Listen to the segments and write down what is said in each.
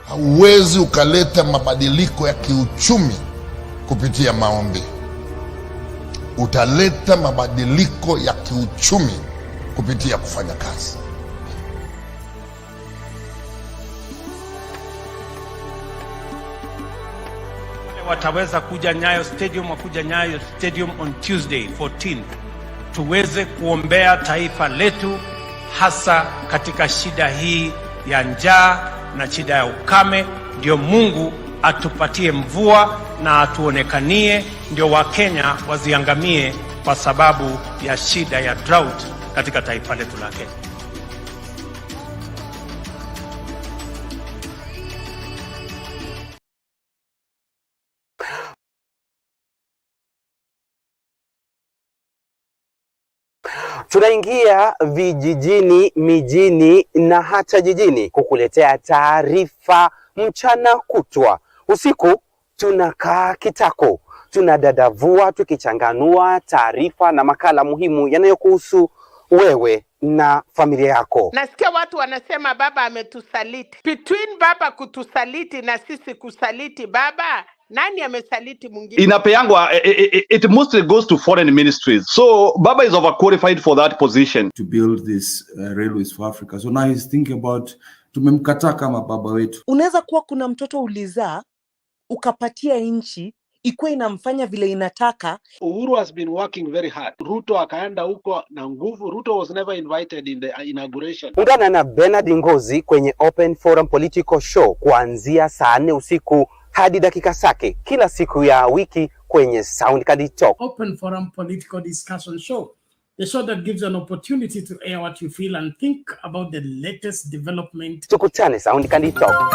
Hauwezi ukaleta mabadiliko ya kiuchumi kupitia maombi. Utaleta mabadiliko ya kiuchumi kupitia kufanya kazi. Wataweza kuja Nyayo Stadium, wakuja Nyayo Stadium on Tuesday 14th, tuweze kuombea taifa letu, hasa katika shida hii ya njaa na shida ya ukame. Ndio Mungu atupatie mvua na atuonekanie, ndio Wakenya waziangamie kwa sababu ya shida ya drought katika taifa letu la Kenya. Tunaingia vijijini, mijini na hata jijini kukuletea taarifa mchana kutwa. Usiku tunakaa kitako, tunadadavua tukichanganua taarifa na makala muhimu yanayokuhusu wewe na familia yako. Nasikia watu wanasema baba ametusaliti. Between baba kutusaliti na sisi kusaliti baba, nani amesaliti mwingine? Inapeangwa, it mostly goes to foreign ministries. So Baba is overqualified for that position. To build this railways for Africa. So now he's thinking about tumemkataa kama baba wetu. Unaweza kuwa kuna mtoto ulizaa ukapatia nchi ikuwe inamfanya vile inataka. Uhuru has been working very hard. Ruto akaenda huko na nguvu. Ruto was never invited in the inauguration. Ungana na Bernard Ngozi kwenye Open Forum Political Show kuanzia saa 4 usiku hadi dakika zake kila siku ya wiki kwenye Sound Candid Talk. Open Forum Political Discussion Show. The show that gives you an opportunity to air what you feel and think about the latest development. Tukutane Sound Candid Talk.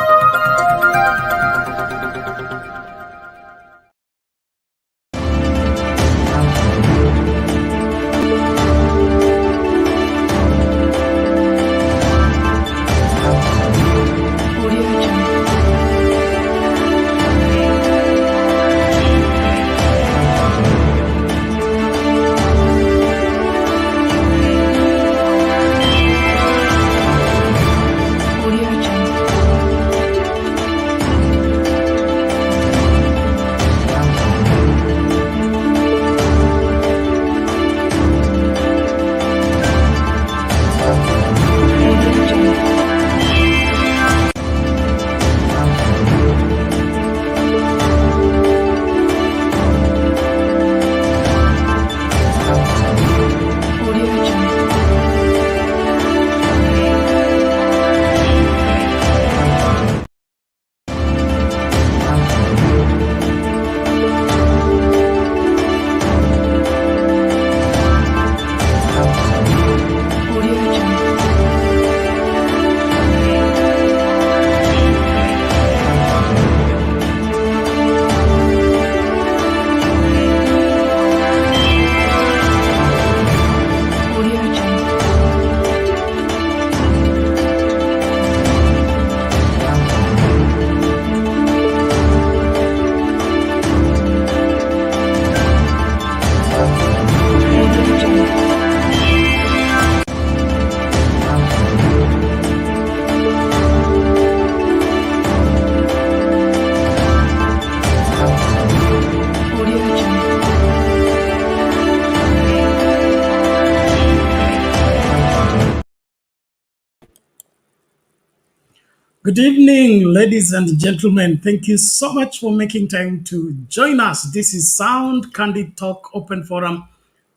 Good evening, ladies and gentlemen. Thank you so much for making time to join us. This is Sound Candid Talk Open Forum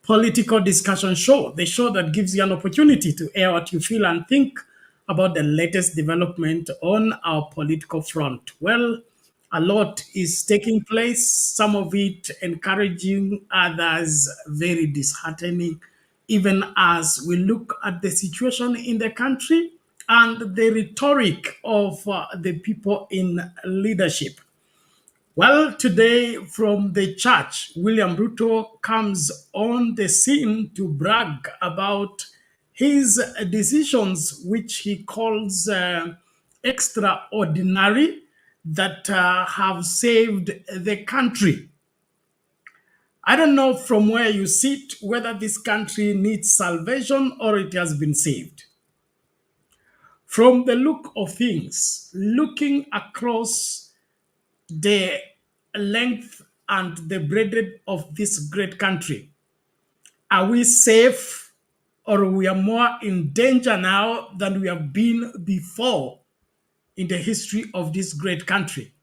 Political Discussion Show, the show that gives you an opportunity to air what you feel and think about the latest development on our political front. Well, a lot is taking place, some of it encouraging, others very disheartening, even as we look at the situation in the country and the rhetoric of the people in leadership. Well, today from the church, William Ruto comes on the scene to brag about his decisions, which he calls extraordinary, that have saved the country. I don't know from where you sit whether this country needs salvation or it has been saved. From the look of things, looking across the length and the breadth of this great country, are we safe, or we are more in danger now than we have been before in the history of this great country?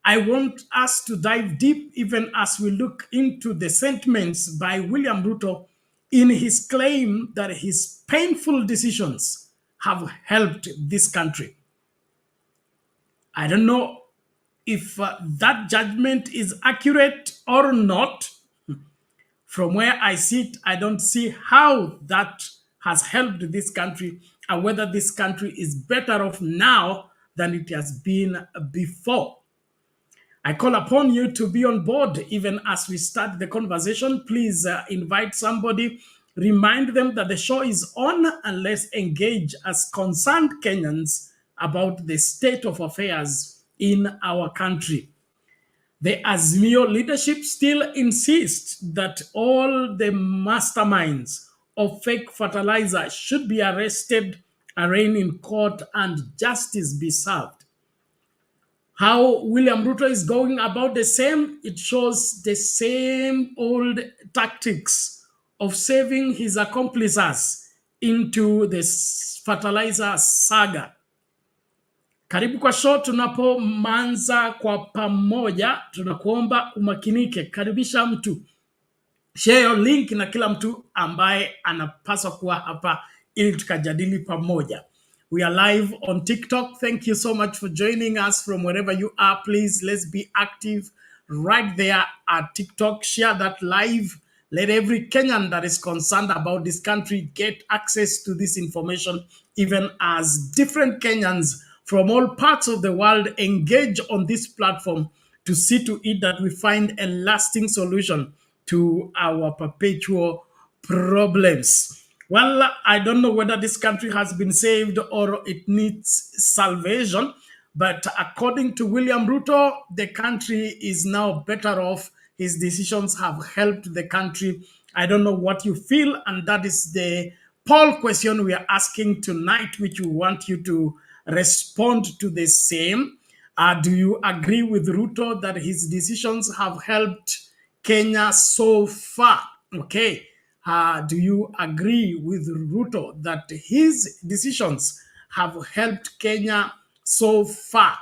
I want us to dive deep even as we look into the sentiments by William Ruto in his claim that his painful decisions have helped this country. I don't know if that judgment is accurate or not. From where I sit, I don't see how that has helped this country and whether this country is better off now than it has been before. I call upon you to be on board even as we start the conversation. Please invite somebody, remind them that the show is on, and let's engage as concerned Kenyans about the state of affairs in our country. The Azimio leadership still insists that all the masterminds of fake fertilizer should be arrested, arraigned in court, and justice be served. How William Ruto is going about the same, it shows the same old tactics of saving his accomplices into this fertilizer saga. Karibu kwa show. Tunapoanza kwa pamoja, tunakuomba umakinike, karibisha mtu, share your link na kila mtu ambaye anapaswa kuwa hapa ili tukajadili pamoja. We are live on TikTok. Thank you so much for joining us from wherever you are. Please, let's be active right there at TikTok. Share that live. Let every Kenyan that is concerned about this country get access to this information, even as different Kenyans from all parts of the world engage on this platform to see to it that we find a lasting solution to our perpetual problems. Well, I don't know whether this country has been saved or it needs salvation, but according to William Ruto, the country is now better off. His decisions have helped the country. I don't know what you feel, and that is the poll question we are asking tonight, which we want you to respond to the same. Do you agree with Ruto that his decisions have helped Kenya so far? Okay. Do you agree with Ruto that his decisions have helped Kenya so far?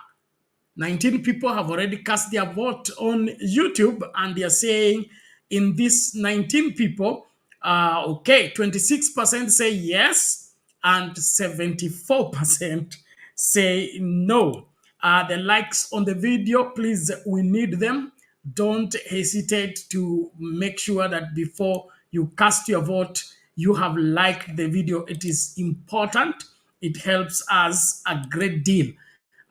19 people have already cast their vote on YouTube, and they are saying in these 19 people, 26% say yes and 74% say no. The likes on the video, please, we need them. Don't hesitate to make sure that before you cast your vote, you have liked the video. It is important. It helps us a great deal.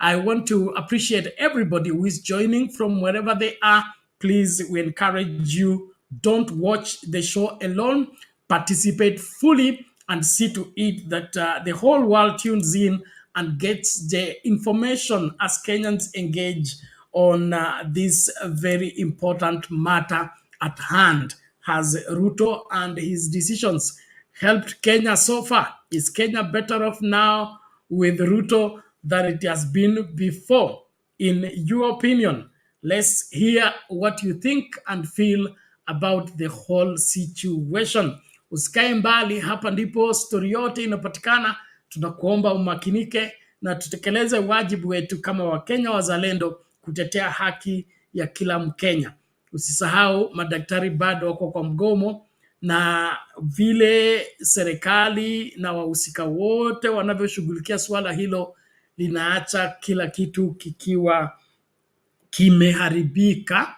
I want to appreciate everybody who is joining from wherever they are. Please, we encourage you, don't watch the show alone. Participate fully and see to it that the whole world tunes in and gets the information as Kenyans engage on this very important matter at hand. Has Ruto and his decisions helped Kenya so far? Is Kenya better off now with Ruto than it has been before? In your opinion, let's hear what you think and feel about the whole situation. Usikae mbali, hapa ndipo story yote inapatikana. Tunakuomba umakinike na tutekeleze wajibu wetu kama Wakenya wazalendo kutetea haki ya kila Mkenya. Usisahau madaktari bado wako kwa mgomo, na vile serikali na wahusika wote wanavyoshughulikia swala hilo linaacha kila kitu kikiwa kimeharibika,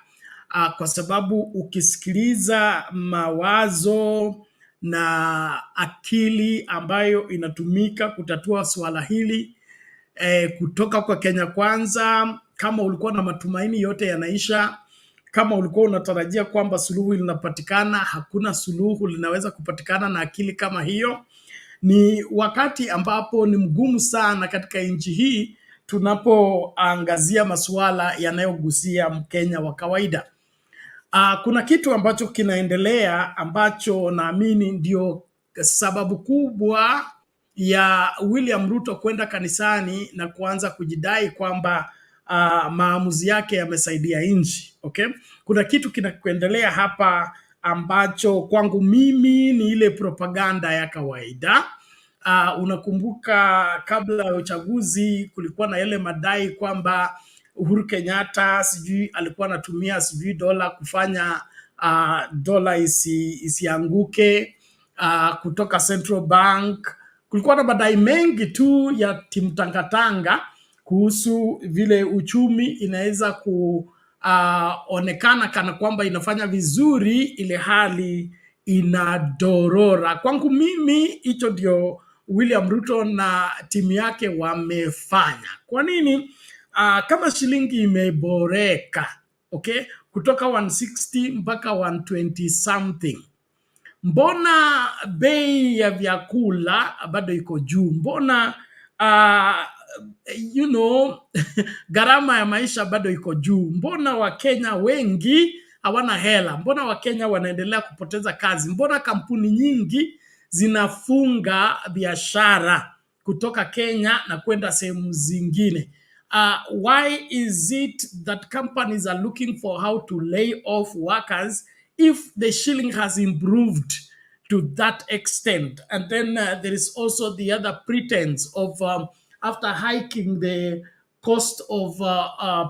kwa sababu ukisikiliza mawazo na akili ambayo inatumika kutatua swala hili kutoka kwa Kenya Kwanza, kama ulikuwa na matumaini yote yanaisha. Kama ulikuwa unatarajia kwamba suluhu linapatikana, hakuna suluhu linaweza kupatikana na akili kama hiyo. Ni wakati ambapo ni mgumu sana katika nchi hii tunapoangazia masuala yanayogusia Mkenya wa kawaida. Kuna kitu ambacho kinaendelea ambacho naamini ndio sababu kubwa ya William Ruto kwenda kanisani na kuanza kujidai kwamba maamuzi yake yamesaidia nchi. Okay? Kuna kitu kinakuendelea hapa ambacho kwangu mimi ni ile propaganda ya kawaida. Unakumbuka kabla ya uchaguzi kulikuwa na yale madai kwamba Uhuru Kenyatta sijui alikuwa anatumia sijui dola kufanya dola isianguke kutoka Central Bank. Kulikuwa na madai mengi tu ya timtangatanga kuhusu vile uchumi inaweza kuonekana kana kwamba inafanya vizuri ile hali inadorora. Kwangu mimi hicho ndio William Ruto na timu yake wamefanya. Kwa nini? Kama shilingi imeboreka, okay, kutoka 160 mpaka 120 something, mbona bei ya vyakula bado iko juu? Mbona gharama ya maisha bado iko juu? Mbona Wakenya wengi hawana hela? Mbona Wakenya wanaendelea kupoteza kazi? Mbona kampuni nyingi zinafunga biashara kutoka Kenya na kwenda sehemu zingine? Why is it that companies are looking for how to lay off workers if the shilling has improved to that extent? And then there is also the other pretense of after hiking the cost of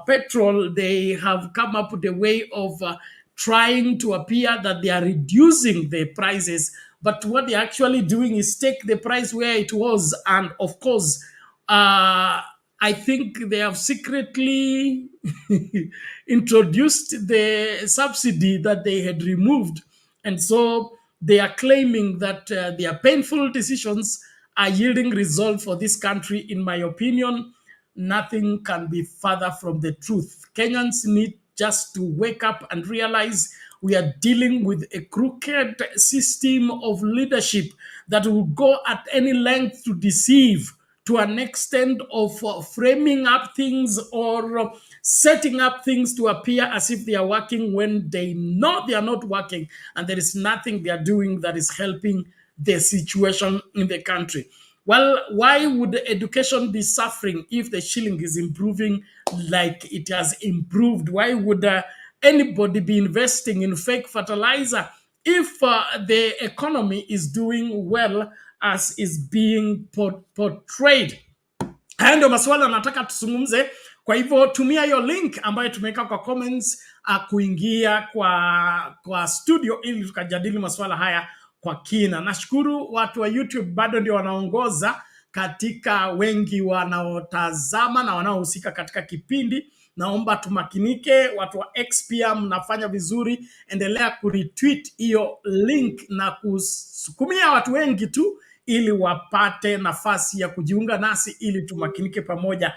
petrol, they have come up with a way of trying to appear that they are reducing the prices. But what they're actually doing is take the price where it was. And of course, I think they have secretly introduced the subsidy that they had removed. And so they are claiming that their painful decisions are yielding result for this country. In my opinion, nothing can be further from the truth. Kenyans need just to wake up and realize we are dealing with a crooked system of leadership that will go at any length to deceive, to an extent of framing up things or setting up things to appear as if they are working when they know they are not working, and there is nothing they are doing that is helping the situation in the country. Well, why would education be suffering if the shilling is improving like it has improved? Why would anybody be investing in fake fertilizer if the economy is doing well as is being portrayed? Haya ndio maswala nataka tusungumze. Kwa hivyo tumia hiyo link ambayo tumeweka kwa comments kuingia kwa studio ili tukajadili maswala haya kwa kina. Nashukuru watu wa YouTube bado ndio wanaongoza katika wengi wanaotazama na wanaohusika katika kipindi. Naomba tumakinike. Watu wa X pia mnafanya vizuri, endelea kuretweet hiyo link na kusukumia watu wengi tu ili wapate nafasi ya kujiunga nasi ili tumakinike pamoja.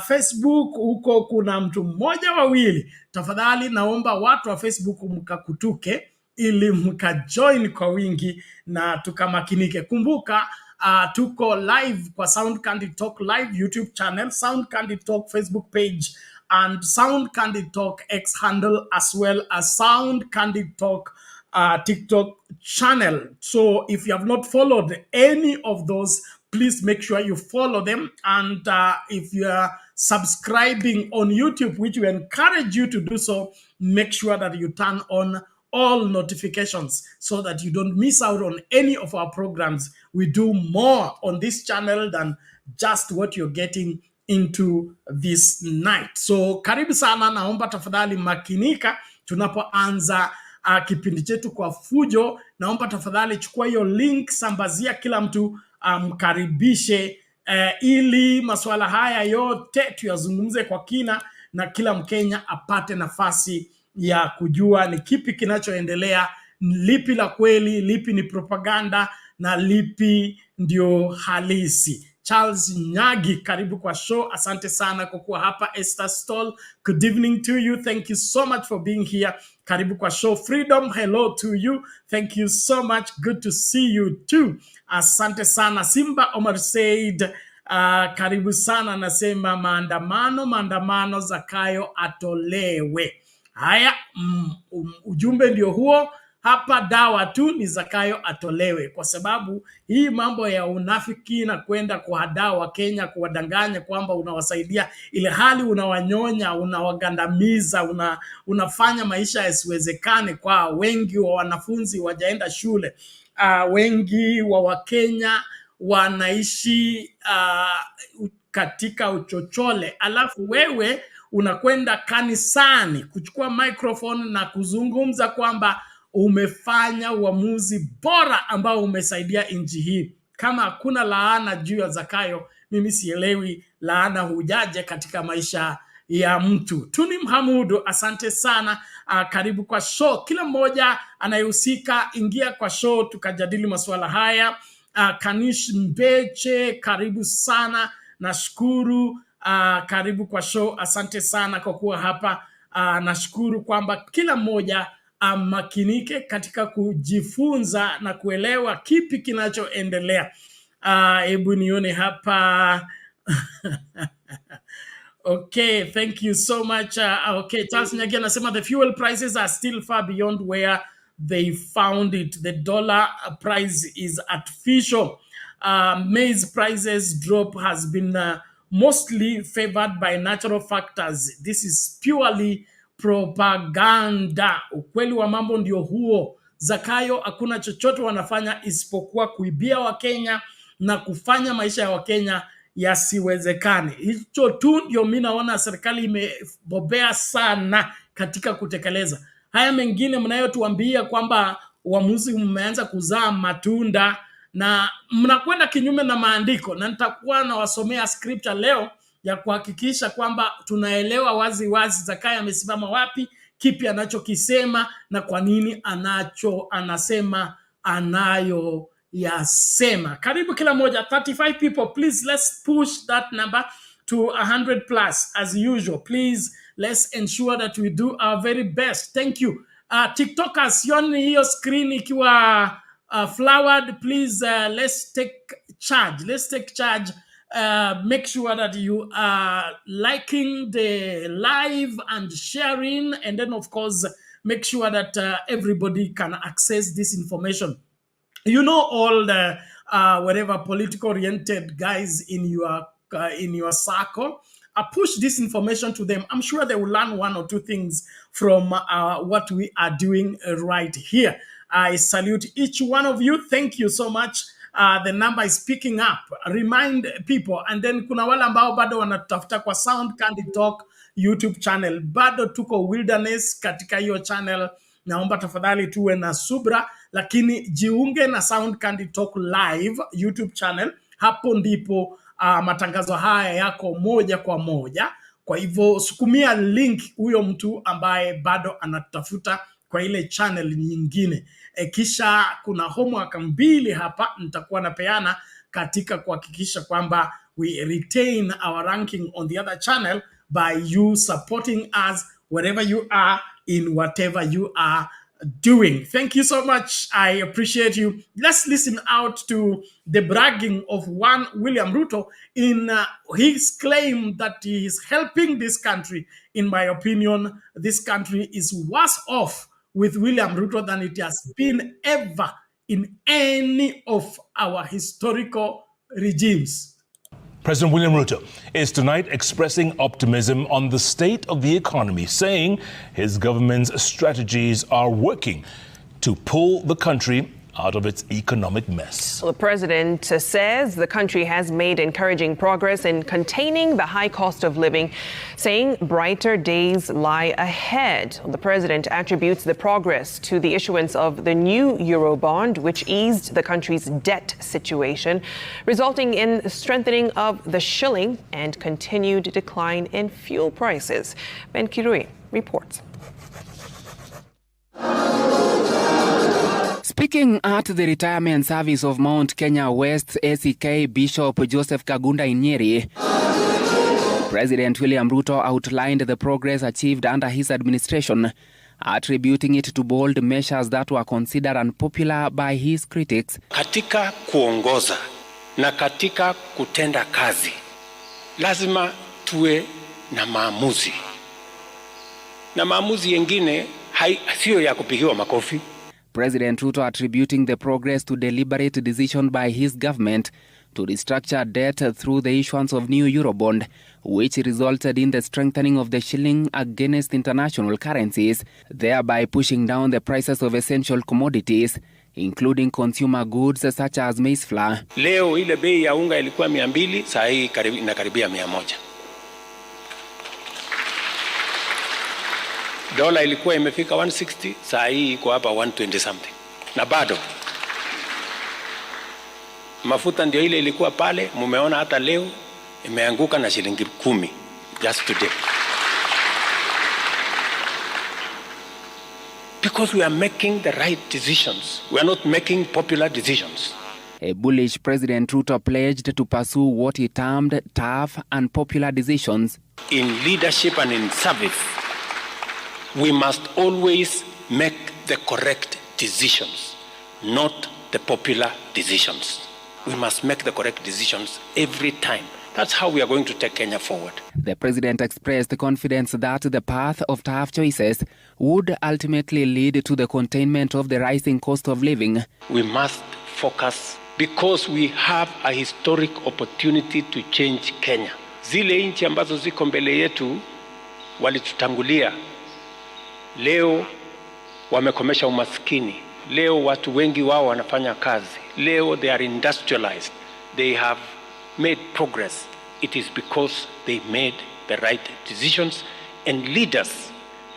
Facebook huko kuna mtu mmoja wawili. Tafadhali naomba watu wa Facebook mkakutuke ili mkajoin kwa wingi na tukamakinike. Kumbuka tuko live kwa Sound Candy Talk live YouTube channel, Sound Candy Talk Facebook page, and Sound Candy Talk X handle, as well as Sound Candy Talk TikTok channel. So if you have not followed any of those, please make sure you follow them. And if you are subscribing on YouTube, which we encourage you to do so, make sure that you turn on all notifications so that you don't miss out on any of our programs. We do more on this channel than just what you're getting into this night. So karibu sana, naomba tafadhali makinika tunapoanza kipindi chetu kwa fujo. Naomba tafadhali chukua hiyo link, sambazia kila mtu, mkaribishe ili masuala haya yote tuyazungumze kwa kina na kila Mkenya apate nafasi ya kujua ni kipi kinachoendelea, lipi la kweli, lipi ni propaganda na lipi ndio halisi. Charles Nyagi, karibu kwa show. Asante sana kwa kuwa hapa. Esther Stoll, good evening to you. Thank you so much for being here. Karibu kwa show. Freedom, hello to you. Thank you so much. Good to see you too. Asante sana. Simba Omar Said, karibu sana. Nasema maandamano Zakayo atolewe. Haya, ujumbe ndio huo. Hapa dawa tu ni Zakayo atolewe, kwa sababu hii mambo ya unafiki na kwenda kuhadaa Wakenya, kuwadanganya kwamba unawasaidia ile hali unawanyonya, unawagandamiza, unafanya maisha yasiwezekane kwa wengi wa wanafunzi wajaenda shule. Wengi wa Wakenya wanaishi katika uchochole, alafu wewe unakwenda kanisani kuchukua microphone na kuzungumza kwamba umefanya uamuzi bora ambao umesaidia nchi hii. Kama hakuna laana juu ya Zakayo, mimi sielewi laana hujaje katika maisha ya mtu. Tuni Mhamudu, asante sana. Karibu kwa show. Kila mmoja anayehusika ingia kwa show tukajadili masuala haya. Kanish Mbeche, karibu sana. Nashukuru. Karibu kwa show. Asante sana kwa kuwa hapa. Nashukuru kwamba kila mmoja makinike katika kujifunza na kuelewa kipi kinachoendelea. Hebu nione hapa. Okay, thank you so much. Okay, Charles Nyagi anasema the fuel prices are still far beyond where they found it. The dollar price is artificial. Maize prices drop has been mostly favored by natural factors. This is purely propaganda. Ukweli wa mambo ndio huo. Zakayo hakuna chochote wanafanya isipokuwa kuibia Wakenya na kufanya maisha ya Wakenya yasiwezekane. Hicho tu ndio mimi naona serikali imebobea sana katika kutekeleza. Haya mengine mnayotuambia kwamba uamuzi mmeanza kuzaa matunda na mnakwenda kinyume na maandiko, na nitakuwa nawasomea scripture leo ya kuhakikisha kwamba tunaelewa wazi wazi Zakayo amesimama wapi, kipi anachokisema na kwa nini anasema anayo yasema. Karibu kila moja, 35 people. Please let's push that number to 100 plus as usual. Please let's ensure that we do our very best. Thank you. TikTokers, sioni hiyo screen ikiwa flowered. Please let's take charge. Let's take charge. Make sure that you are liking the live and sharing, and then of course make sure that everybody can access this information. You know, all the whatever political oriented guys in your circle, push this information to them. I'm sure they will learn one or two things from what we are doing right here. I salute each one of you. Thank you so much. The number is picking up. Remind people, and then kuna wale ambao bado wanatafuta kwa Sound Candy Talk YouTube channel. Bado tuko Wilderness katika hiyo channel. Naomba tafadhali tuwe na subra, lakini jiunge na Sound Candy Talk live YouTube channel. Hapo ndipo matangazo haya yako moja kwa moja. Kwa hivyo sukumia link huyo mtu ambaye bado anatafuta kwa ile channel nyingine. Kisha kuna homework mbili hapa nitakuwa napeana katika kuhakikisha kwamba we retain our ranking on the other channel by you supporting us wherever you are in whatever you are doing. Thank you so much. I appreciate you. Let's listen out to the bragging of one William Ruto in his claim that he is helping this country. In my opinion, this country is worse off with William Ruto than it has been ever in any of our historical regimes. President William Ruto is tonight expressing optimism on the state of the economy, saying his government's strategies are working to pull the country out of its economic mess. Well, the president says the country has made encouraging progress in containing the high cost of living, saying brighter days lie ahead. The president attributes the progress to the issuance of the new Eurobond, which eased the country's debt situation, resulting in strengthening of the shilling and continued decline in fuel prices. Ben Kirui reports. Speaking at the retirement service of Mount Kenya West ACK Bishop Joseph Kagunda in Nyeri, President William Ruto outlined the progress achieved under his administration, attributing it to bold measures that were considered unpopular by his critics. Katika kuongoza na katika kutenda kazi, lazima tuwe na maamuzi. Na maamuzi yengine sio ya kupigiwa makofi. President Ruto attributing the progress to deliberate decision by his government to restructure debt through the issuance of new Eurobond, which resulted in the strengthening of the shilling against international currencies, thereby pushing down the prices of essential commodities, including consumer goods such as maize flour. Leo ile bei ya unga ilikuwa 200, saa hii inakaribia 100. Dola ilikuwa imefika 160, saa hii iko hapa 120 something. Na bado mafuta ndio ile ilikuwa pale, mumeona hata leo imeanguka na shilingi 10 just today. Because we are making the right decisions. We are not making popular decisions. A bullish President Ruto pledged to pursue what he termed tough and popular decisions. In leadership and in service, we must always make the correct decisions, not the popular decisions. We must make the correct decisions every time. That's how we are going to take Kenya forward. The president expressed confidence that the path of tough choices would ultimately lead to the containment of the rising cost of living. We must focus because we have a historic opportunity to change Kenya. Zile nchi ambazo ziko mbele yetu walitutangulia. Leo wamekomesha umaskini. Leo watu wengi wao wanafanya kazi. Leo they are industrialized. They have made progress. It is because they made the right decisions and leaders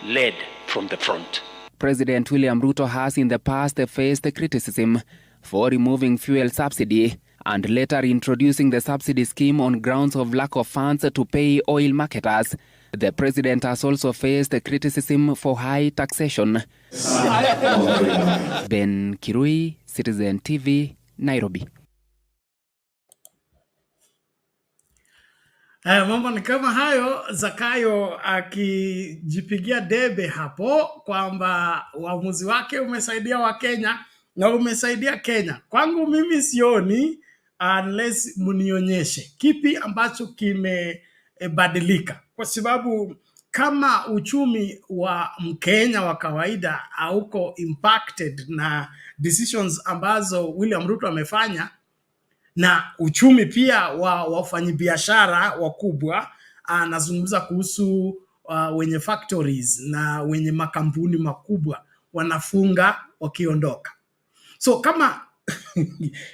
led from the front. President William Ruto has in the past faced criticism for removing fuel subsidy and later introducing the subsidy scheme on grounds of lack of funds to pay oil marketers. The president has also faced criticism for high taxation. Ben Kirui, Citizen TV, Nairobi. Mambo ni kama hayo, Zakayo akijipigia debe hapo kwamba uamuzi wake umesaidia Wakenya na umesaidia Kenya. Kwangu mimi sioni unless munionyeshe kipi ambacho kimebadilika, kwa sababu kama uchumi wa Mkenya wa kawaida hauko impacted na decisions ambazo William Ruto amefanya, na uchumi pia wa wafanyabiashara wakubwa, anazungumza kuhusu wenye factories na wenye makampuni makubwa wanafunga wakiondoka. So kama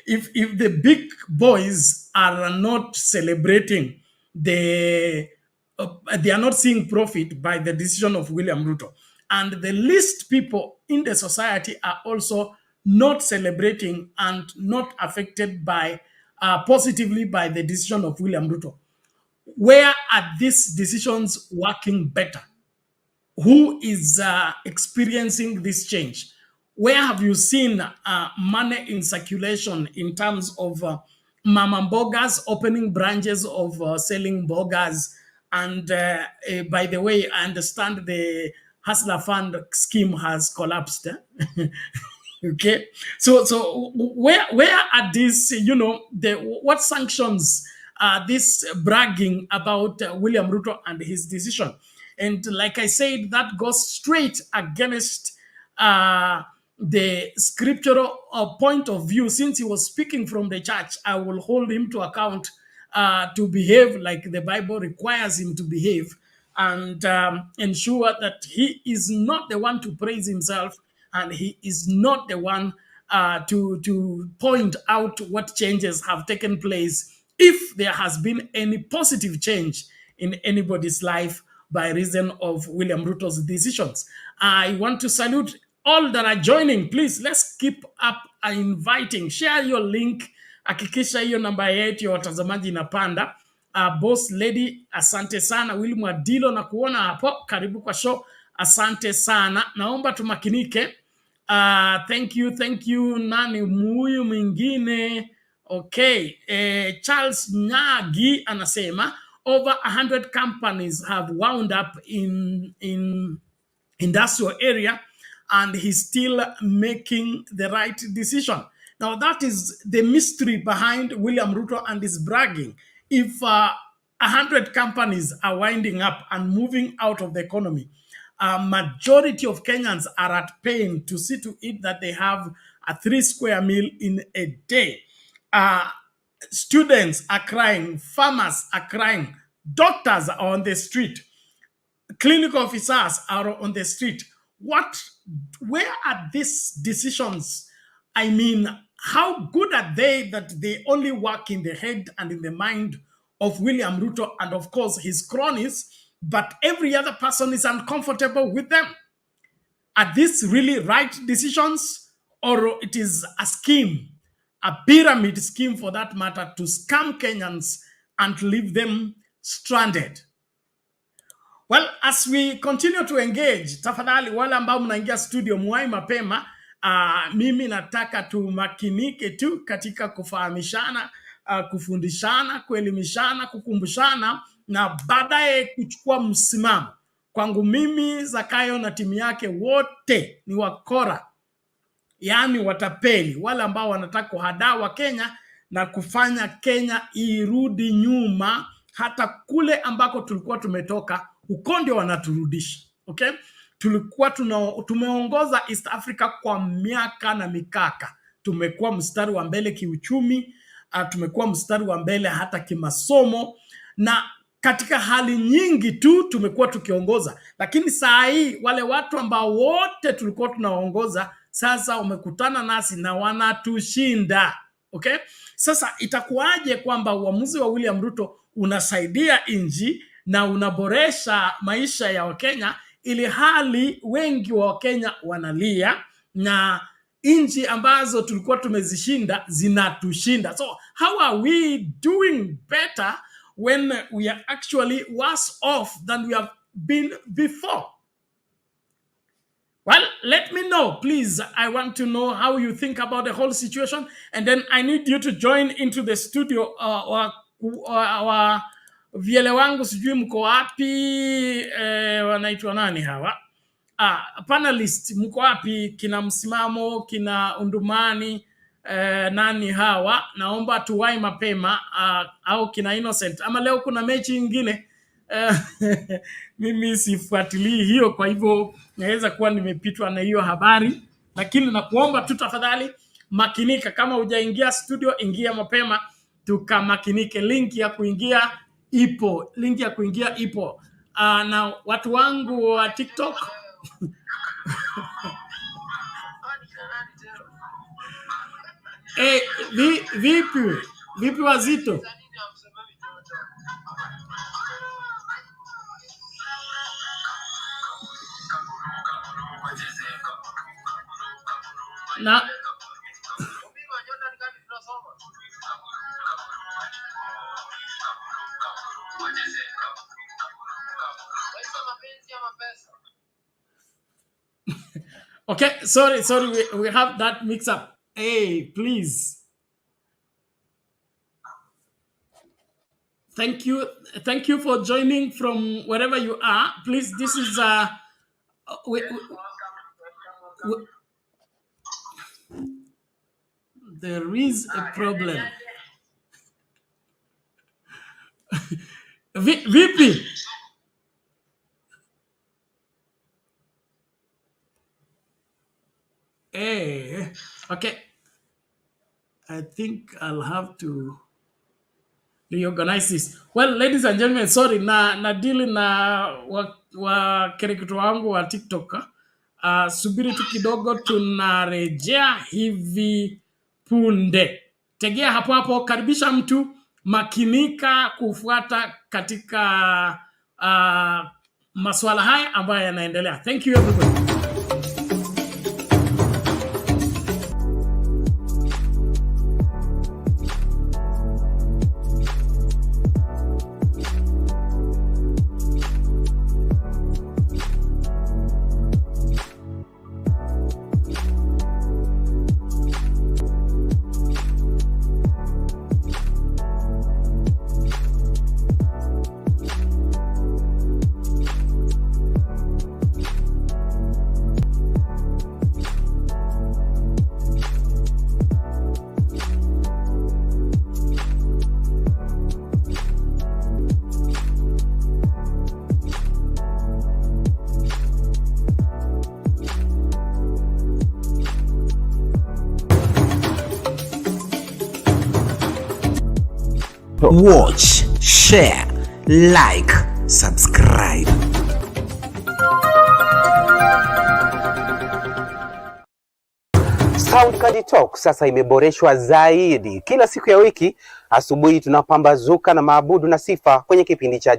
if the big boys are not celebrating they are not seeing profit by the decision of William Ruto, and the least people in the society are also not celebrating and not affected by positively by the decision of William Ruto, where are these decisions working better? Who is experiencing this change? Where have you seen money in circulation in terms of mama mbogas opening branches of selling bogas? And by the way, I understand the Hustler Fund scheme has collapsed. Okay, so where are these, what sanctions this bragging about William Ruto and his decision? And like I said, that goes straight against the scriptural point of view. Since he was speaking from the church, I will hold him to account to behave like the Bible requires him to behave, and ensure that he is not the one to praise himself, and he is not the one to point out what changes have taken place, if there has been any positive change in anybody's life by reason of William Ruto's decisions. I want to salute all that are joining. Please, let's keep up inviting. Share your link. Hakikisha hiyo namba yetu ya watazamaji inapanda. Boss Lady, asante sana. William Adilo na kuona hapo. Karibu kwa show. Asante sana. Naomba tumakinike. Thank you. Nani muyu mwingine? Okay. Charles Nyagi anasema, over 100 companies have wound up in industrial area, and he's still making the right decision. Now, that is the mystery behind William Ruto and his bragging. If 100 companies are winding up and moving out of the economy, a majority of Kenyans are at pain to see to it that they have a 3 square meal in a day. Students are crying, farmers are crying, doctors are on the street, clinical officers are on the street. Where are these decisions? I mean, how good are they that they only work in the head and in the mind of William Ruto and of course his cronies, but every other person is uncomfortable with them? Are these really right decisions, or it is a scheme, a pyramid scheme for that matter, to scam Kenyans and leave them stranded? Well, as we continue to engage, tafadhali wale ambao mnaingia studio muwai mapema. Mimi nataka tumakinike tu katika kufahamishana, kufundishana, kuelimishana, kukumbushana na baadaye kuchukua msimamo. Kwangu mimi, Zakayo na timu yake wote ni wakora, yaani watapeli, wale ambao wanataka kuhadaa wa Kenya na kufanya Kenya irudi nyuma, hata kule ambako tulikuwa tumetoka, huko ndio wanaturudisha. Okay? Tulikuwa tumeongoza East Africa kwa miaka na mikaka. Tumekuwa mstari wa mbele kiuchumi, tumekuwa mstari wa mbele hata kimasomo, na katika hali nyingi tu tumekuwa tukiongoza. Lakini saa hii wale watu ambao wote tulikuwa tunaongoza sasa wamekutana nasi na wanatushinda. Okay? Sasa itakuwaje kwamba uamuzi wa William Ruto unasaidia inji na unaboresha maisha ya Wakenya, ili hali wengi wa Wakenya wanalia na inji ambazo tulikuwa tumezishinda zinatushinda? So how are we doing better when we are actually worse off than we have been before? Well, let me know, please. I want to know how you think about the whole situation, and then I need you to join into the studio. Viele wangu sijui mko wapi, wanaitwa nani hawa? Panelist mko wapi? Kina msimamo, kina undumani, nani hawa? Naomba tuwai mapema, au kina Innocent. Ama leo kuna mechi nyingine. Mimi sifuatilii hiyo, kwa hivyo naweza kuwa nimepitwa na hiyo habari, lakini nakuomba tu tafadhali makinika. Kama hujaingia studio, ingia mapema tukamakinike. Link ya kuingia ipo. Na watu wangu wa TikTok vipi wazito? Na okay, sorry, we have that mix up. Hey, please. Thank you for joining from wherever you are. Please, this is there is a problem. VP. Hey, okay. I think I'll have to reorganize this. Well, ladies and gentlemen, sorry na deal na wa kereketo wangu wa TikTok. Subiri tu kidogo, tunarejea hivi punde. Tegea hapo, karibisha mtu, makinika kufuata katika masuala haya ambayo yanaendelea. Thank you everybody. Talk. Watch, share, like, subscribe. Sound Candy Talk sasa imeboreshwa zaidi. Kila siku ya wiki asubuhi tunapambazuka na maabudu na sifa kwenye kipindi cha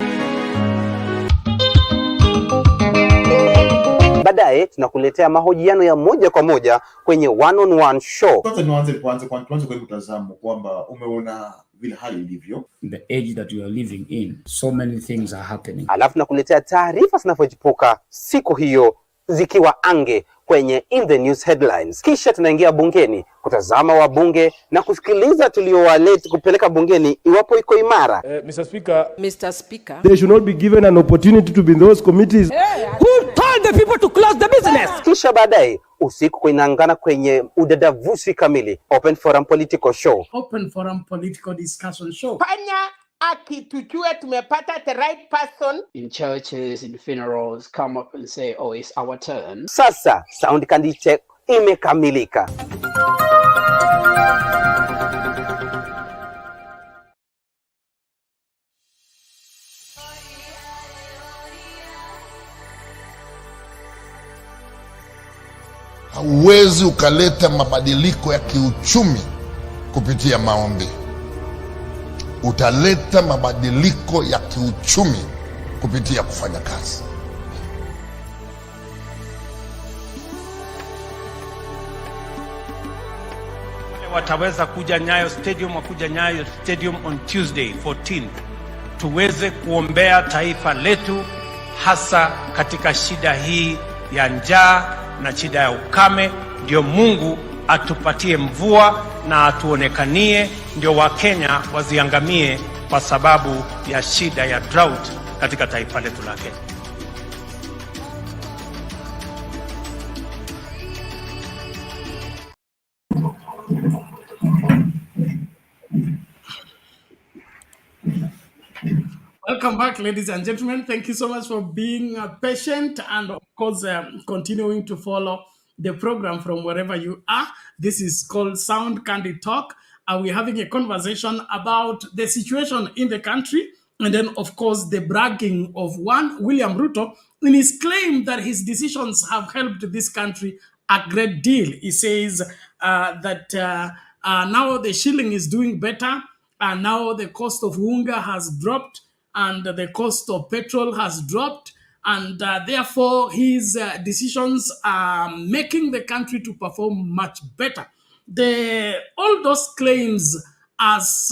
baadaye tunakuletea mahojiano ya moja kwa moja kwenye one-on-one show. Kwanza tuanze kwa mtazamo kwamba umeona vile hali ilivyo, the age that we are living in, so many things are happening. Alafu tunakuletea taarifa zinavyochipuka siku hiyo zikiwa ange kwenye in the news headlines. Kisha tunaingia bungeni kutazama wabunge na kusikiliza tuliowaleta kupeleka bungeni iwapo iko imara. Mr. Speaker, they should not be given an opportunity to be in those committees. Who told the people to close the business? Kisha baadaye usiku kuinangana kwenye udadavusi kamili, Open Forum Political Show. Open Forum Political Discussion Show. Fanya aki tujue tumepata the right person. In churches, in funerals, come up and say, oh, it's our turn. Sasa Sound Candy Check imekamilika. Hauwezi ukaleta mabadiliko ya kiuchumi kupitia maombi. Utaleta mabadiliko ya kiuchumi kupitia kufanya kazi. Wataweza kuja Nyayo Stadium, wakuja Nyayo Stadium on Tuesday 14 tuweze kuombea taifa letu, hasa katika shida hii ya njaa na shida ya ukame. Ndio Mungu atupatie mvua na atuonekanie, ndio Wakenya waziangamie kwa sababu ya shida ya drought katika taifa letu la Kenya. Welcome back, ladies and gentlemen. Thank you so much for being patient and, of course, continuing to follow the program from wherever you are. This is called Sound Candy Talk. We're having a conversation about the situation in the country, and then, of course, the bragging of one, William Ruto, in his claim that his decisions have helped this country a great deal. He says that now the shilling is doing better, and now the cost of hunger has dropped, and the cost of petrol has dropped, and therefore his decisions are making the country to perform much better. All those claims, as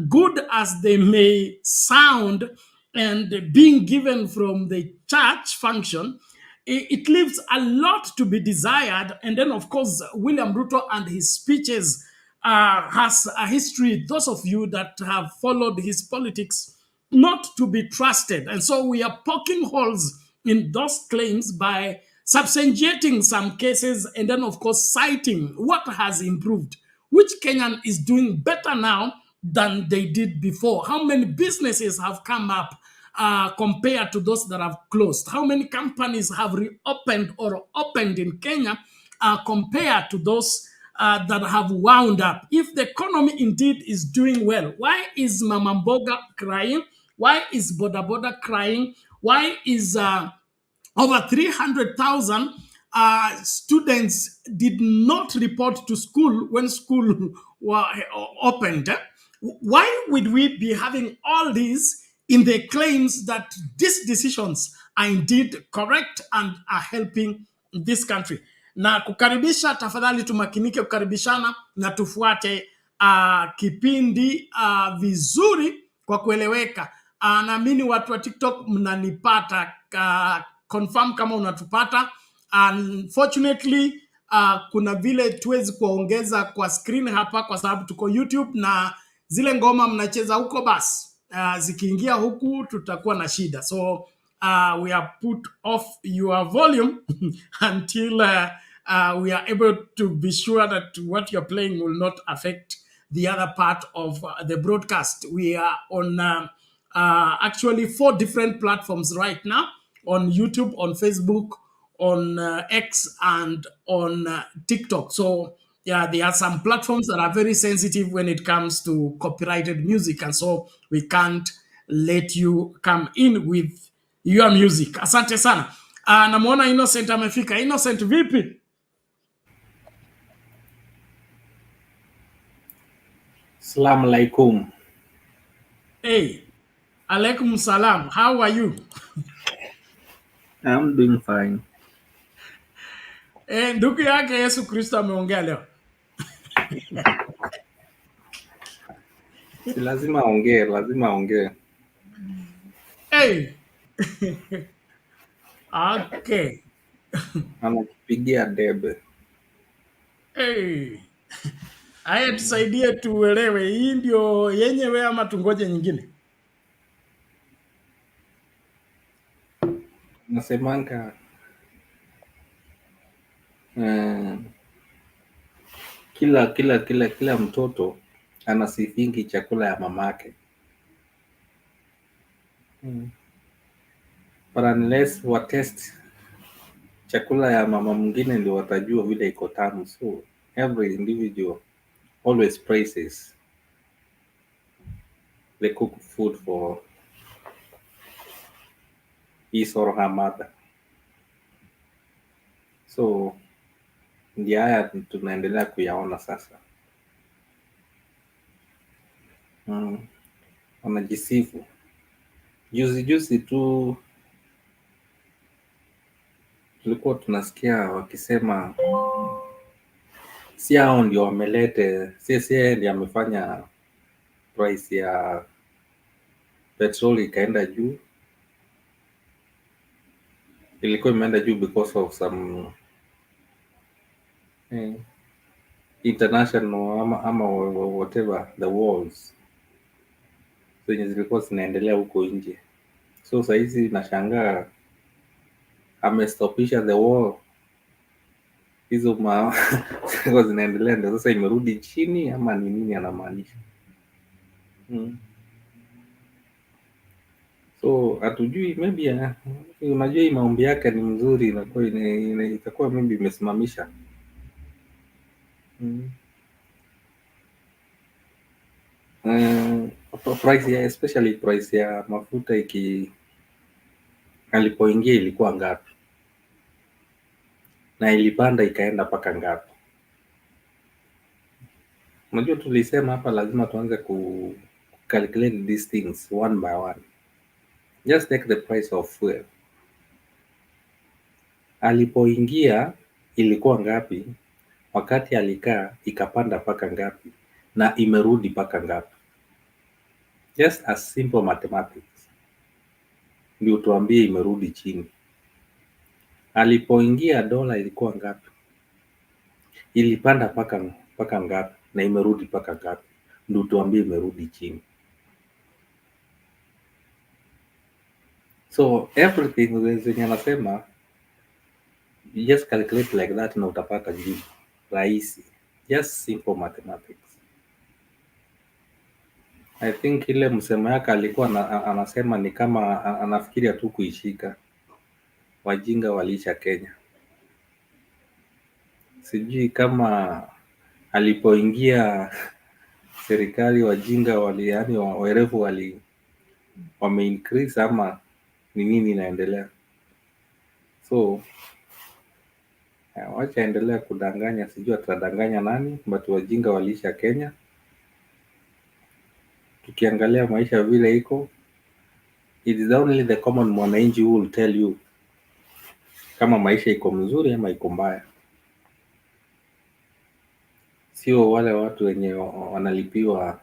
good as they may sound, and being given from the church function, it leaves a lot to be desired. And then, of course, William Ruto and his speeches has a history, those of you that have followed his politics, not to be trusted. And so we are poking holes in those claims by substantiating some cases and then, of course, citing what has improved. Which Kenyan is doing better now than they did before? How many businesses have come up compared to those that have closed? How many companies have reopened or opened in Kenya compared to those that have wound up? If the economy indeed is doing well, why is Mama Mboga crying? Why is Boda Boda crying? Why is over 300,000 students did not report to school when school were opened? Why would we be having all these in the claims that these decisions are indeed correct and are helping this country? Na kukaribisha, tafadhali tumakinike kukaribishana na tufuate kipindi vizuri kwa kueleweka. Naamini watu wa TikTok mnanipata, confirm kama unatupata. Unfortunately, kuna vile tuwezi kuongeza kwa screen hapa kwa sababu tuko YouTube, na zile ngoma mnacheza huko basi zikiingia huku tutakuwa na shida. So we have put off your volume until we are able to be sure that what you're playing will not affect the other part of the broadcast. We are on actually 4 different platforms right now: on YouTube, on Facebook, on X, and on TikTok. So Yeah, there are some platforms that are very sensitive when it comes to copyrighted music, and so we can't let you come in with your music. Asante sana. Namuona Innocent amefika. Innocent, vipi? Assalamu alaikum. Hey, alaikum salam. How are you? I'm doing fine. Ndugu yake Yesu Kristo ameongea leo. Si lazima aongee. Hey. Okay. Anakupigia debe. Hey. Haya, tusaidie tuelewe, hii ndio yenyewe ama tungoje nyingine? Nasemanga kila mtoto anasifingi chakula ya mamake. But unless watest chakula ya mama mwingine ndio watajua vile iko tamu. So every individual always praises the cooked food for his or her mother. So ndio haya tunaendelea kuyaona sasa. Wanajisifu. Juzi tu tulikuwa tunasikia wakisema si hao ndio wamelete, si ndio amefanya price ya petrol ikaenda juu. Ilikuwa imeenda juu because of some international ama whatever the wars zenye zilikuwa zinaendelea huko nje. So saizi nashangaa amestopisha the war, hizo zilikuwa zinaendelea ndio sasa imerudi chini ama ni nini anamaanisha? So hatujui, maybe unajua hii maombi yake ni mzuri, inakuwa itakuwa maybe imesimamisha. Price ya especially price ya mafuta alipoingia ilikuwa ngapi na ilipanda ikaenda mpaka ngapi? Unajua tulisema hapa lazima tuanze ku calculate these things one by one. Just take the price of fuel. Alipoingia ilikuwa ngapi, wakati alikaa ikapanda mpaka ngapi, na imerudi mpaka ngapi? Just as simple mathematics ndio tuambie imerudi chini. Alipoingia dola ilikuwa ngapi, ilipanda mpaka ngapi, na imerudi mpaka ngapi, ndio tuambie imerudi chini. So everything zenye anasema you just calculate like that na utapata jibu rahisi. Just simple mathematics. I think ile msemo yake alikuwa anasema ni kama anafikiria tu kuishika. Wajinga walisha Kenya. Sijui kama alipoingia serikali wajinga yani werevu wame increase ama ni nini inaendelea. So wacha endelea kudanganya, sijui atadanganya nani, but wajinga walisha Kenya. Tukiangalia maisha vile iko, it is only the common mwananchi who will tell you kama maisha iko mzuri ama iko mbaya. Sio wale watu wenye wanalipiwa.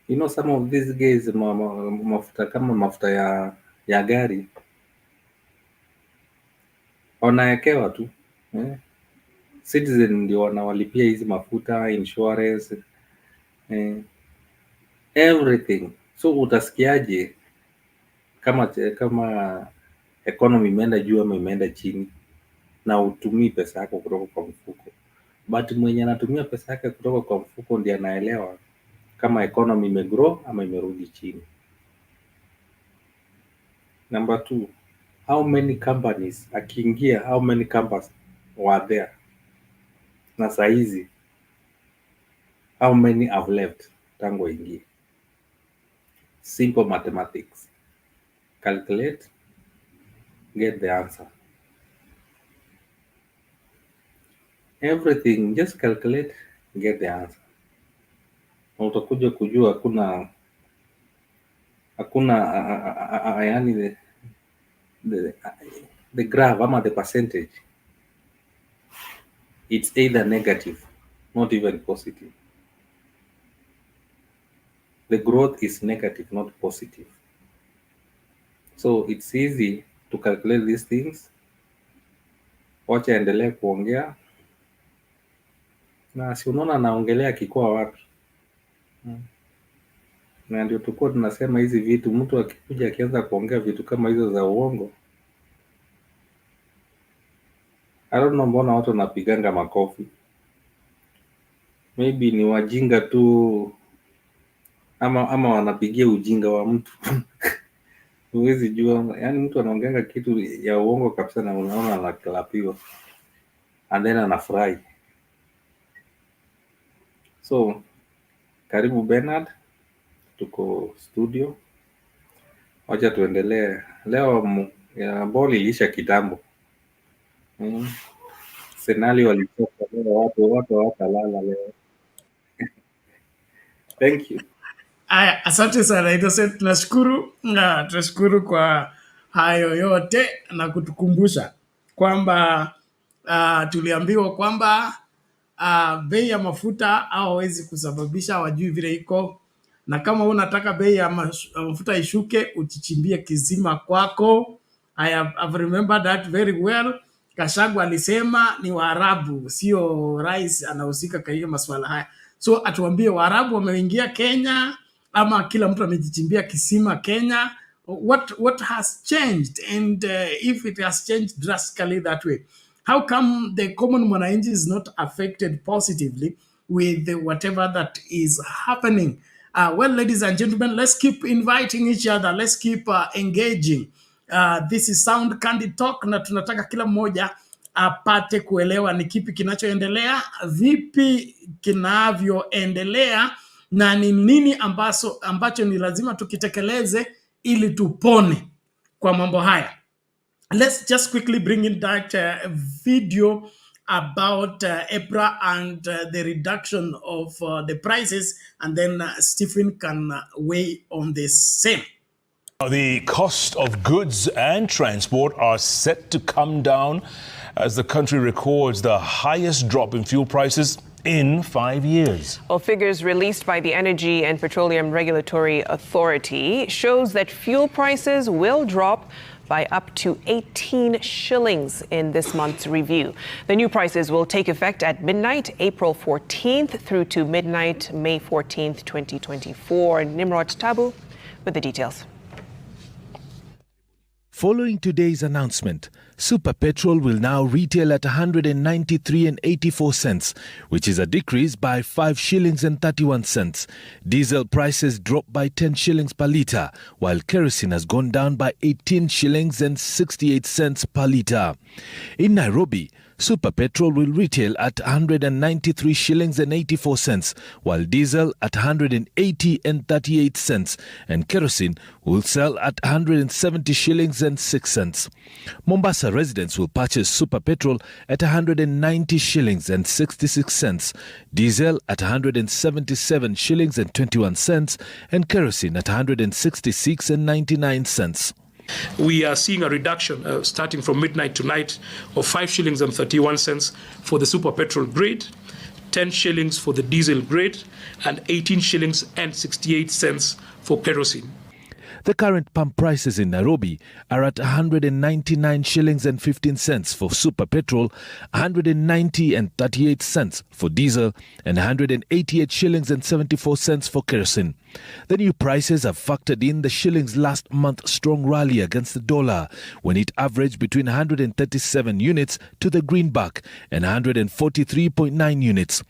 You know, some of these guys mafuta kama mafuta ya gari wanawekewa tu. Citizen ndio wanawalipia hizi mafuta, insurance, everything. So utasikiaje kama economy imeenda juu ama imeenda chini na utumii pesa yako kutoka kwa mfuko? But mwenye anatumia pesa yake kutoka kwa mfuko ndiye anaelewa kama economy imegrow ama imerudi chini. Number 2, how many companies akiingia, how many companies were there? Na saizi How many have left? Tango ingi. Simple mathematics. Calculate, get the answer. Everything, just calculate, get the answer. Na utakuja kujua hakuna yani the graph ama the percentage. It's either negative, not even positive. The growth is negative, not positive. So it's easy to calculate these things. Wacha endelee kuongea. Na si unaona naongelea kikoa wapi? Na ndio tulikuwa tunasema hizi vitu, mtu akikuja akianza kuongea vitu kama hizo za uongo, I don't know mbona watu wanapiganga makofi. Maybe ni wajinga tu ama wanapigia ujinga wa mtu. Huwezi jua, yani mtu anaongeanga kitu ya uongo kabisa na unaona anaklapiwa. And then anafurahi. So, karibu Bernard, tuko studio. Wacha tuendelee. Leo ya boli ilisha kitambo. Senali walitoka leo, watu watalala leo. Thank you. Aya, asante sana Innocent, tunashukuru kwa hayo yote na kutukumbusha kwamba tuliambiwa kwamba bei ya mafuta hawawezi kusababisha, hawajui vile iko, na kama unataka bei ya mafuta ishuke uchichimbie kizima kwako. I've remembered that very well. Gachagua alisema ni Waarabu, sio rais anahusika katika masuala haya. So atuambie Waarabu wameingia Kenya ama kila mtu amejichimbia kisima Kenya? What has changed, and if it has changed drastically that way, how come the common mwananchi is not affected positively with whatever that is happening? Well, ladies and gentlemen, let's keep inviting each other. Let's keep engaging. This is Sound Candid Talk, na tunataka kila mmoja apate kuelewa ni kipi kinachoendelea, vipi kinavyoendelea, na ni nini ambacho ni lazima tukitekeleze ili tupone kwa mambo haya. Let's just quickly bring in that video about EPRA and the reduction of the prices, and then Stephen can weigh on the same. The cost of goods and transport are set to come down as the country records the highest drop in fuel prices in 5 years. Well, figures released by the Energy and Petroleum Regulatory Authority shows that fuel prices will drop by up to 18 shillings in this month's review. The new prices will take effect at midnight, April 14th through to midnight, May 14th, 2024. Nimrod Tabu with the details. Following today's announcement, Super Petrol will now retail at 193.84 cents, which is a decrease by 5 shillings and 31 cents. Diesel prices dropped by 10 shillings per litre, while kerosene has gone down by 18 shillings and 68 cents per litre. In Nairobi, Super Petrol will retail at 193 shillings and 84 cents, while diesel at 180 and 38 cents, and kerosene will sell at 170 shillings and 6 cents. Mombasa residents will purchase Super Petrol at 190 shillings and 66 cents, diesel at 177 shillings and 21 cents, and kerosene at 166 and 99 cents. We are seeing a reduction starting from midnight tonight of 5 shillings and 31 cents for the Super Petrol grade, 10 shillings for the diesel grade, and 18 shillings and 68 cents for kerosene. The current pump prices in Nairobi are at 199 shillings and 15 cents for Super Petrol, 190 and 38 cents for diesel, and 188 shillings and 74 cents for kerosene. The new prices have factored in the shilling's last month's strong rally against the dollar, when it averaged between 137 units to the greenback and 143.9 units.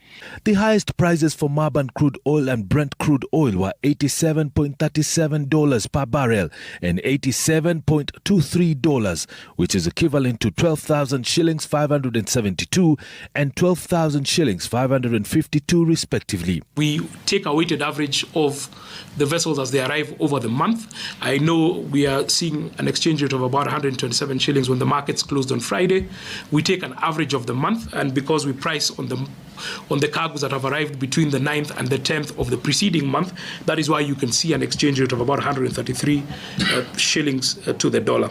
The highest prices for Marban crude oil and Brent crude oil were $87.37 per per barrel and $87.23, which is equivalent to 12,000 shillings 572 and 12,000 shillings 552 respectively. We take a weighted average of the vessels as they arrive over the month. I know we are seeing an exchange rate of about 127 shillings when the markets closed on Friday. We take an average of the month, and because we price on the cargoes that have arrived between the 9th and the 10th of the preceding month, that is why you can see an exchange rate of about 133 shillings to the dollar.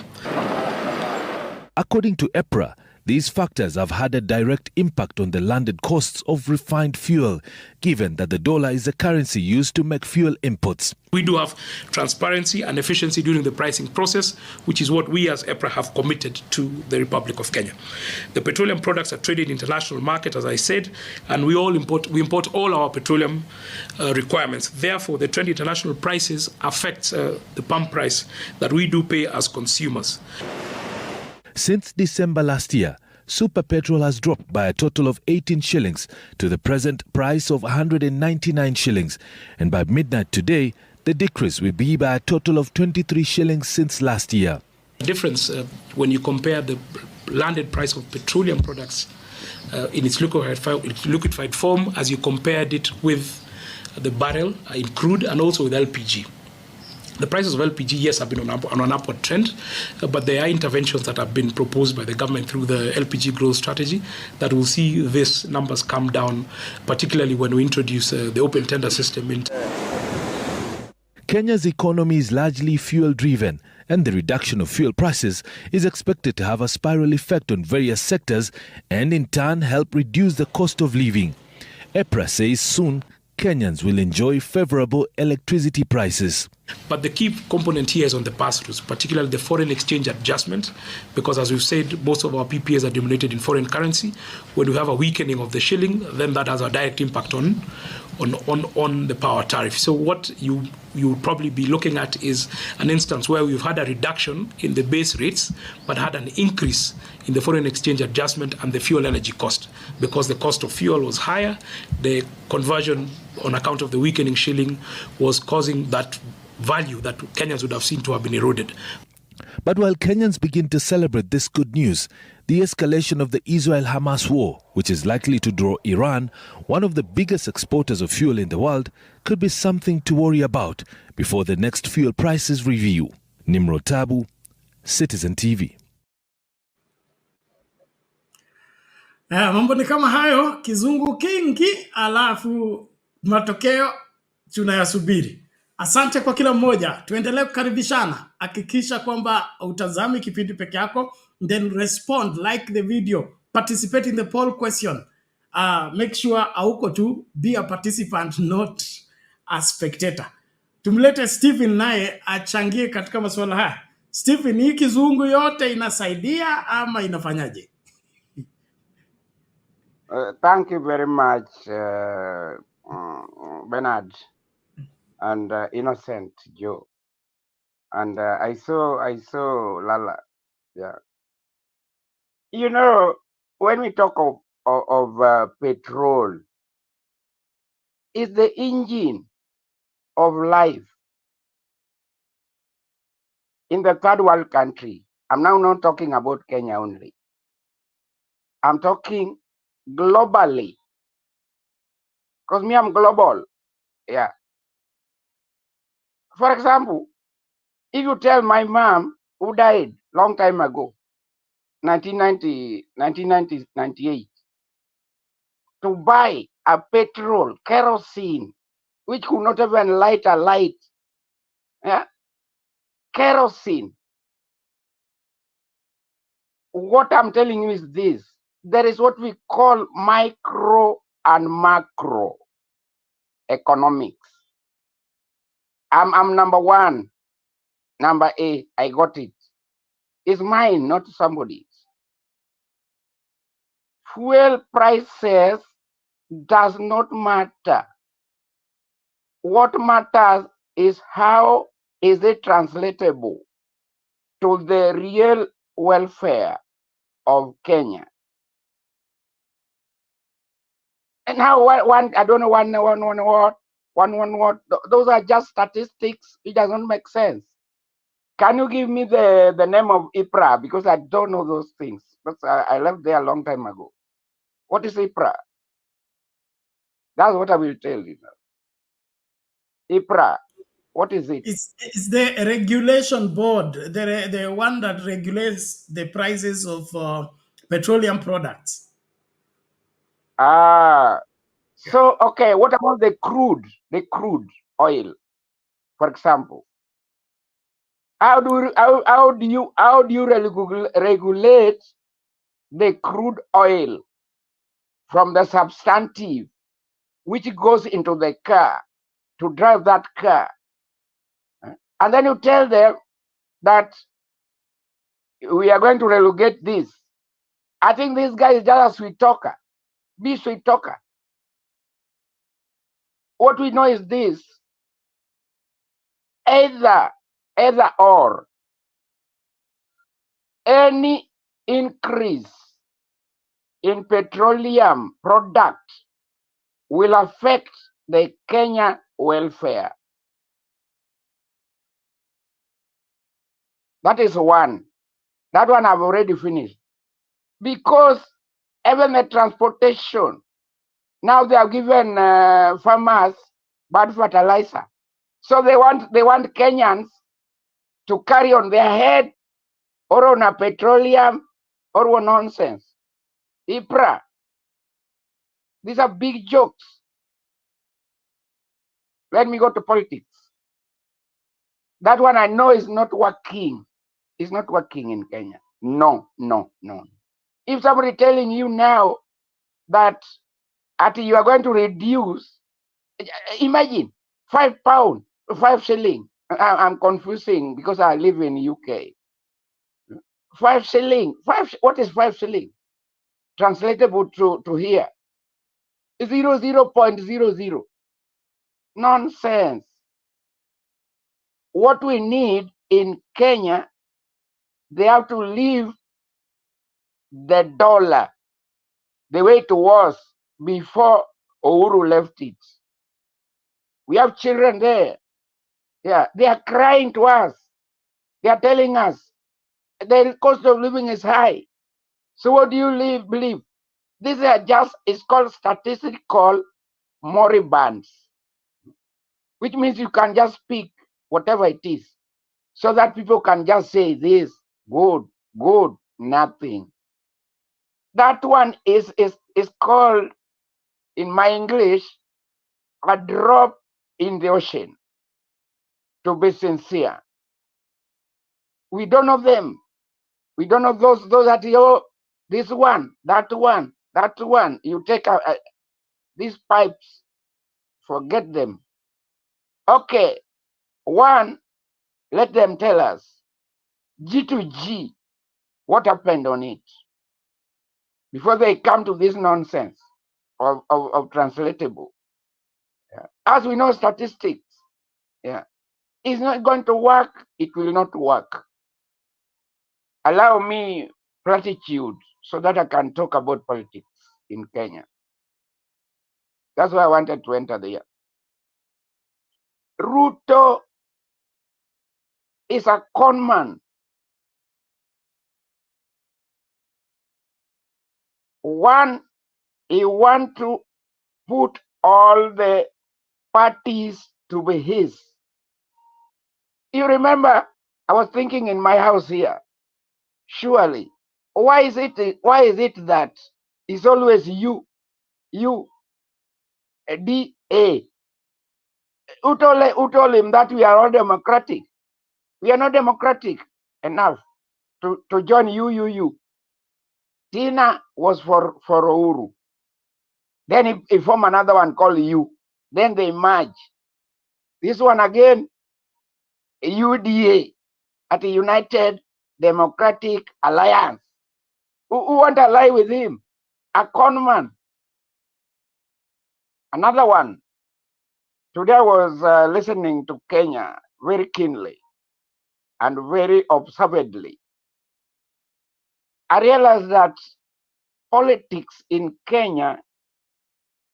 According to EPRA, these factors have had a direct impact on the landed costs of refined fuel, given that the dollar is a currency used to make fuel imports. We do have transparency and efficiency during the pricing process, which is what we as EPRA have committed to the Republic of Kenya. The petroleum products are traded in international market, as I said, and we import all our petroleum requirements. Therefore, the trend international prices affects the pump price that we do pay as consumers. Since December last year, super petrol has dropped by a total of 18 shillings to the present price of 199 shillings. And by midnight today, the decrease will be by a total of 23 shillings since last year. The difference when you compare the landed price of petroleum products in its liquefied form as you compared it with the barrel in crude and also with LPG. The prices of LPG, yes, have been on an upward trend, but there are interventions that have been proposed by the government through the LPG growth strategy that will see these numbers come down, particularly when we introduce the open tender system. Kenya's economy is largely fuel-driven, and the reduction of fuel prices is expected to have a spiral effect on various sectors and in turn help reduce the cost of living. EPRA says soon Kenyans will enjoy favorable electricity prices. But the key component here is on the pass-throughs, particularly the foreign exchange adjustment, because as we've said, most of our PPAs are denominated in foreign currency. When we have a weakening of the shilling, then that has a direct impact on the power tariff. So what you would probably be looking at is an instance where we've had a reduction in the base rates, but had an increase in the foreign exchange adjustment and the fuel energy cost. Because the cost of fuel was higher, the conversion on account of the weakening shilling was causing that value that Kenyans would have seen to have been eroded. But while Kenyans begin to celebrate this good news, the escalation of the Israel-Hamas war, which is likely to draw Iran, one of the biggest exporters of fuel in the world, could be something to worry about before the next fuel prices review. Nimrod Tabu, Citizen TV. Mambo ni kama hayo, kizungu kingi, alafu matokeo tunayasubiri. Asante kwa kila mmoja. Tuendelee kukaribishana. Hakikisha kwamba utazami kipindi peke yako, then respond, like the video, participate in the poll question. Make sure auko tu be a participant, not a spectator. Tumlete Stephen naye achangie katika masuala haya. Stephen, hii kizungu yote inasaidia ama inafanyaje? Thank you very much, Bernard and Innocent Joe. And I saw Lala. Yeah. You know, when we talk of petrol, it's the engine of life in the third world country. I'm now not talking about Kenya only. I'm talking globally, because me, I'm global. Yeah. For example, if you tell my mom who died long time ago, 1998, to buy a petrol, kerosene, which could not even light a light. Yeah? Kerosene. What I'm telling you is this. There is what we call micro and macro economics. I'm number one. Number A, I got it. It's mine, not somebody's. Fuel prices does not matter. What matters is how is it translatable to the real welfare of Kenya. And now one I don't know one what those are just statistics. It doesn't make sense. Can you give me the name of IPRA? Because I don't know those things. But I left there a long time ago. What is IPRA? That's what I will tell you now. IPRA, what is it? It's the regulation board, the one that regulates the prices of petroleum products. So okay, what about the crude oil, for example? How do you regulate the crude oil from the substantive which goes into the car to drive that car? And then you tell them that we are going to relegate this. I think this guy is just a sweet talker. Be sweet talker. What we know is this: either or, any increase in petroleum product will affect the Kenya welfare. That is one. That one I've already finished. Because even the transportation, now they have given farmers bad fertilizer. So they want Kenyans to carry on their head or on a petroleum or on nonsense. IPRA. These are big jokes. Let me go to politics. That one I know is not working. It's not working in Kenya. No. If somebody telling you now that you are going to reduce, imagine £5, 5 shilling. I'm confusing because I live in UK. 5 shilling. What is 5 shilling? Translatable to here. 0.00. Nonsense. What we need in Kenya, they have to leave the dollar the way it was before Uhuru left it. We have children there. Yeah, they are crying to us. They are telling us the cost of living is high. So what do you believe? These are it's called statistical moribunds, which means you can just speak whatever it is so that people can just say this, good, nothing. That one is called, in my English, a drop in the ocean, to be sincere. We don't know them. We don't know those that, this one, that one. You take these pipes, forget them. Okay, one, let them tell us, G to G, what happened on it? Before they come to this nonsense of translatable. Yeah. As we know statistics, yeah, it's not going to work, it will not work. Allow me platitude so that I can talk about politics in Kenya. That's why I wanted to enter there. Ruto is a con man. One, he want to put all the parties to be his. You remember, I was thinking in my house here, surely, why is it that it's always you, DA? Who told him that we are all democratic? We are not democratic enough to join you. Tina was for Uhuru. Then he formed another one called you. Then they merge. This one again, UDA, at the United Democratic Alliance. Who want to ally with him? A con man. Another one. Today I was listening to Kenya very keenly and very observedly. I realized that politics in Kenya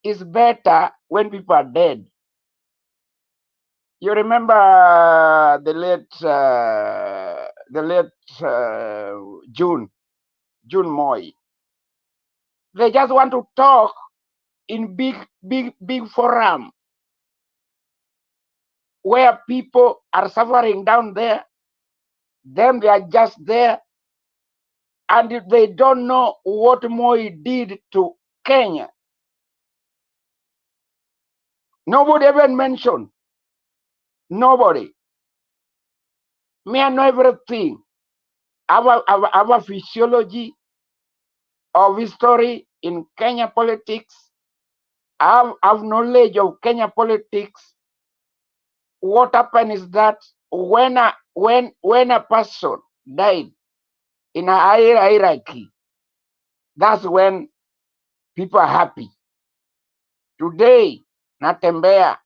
is better when people are dead. You remember the late June Moy. They just want to talk in big forum where people are suffering down there. Then they are just there, and they don't know what Moi did to Kenya. Nobody even mentioned. Nobody. Me, I know everything. Our physiology of history in Kenya politics. I have knowledge of Kenya politics. What happened is that when a person died in a hierarchy, that's when people are happy. Today, Natembea,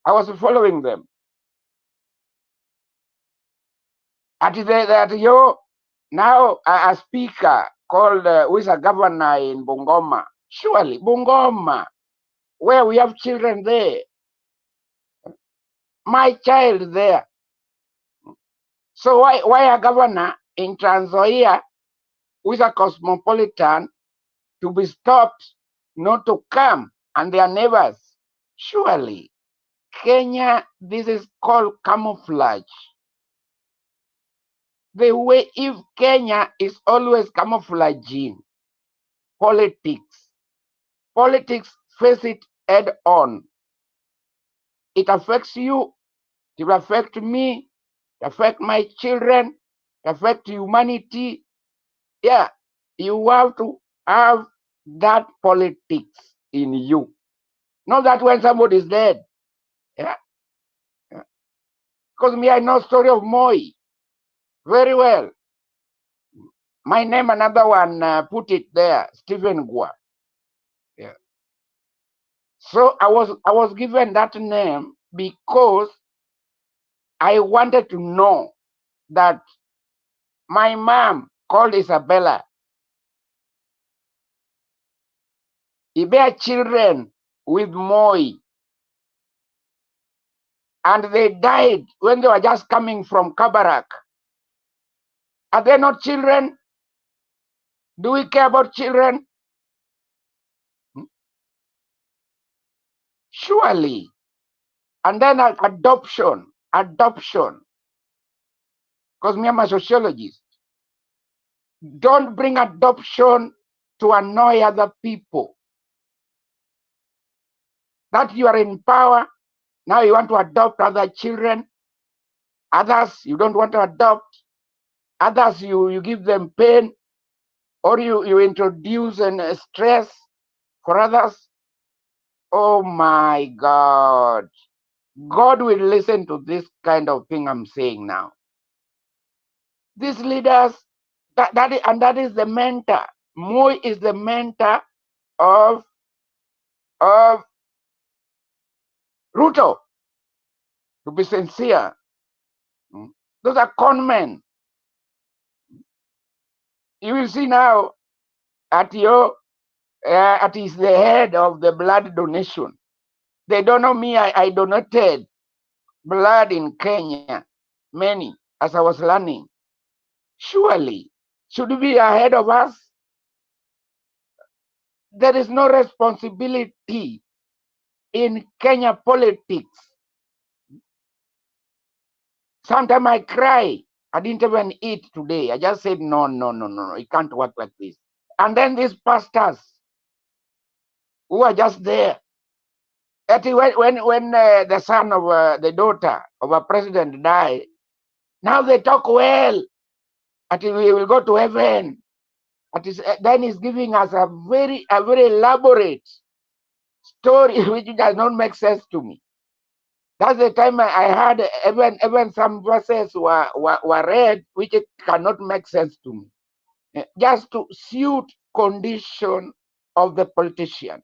I was following them. Now a speaker called who is a governor in Bungoma. Surely, Bungoma, where we have children there. My child there. So why a governor in Trans Nzoia who is a cosmopolitan to be stopped not to come and their neighbors? Surely, Kenya, this is called camouflage. The way if Kenya is always camouflaging politics face it head on. It affects you, it will affect me, it affect my children, it affect humanity. Yeah, you have to have that politics in you. Not that when somebody is dead. Yeah. Because me, I know story of Moi very well. My name, another one put it there, Stephen Gua. Yeah. So I was given that name because I wanted to know that my mom called Isabella. He bear children with Moi. And they died when they were just coming from Kabarak. Are they not children? Do we care about children? Surely. And then adoption. Because me, I'm a sociologist. Don't bring adoption to annoy other people. That you are in power, now you want to adopt other children. Others you don't want to adopt. Others you give them pain, or you introduce stress for others. Oh my God. God will listen to this kind of thing I'm saying now. These leaders, that is the mentor. Moi is the mentor of Ruto. To be sincere, those are con men. You will see now at is the head of the blood donation. They don't know me. I donated blood in Kenya, many, as I was learning. Surely, should be ahead of us? There is no responsibility in Kenya politics. Sometimes I cry. I didn't even eat today. I just said, no. It can't work like this. And then these pastors who are just there. When the son of the daughter of a president died, now they talk well. We will go to heaven. Then he's giving us a very elaborate story which does not make sense to me. That's the time I heard even some verses were read which cannot make sense to me. Just to suit condition of the politician.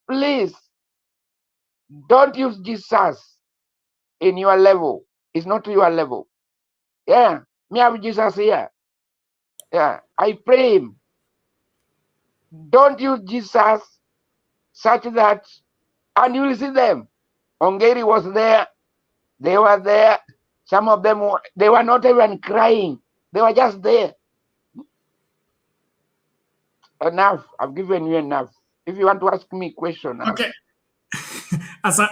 Please don't use Jesus in your level. It's not your level. Yeah, me have Jesus here. Yeah, I pray him. Don't use Jesus such that, and you will see them Ongeri was there. They were there. Some of them, they were not even crying. They were just there. Enough. I've given you enough. If you want to ask me a question, ask. Okay.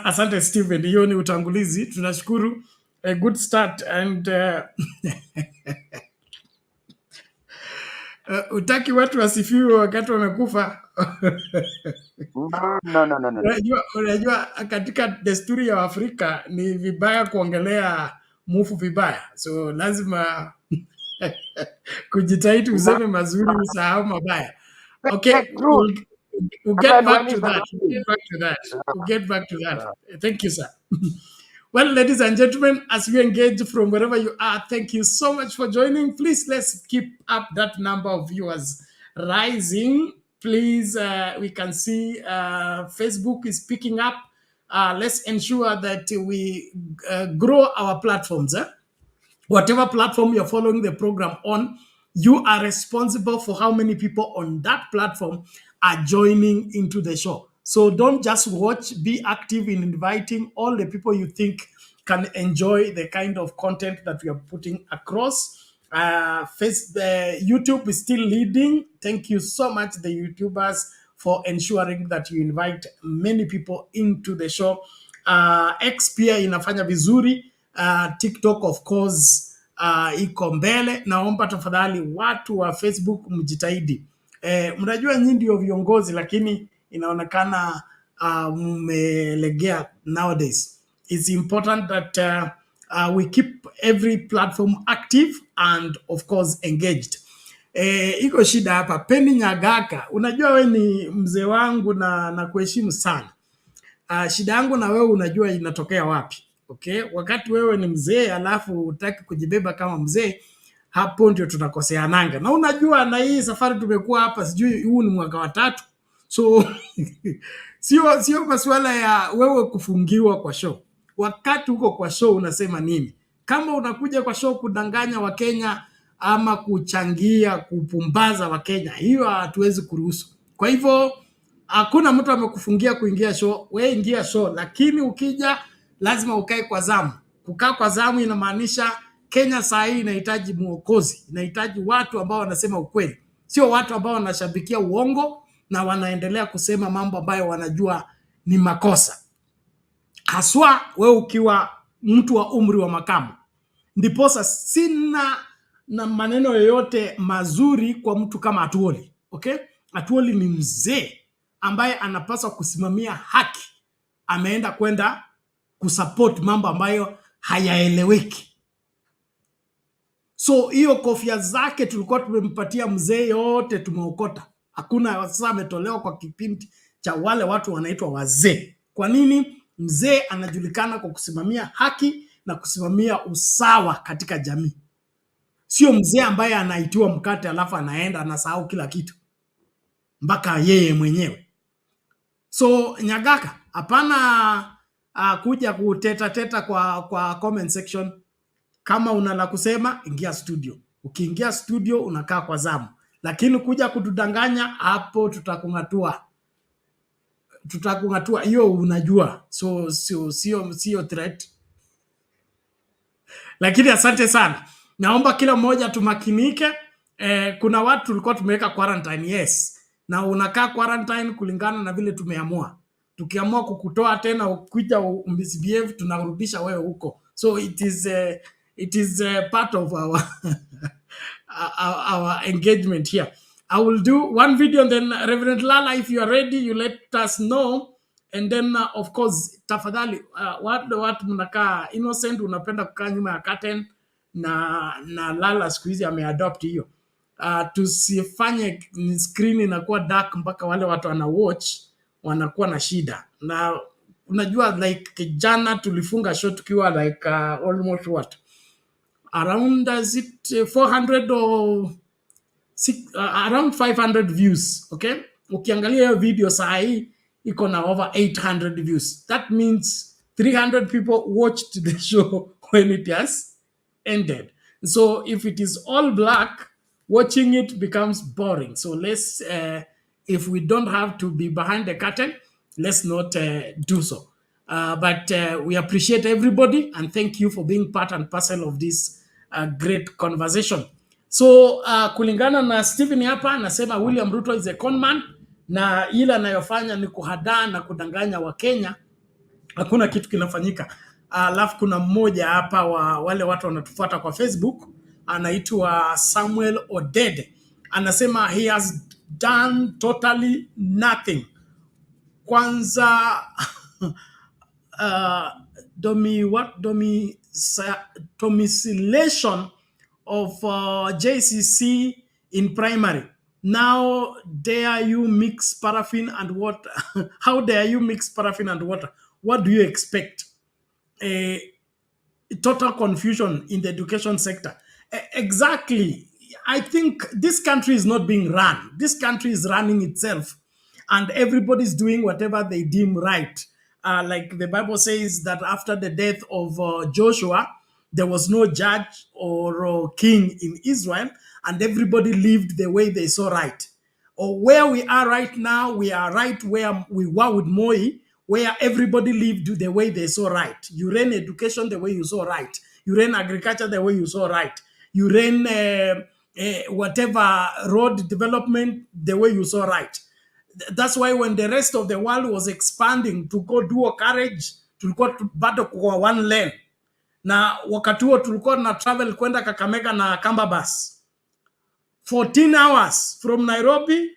Asante Stephen, hiyo ni utangulizi. Tunashukuru. A good start and utaki watu wasifiwe wakati wamekufa. No. Unajua katika desturi ya Afrika ni vibaya kuongelea mufu vibaya, so lazima kujitahidi useme mazuri, usahau mabaya. Okay, we'll get back to that. We'll get back to that. Thank you, sir. Well, ladies and gentlemen, as you engage from wherever you are, thank you so much for joining. Please, let's keep up that number of viewers rising. Please, we can see Facebook is picking up. Let's ensure that we grow our platforms. Whatever platform you're following the program on, you are responsible for how many people on that platform are joining into the show. So don't just watch, be active in inviting all the people you think can enjoy the kind of content that we are putting across. YouTube is still leading. Thank you so much, the YouTubers, for ensuring that you invite many people into the show. X pia inafanya vizuri. TikTok of course iko mbele. Naomba tafadhali watu wa Facebook mjitahidi. Mnajua nyinyi ndio viongozi, lakini inaonekana mmelegea nowadays. It's important that we keep every platform active and of course engaged. Iko shida hapa. Penny Nyagaka, unajua we ni mzee wangu na kuheshimu sana. Shida yangu na wewe unajua inatokea wapi? Okay? Wakati wewe ni mzee alafu utaki kujibeba kama mzee, hapo ndio tunakoseananga. Na unajua na hii safari tumekuwa hapa, sijui huu ni mwaka wa 3. So sio masuala ya wewe kufungiwa kwa show. Wakati uko kwa show unasema nini? Kama unakuja kwa show kudanganya Wakenya ama kuchangia kupumbaza Wakenya, hiyo hatuwezi kuruhusu. Kwa hivyo hakuna mtu amekufungia kuingia show, wewe ingia show, lakini ukija lazima ukae kwa zamu. Kukaa kwa zamu inamaanisha Kenya saa hii inahitaji muokozi, inahitaji watu ambao wanasema ukweli, sio watu ambao wanashabikia uongo na wanaendelea kusema mambo ambayo wanajua ni makosa. Haswa wewe ukiwa mtu wa umri wa makamu. Ndiposa sina na maneno yoyote mazuri kwa mtu kama Atuoli. Okay? Atuoli ni mzee ambaye anapaswa kusimamia haki. Ameenda kwenda kusupport mambo ambayo hayaeleweki. So hiyo kofia zake tulikuwa tumempatia mzee, yote tumeokota. Hakuna sasa ametolewa kwa kipindi cha wale watu wanaitwa wazee. Kwa nini? Mzee anajulikana kwa kusimamia haki na kusimamia usawa katika jamii. Sio mzee ambaye anaitiwa mkate alafu anaenda anasahau kila kitu mpaka yeye mwenyewe. So Nyagaka, hapana kuja kuteta kwa comment section. Kama una la kusema, ingia studio. Ukiingia studio unakaa kwa zamu. Lakini kuja kutudanganya, hapo tutakungatua. Hiyo unajua. So sio threat. Lakini asante sana. Naomba kila mmoja tumakinike. Kuna watu tulikuwa tumeweka quarantine, yes. Na unakaa quarantine kulingana na vile tumeamua. Tukiamua kukutoa tena ukija misbehave, tunarudisha wewe huko. So it is part of our engagement here. I will do one video and then Reverend Lala, if you are ready, you let us know. And then of course, tafadhali, watu mnakaa innocent, unapenda kukaa nyuma ya curtain, na Lala siku hizi ameadopt hiyo. Tusifanye screen inakuwa dark mpaka wale watu wana watch wanakuwa na shida. Na unajua like jana tulifunga show tukiwa like almost what? Around 400 or around 500 views, okay? Ukiangalia hiyo video saa hii iko na over 800 views. That means 300 people watched the show when it has ended. So if it is all black, watching it becomes boring. So let's, if we don't have to be behind the curtain, let's not do so. But we appreciate everybody and thank you for being part and parcel of this great conversation. So kulingana na Stephen hapa anasema William Ruto is a conman na ile anayofanya ni kuhadaa na kudanganya wa Kenya. Hakuna kitu kinafanyika. Alafu kuna mmoja hapa wa wale watu wanatufuata kwa Facebook anaitwa Samuel Odede. Anasema he has done totally nothing. Kwanza domiciliation of JCC in primary. Now dare you mix paraffin and water? How dare you mix paraffin and water? What do you expect? Total confusion in the education sector. Exactly. I think this country is not being run. This country is running itself. And everybody's doing whatever they deem right. Like the Bible says that after the death of Joshua, there was no judge or king in Israel, and everybody lived the way they saw right. Or where we are right now, we are right where we were with Moi, where everybody lived the way they saw right. You ran education the way you saw right. You ran agriculture the way you saw right. You ran whatever road development the way you saw right. That's why when the rest of the world was expanding to go dual carriage, tulikuwa bado kwa one lane. Na wakati huo tulikuwa na travel kwenda Kakamega na Kamba bus. 14 hours from Nairobi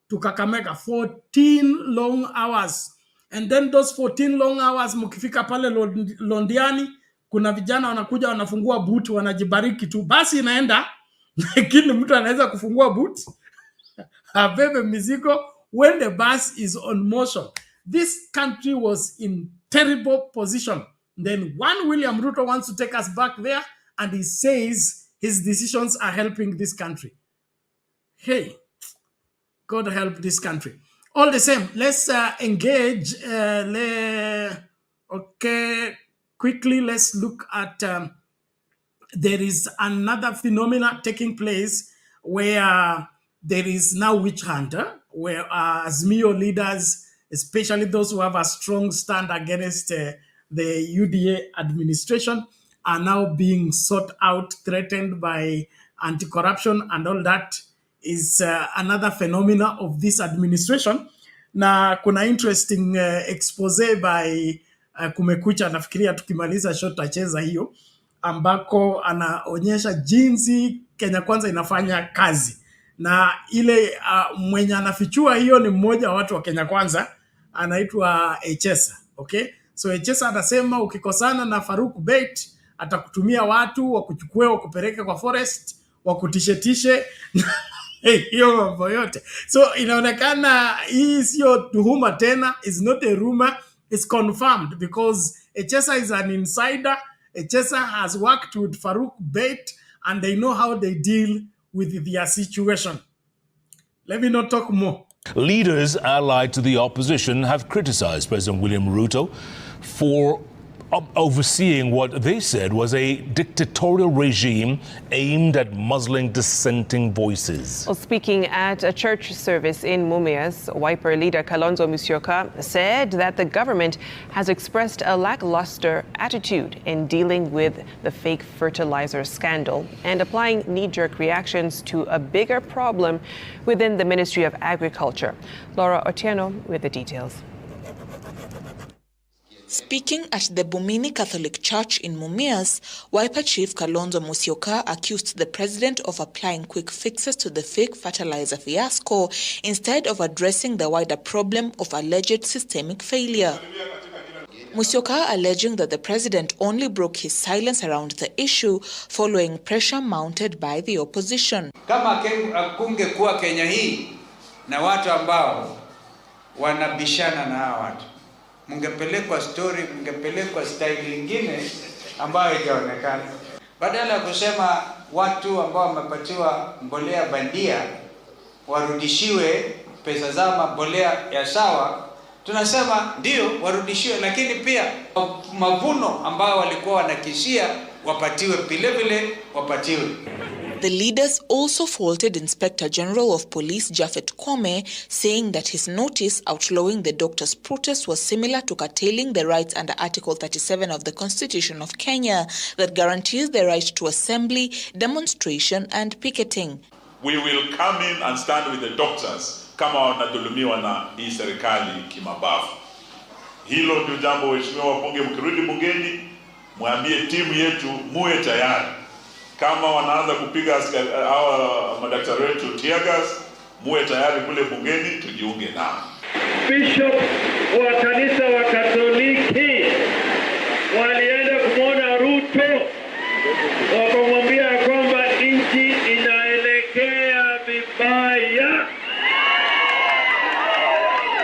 to Kakamega. 14 long hours. And then those 14 long hours mkifika pale Londiani, kuna vijana wanakuja wanafungua boot wanajibariki tu. Basi inaenda, lakini mtu anaweza kufungua boot, abebe mizigo when the bus is on motion. This country was in terrible position. Then one William Ruto wants to take us back there and he says his decisions are helping this country. Hey, God help this country. All the same, let's engage. Okay, quickly, let's look at there is another phenomena taking place where there is now witch hunter, where Azimio leaders, especially those who have a strong stand against the UDA administration, are now being sought out, threatened by anti-corruption, and all that is another phenomena of this administration. Na kuna interesting expose by Kumekucha, nafikiria tukimaliza show tacheza hiyo, ambako anaonyesha jinsi Kenya Kwanza inafanya kazi. Na ile mwenye anafichua hiyo ni mmoja wa watu wa Kenya Kwanza, anaitwa Echesa. Okay? So Echesa anasema ukikosana na Faruk Bait, atakutumia watu wakuchukue wakupeleke kwa forest, wakutishetishe hiyo mambo yote. So inaonekana hii sio tuhuma tena, it's not a rumor, it's confirmed because Echesa is an insider. Echesa has worked with Faruk Bait and they know how they deal with their situation. Let me not talk more. Leaders allied to the opposition have criticized President William Ruto for overseeing what they said was a dictatorial regime aimed at muzzling dissenting voices. Well, speaking at a church service in Mumias, Wiper leader Kalonzo Musyoka said that the government has expressed a lackluster attitude in dealing with the fake fertilizer scandal and applying knee-jerk reactions to a bigger problem within the Ministry of Agriculture. Laura Otieno with the details. Speaking at the Bumini Catholic Church in Mumias, Wiper Chief Kalonzo Musyoka accused the president of applying quick fixes to the fake fertilizer fiasco instead of addressing the wider problem of alleged systemic failure. Musyoka alleging that the president only broke his silence around the issue following pressure mounted by the opposition. Kama kungekuwa Kenya hii na watu ambao wanabishana na hawa watu, mungepelekwa story, mungepelekwa style nyingine ambayo haijaonekana. Badala ya kusema watu ambao wamepatiwa mbolea bandia warudishiwe pesa zao mbolea ya sawa, tunasema ndio warudishiwe, lakini pia mavuno ambao walikuwa wanakisia wapatiwe vile vile wapatiwe. The leaders also faulted Inspector General of Police Japhet Koome, saying that his notice outlawing the doctors' protest was similar to curtailing the rights under Article 37 of the Constitution of Kenya that guarantees the right to assembly, demonstration and picketing. We will come in and stand with the doctors kama wanadhulumiwa na hii serikali kimabavu. Hilo ndio jambo, waheshimiwa wabunge, mkirudi bungeni mwambie timu yetu muwe tayari. Kama wanaanza kupiga hawa madaktari wetu tear gas, muwe tayari kule bungeni tujiunge nao. Bishop wa kanisa wa Katoliki walienda kumwona Ruto wakamwambia kwamba nchi inaelekea vibaya.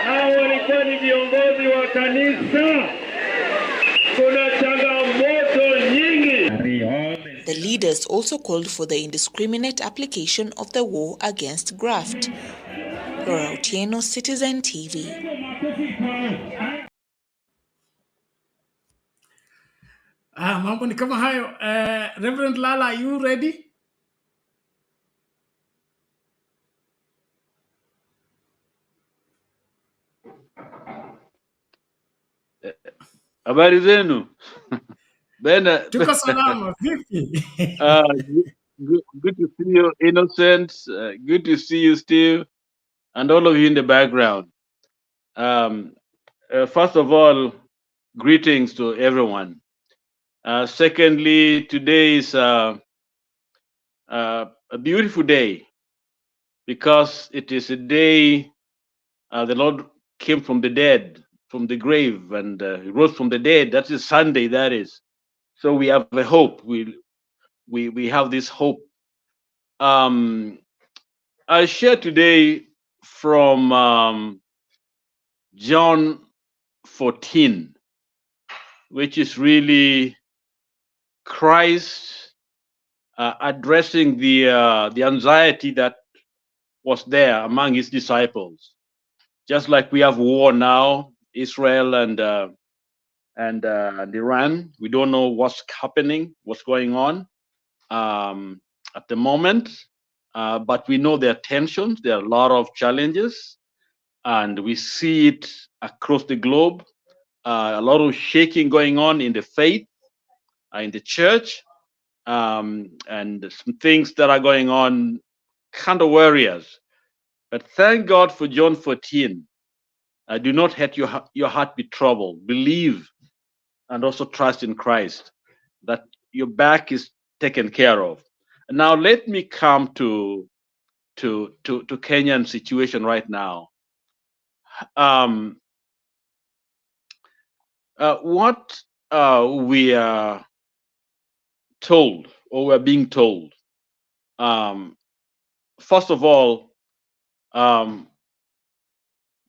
Hao walikuwa ni viongozi wa kanisa. Kuna changamoto nyingi. The leaders also called for the indiscriminate application of the war against graft. Laura Otieno, Citizen TV. Mambo ni kama hayo. Reverend Lala, are you ready? Habari zenu? Bena. Tuko salama, vipi? Good to see you, Innocent. Good to see you, Steve, and all of you in the background. First of all, greetings to everyone. Secondly, today is a beautiful day because it is a day the Lord came from the dead, from the grave, and he rose from the dead. That is Sunday, that is. So we have a hope. We have this hope. I share today from John 14, which is really Christ addressing the anxiety that was there among his disciples. Just like we have war now, Israel and Iran. We don't know what's happening, what's going on at the moment, but we know there are tensions, there are a lot of challenges, and we see it across the globe. A lot of shaking going on in the faith, in the church, and some things that are going on, kind of warriors. But thank God for John 14. Do not let your heart be troubled. Believe and also trust in Christ that your back is taken care of. And now let me come to Kenyan situation right now. What we are told, or we're being told, first of all,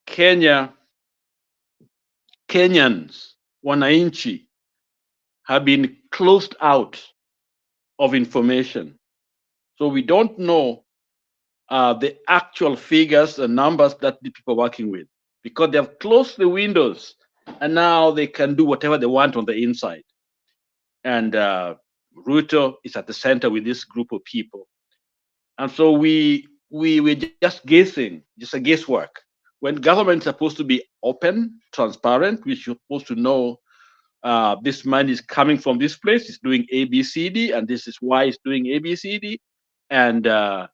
Kenyans, wananchi, have been closed out of information. So we don't know the actual figures and numbers that the people are working with, because they have closed the windows and now they can do whatever they want on the inside. And Ruto is at the center with this group of people. And so we're just guessing, just a guesswork. When government is supposed to be open, transparent, we're supposed to know this money is coming from this place, it's doing ABCD, and this is why it's doing ABCD. And the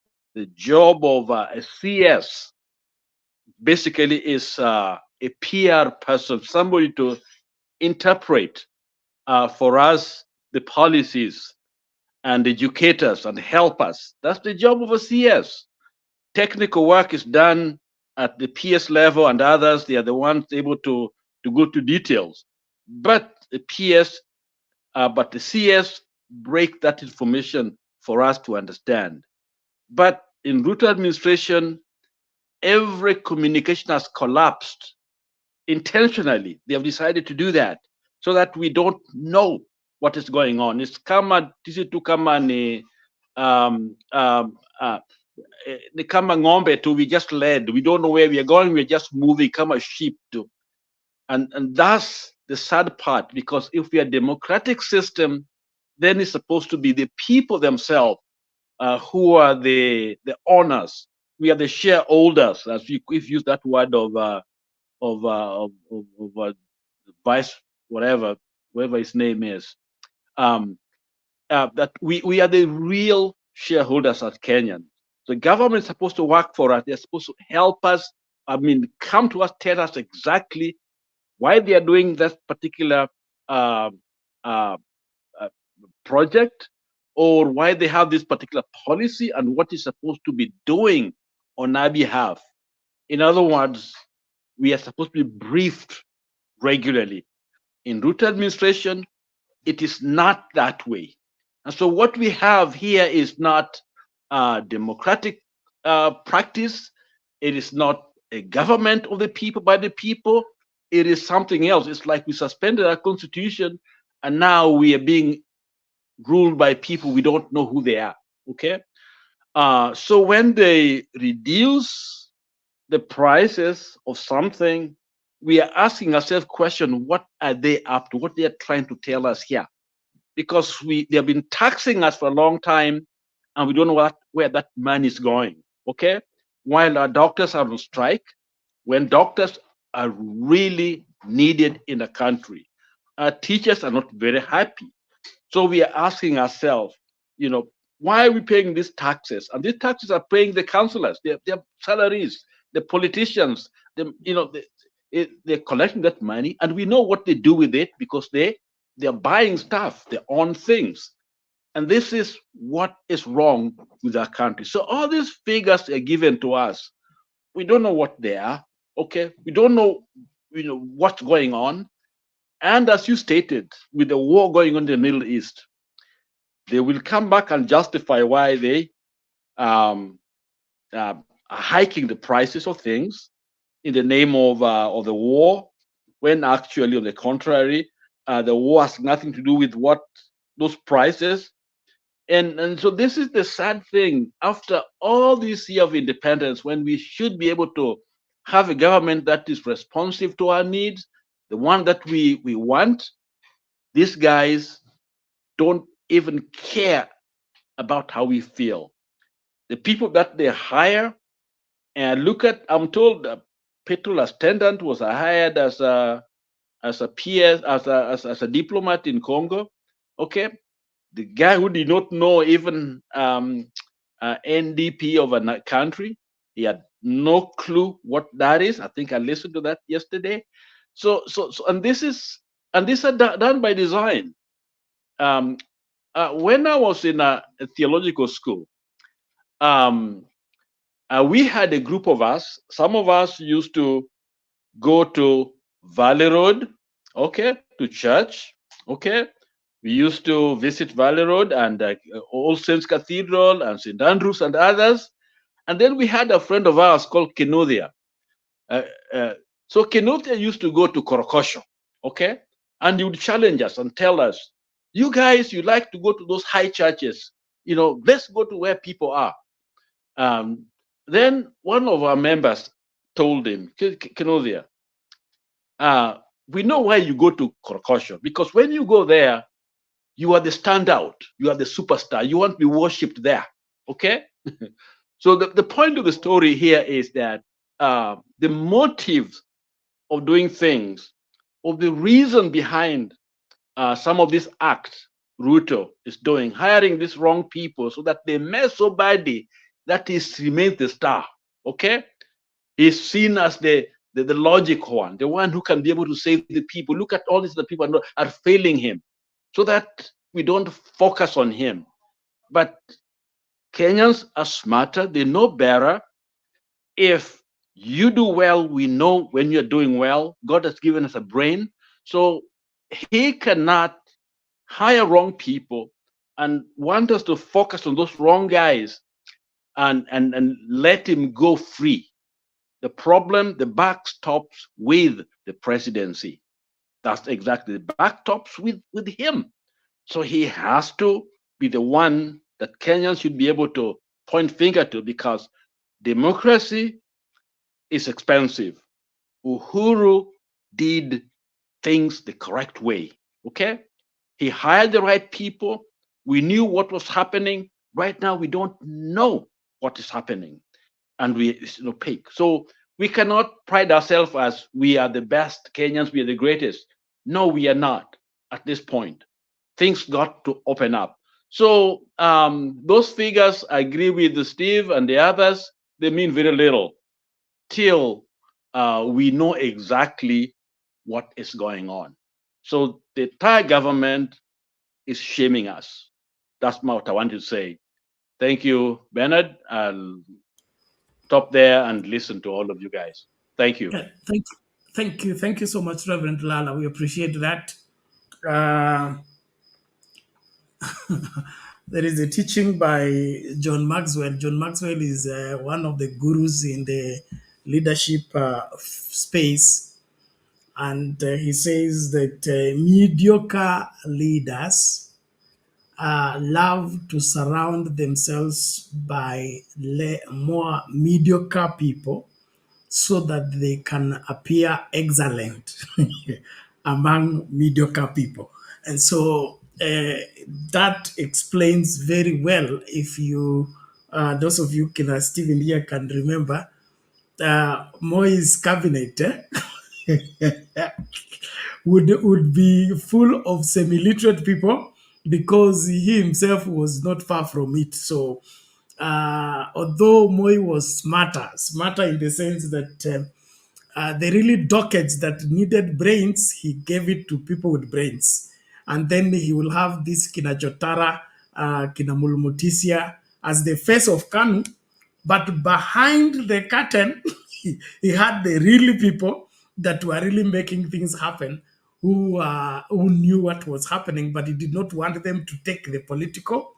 job of a CS basically is a PR person, somebody to interpret for us the policies and educators and help us. That's the job of a CS. Technical work is done at the PS level, and others, they are the ones able to go to details. But the PS, but the CS break that information for us to understand. But in Ruto administration, every communication has collapsed intentionally. They have decided to do that so that we don't know what is going on. It's kama tisi tu kama ni the kama ng'ombe too, we just led. We don't know where we are going. We're just moving kama sheep too. And that's the sad part, because if we are a democratic system, then it's supposed to be the people themselves who are the owners. We are the shareholders, as we use that word of vice, whatever his name is. That we are the real shareholders as Kenyans. The government is supposed to work for us. They're supposed to help us. I mean, come to us, tell us exactly why they are doing that particular project, or why they have this particular policy and what is supposed to be doing on our behalf. In other words, we are supposed to be briefed regularly. In Ruto administration, it is not that way. And so what we have here is not democratic practice. It is not a government of the people, by the people. It is something else. It's like we suspended our constitution and now we are being ruled by people we don't know who they are. Okay. So when they reduce the prices of something, we are asking ourselves question, what are they up to? What they are trying to tell us here? Because they have been taxing us for a long time and we don't know where that money is going. Okay. While our doctors are on strike, when doctors are really needed in the country, our teachers are not very happy. So we are asking ourselves, why are we paying these taxes? And these taxes are paying the councillors, their salaries, the politicians, they're collecting that money, and we know what they do with it because they're buying stuff, they own things. And this is what is wrong with our country. So all these figures are given to us. We don't know what they are. Okay, we don't know, what's going on. And as you stated, with the war going on in the Middle East, they will come back and justify why they are hiking the prices of things in the name of the war, when actually, on the contrary, the war has nothing to do with what those prices. And so this is the sad thing. After all these years of independence, when we should be able to have a government that is responsive to our needs, the one that we want, these guys don't even care about how we feel. The people that they hire, and look at, I'm told petrol attendant was hired as a PS, as a diplomat in Congo. Okay, the guy who did not know even NDP of a country, he had no clue what that is. I think I listened to that yesterday. So and these are done by design. When I was in a theological school, we had a group of us. Some of us used to go to Valley Road, okay, to church, okay. We used to visit Valley Road and All Saints Cathedral and St. Andrews and others. And then we had a friend of ours called Kinuthia. So Kinuthia used to go to Korokosho, okay? And he would challenge us and tell us, you guys, you like to go to those high churches. Let's go to where people are. Then one of our members told him, Kinuthia, we know why you go to Korokosho, because when you go there, you are the standout, you are the superstar, you want to be worshipped there, okay? So the point of the story here is that the motive of doing things, of the reason behind some of these acts Ruto is doing, hiring these wrong people so that they mess so badly that he remains the star, okay? He's seen as the logical one, the one who can be able to save the people. Look at all these other people are failing him, so that we don't focus on him. But Kenyans are smarter, they know better. If you do well, we know when you're doing well. God has given us a brain, so he cannot hire wrong people and want us to focus on those wrong guys and let him go free. The problem, the buck stops with the presidency. That's exactly, the buck stops with him. So he has to be the one that Kenyans should be able to point finger to, because democracy is expensive. Uhuru did things the correct way, okay? He hired the right people. We knew what was happening. Right now, we don't know what is happening, and it's opaque. So we cannot pride ourselves as we are the best Kenyans, we are the greatest. No, we are not at this point. Things got to open up. So those figures, I agree with Steve and the others, they mean very little till we know exactly what is going on. So the Thai government is shaming us. That's what I want to say. Thank you, Bernard. I'll stop there and listen to all of you guys. Thank you. Okay, thank you so much, Reverend Lala. We appreciate that. Uh, there is a teaching by John Maxwell. John Maxwell is one of the gurus in the leadership space, and he says that mediocre leaders love to surround themselves by more mediocre people so that they can appear excellent among mediocre people. And so that explains very well, if you, those of you, Stephen here, can remember, Moi's cabinet would be full of semi-literate people because he himself was not far from it. So although Moi was smarter in the sense that the really dockets that needed brains, he gave it to people with brains. And then he will have this Kina Jotara, Kina Mulmutisia as the face of KANU. But behind the curtain, he had the real people that were really making things happen, who knew what was happening, but he did not want them to take the political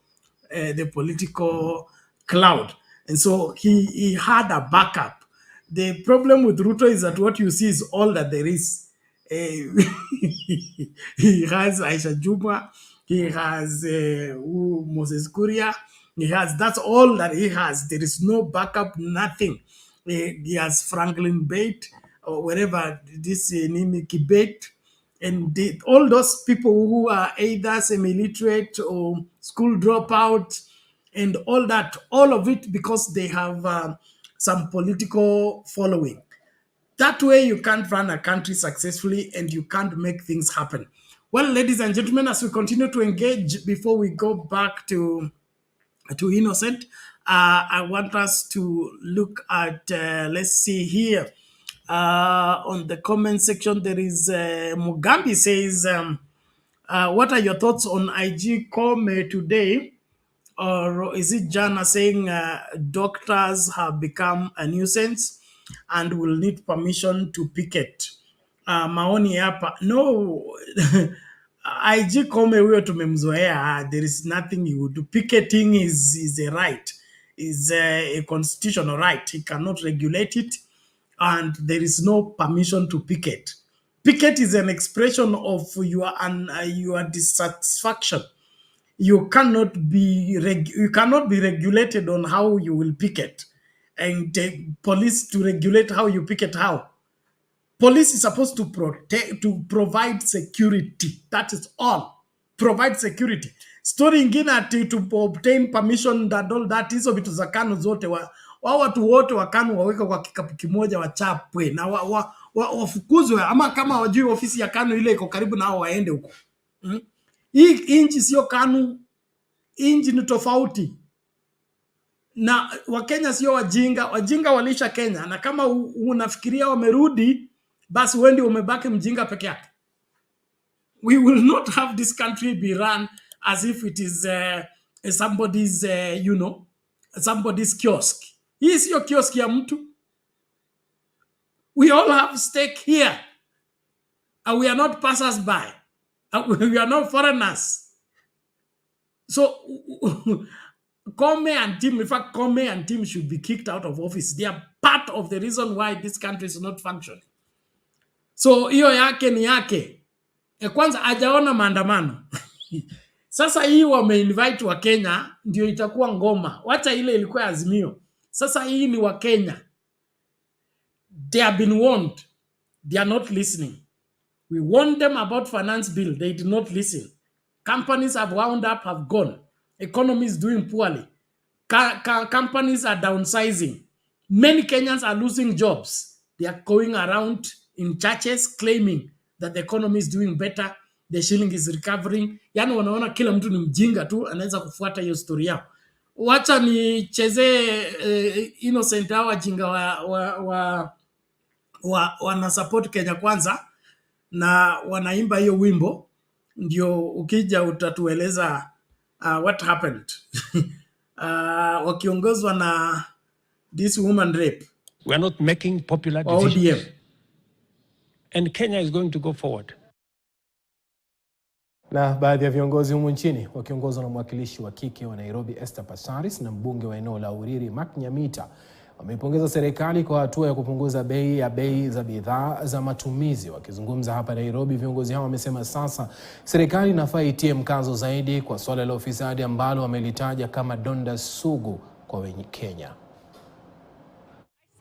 cloud. And so he had a backup. The problem with Ruto is that what you see is all that there is. He has Aisha Juma, he has Moses Kuria, that's all that he has. There is no backup, nothing. He has Franklin Bate, or wherever this Nimiki Bate, and all those people who are either semi-literate or school dropout, and all that, all of it because they have some political following. That way you can't run a country successfully and you can't make things happen. Well, ladies and gentlemen, as we continue to engage, before we go back to Innocent, I want us to look at, let's see here, on the comment section, there is Mugambi says, what are your thoughts on IG Kome today? Or is it Jana saying doctors have become a nuisance and will need permission to picket? Maoni hapa. No, IG Kome huyo tumemzoea. There is nothing he would do. Picketing is a right, is a constitutional right. He cannot regulate it, and there is no permission to picket. Picket is an expression of your dissatisfaction. You cannot be regulated on how you will picket, and police to regulate how you picket. How? Police is supposed to provide security. That is all. Provide security. Story ingine ati to obtain permission that all that, hizo vitu za KANU zote watu wote wa KANU waweka kwa kikapu kimoja, wachapwe na wafukuzwe, ama kama wajui ofisi ya KANU ile iko karibu nao waende huko. Hii inchi sio KANU, inchi ni tofauti. Na Wakenya sio wajinga, wajinga walisha Kenya, na kama unafikiria wamerudi, basi wewe ndio umebaki mjinga peke yake. We will not have this country be run as if it is somebody's somebody's kiosk. Hii sio kiosk ya mtu. We all have stake here, and we are not passers by, we are not foreigners. So Kome and team, in fact, Kome and team should be kicked out of office. They are part of the reason why this country is not functioning. So hiyo yake ni yake. Kwanza hajaona maandamano. Sasa hii wameinvite wa Kenya ndio itakuwa ngoma. Wacha ile ilikuwa Azimio. Sasa hii ni wa Kenya. They have been warned. They are not listening. We warned them about finance bill. They did not listen. Companies have wound up, have gone. Economy is doing poorly. Companies are downsizing. Many Kenyans are losing jobs. They are going around in churches claiming that the economy is doing better, the shilling is recovering. Yani wanaona kila mtu ni mjinga tu anaweza kufuata hiyo story yao. Wacha nichezee innocent hawa wajinga wana support Kenya Kwanza na wanaimba hiyo wimbo, ndio ukija utatueleza what happened. Wakiongozwa na this woman rape. We are not making popular decisions. And Kenya is going to go forward. Na baadhi ya viongozi humu nchini wakiongozwa na mwakilishi wa kike wa Nairobi Esther Passaris na mbunge wa eneo la Uriri Mark Nyamita wameipongeza serikali kwa hatua ya kupunguza bei za bidhaa za matumizi. Wakizungumza hapa Nairobi, viongozi hao wamesema sasa serikali inafaa itie mkazo zaidi kwa swala la ufisadi ambalo wamelitaja kama donda sugu kwa wenye Kenya.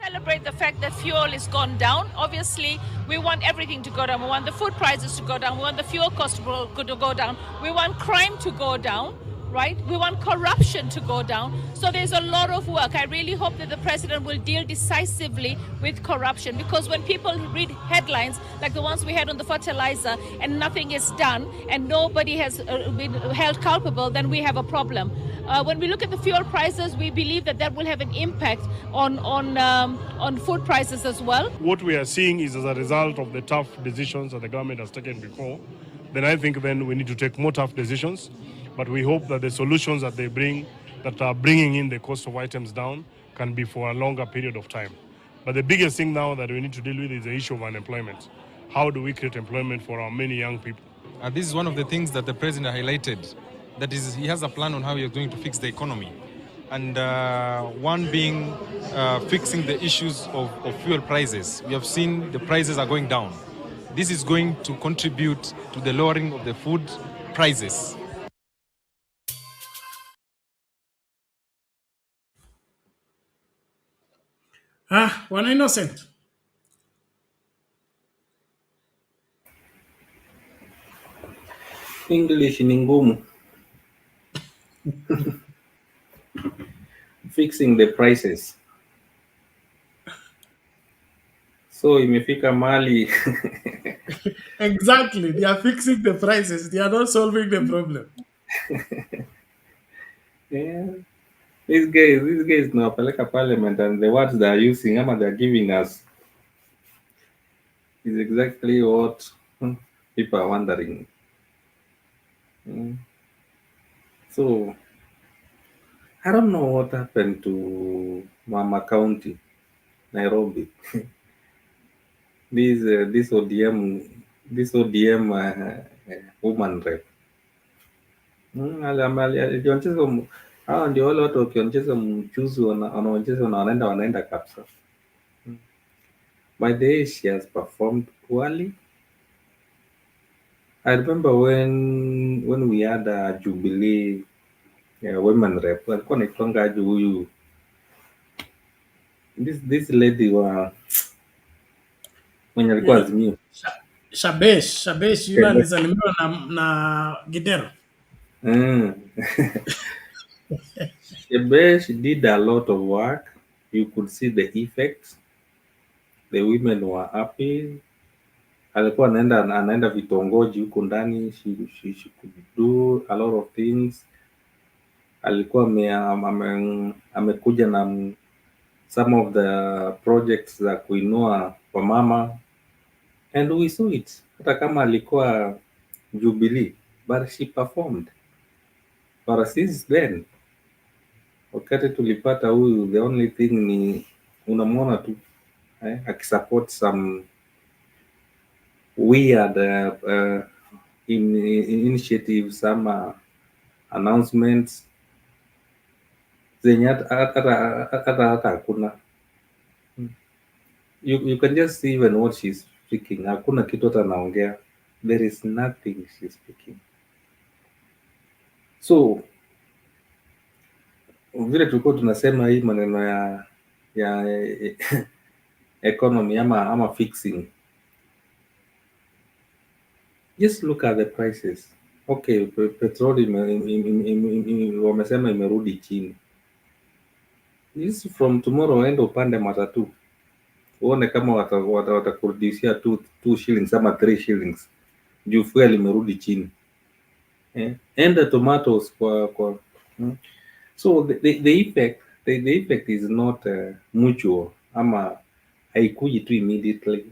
Celebrate the fact that fuel has gone down. Obviously, we want everything to go down. We want the food prices to go down. We want the fuel cost to go down. We want crime to go down, right? We want corruption to go down. So there's a lot of work. I really hope that the president will deal decisively with corruption, because when people read headlines like the ones we had on the fertilizer and nothing is done and nobody has been held culpable, then we have a problem. When we look at the fuel prices, we believe that will have an impact on food prices as well. What we are seeing is as a result of the tough decisions that the government has taken before. Then I think we need to take more tough decisions. But we hope that the solutions that they bring, that are bringing in the cost of items down, can be for a longer period of time. But the biggest thing now that we need to deal with is the issue of unemployment. How do we create employment for our many young people? This is one of the things that the president highlighted. That is, he has a plan on how he is going to fix the economy. And one being fixing the issues of fuel prices. We have seen the prices are going down. This is going to contribute to the lowering of the food prices. Wana innocent. English ni ngumu. Fixing the prices. So imefika mali. Exactly, they are fixing the prices. They are not solving the problem. Yeah. These guys nawapeleka parliament, and the words they are using ama they are giving us is exactly what people are wondering. So I don't know what happened to Mama County, Nairobi. This ODM woman rep. Hao ndio wale watu wakionyesha mchuzi wanaenda kabisa. By the way, she has performed poorly. I remember when we had a Jubilee women rep, walikuwa naitwanga aje huyu, this lady wa mwenye alikuwa Azimio, Shabesh yule alizalimiwa na Gidero. Shabesh did a lot of work. You could see the effects. The women were happy. Alikuwa anaenda vitongoji huko ndani. She could do a lot of things. Alikuwa amekuja na some of the projects za kuinua wamama, and we saw it. Hata kama alikuwa Jubilee, but she performed. But since then, wakati tulipata huyu, the only thing ni unamwona tu akisupport some weird initiatives, some announcements zenye hata hakuna. You can just see even what she's speaking. Hakuna kitu hata anaongea. There is nothing she's speaking. So vile tulikuwa tunasema hii maneno ya economy ama fixing, just look at the prices. Okay, petroli wamesema imerudi chini. This from tomorrow enda upande matatu. Uone kama watakurudishia 2 shillings ama 3 shillings. Juu fuel imerudi chini. Enda tomatoes kwa so the effect is not mutual ama haikuji tu immediately.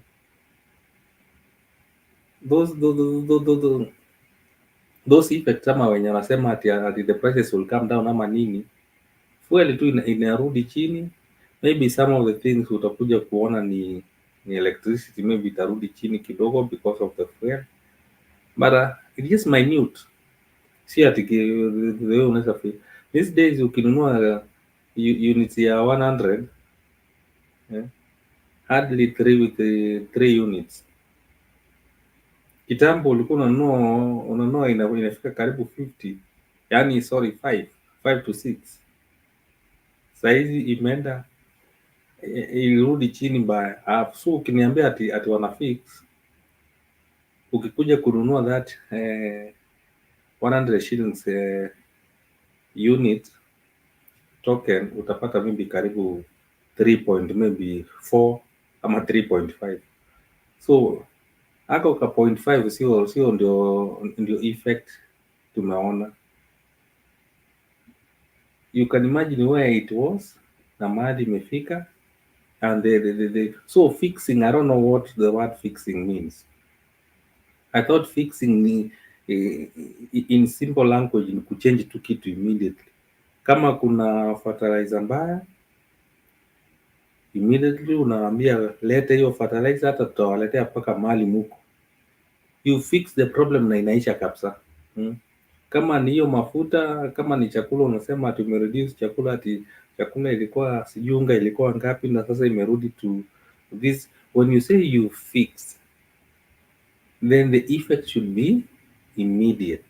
Those effects ama wenye wanasema ati the prices will come down ama nini, fuel tu inarudi chini. Maybe some of the things utakuja kuona ni electricity, maybe itarudi chini kidogo because of the fuel, but it is minute. Si ati wewe unaweza feel these days ukinunua units ya 100 hardly 3 units. Kitambo ulikuwa unanunua inafika karibu 50, yani sorry 5 to 6. Saizi imeenda ilirudi chini by half. So ukiniambia ati wana fix, ukikuja kununua that 100 shillings unit token utapata maybe karibu 3.4 ama 3.5. So ako ka 0.5 sio ndio effect tumeona. You can imagine where it was na mahali imefika, and so fixing, I don't know what the word fixing means. I thought fixing in simple language ni kuchange tu kitu immediately. Kama kuna fertilizer mbaya, immediately unaambia lete hiyo fertilizer, hata tutawaletea mpaka mahali muko. You fix the problem na inaisha kabisa. Kama ni hiyo mafuta, kama ni chakula unasema tumereduce chakula, ati chakula ilikuwa sijui unga ilikuwa ngapi na sasa imerudi to this. When you say you fix, then the effect should be immediate.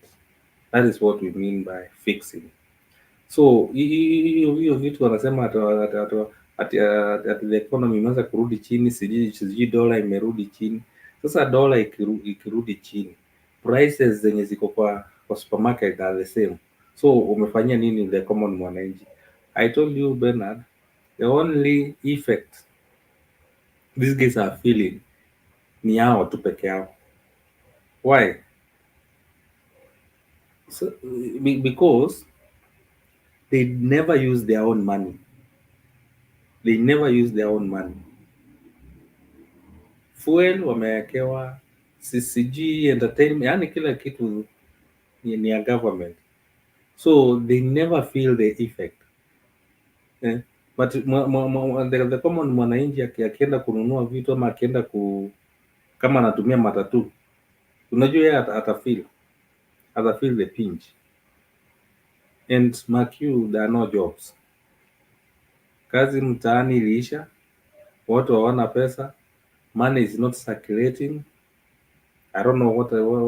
That is what we mean by fixing. So hiyo vitu wanasema ati the economy imeanza kurudi chini, sijui dola imerudi chini. Sasa dola ikirudi chini, prices zenye ziko kwa supermarket are the same. So umefanyia nini the common mwananchi? I told you Bernard, the only effect these guys are feeling ni hao tu peke yao. Why? So, because they never use their own money. They never use their own money. Fuel wamewekewa, CCG, entertainment, yani kila kitu ni ya government. So they never feel the effect. But the common mwananchi akienda kununua vitu ama akienda kama anatumia matatu, unajua yeye atafeel the pinch. And mark you, there are no jobs. Kazi mtaani iliisha, watu hawana pesa, money is not circulating. I don't know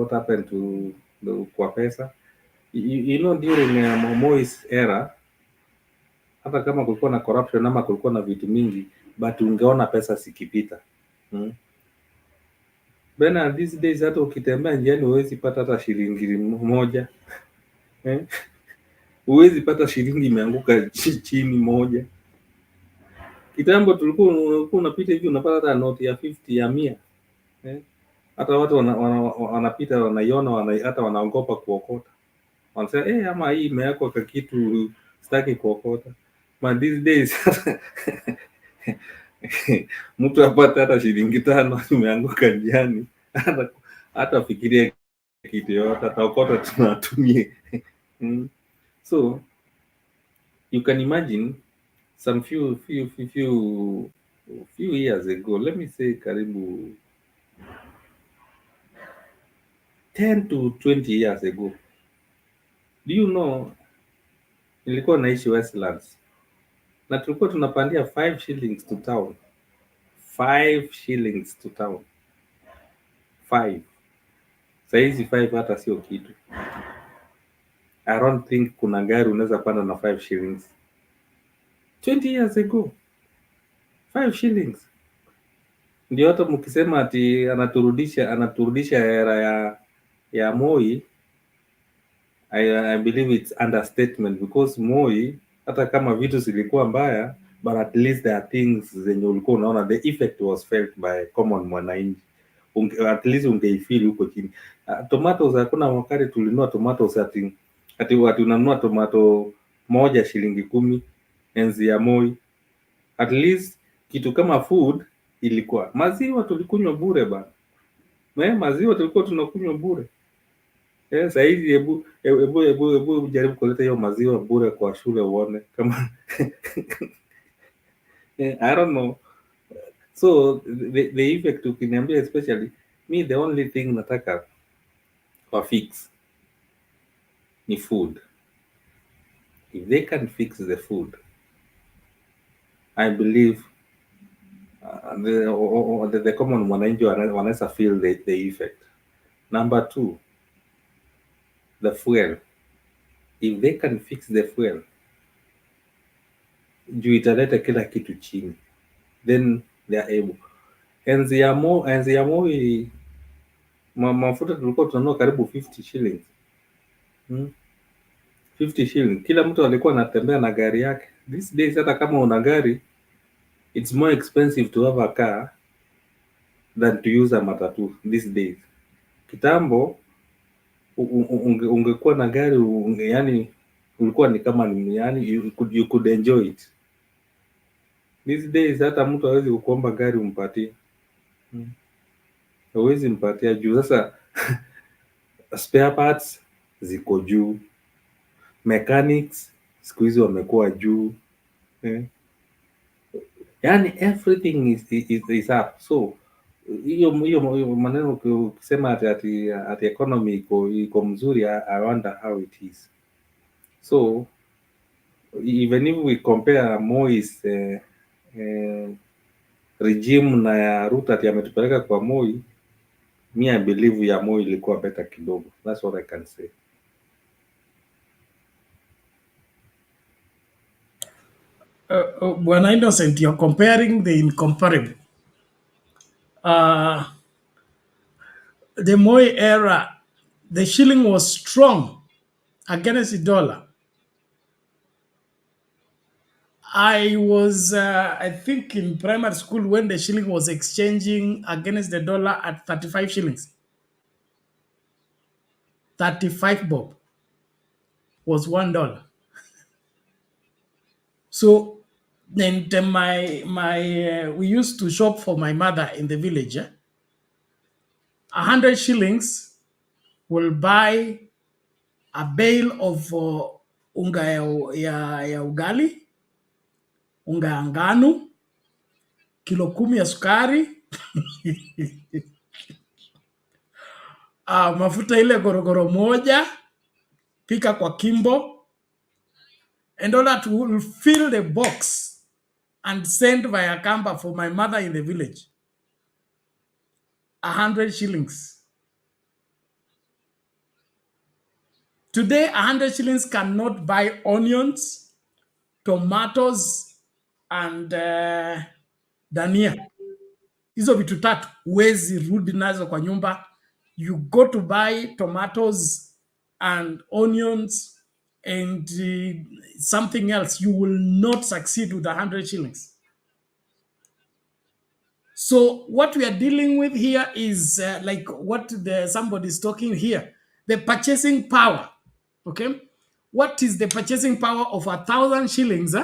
what happened to kwa pesa. You know, during Moi's era, hata kama kulikuwa na corruption ama kulikuwa na vitu mingi, but ungeona pesa sikipita. Bena these days hata ukitembea njiani huwezi pata hata shilingi moja. Huwezi pata shilingi imeanguka chini moja. Kitambo tulikuwa unapita hivi unapata hata noti ya 50 ya 100. Hata watu wanapita wanaiona, hata wanaogopa kuokota. Wanasema ama hii imewekwa kwa kitu sitaki kuokota. But these days mtu apata hata shilingi 5 imeanguka njiani, hata fikiria kitu yote ataokota tunatumie. So you can imagine some few years ago, let me say karibu 10 to 20 years ago, do you know, nilikuwa naishi Westlands na tulikuwa tunapandia 5 shillings to town. 5 shillings to town. 5. Saizi 5 hata sio kitu. I don't think kuna gari unaweza panda na 5 shillings. 20 years ago, 5 shillings. Ndio hata mkisema ati anaturudisha era ya Moi, I believe it's understatement because Moi, hata kama vitu zilikuwa mbaya, but at least there are things zenye ulikuwa unaona the effect was felt by common mwananchi. At least ungeifeel huko chini. Tomatoes, hakuna wakati tulinunua tomatoes ati unanunua tomato moja shilingi 10 enzi ya Moi. At least kitu kama food ilikuwa. Maziwa tulikunywa bure bana. Maziwa tulikuwa tunakunywa bure. Sasa hivi hebu jaribu kuleta hiyo maziwa bure kwa shule uone kama I don't know. So the effect ukiniambia, especially me, the only thing nataka wa fix ni food. If they can fix the food, I believe the common mwananchi wanaweza feel the effect. Number 2, the fuel. If they can fix the fuel, juu italeta kila kitu chini, then they are able. Enzi ya Moi mafuta tulikuwa tunanunua karibu 50 shillings. 50 shillings. Kila mtu alikuwa anatembea na gari yake. These days hata kama una gari, it's more expensive to have a car than to use a matatu these days. Kitambo ungekuwa na gari yani ulikuwa ni kama yani you could enjoy it. These days hata mtu hawezi kukuomba gari umpatie. Hawezi mpatia juu sasa spare parts ziko juu, mechanics siku hizi wamekuwa juu, yani everything is up. So hiyo maneno ukisema ati economy iko mzuri, I wonder how it is. So even if we compare Moi's regime na ya Ruto ati ametupeleka kwa Moi, me I believe ya Moi ilikuwa better kidogo. That's what I can say. Bwana Innocent, you're comparing the incomparable. The Moi era, the shilling was strong against the dollar. I was, I think, in primary school when the shilling was exchanging against the dollar at 35 shillings. 35 bob was $1. So then we used to shop for my mother in the village. 100 shillings will buy a bale of unga ya ugali, unga ya ngano, kilo 10 ya sukari, mafuta ile gorogoro moja, pika kwa kimbo, and all that will fill the box and send via Kamba for my mother in the village. 100 shillings. Today, 100 shillings cannot buy onions, tomatoes, and dania. Hizo vitu tatu huwezi rudi nazo kwa nyumba. You go to buy tomatoes and onions and something else, you will not succeed with 100 shillings. So what we are dealing with here is like what somebody is talking here, the purchasing power. Okay, what is the purchasing power of 1,000 shillings?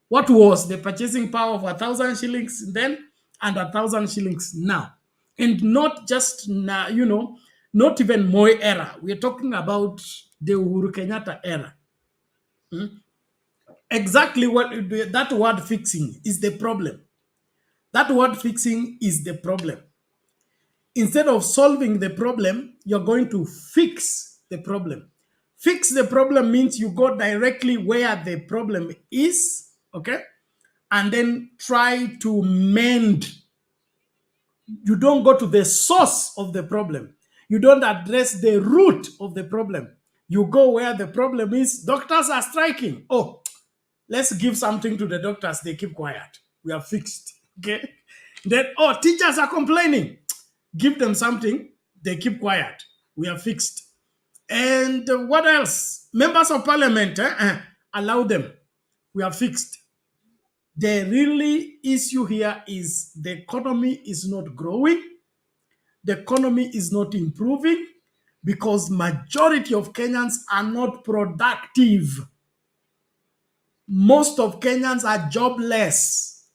What was the purchasing power of 1,000 shillings then and 1,000 shillings now? And not just now, not even Moi era. We are talking about the Uhuru Kenyatta era. Exactly what that word fixing is the problem. That word fixing is the problem. Instead of solving the problem, you're going to fix the problem. Fix the problem means you go directly where the problem is, okay? And then try to mend. You don't go to the source of the problem. You don't address the root of the problem. You go where the problem is. Doctors are striking. Oh, let's give something to the doctors. They keep quiet. We are fixed, okay? Then, teachers are complaining. Give them something. They keep quiet. We are fixed. And what else? Members of parliament, allow them. We are fixed. The really issue here is the economy is not growing. The economy is not improving because majority of Kenyans are not productive. Most of Kenyans are jobless.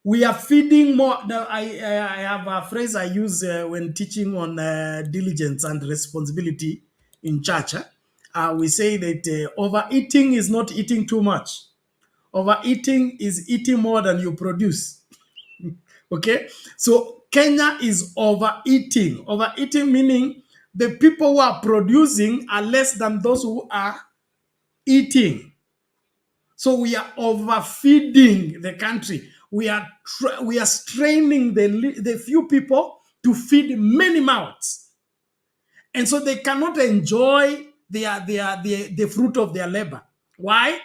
We are feeding more. Now, I have a phrase I use when teaching on diligence and responsibility in church. We say that overeating is not eating too much. Overeating is eating more than you produce. Okay? So Kenya is overeating. Overeating meaning the people who are producing are less than those who are eating. So we are overfeeding the country. We are straining the few people to feed many mouths. And so they cannot enjoy the fruit of their labor. Why?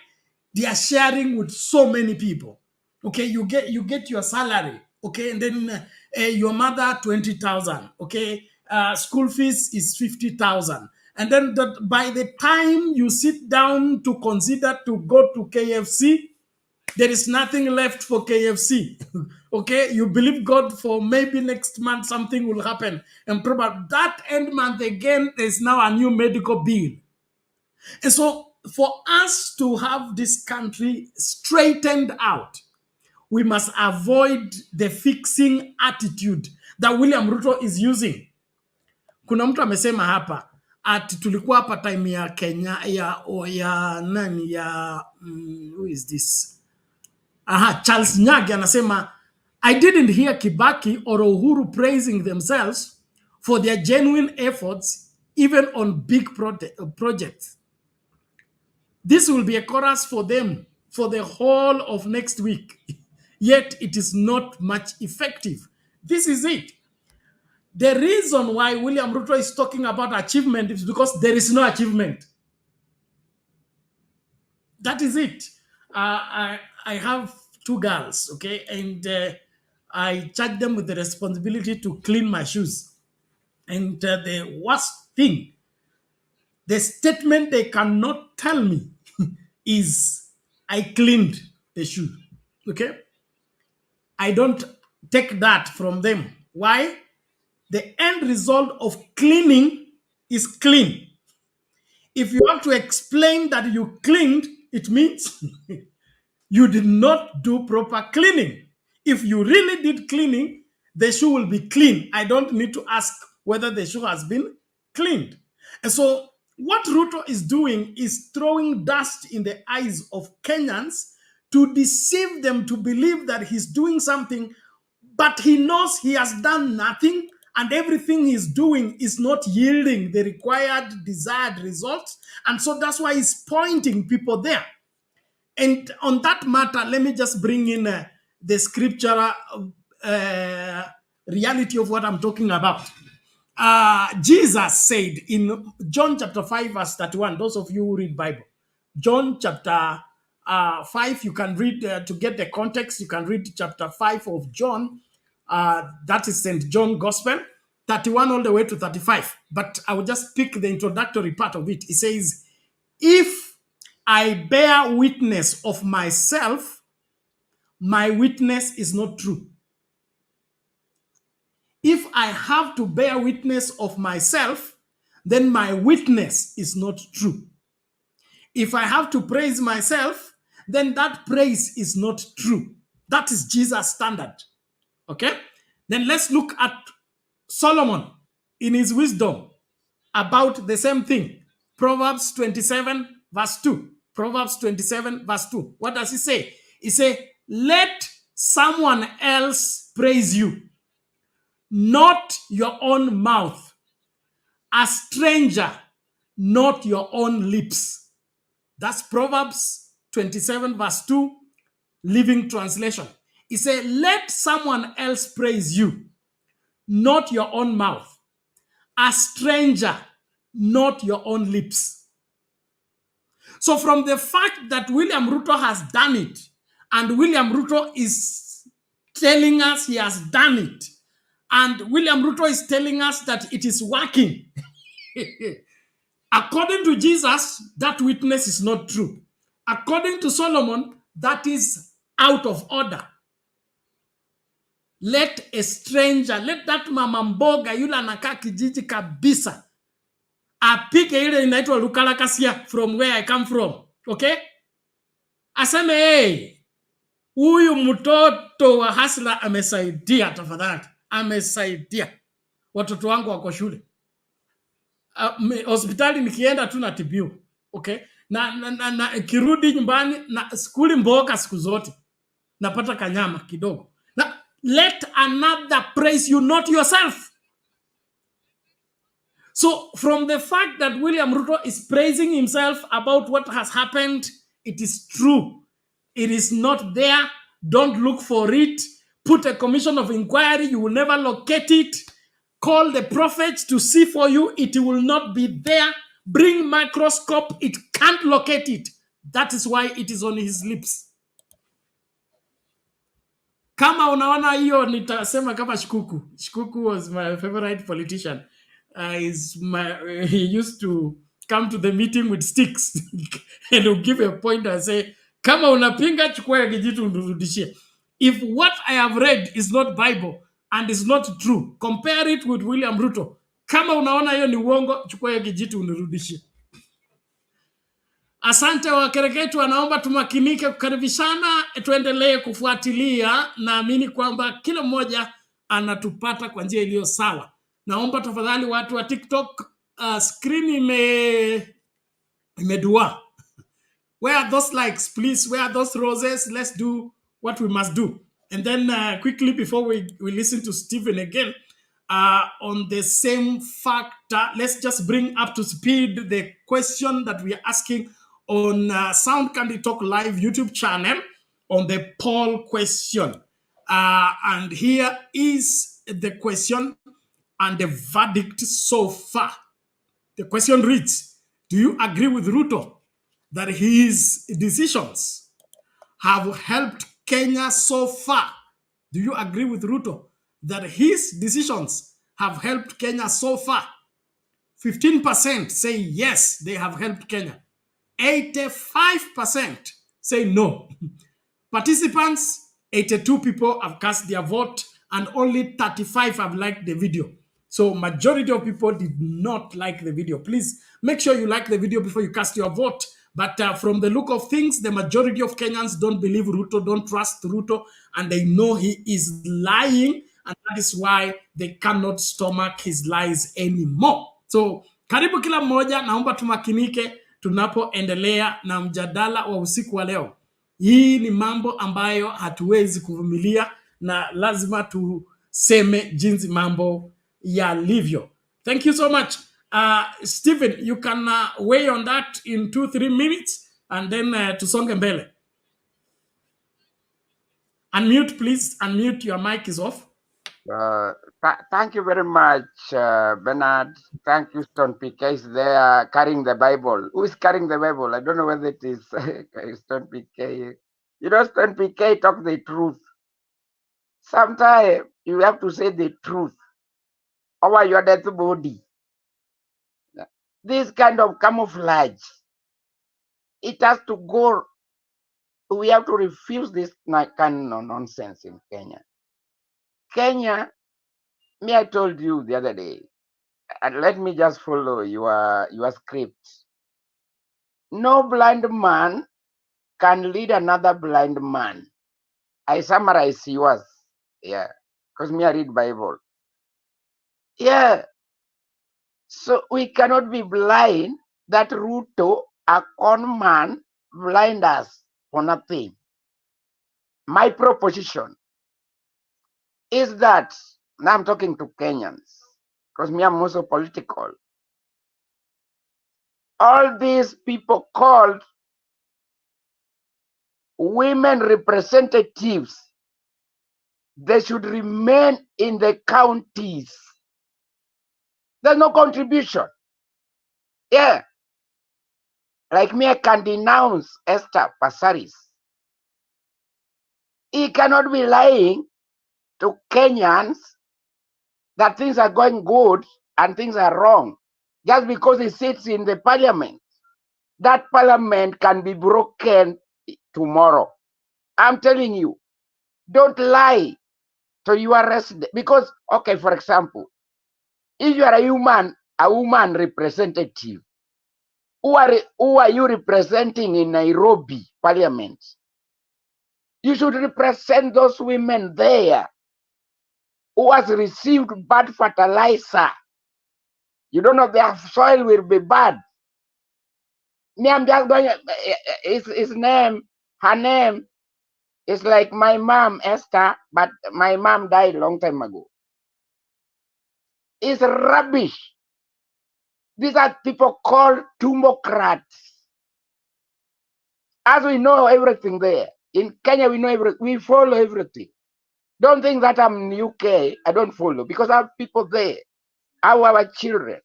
They are sharing with so many people. Okay, you get your salary. Okay, and then your mother 20,000. Okay, school fees is 50,000. And then by the time you sit down to consider to go to KFC, there is nothing left for KFC. Okay, you believe God for maybe next month something will happen. And probably that end month again, there's now a new medical bill. And so for us to have this country straightened out, we must avoid the fixing attitude that William Ruto is using. Kuna mtu amesema hapa ati tulikuwa hapa time ya Kenya ya nani ya who is this? Charles Nyagi anasema I didn't hear Kibaki or Uhuru praising themselves for their genuine efforts even on big projects. This will be a chorus for them for the whole of next week. Yet it is not much effective. This is it. The reason why William Ruto is talking about achievement is because there is no achievement. That is it. I have 2 girls, okay, and I charge them with the responsibility to clean my shoes. And the worst thing, the statement they cannot tell me is I cleaned the shoe, okay? I don't take that from them. Why? The end result of cleaning is clean. If you have to explain that you cleaned, it means you did not do proper cleaning. If you really did cleaning, the shoe will be clean. I don't need to ask whether the shoe has been cleaned. And so what Ruto is doing is throwing dust in the eyes of Kenyans to deceive them to believe that he's doing something, but he knows he has done nothing, and everything he's doing is not yielding the required desired results. And so that's why he's pointing people there. And on that matter, let me just bring in the scriptural reality of what I'm talking about. Jesus said in John chapter 5 verse 31, those of you who read Bible, John chapter 5, you can read, to get the context, you can read chapter 5 of John, that is St. John Gospel, 31 all the way to 35. But I will just pick the introductory part of it. It says, if I bear witness of myself, my witness is not true. If I have to bear witness of myself, then my witness is not true. If I have to praise myself, then that praise is not true. That is Jesus' standard. Okay? Then let's look at Solomon in his wisdom about the same thing. Proverbs 27 verse 2. Proverbs 27 verse 2. What does he say? He says, let someone else praise you, not your own mouth. A stranger, not your own lips. That's Proverbs 27 verse 2, Living Translation. He said, let someone else praise you, not your own mouth. A stranger, not your own lips. So from the fact that William Ruto has done it, and William Ruto is telling us he has done it, and William Ruto is telling us that it is working, According to Jesus, that witness is not true. According to Solomon, that is out of order. Let a stranger, let that mama mboga yule anakaa kijiji kabisa apike ile inaitwa lukalakasia from where I come from. Okay? Aseme, hey, huyu mtoto wa Hasla amesaidia tafadhali. Amesaidia. Watoto wangu wako shule. Hospitali nikienda tu natibiwa. Okay? Na kirudi nyumbani na skuli mboka siku zote. Napata kanyama kidogo. Na let another praise you, not yourself. So from the fact that William Ruto is praising himself about what has happened, it is true. It is not there. Don't look for it. Put a commission of inquiry. You will never locate it. Call the prophets to see for you. It will not be there. Bring microscope. It can't locate it. That is why it is on his lips. Kama unaona hiyo nitasema kama Shikuku. Shikuku was my favorite politician. He used to come to the meeting with sticks and he'll give a point and say, kama unapinga chukua kijitu unirudishie. If what I have read is not Bible and is not true, compare it with William Ruto. Kama unaona hiyo ni uongo, chukua kijitu unirudishie. Asante wakereketu, anaomba tumakinike kukaribishana, tuendelee kufuatilia. Naamini kwamba kila mmoja anatupata kwa njia iliyo sawa. Naomba tafadhali watu wa TikTok, screen imedua. Where are those likes, please? Where are those roses? Let's do what we must do. And then quickly, before we listen to Stephen again, on the same factor, let's just bring up to speed the question that we are asking on Sound Candy Talk Live YouTube channel on the poll question. And here is the question and the verdict so far. The question reads, do you agree with Ruto that his decisions have helped Kenya so far? Do you agree with Ruto that his decisions have helped Kenya so far? 15% say yes, they have helped Kenya. 85% say no. Participants, 82 people have cast their vote and only 35 have liked the video. So majority of people did not like the video. Please make sure you like the video before you cast your vote. But from the look of things, the majority of Kenyans don't believe Ruto, don't trust Ruto, and they know he is lying, and that is why they cannot stomach his lies anymore. So karibu kila mmoja, naomba tumakinike tunapoendelea na mjadala wa usiku wa leo. Hii ni mambo ambayo hatuwezi kuvumilia na lazima tuseme jinsi mambo yalivyo. Thank you so much. Stephen, you can weigh on that in 2-3 minutes and then tusonge mbele. Unmute, please. Unmute. Your mic is off. Thank you very much, Bernard. Thank you, Stone PK is there carrying the Bible. Who is carrying the Bible? I don't know whether it is Stone PK. You know, Stone PK talk the truth. Sometimes you have to say the truth over your dead body. This kind of camouflage, it has to go. We have to refuse this kind of nonsense in Kenya. Kenya, I told you the other day, and let me just follow your script. No blind man can lead another blind man. I summarize yours, yeah, because I read Bible. Yeah, so we cannot be blind that Ruto, a con man, blind us for nothing. My proposition is that, now I'm talking to Kenyans, because I'm also political. All these people called women representatives, they should remain in the counties. There's no contribution. Yeah. Like me, I can denounce Esther Passaris. He cannot be lying to Kenyans that things are going good and things are wrong. just because he sits in the parliament. That parliament can be broken tomorrow. I'm telling you, don't lie to your resident. Because, okay, for example, if you are a woman representative, who are you representing in Nairobi parliament? You should represent those women there who has received bad fertilizer. You don't know their soil will be bad. Me, I'm just going. Her name is like my mom, Esther, but my mom died a long time ago. It's rubbish. These are people called democrats. As we know everything there. In Kenya, we know everything. We follow everything. Don't think that I'm in UK. I don't follow because I have people there. Our children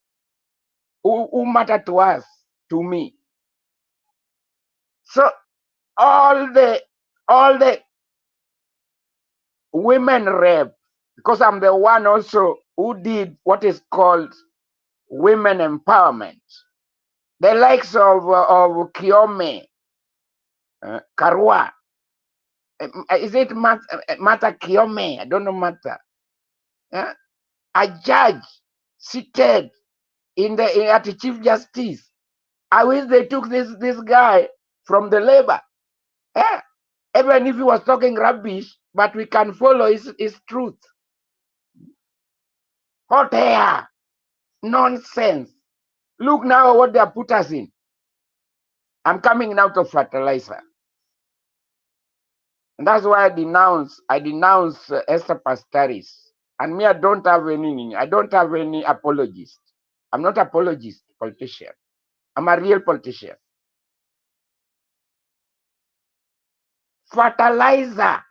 who matter to us, to me. So all the women rep, because I'm the one also who did what is called women empowerment. The likes of Kiome, Karua. Is it Mata Kiome? I don't know Mata. A judge seated at the Chief Justice. I wish they took this guy from the labor. Even if he was talking rubbish, but we can follow his truth. Hot air. Nonsense. Look now what they have put us in. I'm coming out of fertilizer. And that's why I denounce Esther Pastaris. And me, I don't have any apologist. I'm not apologist politician. I'm a real politician. Fertilizer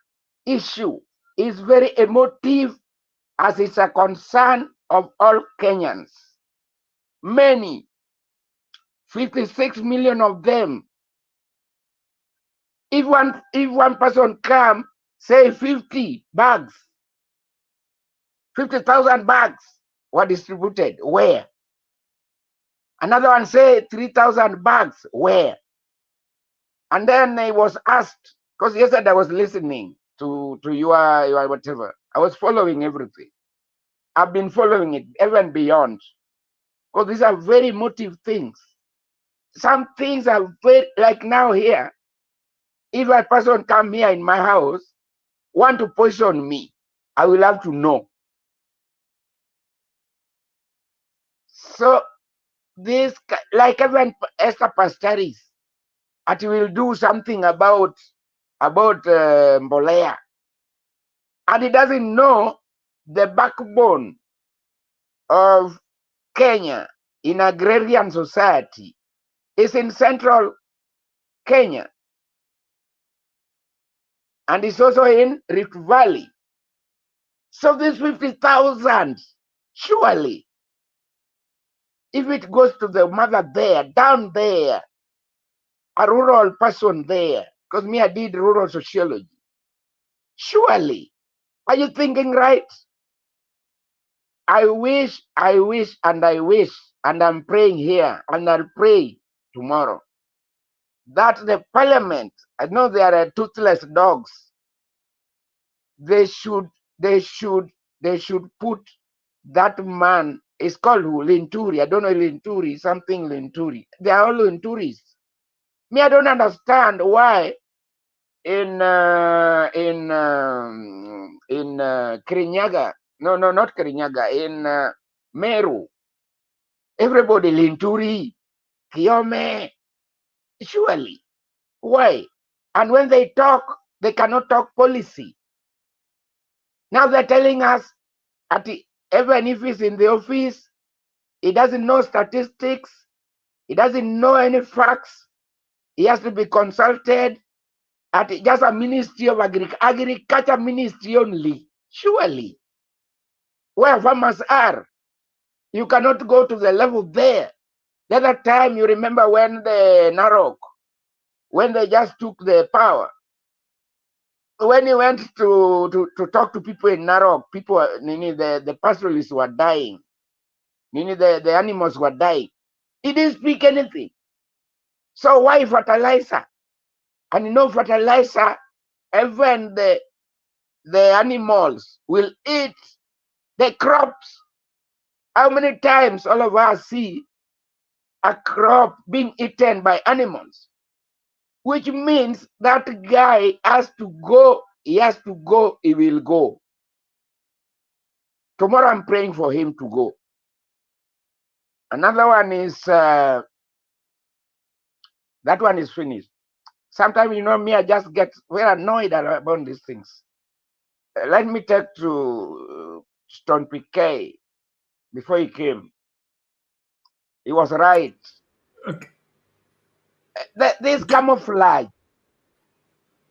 issue is very emotive as it's a concern of all Kenyans. Many, 56 million of them. If one person come, say 50 bags, 50,000 bags were distributed. Where? Another one say 3,000 bags. Where? And then I was asked, because yesterday I was listening to your whatever. I was following everything. I've been following it even beyond. Because these are very emotive things. Some things are very, like now here, if a person come here in my house, want to poison me, I will have to know. So this, like even Esther Pastaris, that will do something about Mbolea, and he doesn't know the backbone of Kenya in agrarian society is in central Kenya, and it's also in Rift Valley. So this 50,000, surely, if it goes to the mother there, down there, a rural person there, because me, I did rural sociology, surely, are you thinking right? I wish, and I'm praying here, and I'll pray tomorrow, that the parliament, I know there are toothless dogs, they should put that man, it's called Linturi. I don't know Linturi, something Linturi. They are all Linturis. Me, I don't understand why in Kirinyaga, no, not Kirinyaga, in Meru, everybody Linturi, Kiome, surely. Why? And when they talk, they cannot talk policy. Now they're telling us that even if he's in the office, he doesn't know statistics, he doesn't know any facts, he has to be consulted at just a ministry of agriculture ministry only. Surely, where farmers are, you cannot go to the level there. The other time, you remember when the Narok, when they just took the power, when he went to talk to people in Narok, people, the pastoralists were dying. meaning the animals were dying. He didn't speak anything. So why fertilizer? And you know, fertilizer, even the animals will eat the crops. How many times all of us see a crop being eaten by animals? Which means that guy has to go. He has to go. He will go. Tomorrow I'm praying for him to go. Another one is, that one is finished. Sometimes, you know me, I just get very annoyed about these things. Let me take to Stone PK before he came. He was right. Okay. This camouflage.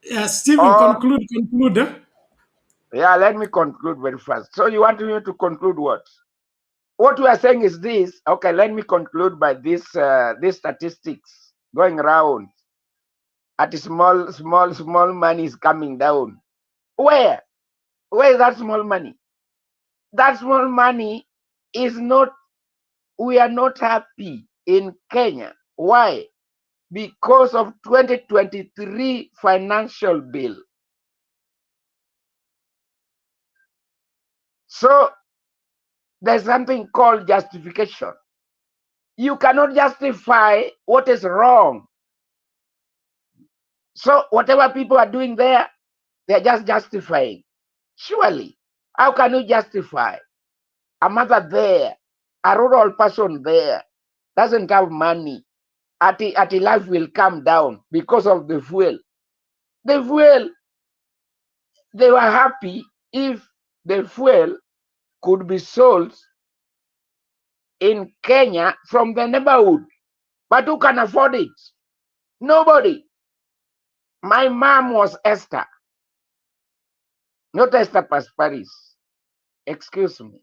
Yeah, Stephen, conclude. Yeah, let me conclude very fast. So you want me to conclude what? What we are saying is this. Okay, let me conclude by this these statistics going around. At small money is coming down. Where is that small money? That small money is not, we are not happy in Kenya. Why? Because of 2023 financial bill. So there's something called justification. You cannot justify what is wrong. So whatever people are doing there, they're just justifying. Surely, how can you justify a mother there, a rural person there, doesn't have money, at life will come down because of the fuel? The fuel, they were happy if the fuel could be sold in Kenya from the neighborhood. But who can afford it? Nobody. My mom was Esther, not Esther Pasparis. Excuse me.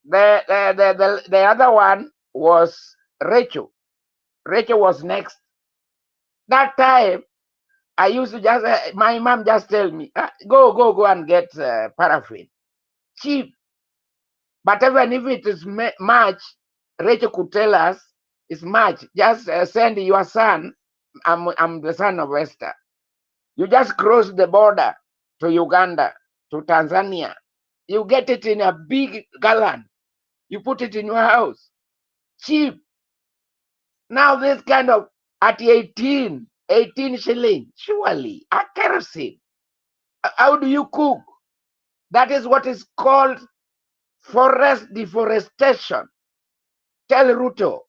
The other one was Rachel. Rachel was next. That time, I used to just, my mom just tell me, go and get paraffin. Cheap. But even if it is much, Rachel could tell us it's much. Just send your son. I'm the son of Esther. You just cross the border to Uganda, to Tanzania. You get it in a big gallon. You put it in your house. Cheap. Now this kind of, at 18 shilling, surely, a kerosene. How do you cook? That is what is called forest deforestation. Tell Ruto.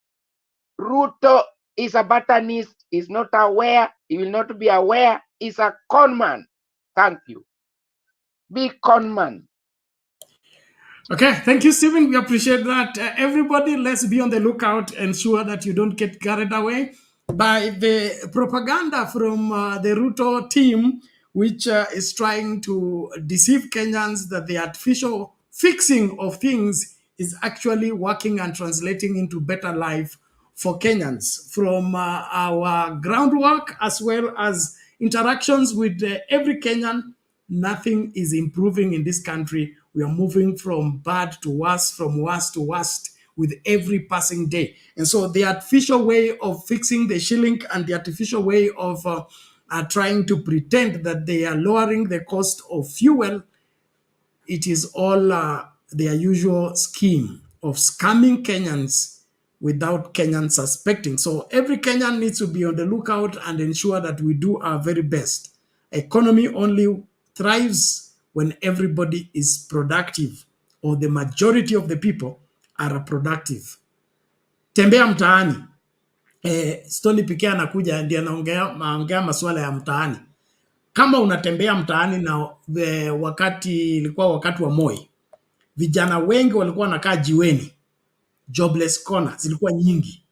Ruto is a botanist, is not aware, he will not be aware, he's a con man. Thank you. Be con man. Okay, thank you, Stephen. We appreciate that. Everybody, let's be on the lookout, ensure that you don't get carried away by the propaganda from the Ruto team, which is trying to deceive Kenyans that the artificial fixing of things is actually working and translating into better life for Kenyans. From our groundwork as well as interactions with every Kenyan, nothing is improving in this country. We are moving from bad to worse, from worse to worst with every passing day. And so the artificial way of fixing the shilling and the artificial way of trying to pretend that they are lowering the cost of fuel, it is all their usual scheme of scamming Kenyans without Kenyans suspecting. So every Kenyan needs to be on the lookout and ensure that we do our very best. Economy only thrives when everybody is productive, or the majority of the people are productive. Tembea mtaani. Stony Pike anakuja ndiye anaongea masuala ya mtaani. Kama unatembea mtaani na ilikuwa wakati wa Moi, vijana wengi walikuwa wanakaa jiweni, jobless corner zilikuwa nyingi,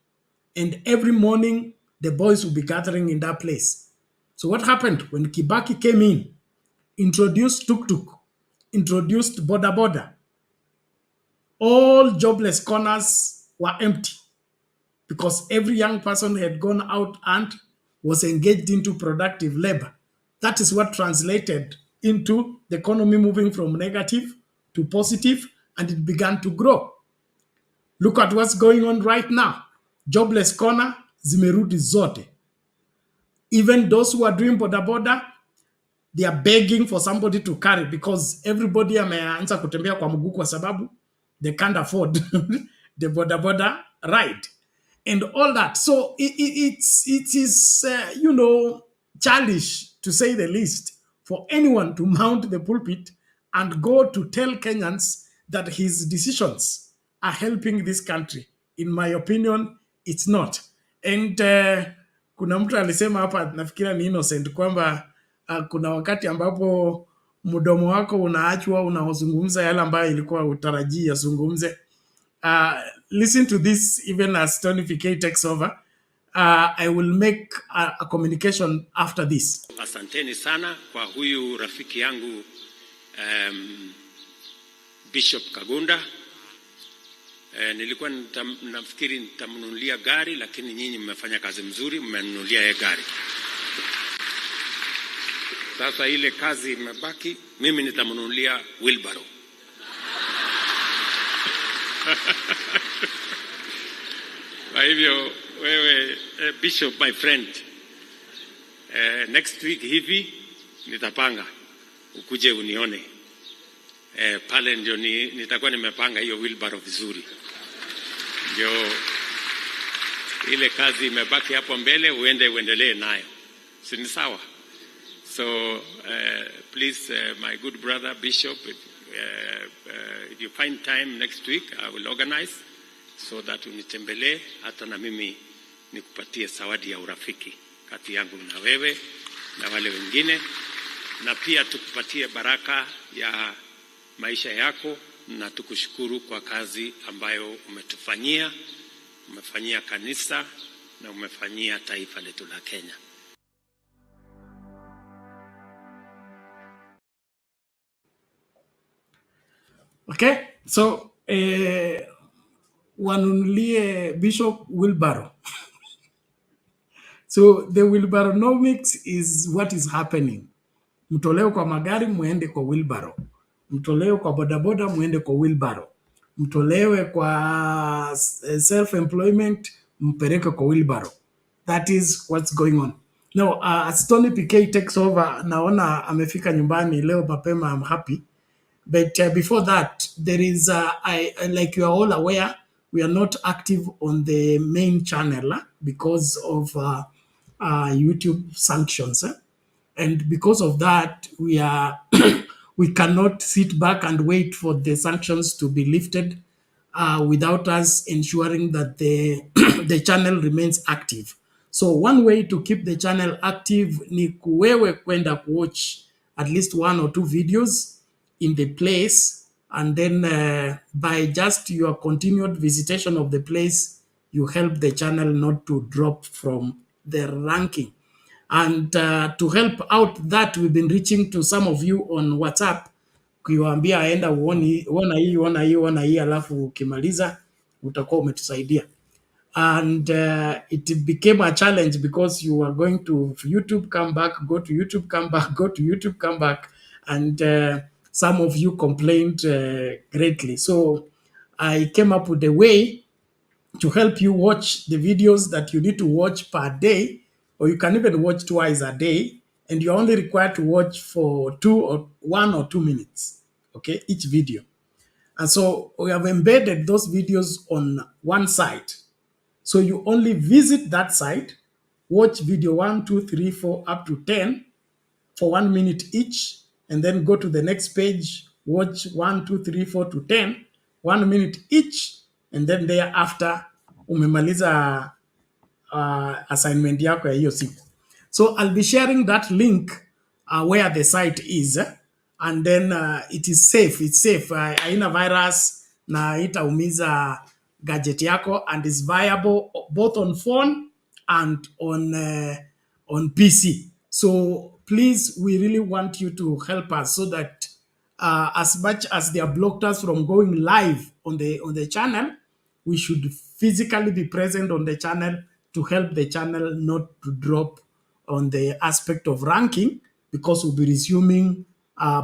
and every morning the boys would be gathering in that place. So what happened when Kibaki came in, introduced tuk-tuk, introduced boda, all jobless corners were empty because every young person had gone out and was engaged into productive labor. That is what translated into the economy moving from negative to positive, and it began to grow. Look at what's going on right now. Jobless corner, zimerudi zote. Even those who are doing boda, they are begging for somebody to carry because everybody ameanza kutembea kwa mguu kwa sababu they can't afford the boda ride and all that. So it is, childish to say the least for anyone to mount the pulpit and go to tell Kenyans that his decisions are helping this country. In my opinion, it's not. And kuna mtu alisema hapa, nafikira ni Innocent, kwamba kuna wakati ambapo mdomo wako unaachwa unaozungumza yale ambayo ilikuwa utarajii yazungumze. Listen to this even as Tony PK takes over. I will make a communication after this. Asanteni sana kwa huyu rafiki yangu Bishop Kagunda. Nilikuwa nafikiri nitamnunulia gari, lakini nyinyi mmefanya kazi mzuri, mmenunulia yeye gari. Sasa ile kazi imebaki, mimi nitamnunulia wheelbarrow. Kwa hivyo wewe Bishop, my friend, next week hivi nitapanga ukuje unione. Pale ndio nitakuwa nimepanga hiyo wheelbarrow vizuri. Ndio ile kazi imebaki hapo mbele uendelee nayo. Si ni sawa? So please, my good brother Bishop, if you find time next week, I will organize so that unitembelee hata na mimi nikupatie zawadi ya urafiki kati yangu na wewe na wale wengine, na pia tukupatie baraka ya maisha yako, na tukushukuru kwa kazi ambayo umefanyia kanisa na umefanyia taifa letu la Kenya. Okay, so wanunulie Bishop wheelbarrow. So the wheelbarrownomics is what is happening. Mtoleo kwa magari muende kwa wheelbarrow. Mtoleo kwa bodaboda muende kwa wheelbarrow. Mtolewe kwa self-employment mpeleke kwa wheelbarrow. That is what's going on. Now, as Tony PK takes over, naona amefika nyumbani leo mapema, I'm happy. But before that, there is, like you are all aware, we are not active on the main channel because of YouTube sanctions. And because of that, we cannot sit back and wait for the sanctions to be lifted without us ensuring that the channel remains active. So one way to keep the channel active ni kuwewe kwenda watch at least 1 or 2 videos in the place, and then by just your continued visitation of the place, you help the channel not to drop from the ranking. And to help out that, we've been reaching to some of you on WhatsApp, kuiwaambia aenda uona hii alafu ukimaliza utakuwa umetusaidia. And it became a challenge because you were going to YouTube, come back, go to YouTube, come back, go to YouTube, come back. And some of you complained greatly. So I came up with a way to help you watch the videos that you need to watch per day, or you can even watch twice a day, and you're only required to watch for 1 or 2 minutes, okay, each video. And so we have embedded those videos on one site. So you only visit that site, watch video 1, 2, 3, 4, up to 10 for 1 minute each, and then go to the next page, watch 1, 2, 3, 4 to 10, 1 minute each, and then thereafter umemaliza assignment yako ya hiyo siku. So I'll be sharing that link where the site is, and then it is safe. It's safe. Haina virus na haitaumiza gadget yako, and is viable both on phone and on PC. So please, we really want you to help us so that as much as they have blocked us from going live on the channel, we should physically be present on the channel to help the channel not to drop on the aspect of ranking, because we'll be resuming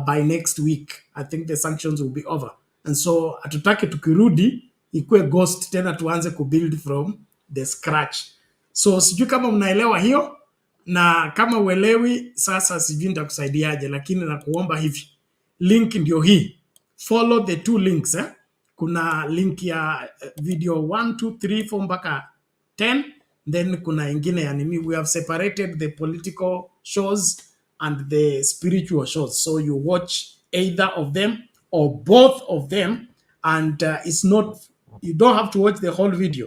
by next week. I think the sanctions will be over. And so hatutaki tukirudi ikue ghost tena tuanze kubuild from the scratch. So sijui kama mnaelewa hiyo, na kama uelewi sasa sijui nitakusaidiaje, lakini nakuomba hivi, link ndio hii, follow the 2 links Kuna link ya video 1 2 3 4 mpaka 10, then kuna ingine ya nini. We have separated the political shows and the spiritual shows, so you watch either of them or both of them, and it's not, you don't have to watch the whole video.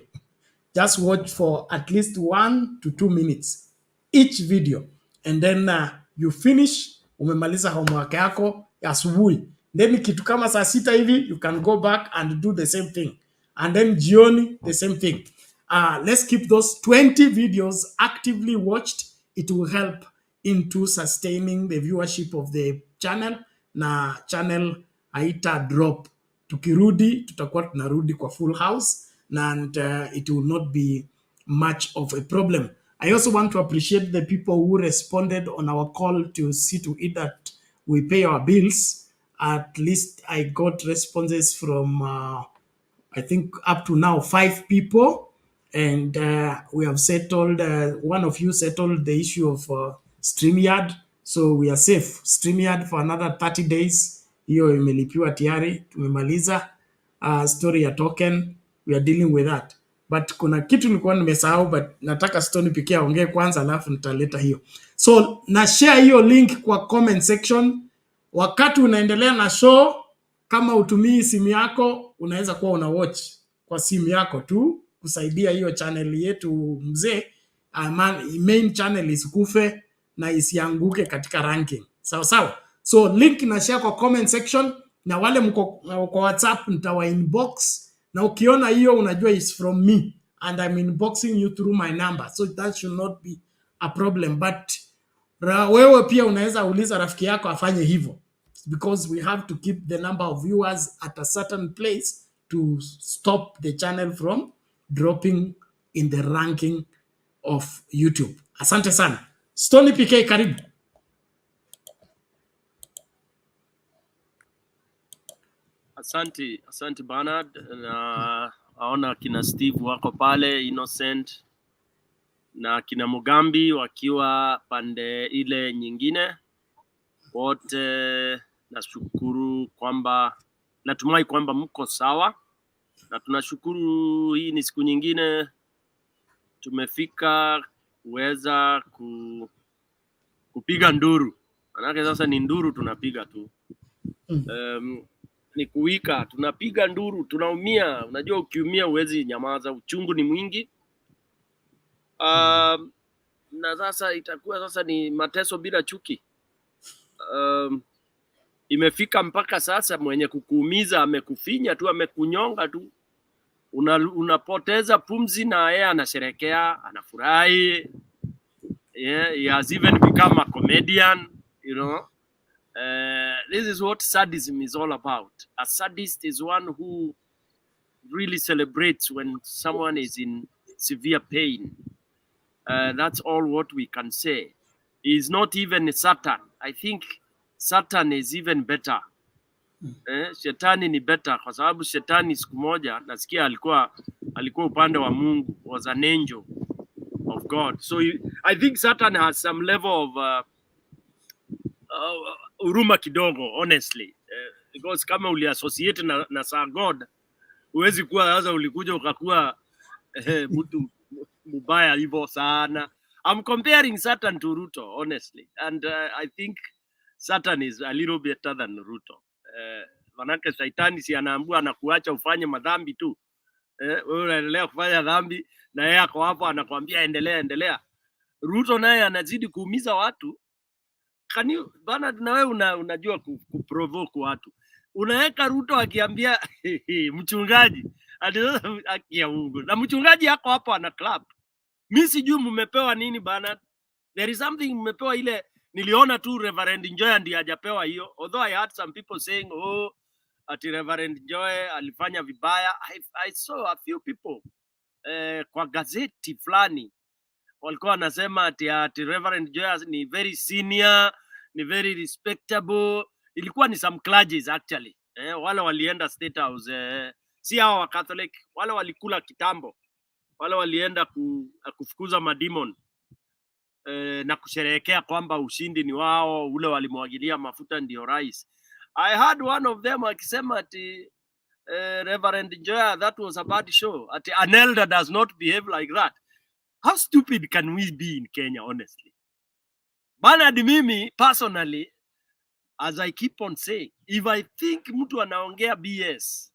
Just watch for at least 1 to 2 minutes each video, and then you finish, umemaliza homework yako ya asubuhi, then kitu kama saa 6 hivi you can go back and do the same thing, and then jioni the same thing. Let's keep those 20 videos actively watched. It will help into sustaining the viewership of the channel, na channel haita drop. Tukirudi tutakuwa tunarudi kwa full house, and it will not be much of a problem. I also want to appreciate the people who responded on our call to see to it that we pay our bills. At least I got responses from I think up to now 5 people, and we have settled, one of you settled the issue of StreamYard, so we are safe. StreamYard for another 30 days, hiyo imelipiwa tayari, tumemaliza. Story ya token, we are dealing with that. But kuna kitu nilikuwa nimesahau, but nataka Stony pekee aongee kwanza, alafu nitaleta hiyo. So na share hiyo link kwa comment section. Wakati unaendelea na show, kama utumii simu yako, unaweza kuwa una watch kwa simu yako tu, kusaidia hiyo channel yetu mzee, main channel isikufe na isianguke katika ranking. Sawa sawa. So link na share kwa comment section, na wale mko kwa WhatsApp nitawa inbox, na ukiona hiyo unajua is from me and I'm inboxing you through my number, so that should not be a problem. But wewe pia unaweza uliza rafiki yako afanye hivyo, because we have to keep the number of viewers at a certain place to stop the channel from dropping in the ranking of YouTube. Asante sana. Stony PK, karibu. Asante Bernard, na aona kina Steve wako pale, Innocent na kina Mugambi wakiwa pande ile nyingine. Wote nashukuru kwamba, natumai kwamba mko sawa, na tunashukuru hii ni siku nyingine tumefika kuweza kupiga nduru. Manake sasa ni nduru tunapiga tu. Ni kuwika, tunapiga nduru, tunaumia. Unajua ukiumia huwezi nyamaza, uchungu ni mwingi. Na sasa itakuwa sasa ni mateso bila chuki. Imefika mpaka sasa mwenye kukuumiza amekufinya tu, amekunyonga tu, unapoteza pumzi na yeye anasherekea, anafurahi. Yeah, he has even become a comedian, you know. This is what sadism is all about. A sadist is one who really celebrates when someone is in severe pain. That's all what we can say. He is not even Satan. I think Satan is even better. Shetani ni better kwa sababu shetani siku moja nasikia alikuwa upande wa Mungu, was an angel of God. So I think Satan has some level of huruma kidogo, honestly, because kama uliassociate na sa God, huwezi kuwa sasa ulikuja ukakuwa mtu mubaya hivyo sana. I'm comparing Satan to Ruto, honestly, and I think Satan is a little better than Ruto. Manake Saitani si anaambua anakuacha ufanye madhambi tu, wewe unaendelea kufanya dhambi na yeye ako hapo anakuambia endelea. Ruto naye anazidi kuumiza watu. Bana, na wewe unajua kuprovoke watu. Unaweka Ruto akiambia mchungaji akia Mungu, na mchungaji yako hapo ana clap. Mimi sijui mmepewa nini bana. There is something mmepewa ile, niliona tu Reverend Njoya ndiye hajapewa hiyo. Although I heard some people saying ati Reverend Njoya alifanya vibaya. I saw a few people kwa gazeti fulani walikuwa wanasema ati Reverend Njoya ni very senior, ni very respectable. Ilikuwa ni some clergies actually. Wale walienda State House si hao wa Catholic, wale walikula kitambo, wale walienda kufukuza mademon na kusherehekea kwamba ushindi ni wao, ule walimwagilia mafuta ndio rais. I heard one of them akisema ati Reverend Joya, that was a bad show. Ati an elder does not behave like that. How stupid can we be in Kenya, honestly? Bernard, mimi personally, as I keep on saying, if I think mtu anaongea BS,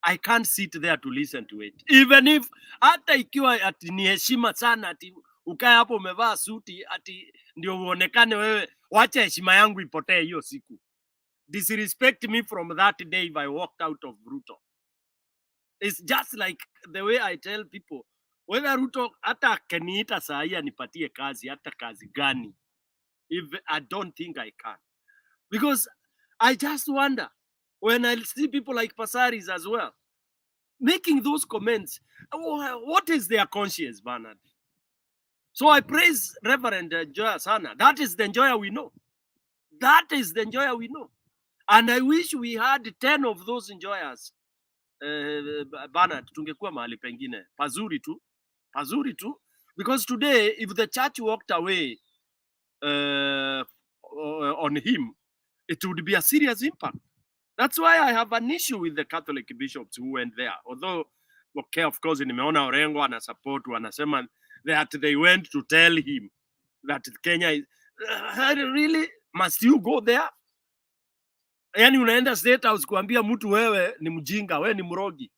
I can't sit there to listen to it. Even if, hata ikiwa ati ni heshima sana, ati ukae hapo umevaa suti, ati ndio uonekane wewe, wacha heshima yangu ipotee hiyo siku. Disrespect me from that day if I walked out of Ruto. It's just like the way I tell people, whether Ruto hata akaniita saa hii anipatie kazi, hata kazi gani, if I don't think I can. Because I just wonder, when I see people like Pasaris as well, making those comments, what is their conscience, Bernard? So I praise Reverend Joya Sana. That is the Joya we know. That is the Joya we know. And I wish we had 10 of those Joyas. Bernard, tungekuwa mahali pengine. Pazuri tu. Because today, if the church walked away on him, it would be a serious impact. That's why I have an issue with the Catholic bishops who went there. Although, okay, of course, nimeona Orengo ana support, wanasema that they went to tell him that Kenya is... really? Must you go there? Yani unaenda State House kuambia mtu wewe ni mjinga, wewe ni mrogi.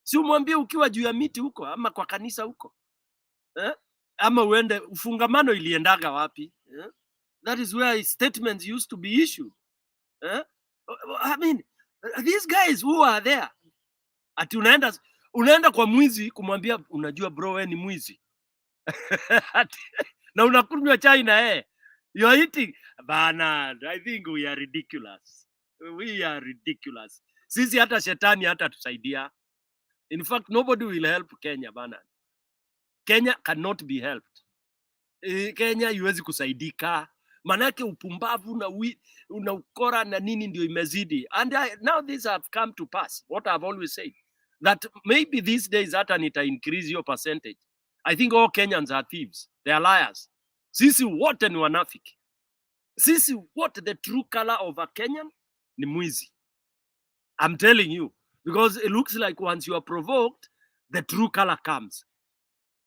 Si umwambie ukiwa juu ya miti huko, ama kwa kanisa huko. Ama uende, ufungamano iliendaga wapi? That is where statements used to be issued. I mean, these guys who are there, ati unaenda kwa mwizi kumwambia unajua bro wewe ni mwizi. Na unakunywa chai na yeye. You are eating. Bernard, I think we are ridiculous. We are ridiculous. Sisi hata shetani hata tusaidia. In fact, nobody will help Kenya, Bernard. Kenya cannot be helped. Kenya iwezi kusaidika. Manake upumbavu na ukora na nini ndio imezidi. And now these have come to pass. What I've always said. That maybe these days hata nita increase your percentage. I think all Kenyans are thieves. They are liars. Sisi wote ni wanafiki. Sisi wote, the true color of a Kenyan ni mwizi. I'm telling you. Because it looks like once you are provoked, the true color comes.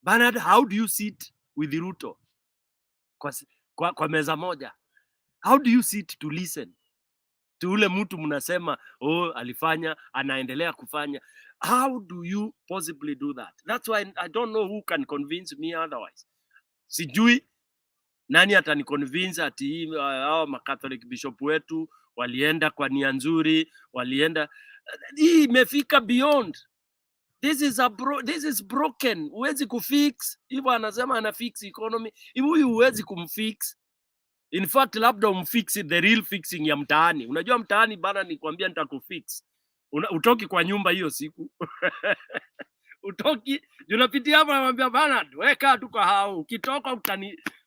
Bernard, how do you sit with Ruto? Kwa meza moja. How do you sit to listen to ule mtu mnasema alifanya, anaendelea kufanya? How do you possibly do that? That's why I don't know who can convince me otherwise. Sijui nani atani convince ati hao Catholic bishop wetu walienda kwa nia nzuri, walienda. Hii imefika beyond. This is broken. Huwezi kufix. Hivyo anasema ana fix economy. Hivyo huwezi kumfix. In fact, labda umfix the real fixing ya mtaani. Unajua mtaani bana, nikwambia nitakufix. Utoki kwa nyumba hiyo siku. Utoki, unapitia hapa anamwambia bana, weka tu kwa hao. Ukitoka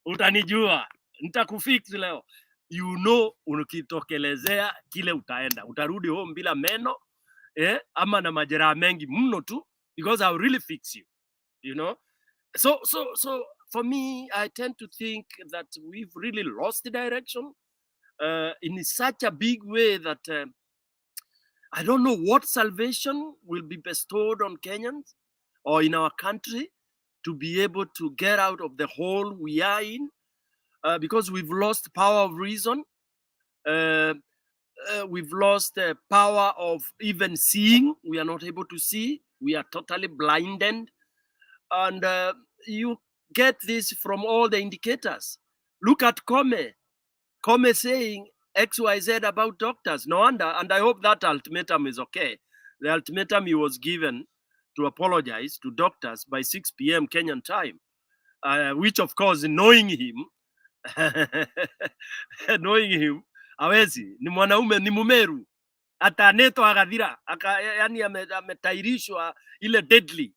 utanijua. Nitakufix leo. You know, ukitokelezea kile utaenda. Utarudi home bila meno. Ama na majeraha mengi mno tu, because I'll really fix you, you know. So for me, I tend to think that we've really lost the direction in such a big way that I don't know what salvation will be bestowed on Kenyans or in our country to be able to get out of the hole we are in, because we've lost power of reason. We've lost the power of even seeing. We are not able to see. We are totally blinded. And you get this from all the indicators. Look at Kome. Kome saying XYZ about doctors. No wonder. And I hope that ultimatum is okay. The ultimatum he was given to apologize to doctors by 6 p.m. Kenyan time. Which, of course, knowing him, hawezi, ni mwanaume, ni mumeru, ataneto agadhira, yani ametairishwa ile deadly.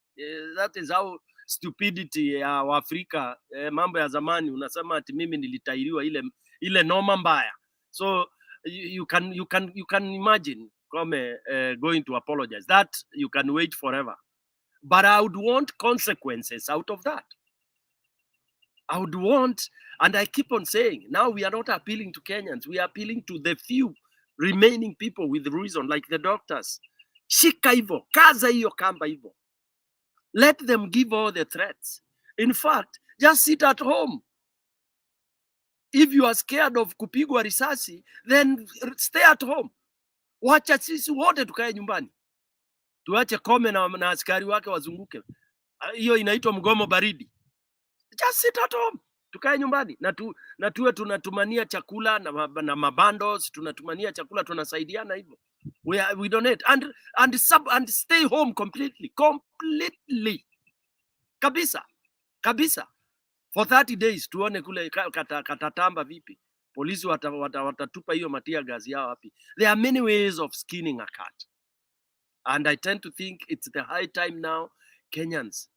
That is how stupidity ya Waafrika, mambo ya zamani, unasema ati mimi nilitairiwa ile noma mbaya. So you can imagine Murkomen going to apologize. That you can wait forever. But I would want consequences out of that. I would want, and I keep on saying, now we are not appealing to Kenyans. We are appealing to the few remaining people with reason, like the doctors. Shika hivyo, kaza hiyo kamba hivyo. Let them give all the threats. In fact, just sit at home. If you are scared of kupigwa risasi, then stay at home. Wacha sisi wote tukae nyumbani. Tuache Kome na askari wake wazunguke. Hiyo inaitwa mgomo baridi. Just sit at home. Tukae nyumbani na tuwe tunatumania chakula na mabandos, tunatumania chakula, tunasaidiana hivyo. We donate and stay home completely kabisa for 30 days. Tuone kule katatamba vipi, polisi watatupa hiyo matia gazi yao wapi. There are many ways of skinning a cat, and I tend to think it's the high time now Kenyans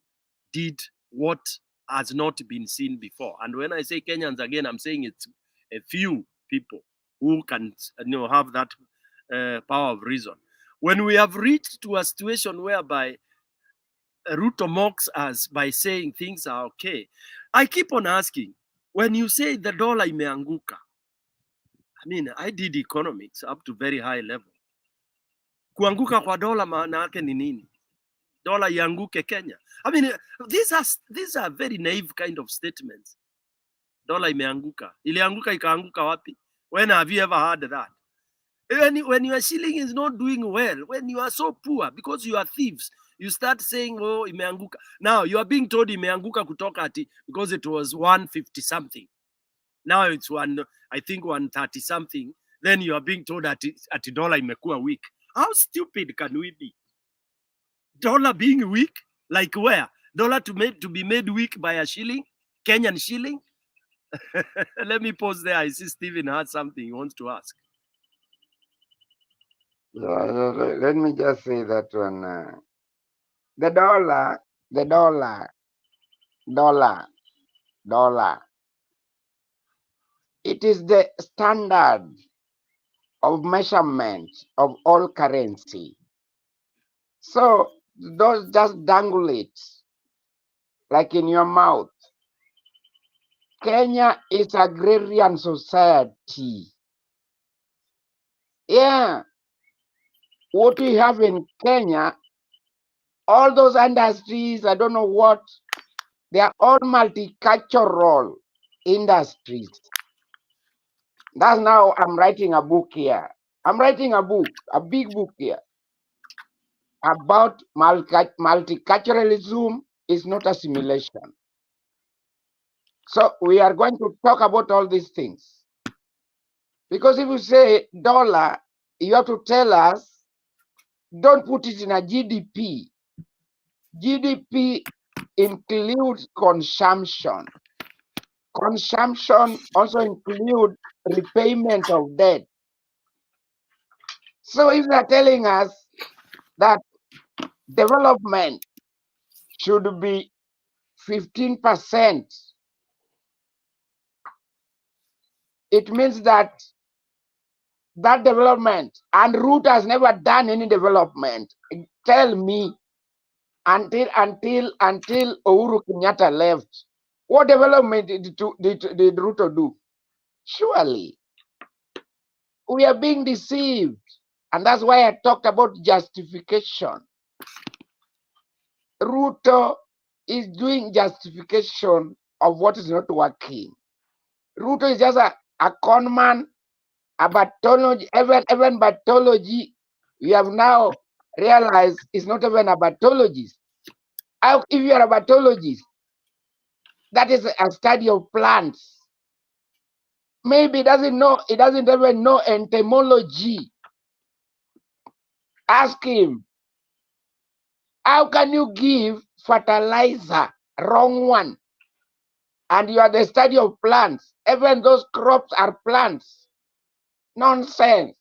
did what has not been seen before. And when I say Kenyans again, I'm saying it's a few people who can have that power of reason. When we have reached to a situation whereby Ruto mocks us by saying things are okay, I keep on asking, when you say the dollar imeanguka, I mean, I did economics up to very high level. Kuanguka kwa dola maana yake ni nini? Dola ianguke Kenya? I mean, these are very naive kind of statements. Dola imeanguka. Ilianguka ikaanguka wapi? When have you ever heard that? When your shilling is not doing well, when you are so poor because you are thieves, you start saying, oh, imeanguka. Now you are being told imeanguka kutoka ati because it was 150 something. Now it's I think 130 something. Then you are being told that ati dollar imekuwa weak. How stupid can we be? Dollar being weak? Like where? Dollar to be made weak by a shilling? Kenyan shilling? Let me pause there. I see Stephen has something he wants to ask. Let me just say that one. The dollar. It is the standard of measurement of all currency. So don't just dangle it like in your mouth. Kenya is agrarian society. Yeah. What we have in Kenya, all those industries, I don't know what, they are all multicultural industries. That's now I'm writing a book here. I'm writing a book, a big book here, about multiculturalism is not assimilation. So we are going to talk about all these things. Because if you say dollar, you have to tell us, don't put it in a GDP. GDP includes consumption. Consumption also includes repayment of debt. So if they're telling us that development should be 15%, it means that development, and Ruto has never done any development. Tell me, until Uhuru Kenyatta left, what development did Ruto do? Surely we are being deceived, and that's why I talked about justification. Ruto is doing justification of what is not working. Ruto is just a con man, a pathology, even pathology. We have now realized it's not even a pathologist. If you are a pathologist, that is a study of plants. Maybe it doesn't even know entomology. Ask him, how can you give fertilizer, wrong one, and you are the study of plants? Even those crops are plants. Nonsense.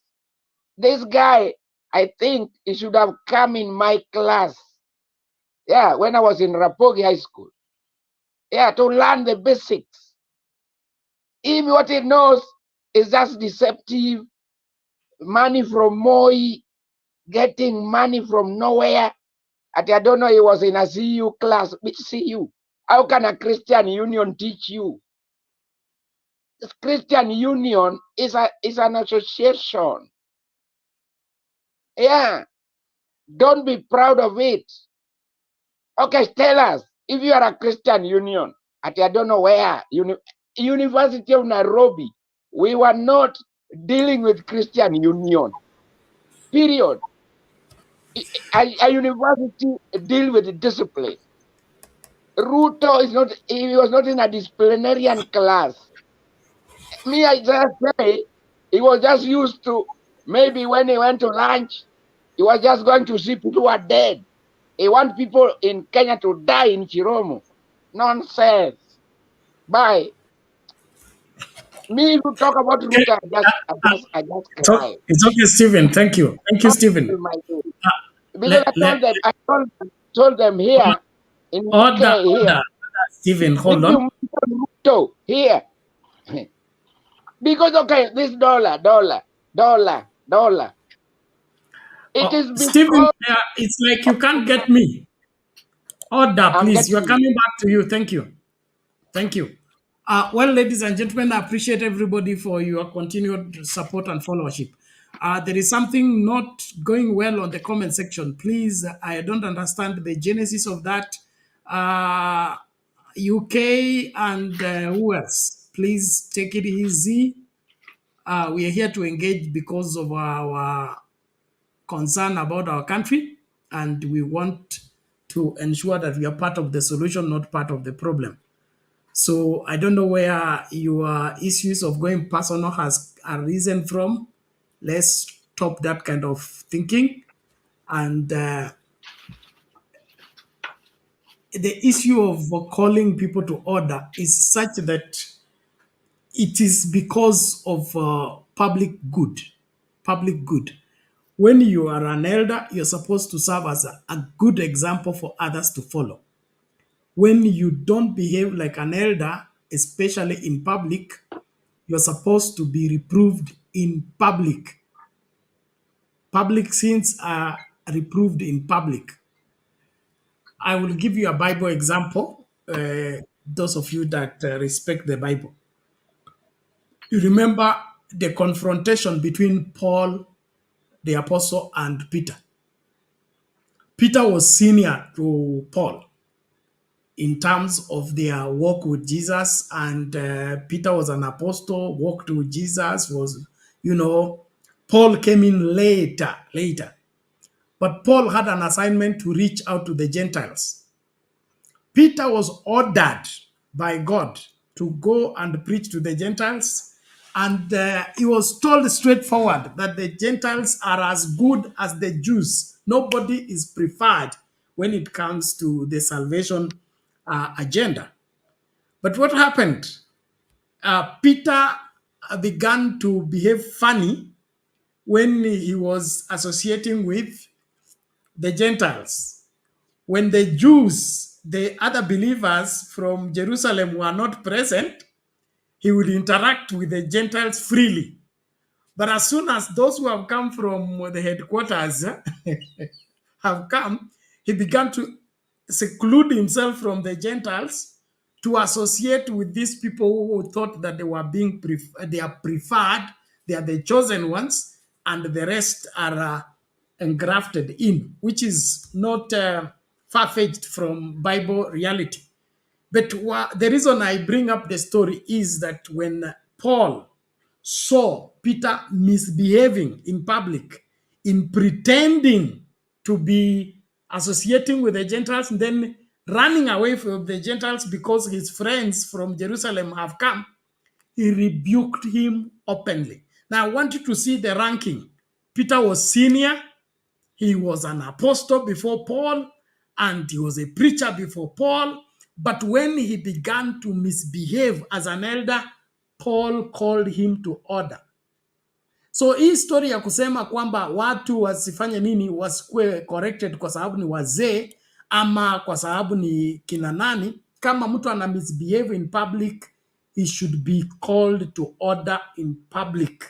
This guy, I think he should have come in my class. Yeah, when I was in Rapogi High School. Yeah, to learn the basics. Even what he knows is just deceptive, money from Moi, getting money from nowhere. I don't know, he was in a CU class. Which CU? How can a Christian union teach you? This Christian union is an association. Yeah. Don't be proud of it. Okay, tell us if you are a Christian union. I don't know where. University of Nairobi. We were not dealing with Christian union. Period. A university deal with the discipline. Ruto is not. He was not in a disciplinarian class. Me, I just say he was just used to, maybe when he went to lunch, he was just going to see people who are dead. He wants people in Kenya to die in Chiromo. Nonsense. Bye. Me, if you talk about Ruto, I just cry. It's okay, Stephen. Thank you. Thank you, Stephen. Because I told them here in UK here. Stephen, hold on. Ruto here. Because okay, this dollar. It is because Stephen, it's like you can't get me. Order, please. You're coming back to you. Thank you. Thank you. Well, ladies and gentlemen, I appreciate everybody for your continued support and followership. There is something not going well on the comment section. Please, I don't understand the genesis of that. UK and who else? Please take it easy. We are here to engage because of our concern about our country, and we want to ensure that we are part of the solution, not part of the problem. So I don't know where your issues of going personal has arisen from. Let's stop that kind of thinking. And the issue of calling people to order is such that it is because of public good. Public good. When you are an elder, you're supposed to serve as a good example for others to follow. When you don't behave like an elder, especially in public, you're supposed to be reproved in public. Public sins are reproved in public. I will give you a Bible example, those of you that respect the Bible. You remember the confrontation between Paul, the apostle, and Peter. Peter was senior to Paul in terms of their walk with Jesus, and Peter was an apostle, walked with Jesus, Paul came in later. But Paul had an assignment to reach out to the Gentiles. Peter was ordered by God to go and preach to the Gentiles, and he was told straightforward that the Gentiles are as good as the Jews. Nobody is preferred when it comes to the salvation agenda. But what happened? Peter began to behave funny when he was associating with the Gentiles. When the Jews, the other believers from Jerusalem were not present, he would interact with the Gentiles freely. But as soon as those who have come from the headquarters have come, he began to seclude himself from the Gentiles to associate with these people who thought that they were being they are preferred, they are the chosen ones, and the rest are engrafted in, which is not far-fetched from Bible reality. But the reason I bring up the story is that when Paul saw Peter misbehaving in public, in pretending to be associating with the Gentiles, and then running away from the Gentiles because his friends from Jerusalem have come, he rebuked him openly. Now, I want you to see the ranking. Peter was senior. He was an apostle before Paul, and he was a preacher before Paul. But when he began to misbehave as an elder, Paul called him to order. So hii story ya kusema kwamba watu wasifanye nini, wasikuwe corrected kwa sababu ni wazee ama kwa sababu ni kina nani, kama mtu ana misbehave in public, he should be called to order in public.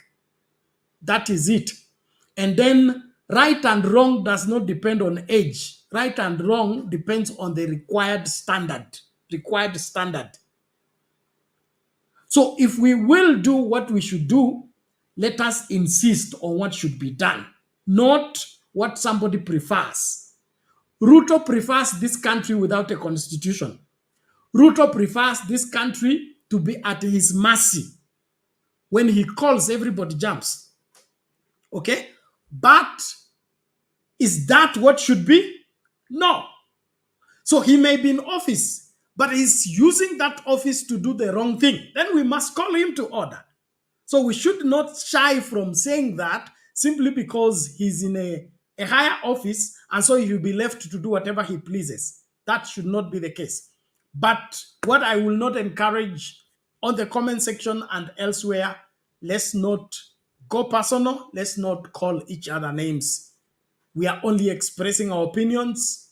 That is it. And then Right and wrong does not depend on age. Right and wrong depends on the required standard. Required standard. So if we will do what we should do, let us insist on what should be done, not what somebody prefers. Ruto prefers this country without a constitution. Ruto prefers this country to be at his mercy. When he calls, everybody jumps. Okay? But is that what should be? No. So he may be in office, but he's using that office to do the wrong thing. Then we must call him to order. So we should not shy from saying that simply because he's in a higher office and so he'll be left to do whatever he pleases. That should not be the case. But what I will not encourage on the comment section and elsewhere, let's not go personal. Let's not call each other names. We are only expressing our opinions,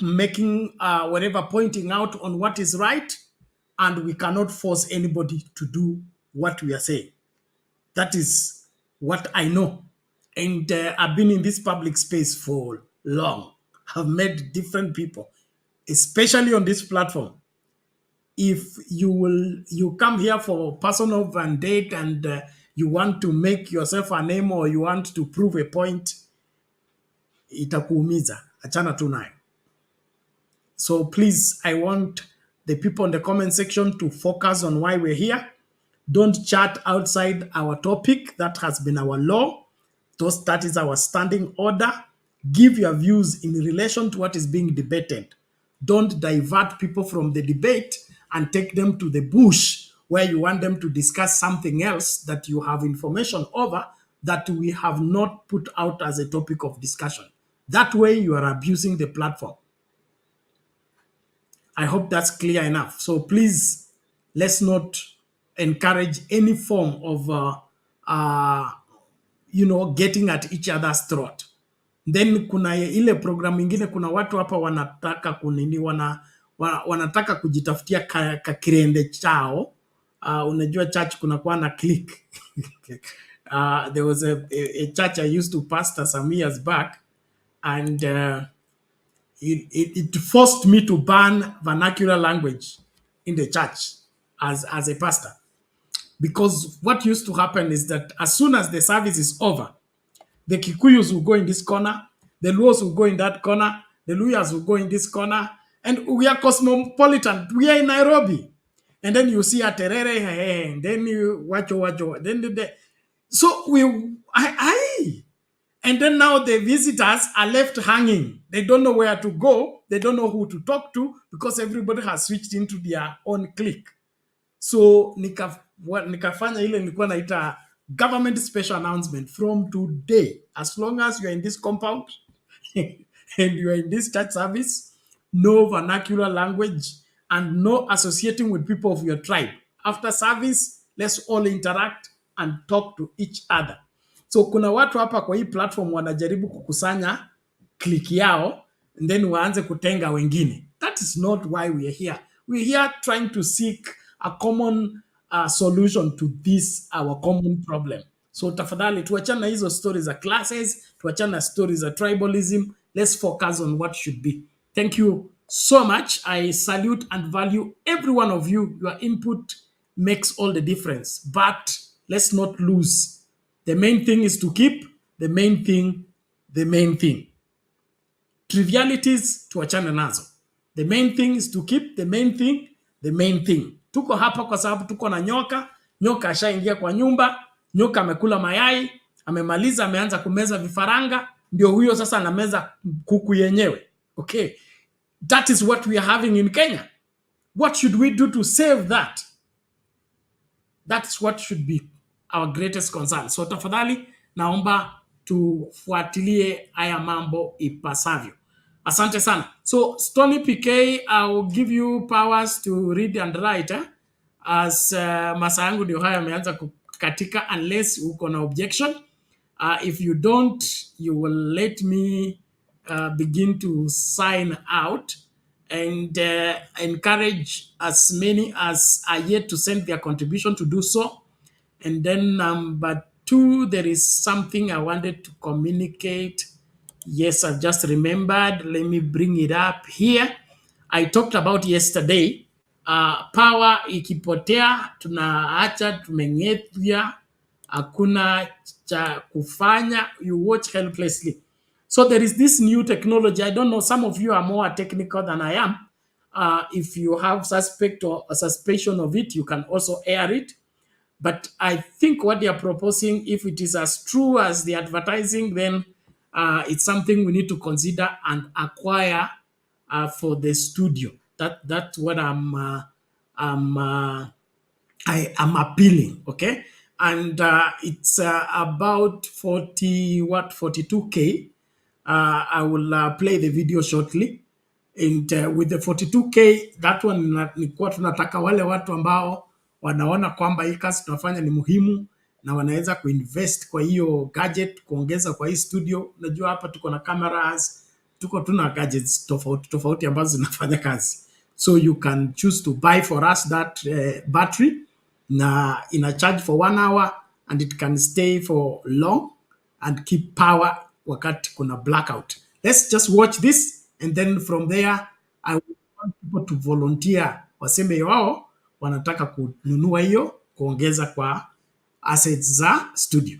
making whatever, pointing out on what is right, and we cannot force anybody to do what we are saying. That is what I know. And I've been in this public space for long. I've met different people, especially on this platform. If you come here for personal mandate and you want to make yourself a name or you want to prove a point, itakuumiza. Achana tu nayo. So please, I want the people in the comment section to focus on why we're here. Don't chat outside our topic. That has been our law. That is our standing order. Give your views in relation to what is being debated. Don't divert people from the debate and take them to the bush where you want them to discuss something else that you have information over that we have not put out as a topic of discussion. That way you are abusing the platform. I hope that's clear enough. So please, let's not encourage any form of, getting at each other's throat. Then kuna ile program ingine, kuna watu hapa wanataka kunini, wanataka kujitafutia kakirende chao. Unajua church kuna kuwa na click. There was a church I used to pastor some years back, and it forced me to ban vernacular language in the church as a pastor. Because what used to happen is that as soon as the service is over, the Kikuyus will go in this corner, the Luos will go in that corner, the Luyas will go in this corner, and we are cosmopolitan. We are in Nairobi. And then you see a terere, and then you wacho, then so and then now the visitors are left hanging. They don't know where to go. They don't know who to talk to because everybody has switched into their own clique. So nikafanya ile nilikuwa naita government special announcement from today. As long as you are in this compound and you are in this church service, no vernacular language and no associating with people of your tribe. After service, let's all interact and talk to each other. So kuna watu hapa kwa hii platform wanajaribu kukusanya clique yao and then waanze kutenga wengine. That is not why we are here. We are here trying to seek a common solution to this, our common problem. So tafadhali tuachana na hizo stories za classes, tuachana na stories za tribalism. Let's focus on what should be. Thank you so much. I salute and value every one of you. Your input makes all the difference. But let's not lose. The main thing is to keep the main thing the main thing. Trivialities tuachane nazo. The main thing is to keep the main thing the main thing. Tuko hapa kwa sababu tuko na nyoka. Nyoka ashaingia kwa nyumba. Nyoka amekula mayai. Amemaliza, ameanza kumeza vifaranga. Ndio huyo sasa anameza kuku yenyewe. Okay. That is what we are having in Kenya. What should we do to save that? That's what should be our greatest concern. So tafadhali naomba tufuatilie haya mambo ipasavyo. Asante sana. So Stony PK, I will give you powers to read and write as masaa yangu ndio haya yameanza kukatika unless uko na objection. If you don't, you will let me begin to sign out and encourage as many as are yet to send their contribution to do so. And then Two, there is something I wanted to communicate. Yes, I've just remembered. Let me bring it up here. I talked about yesterday. Power ikipotea, tunaacha tumeng'ethya, hakuna cha kufanya, you watch helplessly. So there is this new technology. I don't know, some of you are more technical than I am. If you have suspect or a suspicion of it, you can also air it. But I think what they are proposing, if it is as true as the advertising, then it's something we need to consider and acquire for the studio. That's what I am appealing. Okay, and it's about 42K. I will play the video shortly. And with the 42K, that one nilikuwa tunataka wale watu ambao wanaona kwamba hii kazi tunafanya ni muhimu na wanaweza kuinvest kwa hiyo gadget, kuongeza kwa hii studio. Unajua hapa tuko na cameras, tuko tuna gadgets tofauti tofauti ambazo zinafanya kazi. So you can choose to buy for us that battery na ina charge for 1 hour and it can stay for long and keep power wakati kuna blackout. Let's just watch this. And then from there, I want people to volunteer. Waseme wao wanataka kununua hiyo kuongeza kwa assets za studio.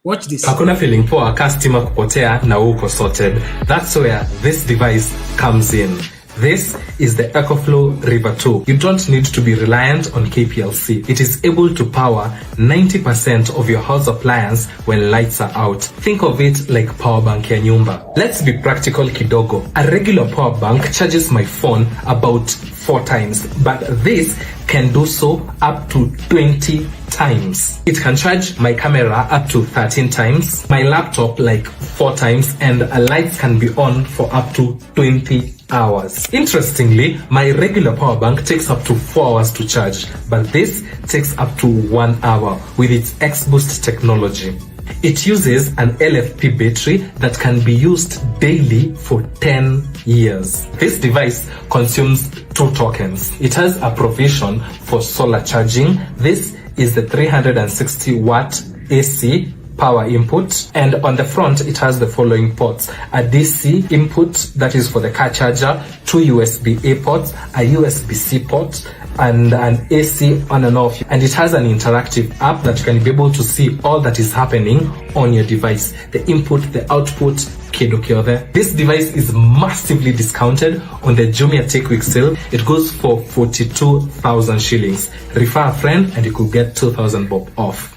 Watch this. Hakuna feeling poa customer kupotea na uko sorted. That's where this device comes in. This is the EcoFlow River 2. You don't need to be reliant on KPLC. It is able to power 90% of your house appliance when lights are out. Think of it like power bank ya nyumba. Let's be practical kidogo. A regular power bank charges my phone about 4 times, but this can do so up to 20 times. It can charge my camera up to 13 times, my laptop like 4 times, and lights can be on for up to 20 hours. Interestingly, my regular power bank takes up to 4 hours to charge, but this takes up to 1 hour with its X-Boost technology. It uses an LFP battery that can be used daily for 10 years. This device consumes 2 tokens. It has a provision for solar charging. This is the 360 watt AC power input, and on the front it has the following ports: a DC input that is for the car charger, 2 USB-A ports, a USB-C port, and an AC on and off. And it has an interactive app that you can be able to see all that is happening on your device, the input, the output, kidokiothe. This device is massively discounted on the Jumia Take Week sale. It goes for 42,000 shillings. Refer a friend and you could get 2,000 bob off.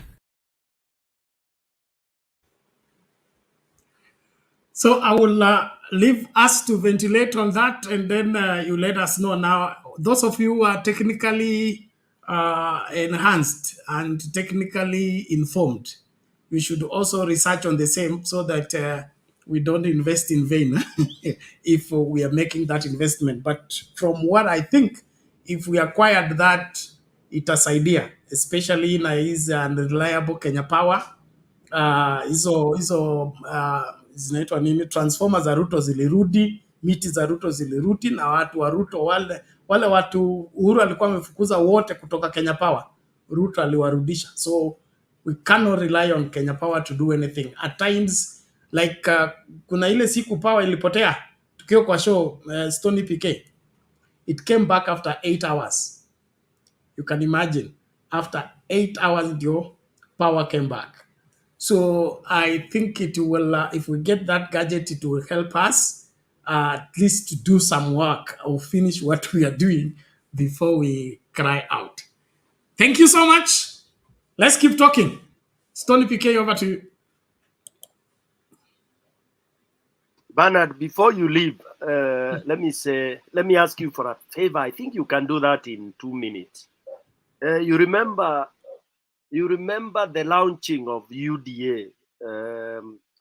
So I will leave us to ventilate on that, and then you let us know. Now, those of you who are technically enhanced and technically informed, we should also research on the same so that we don't invest in vain if we are making that investment. But from what I think, if we acquired that, itasaidia, especially in a unreliable Kenya Power, hizo zinaitwa nini, transformer za Ruto zilirudi, miti za Ruto zilirudi, na watu wa Ruto wale watu Uhuru alikuwa amefukuza wote kutoka Kenya Power, Ruto aliwarudisha. So we cannot rely on Kenya Power to do anything. At times, like kuna ile siku power ilipotea tukio kwa show Stony PK, it came back after 8 hours. You can imagine, after 8 hours your power came back. So I think it will, if we get that gadget, it will help us at least to do some work or finish what we are doing before we cry out. Thank you so much. Let's keep talking. Stony PK, over to you. Bernard, before you leave, let me ask you for a favor. I think you can do that in 2 minutes. You remember the launching of UDA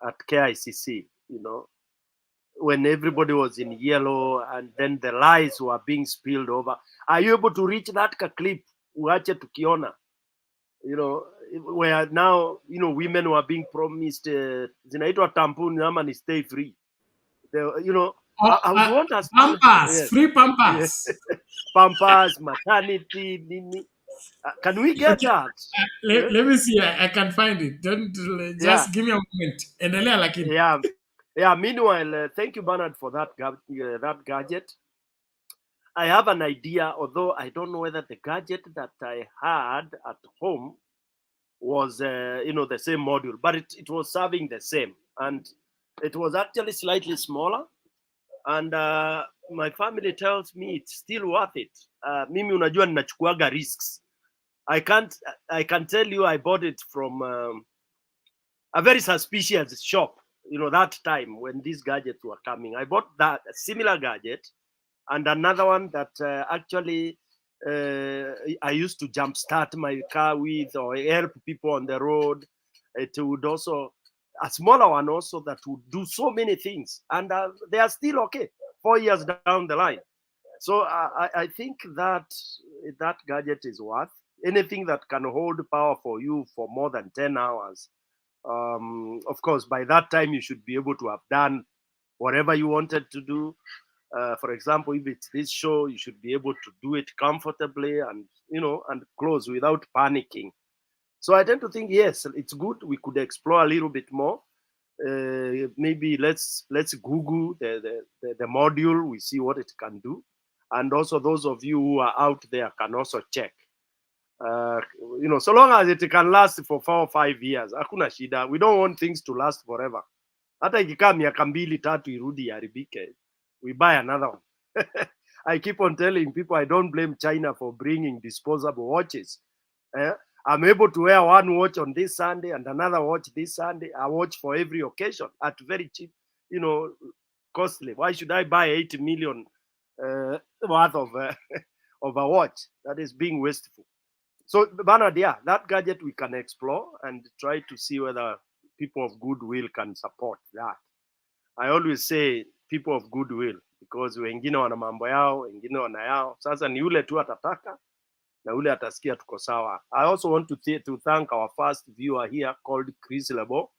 at KICC, you know, when everybody was in yellow and then the lies were being spilled over. Are you able to reach that clip? Uache tukiona, you know, where now, you know, women were being promised, zinaitwa tampon ama ni stay free. You know, I would want us Pampers, free Pampers. Pampers, maternity, nini. Can we get that? Let me see. I can find it. Don't just give me a moment. Yeah. Meanwhile, thank you, Bernard, for that that gadget. I have an idea, although I don't know whether the gadget that I had at home was, the same module, but it was serving the same, and it was actually slightly smaller. And my family tells me it's still worth it. Mimi unajua ninachukuaga risks. I can tell you I bought it from a very suspicious shop, that time when these gadgets were coming. I bought that similar gadget and another one that actually I used to jumpstart my car with or help people on the road. It would also, a smaller one also that would do so many things. And they are still okay 4 years down the line. So I think that gadget is worth anything that can hold power for you for more than 10 hours. Of course, by that time, you should be able to have done whatever you wanted to do. For example, if it's this show, you should be able to do it comfortably and, and close without panicking. So I tend to think, yes, it's good. We could explore a little bit more. Maybe let's Google the module. We see what it can do. And also those of you who are out there can also check. So long as it can last for 4 or 5 years, hakuna shida. We don't want things to last forever. Hata ikikaa miaka 2-3 irudi iharibike, we buy another one. I keep on telling people I don't blame China for bringing disposable watches. I'm able to wear one watch on this Sunday and another watch this Sunday. A watch for every occasion at very cheap, costly. Why should I buy 8 million worth of a watch? That is being wasteful. So, Bernard, that gadget we can explore and try to see whether people of goodwill can support that. I always say people of goodwill because wengine wana mambo yao, wengine wana yao. Sasa ni ule tu atataka na ule atasikia tuko sawa. I also want to thank our first viewer here called Chris Lebo.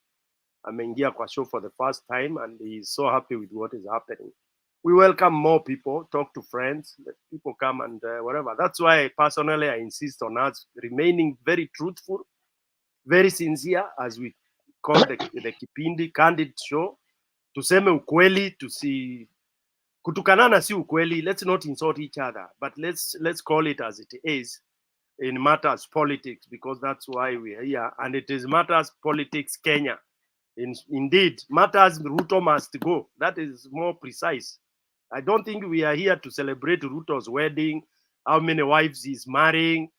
Ameingia kwa show for the first time and he is so happy with what is happening. We welcome more people, talk to friends, let people come and whatever. That's why personally I insist on us remaining very truthful, very sincere as we call the Kipindi Candid Show. Tuseme ukweli, kutukanana si ukweli. Let's not insult each other, but let's call it as it is in matters politics, because that's why we are here, and it is matters politics Kenya. Indeed, matters Ruto must go. That is more precise. I don't think we are here to celebrate Ruto's wedding, how many wives he's marrying.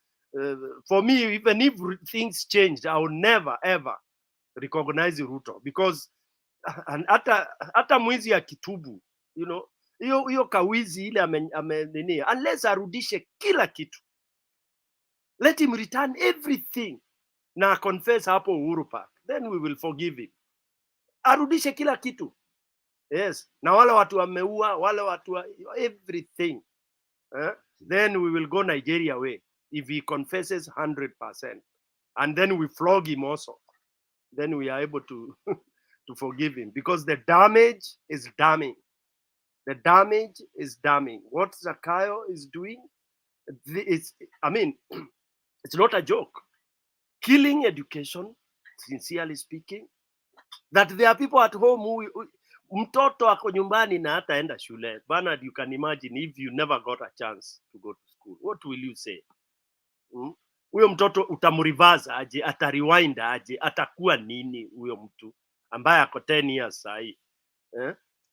For me, even if things changed, I will never, ever recognize Ruto because hata mwizi akitubu, hiyo kawizi ile amenenia, unless arudishe kila kitu, let him return everything na confess hapo Uhuru Park, then we will forgive him. Arudishe kila kitu. Yes, na wale watu wameua, wale watu everything. Then we will go Nigeria way if he confesses 100%, and then we flog him also. Then we are able to to forgive him because the damage is damning. The damage is damning. What Zakayo is doing, it's not a joke. Killing education, sincerely speaking, that there are people at home who mtoto ako nyumbani na hataenda shule. Bernard, you can imagine if you never got a chance to go to school. What will you say? Huyo mtoto utamreverse aje, atarewind aje, atakuwa nini huyo mtu ambaye ako 10 years sahi?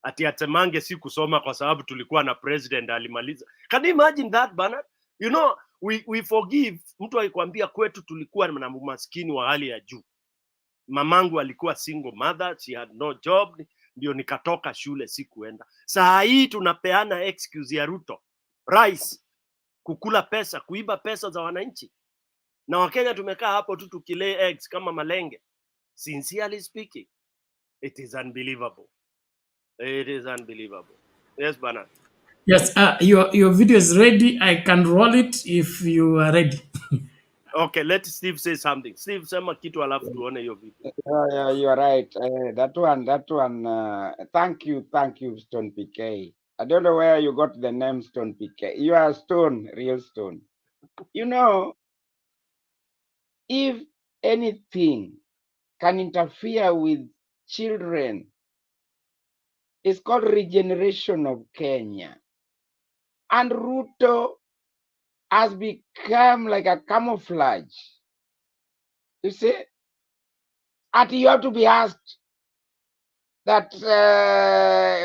Ati atemange si kusoma kwa sababu tulikuwa na president alimaliza. Can you imagine that, Bernard? We forgive. Mtu akikwambia kwetu tulikuwa na umaskini wa hali ya juu. Mamangu alikuwa single mother, she had no job, ndio nikatoka shule sikuenda. Saa hii tunapeana excuse ya Ruto, rice, kukula pesa, kuiba pesa za wananchi. Na Wakenya tumekaa hapo tu tukilay eggs kama malenge. Sincerely speaking, it is unbelievable. It is unbelievable. Yes, Bernard. Yes, your video is ready. I can roll it if you are ready. Okay, let Steve say something. Steve, sema kitu alafu tuone hiyo video. Yeah, you are right. That one. Thank you, Stone PK. I don't know where you got the name Stone PK. You are Stone, real Stone. if anything can interfere with children, it's called regeneration of Kenya. And Ruto has become like a camouflage. You see? And you have to be asked that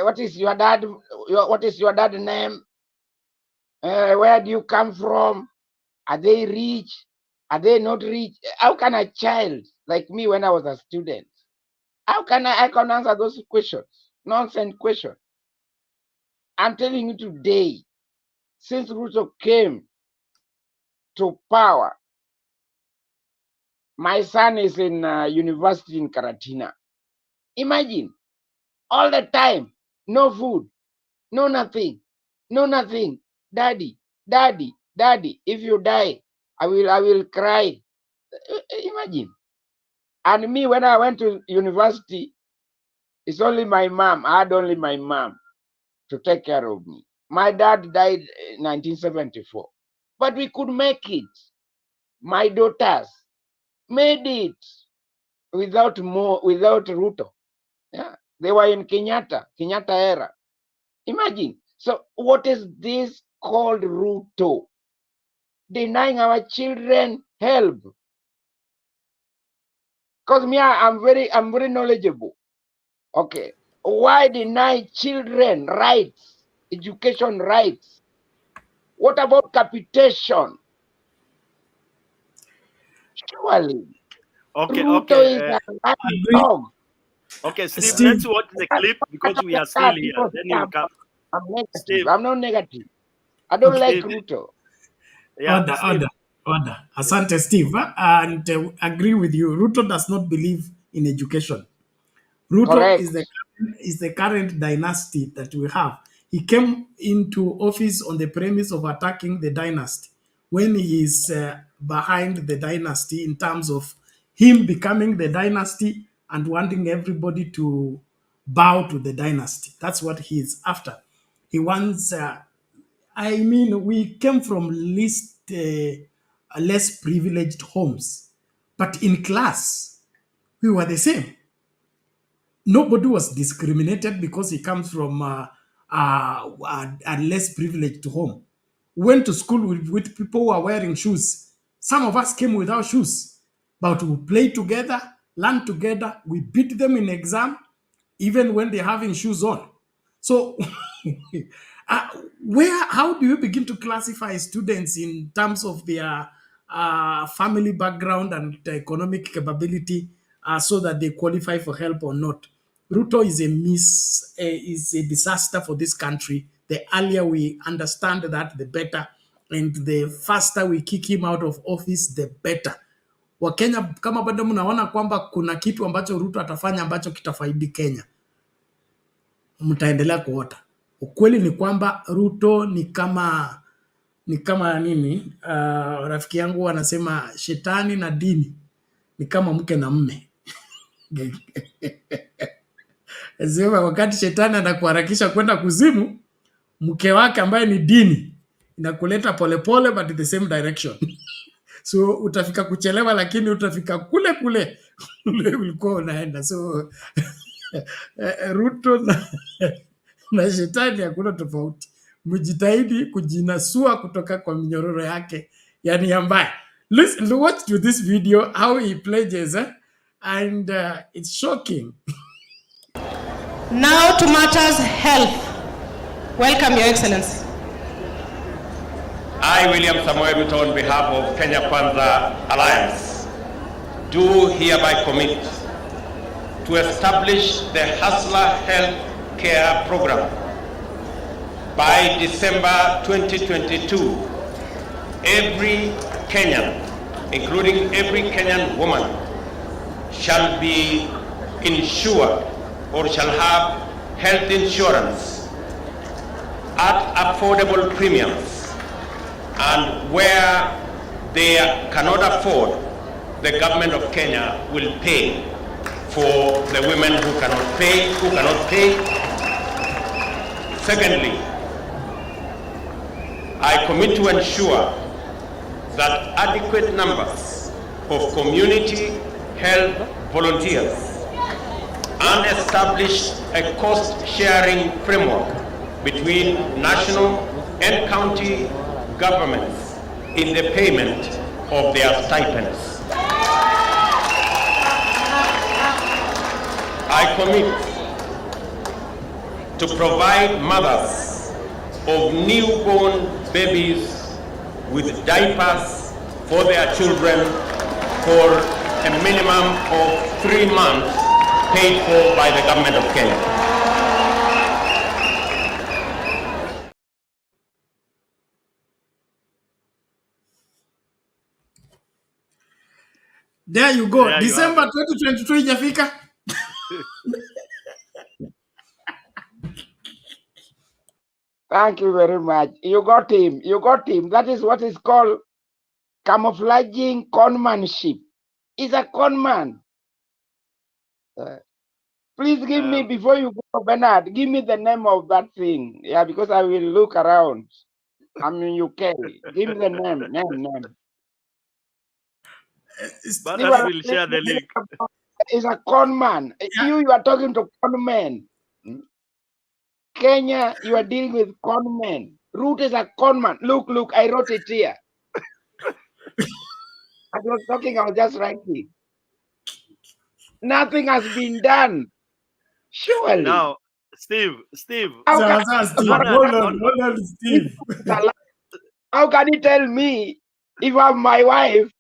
what is your dad? What is your dad's name? Where do you come from? Are they rich? Are they not rich? How can a child like me, when I was a student, how can I can answer those questions? Nonsense questions. I'm telling you today, since Ruto came to power, my son is in university in Karatina. Imagine, all the time, no food, no nothing, no nothing. Daddy, daddy, daddy, if you die, I will cry. Imagine. And me, when I went to university, it's only my mom. I had only my mom to take care of me. My dad died in 1974. But we could make it. My daughters made it without Ruto. Yeah. They were in Kenyatta era. Imagine. So what is this called Ruto? Denying our children help. Because me, I'm very knowledgeable. Okay. Why deny children rights, education rights? What about capitation? Surely. Ruto is a dog. Okay, Steve, let's watch the clip because we are still here. Then you come. I'm negative. I'm not negative. I don't like Ruto. Yeah, Order. Asante, Steve. And agree with you. Ruto does not believe in education. Ruto is the current dynasty that we have. He came into office on the premise of attacking the dynasty. When he is behind the dynasty in terms of him becoming the dynasty and wanting everybody to bow to the dynasty. That's what he is after. He wants, we came from less privileged homes, but in class, we were the same. Nobody was discriminated because he comes from a less privileged home. Went to school with people who are wearing shoes. Some of us came without shoes, but we played together, learned together. We beat them in exam, even when they're having shoes on. So how do you begin to classify students in terms of their family background and economic capability so that they qualify for help or not? Ruto is a disaster for this country. The earlier we understand that, the better. And the faster we kick him out of office, the better. Wakenya, kama bado mnaona kwamba kuna kitu ambacho Ruto atafanya ambacho kitafaidi Kenya, mtaendelea kuota. Ukweli ni kwamba Ruto ni kama nini? Rafiki yangu anasema shetani na dini ni kama mke na mme. Sema wakati shetani anakuharakisha kwenda kuzimu, mke wake ambaye ni dini inakuleta polepole but in the same direction. So utafika kuchelewa, lakini utafika kule ulikuwa unaenda. So Ruto na shetani hakuna tofauti. Mjitahidi kujinasua kutoka kwa minyororo yake yani ambaye. Listen, watch to this video how he pledges and it's shocking. Now to matters health. Welcome, Your Excellency. I, William Samoei Ruto, on behalf of Kenya Kwanza Alliance, do hereby commit to establish the Hustler Health Care Program. By December 2022, every Kenyan, including every Kenyan woman, shall be insured or shall have health insurance at affordable premiums, and where they cannot afford, the government of Kenya will pay for the women who cannot pay. Secondly, I commit to ensure that adequate numbers of community health volunteers and established a cost-sharing framework between national and county governments in the payment of their stipends. I commit to provide mothers of newborn babies with diapers for their children for a minimum of 3 months paid for by the government of Kenya. There you go. There you December have it. 2022 ijafika. Thank you very much. You got him. You got him. That is what is called camouflaging conmanship. He's a conman. Please give me, before you go, Bernard, give me the name of that thing. Yeah, because I will look around. I'm in UK. Give me the name. But I will share the link. He's a conman. You are talking to conmen. Kenya, you are dealing with conmen. Ruto is a conman. Look, I wrote it here. I was talking, I was just writing. Nothing has been done. Surely. Now, Steve. Steve, hold on, Steve. How can you tell me if I'm my wife,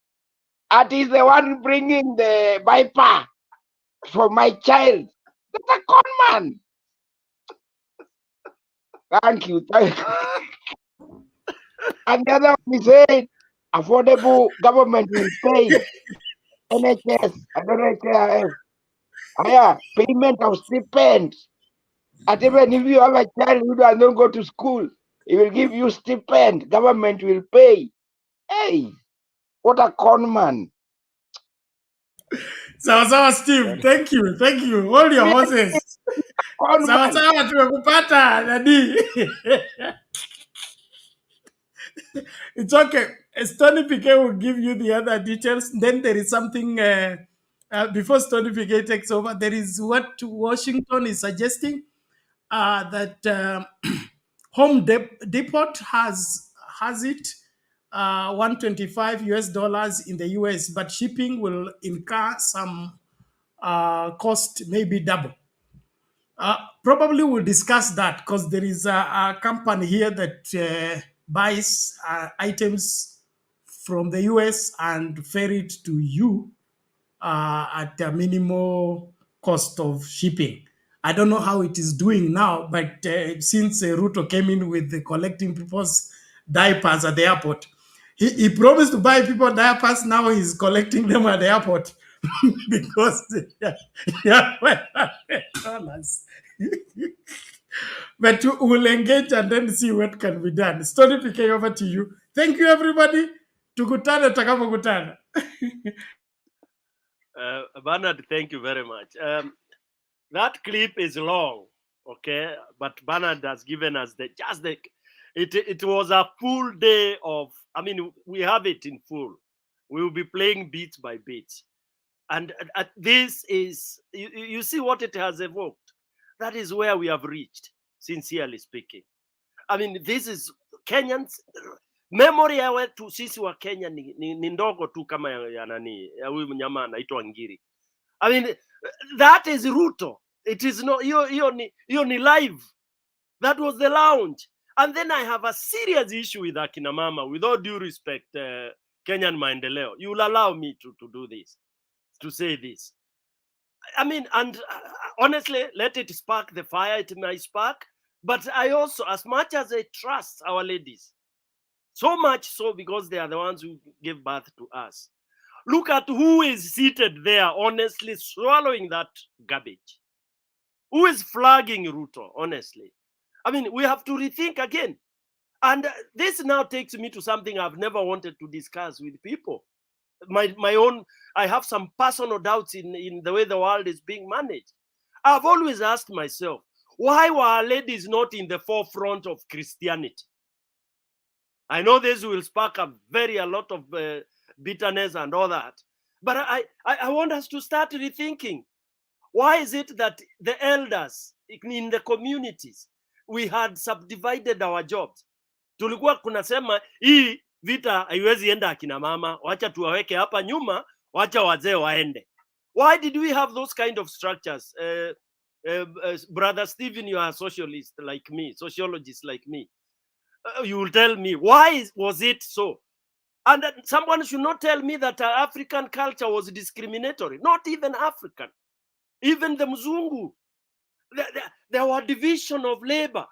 and is the one bringing the viper for my child? That's a conman. Thank you. And the other one is saying, affordable government will pay. NHS, NHIF. Payment of stipend. And even if you have a child who does not go to school, he will give you stipend. Government will pay. Hey, what a conman. Sawa, Steve. Thank you. Hold your horses. Sawa, tumekupata nani. It's okay. Stony PK will give you the other details. Then there is something, before Stony PK takes over, there is what Washington is suggesting, that Home Depot has it, $125 in the US, but shipping will incur some cost, maybe double. Probably we'll discuss that because there is a company here that buys items from the US and ferry it to you at a minimal cost of shipping. I don't know how it is doing now, but since Ruto came in with the collecting people's diapers at the airport, he promised to buy people diapers. Now he's collecting them at the airport because they are $100. But we'll engage and then see what can be done. Story PK, over to you. Thank you, everybody. Tukutane takapokutana. Bernard, thank you very much. That clip is long, okay, but Bernard has given us it was a full day of, I mean, we have it in full. We will be playing beat by beat. And this is, you see what it has evoked. That is where we have reached, sincerely speaking. I mean, this is Kenyans. Memory ya wetu sisi wa Kenya ni ndogo tu kama ya nani, ya huyu mnyama anaitwa ngiri. I mean, that is Ruto. It is no, hiyo ni live. That was the lounge. And then I have a serious issue with Akina Mama, with all due respect, Kenyan Maendeleo. You will allow me to do this, to say this. I mean, and honestly, let it spark the fire, it may spark. But I also, as much as I trust our ladies, so much so because they are the ones who gave birth to us. Look at who is seated there, honestly, swallowing that garbage. Who is flagging Ruto, honestly? I mean, we have to rethink again. And this now takes me to something I've never wanted to discuss with people. My own, I have some personal doubts in the way the world is being managed. I've always asked myself, why were our ladies not in the forefront of Christianity? I know this will spark a lot of bitterness and all that. But I want us to start rethinking. Why is it that the elders in the communities, we had subdivided our jobs? Tulikuwa kunasema hii vita haiwezi enda akina mama, wacha tuwaweke hapa nyuma, wacha wazee waende. Why did we have those kind of structures? Brother Stephen, you are a socialist like me, sociologist like me. You will tell me, why was it so? And someone should not tell me that African culture was discriminatory. Not even African. Even the Mzungu. There were division of labor.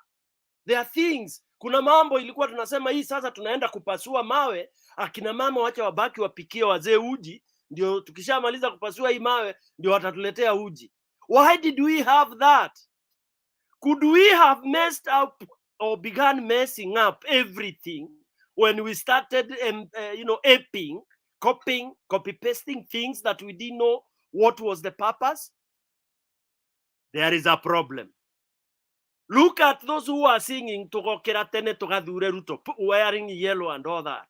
There are things. Kuna mambo ilikuwa tunasema hii sasa tunaenda kupasua mawe, akina mama wacha wabaki wapikie wazee uji, ndio tukishamaliza kupasua hii mawe ndio watatuletea uji. Why did we have that? Could we have messed up or began messing up everything when we started aping, copy pasting things that we didn't know what was the purpose? There is a problem. Look at those who are singing Tugokera Tene Tugathure Ruto, wearing yellow and all that.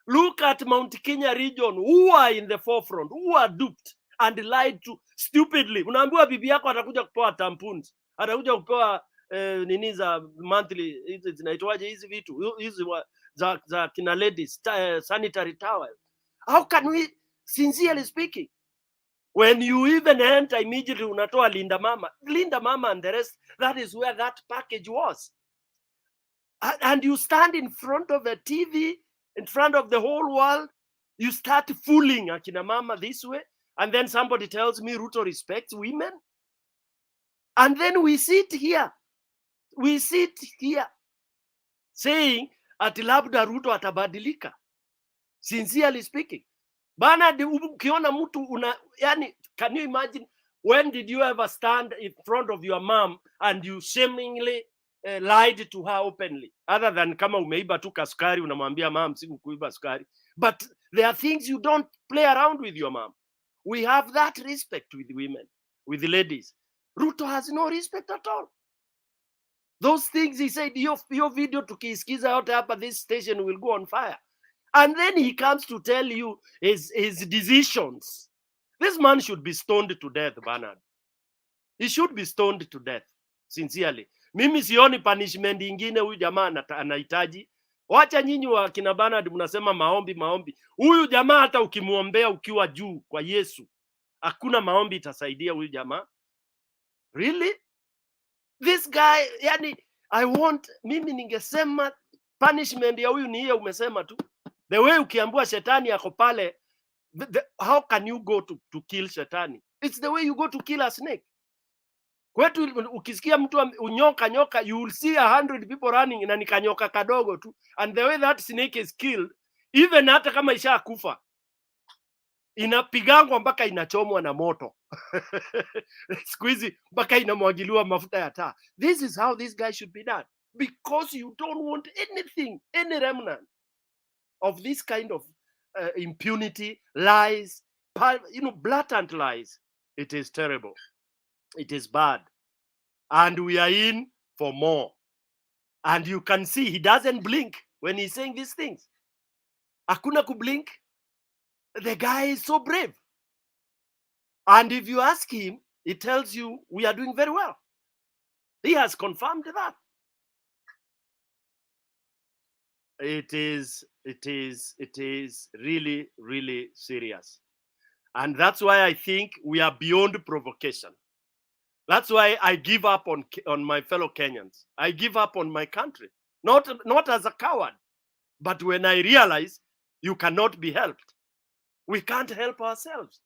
Look at Mount Kenya region, who are in the forefront, who are duped and lied to stupidly. Unaambiwa bibi yako atakuja kupewa tampons, atakuja kupewa nini za monthly, hizi zinaitwaje hizi vitu, hizi za kina ladies, sanitary towel. How can we, sincerely speaking, when you even enter immediately unatoa Linda Mama and the rest, that is where that package was. And you stand in front of the TV, in front of the whole world, you start fooling akina mama this way, and then somebody tells me Ruto respects women. And then we sit here saying ati labda Ruto atabadilika. Sincerely speaking. Bana, ukiona mtu yani, can you imagine, when did you ever stand in front of your mom and you seemingly lied to her openly? Other than kama umeiba tu kasukari, unamwambia mom sikukuiba sukari. But there are things you don't play around with your mom. We have that respect with women, with the ladies. Ruto has no respect at all. Those things he said, your video tukisikiza yote hapa, this station will go on fire. And then he comes to tell you his decisions. This man should be stoned to death, Bernard. He should be stoned to death, sincerely. Mimi sioni punishment ingine huyu jamaa anahitaji. Wacha nyinyi wa kina Bernard mnasema maombi. Huyu jamaa hata ukimuombea ukiwa juu kwa Yesu, hakuna maombi itasaidia huyu jamaa. Really? This guy, yani, mimi ningesema punishment ya huyu ni hiyo umesema tu. The way ukiambua shetani yako pale, how can you go to kill shetani? It's the way you go to kill a snake. Kwetu ukisikia mtu nyoka, you will see 100 people running na nikanyoka kadogo tu. And the way that snake is killed, even hata kama ishakufa, inapigangwa mpaka inachomwa na moto. Siku hizi mpaka inamwagiliwa mafuta ya taa. This is how this guy should be done. Because you don't want anything, any remnant of this kind of impunity, lies, blatant lies. It is terrible. It is bad. And we are in for more. And you can see he doesn't blink when he's saying these things. Hakuna kublink. The guy is so brave. And if you ask him, he tells you we are doing very well. He has confirmed that. It is really, really serious. And that's why I think we are beyond provocation. That's why I give up on my fellow Kenyans. I give up on my country. Not as a coward, but when I realize you cannot be helped. We can't help ourselves.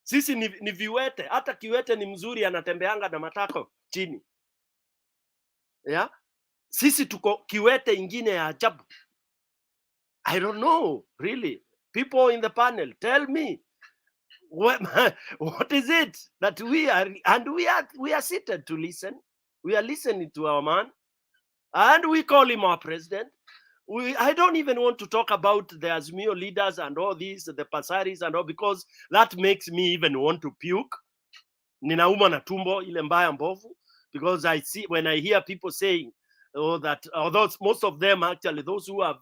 Sisi ni viwete. Hata kiwete ni mzuri anatembeanga na matako chini. Yeah? Sisi tuko kiwete ingine ya ajabu. I don't know, really. People in the panel, tell me, what is it that we are, and we are seated to listen. We are listening to our man, and we call him our president. I don't even want to talk about the Azimio leaders and all these, the Pasaris and all, because that makes me even want to puke. Ninauma na tumbo ile mbaya mbovu, because I see when I hear people saying, that although most of them actually, those who have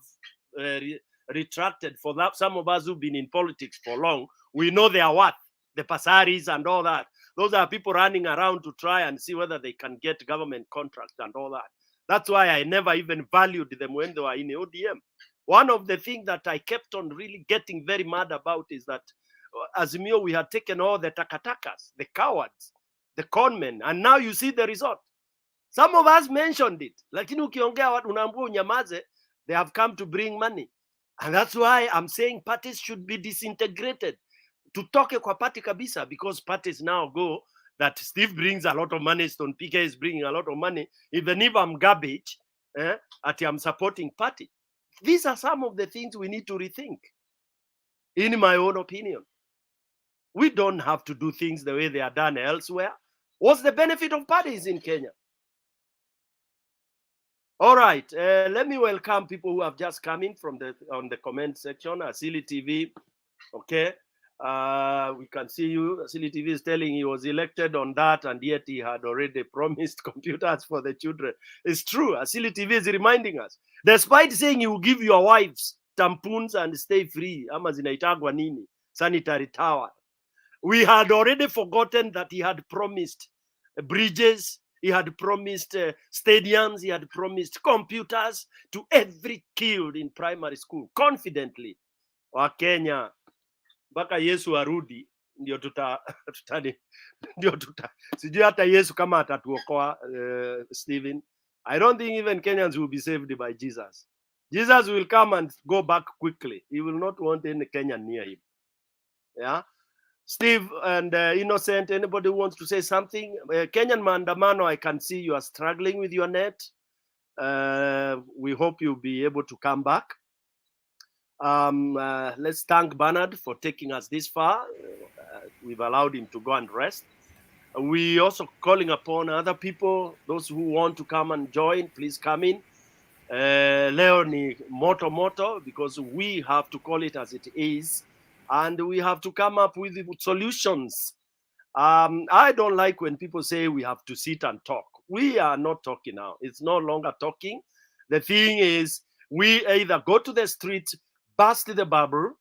retracted. For that, some of us who've been in politics for long, we know their worth, the Pasaris and all that. Those are people running around to try and see whether they can get government contracts and all that. That's why I never even valued them when they were in the ODM. One of the things that I kept on really getting very mad about is that Azimio, we had taken all the takatakas, the cowards, the conmen, and now you see the result. Some of us mentioned it. Lakini ukiongea watu unaambia unyamaze, they have come to bring money. And that's why I'm saying parties should be disintegrated. Tutoke kwa party kabisa, because parties now go that Steve brings a lot of money, Stone PK is bringing a lot of money, even if I'm garbage, I'm supporting party. These are some of the things we need to rethink, in my own opinion. We don't have to do things the way they are done elsewhere. What's the benefit of parties in Kenya? All right, let me welcome people who have just come in from on the comment section. Asili TV, okay. We can see you. Asili TV is telling he was elected on that, and yet he had already promised computers for the children. It's true. Asili TV is reminding us, despite saying he will give your wives tampoons and stay free, ama zinaitagwa nini, sanitary tower, we had already forgotten that he had promised bridges, he had promised stadiums, he had promised computers to every kid in primary school, confidently. Wakenya, mpaka Yesu arudi, ndio sijui hata Yesu kama atatuokoa, Stephen. I don't think even Kenyans will be saved by Jesus. Jesus will come and go back quickly. He will not want any Kenyan near him. Yeah. Steve and Innocent, anybody who wants to say something? Kenyan Maandamano, I can see you are struggling with your net. We hope you'll be able to come back. Let's thank Bernard for taking us this far. We've allowed him to go and rest. We also calling upon other people, those who want to come and join, please come in. Leo ni moto, because we have to call it as it is, and we have to come up with solutions. I don't like when people say we have to sit and talk. We are not talking now. It's no longer talking. The thing is, we either go to the streets, burst the bubble,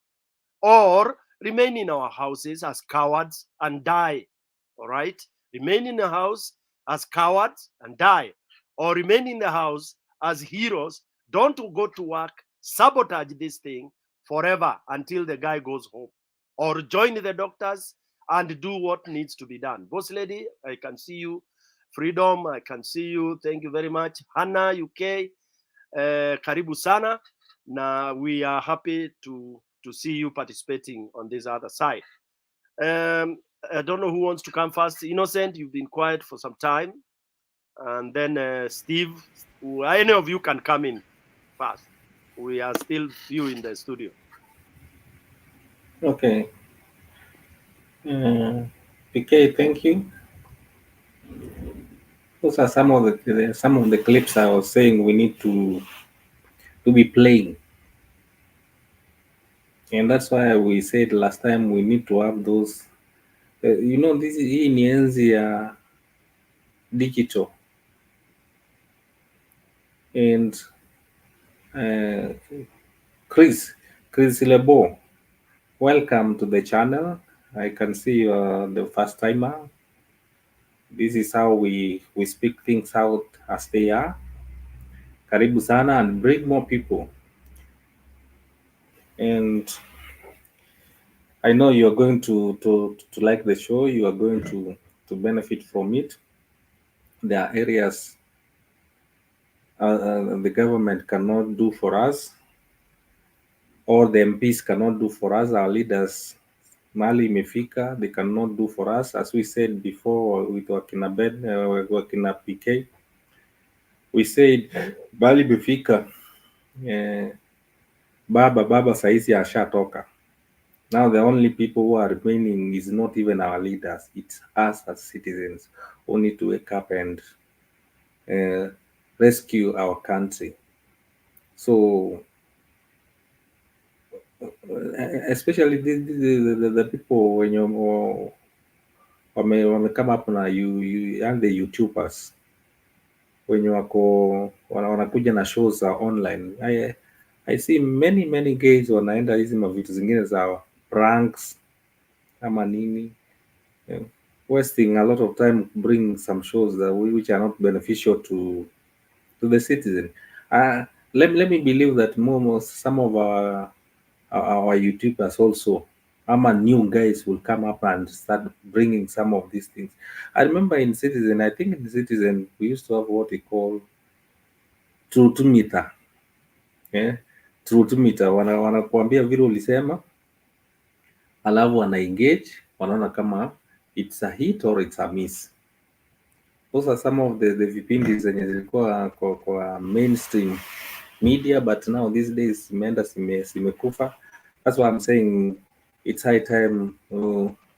or remain in our houses as cowards and die. All right? Remain in the house as cowards and die, or remain in the house as heroes. Don't go to work, sabotage this thing forever until the guy goes home, or join the doctors and do what needs to be done. Boss lady, I can see you. Freedom, I can see you. Thank you very much. Hannah, UK, karibu sana. Now we are happy to see you participating on this other side. I don't know who wants to come first. Innocent, you've been quiet for some time. And then Steve, any of you can come in first. We are still few in the studio. Okay. PK, thank you. Those are some of the clips I was saying we need to be playing, and that's why we said last time we need to have those. This hii ni enzi ya digital, and Chris Lebo, welcome to the channel. I can see you are the first timer. This is how we speak things out as they are. Karibu sana, and bring more people. And I know you are going to like the show. You are going to benefit from it. There are areas the government cannot do for us, or the MPs cannot do for us. Our leaders, Mali imefika, they cannot do for us. As we said before with Wakina Ben, Wakina PK, we said Mali imefika, baba saizi ashatoka. Now the only people who are remaining is not even our leaders. It's us as citizens who need to wake up and rescue our country. So especially the people when you come up na you and the YouTubers wenye wako wanakuja na shows online. I see many guys wanaenda hizi mavitu zingine za pranks ama nini, wasting a lot of time bring some shows that which are not beneficial to the citizen. Let me believe that some of our YouTubers also, new guys will come up and start bringing some of these things. I remember in Citizen, I think in Citizen we used to have what we call truth meter. Yeah, truth meter, wanakuambia vile ulisema, alafu wana engage, wanaona kama it's a hit or it's a miss. Those are some of the vipindi zenye zilikuwa kwa mainstream media, but now these days zimeenda zimekufa. That's why I'm saying it's high time,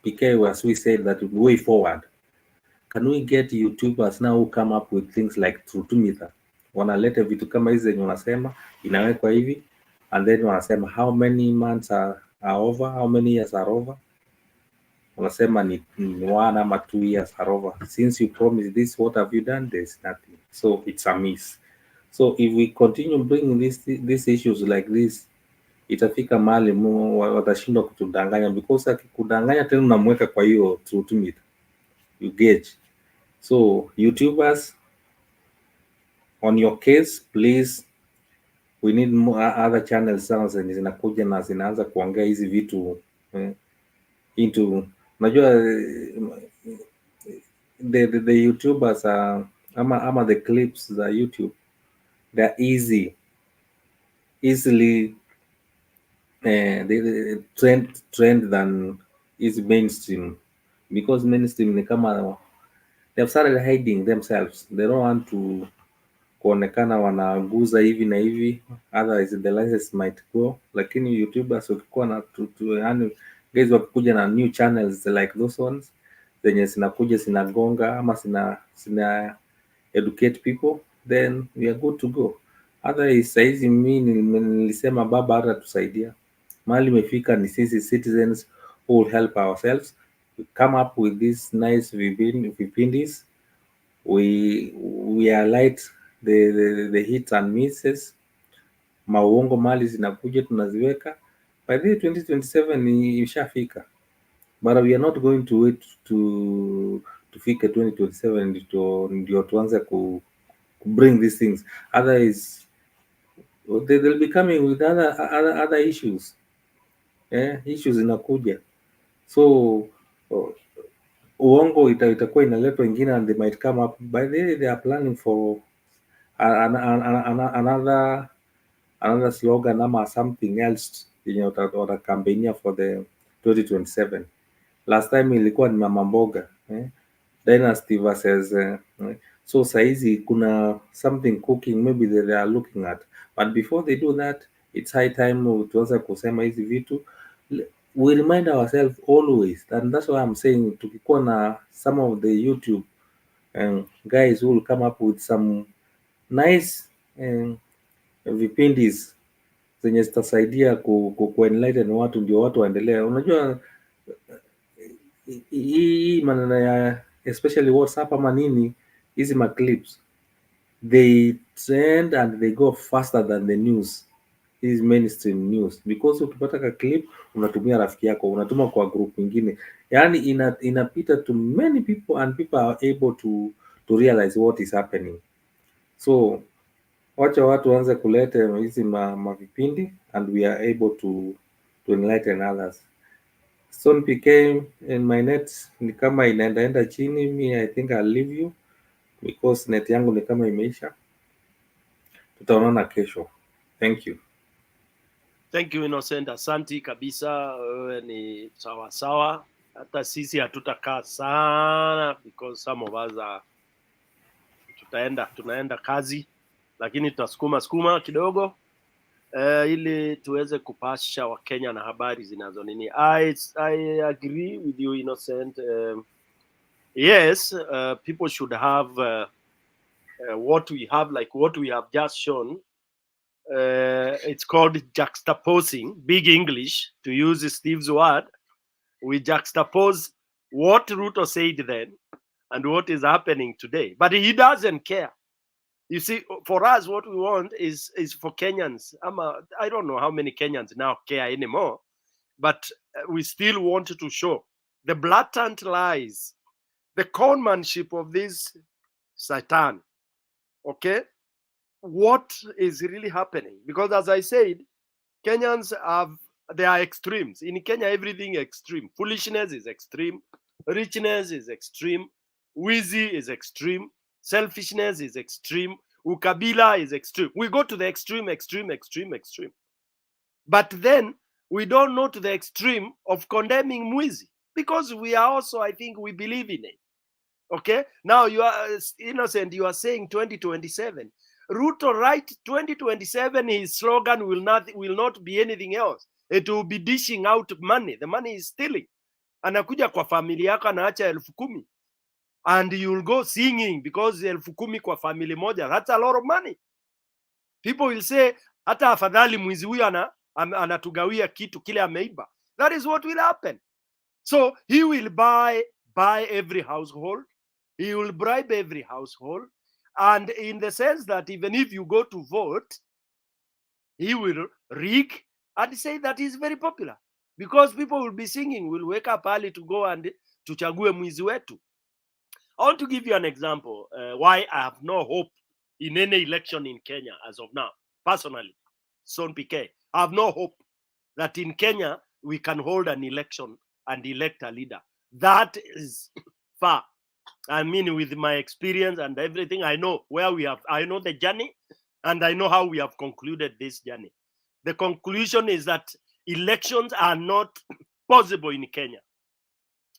PK, as we said, that way forward, can we get YouTubers now who come up with things like truth meter, wanaleta vitu kama hizi zenye wanasema inawekwa hivi, and then wanasema how many months are over, how many years are over, wanasema ni 1 ama 2 years are over. Since you promised this, what have you done? There's nothing. So it's a miss. So if we continue bringing these issues like this, itafika mahali watashindwa kutudanganya, because akikudanganya tena unamweka kwa hiyo truth meter, you gauge. So YouTubers, on your case, please, we need more other channels zenye zinakuja na zinaanza kuongea hizi vitu into, unajua the YouTubers are ama the clips za YouTube, they're easily they trend than is mainstream, because mainstream ni kama they have started hiding themselves. They don't want to kuonekana wanaguza hivi na hivi, otherwise the license might go. Lakini YouTubers wakikuwa na yani guys wakikuja na new channels like those ones zenye zinakuja zinagonga ama zina educate people, then we are good to go. Otherwise saizi mimi nilisema baba hata tusaidia, mahali imefika ni sisi citizens who will help ourselves. We come up with these nice vipindis, we highlight the hits and misses, mauongo mali zinakuja tunaziweka. By the 2027 ishafika, but we are not going to wait to fika 2027 ndio tuanze ku bring these things. Otherwise they'll be coming with other issues. Issues inakuja, so uongo itakuwa inaletwa ingine, and they might come up. By the way, they are planning for another slogan ama something else yenye watakampenia for the 2027. Last time ilikuwa ni mama mboga, dynasty versus so saizi kuna something cooking maybe they are looking at, but before they do that, it's high time tuanze kusema hizi vitu. We remind ourselves always, and that's why I'm saying tukikuwa na some of the YouTube guys who will come up with some nice vipindis zenye zitasaidia ku enlighten watu, ndio watu waendelee. Unajua hii maneno ya especially WhatsApp ama nini, hizi ma clips they trend and they go faster than the news, is mainstream news, because ukipata ka clip unatumia rafiki yako, unatuma kwa group nyingine, yani inapita to many people and people are able to realize what is happening. So wacha watu waanze kuleta hizi mavipindi and we are able to enlighten others. Soon became in my net ni kama inaenda chini. I think I'll leave you because net yangu ni kama imeisha. Tutaonana kesho. Thank you. Thank you Innocent, asanti kabisa, wewe ni sawa sawa. Hata sisi hatutakaa sana because some of us are tunaenda kazi, lakini tutasukuma kidogo ili tuweze kupasha Wakenya na habari zinazo nini. I agree with you Innocent. Yes, people should have what we have, like what we have just shown. It's called juxtaposing, big English, to use Steve's word. We juxtapose what Ruto said then and what is happening today. But he doesn't care. You see, for us, what we want is for Kenyans. I don't know how many Kenyans now care anymore, but we still want to show the blatant lies, the conmanship of this Satan. Okay, what is really happening? Because as I said, Kenyans they are extremes. In Kenya, everything extreme. Foolishness is extreme. Richness is extreme. Wizi is extreme. Selfishness is extreme. Ukabila is extreme. We go to the extreme. But then we don't know to the extreme of condemning Mwizi, because we are also, I think, we believe in it. Okay? Now you are innocent. You are saying 2027. Ruto, right? 2027, his slogan will not be anything else. It will be dishing out money. The money is stealing. Anakuja kwa familia yako anaacha 10,000, and you'll go singing because 10,000 kwa family moja, that's a lot of money. People will say hata afadhali mwizi huyu anatugawia kitu kile ameiba. That is what will happen. So he will buy every household. He will bribe every household. And in the sense that even if you go to vote, he will rig and say that he's very popular, because people will be singing, will wake up early to go and tuchague mwizi wetu. I want to give you an example why I have no hope in any election in Kenya as of now. Personally, Son PK, I have no hope that in Kenya we can hold an election and elect a leader. That is far. I mean, with my experience and everything, I know I know the journey, and I know how we have concluded this journey. The conclusion is that elections are not possible in Kenya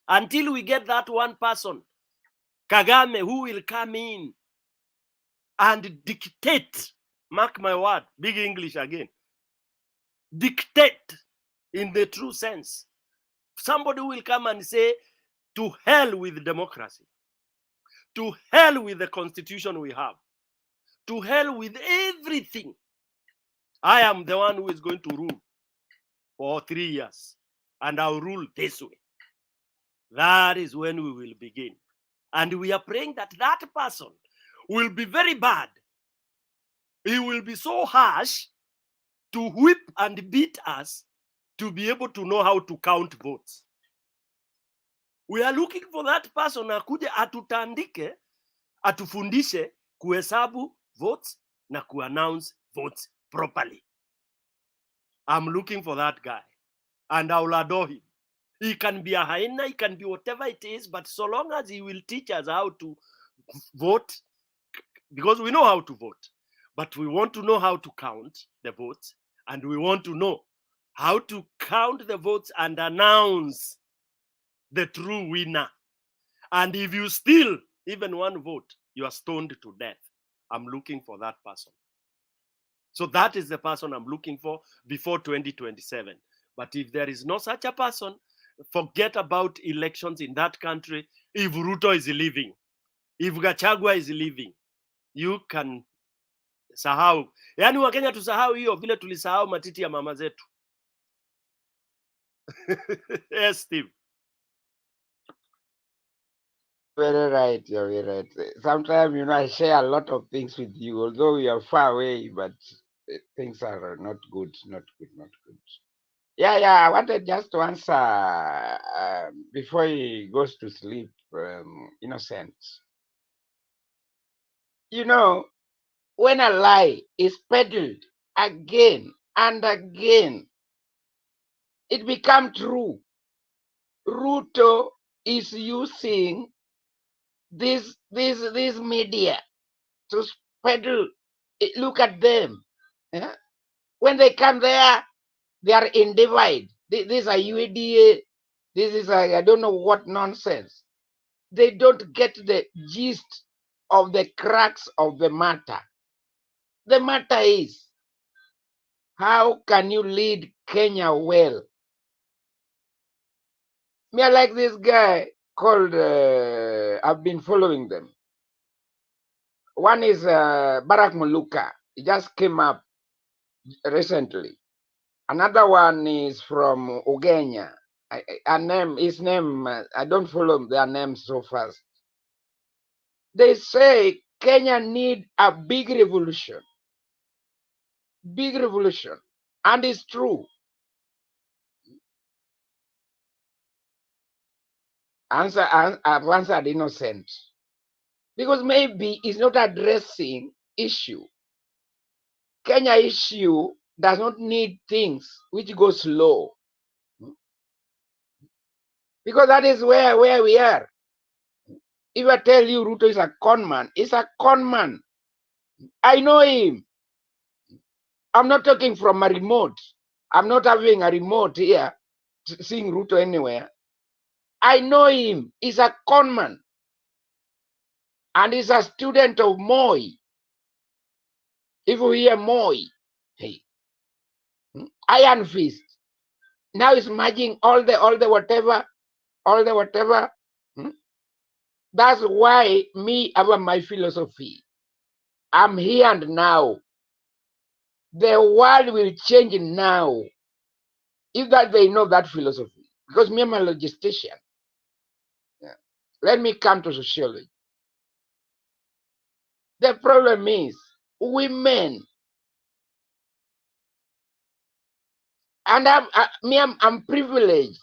until we get that one person, Kagame, who will come in and dictate, mark my word, big English again, dictate in the true sense. Somebody will come and say, to hell with democracy, to hell with the constitution we have, to hell with everything. I am the one who is going to rule for 3 years, and I'll rule this way. That is when we will begin. And we are praying that that person will be very bad. He will be so harsh to whip and beat us to be able to know how to count votes. We are looking for that person akuje atutandike, atufundishe kuhesabu votes na kuannounce votes properly. I'm looking for that guy, and I will adore him. He can be a hyena, he can be whatever it is, but so long as he will teach us how to vote, because we know how to vote, but we want to know how to count the votes, and we want to know how to count the votes and announce the true winner. And if you steal even one vote, you are stoned to death. I'm looking for that person. So that is the person I'm looking for before 2027. But if there is no such a person, forget about elections in that country. If Ruto is leaving, if Gachagua is leaving, you can sahau. Yani Wakenya tusahau hiyo vile tulisahau matiti ya mama zetu. Yes, Steve. Very right, you're very right. Sometimes, I share a lot of things with you, although we are far away, but things are not good, not good. Yeah, I wanted just to answer before he goes to sleep, Innocent. When a lie is peddled again and again, it becomes true. Ruto is using this media to peddle. Look at them. Yeah? When they come there, they are in divide. This is a UADA. This is I don't know what nonsense. They don't get the gist of the crux of the matter. The matter is, how can you lead Kenya well? Me, I like this guy called, I've been following them. One is Barack Muluka. He just came up recently. Another one is from Ugenya. His name, I don't follow their names so fast. They say Kenya need a big revolution. Big revolution. And it's true. I've answered innocent. Because maybe it's not addressing issue. Kenya issue does not need things which go slow. Because that is where we are. If I tell you Ruto is a con man, he's a con man. I know him. I'm not talking from a remote. I'm not having a remote here seeing Ruto anywhere. I know him. He's a con man. And he's a student of Moi. If you hear Moi, hey, Iron Fist. Now he's merging all the whatever. That's why me have my philosophy. I'm here and now. The world will change now. If that they know that philosophy. Because me, I'm a logistician. Yeah. Let me come to sociology. The problem is women. And I'm privileged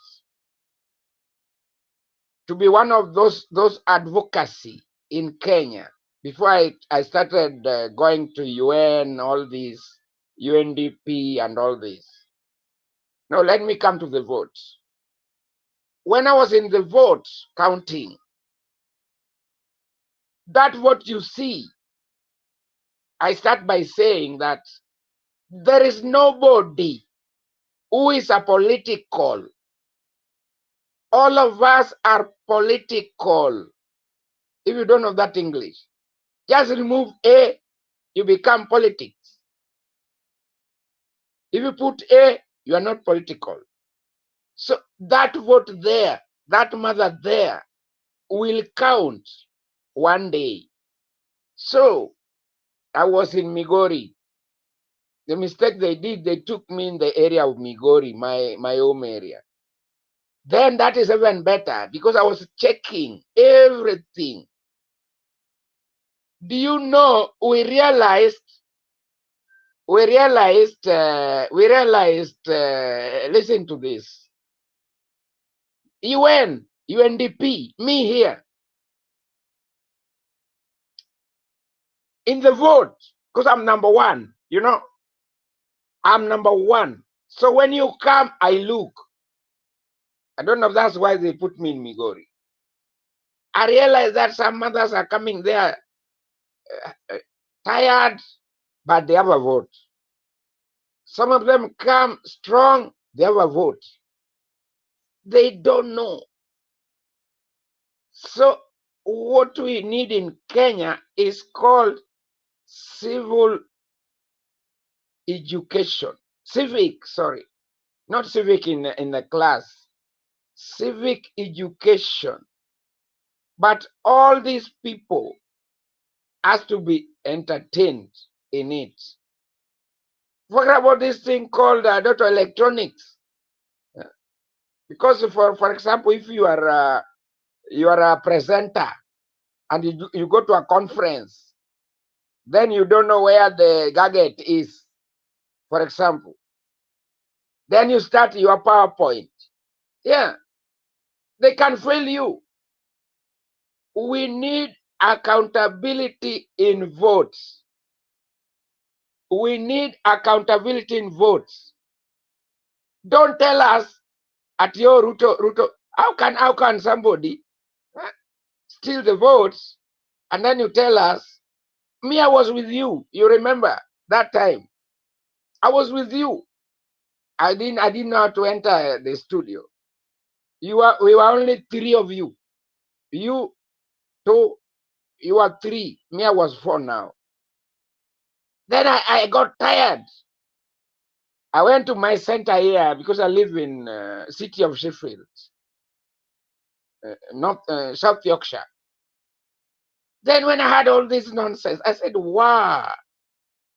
to be one of those advocacy in Kenya. Before I started going to UN, all these, UNDP and all this. Now let me come to the votes. When I was in the vote counting, that what you see, I start by saying that there is nobody who is a political. All of us are political. If you don't know that English, just remove A, you become politics. If you put A, you are not political. So that vote there, that mother there, will count one day. So I was in Migori. The mistake they did, they took me in the area of Migori, my home area. Then that is even better because I was checking everything. Do you know we realized, listen to this. UNDP, me here. In the vote, because I'm number one, you know. I'm number one. So when you come, I look. I don't know if that's why they put me in Migori. I realize that some mothers are coming there tired, but they have a vote. Some of them come strong, they have a vote. They don't know. So what we need in Kenya is called civil education. Civic, sorry. Not civic in the class. Civic education. But all these people has to be entertained in it. Forget about this thing called data electronics. Because for example, if you are a presenter and you go to a conference, then you don't know where the gadget is, for example. Then you start your PowerPoint. Yeah, they can fail you. We need accountability in votes. We need accountability in votes. Don't tell us at your Ruto, how can somebody steal the votes and then you tell us, me, I was with you. You remember that time? I was with you. I didn't know how to enter the studio. We were only three of you. You two, you are three. Me, I was four now. Then I got tired. I went to my center here because I live in city of Sheffield, South Yorkshire. Then when I had all this nonsense, I said, wow,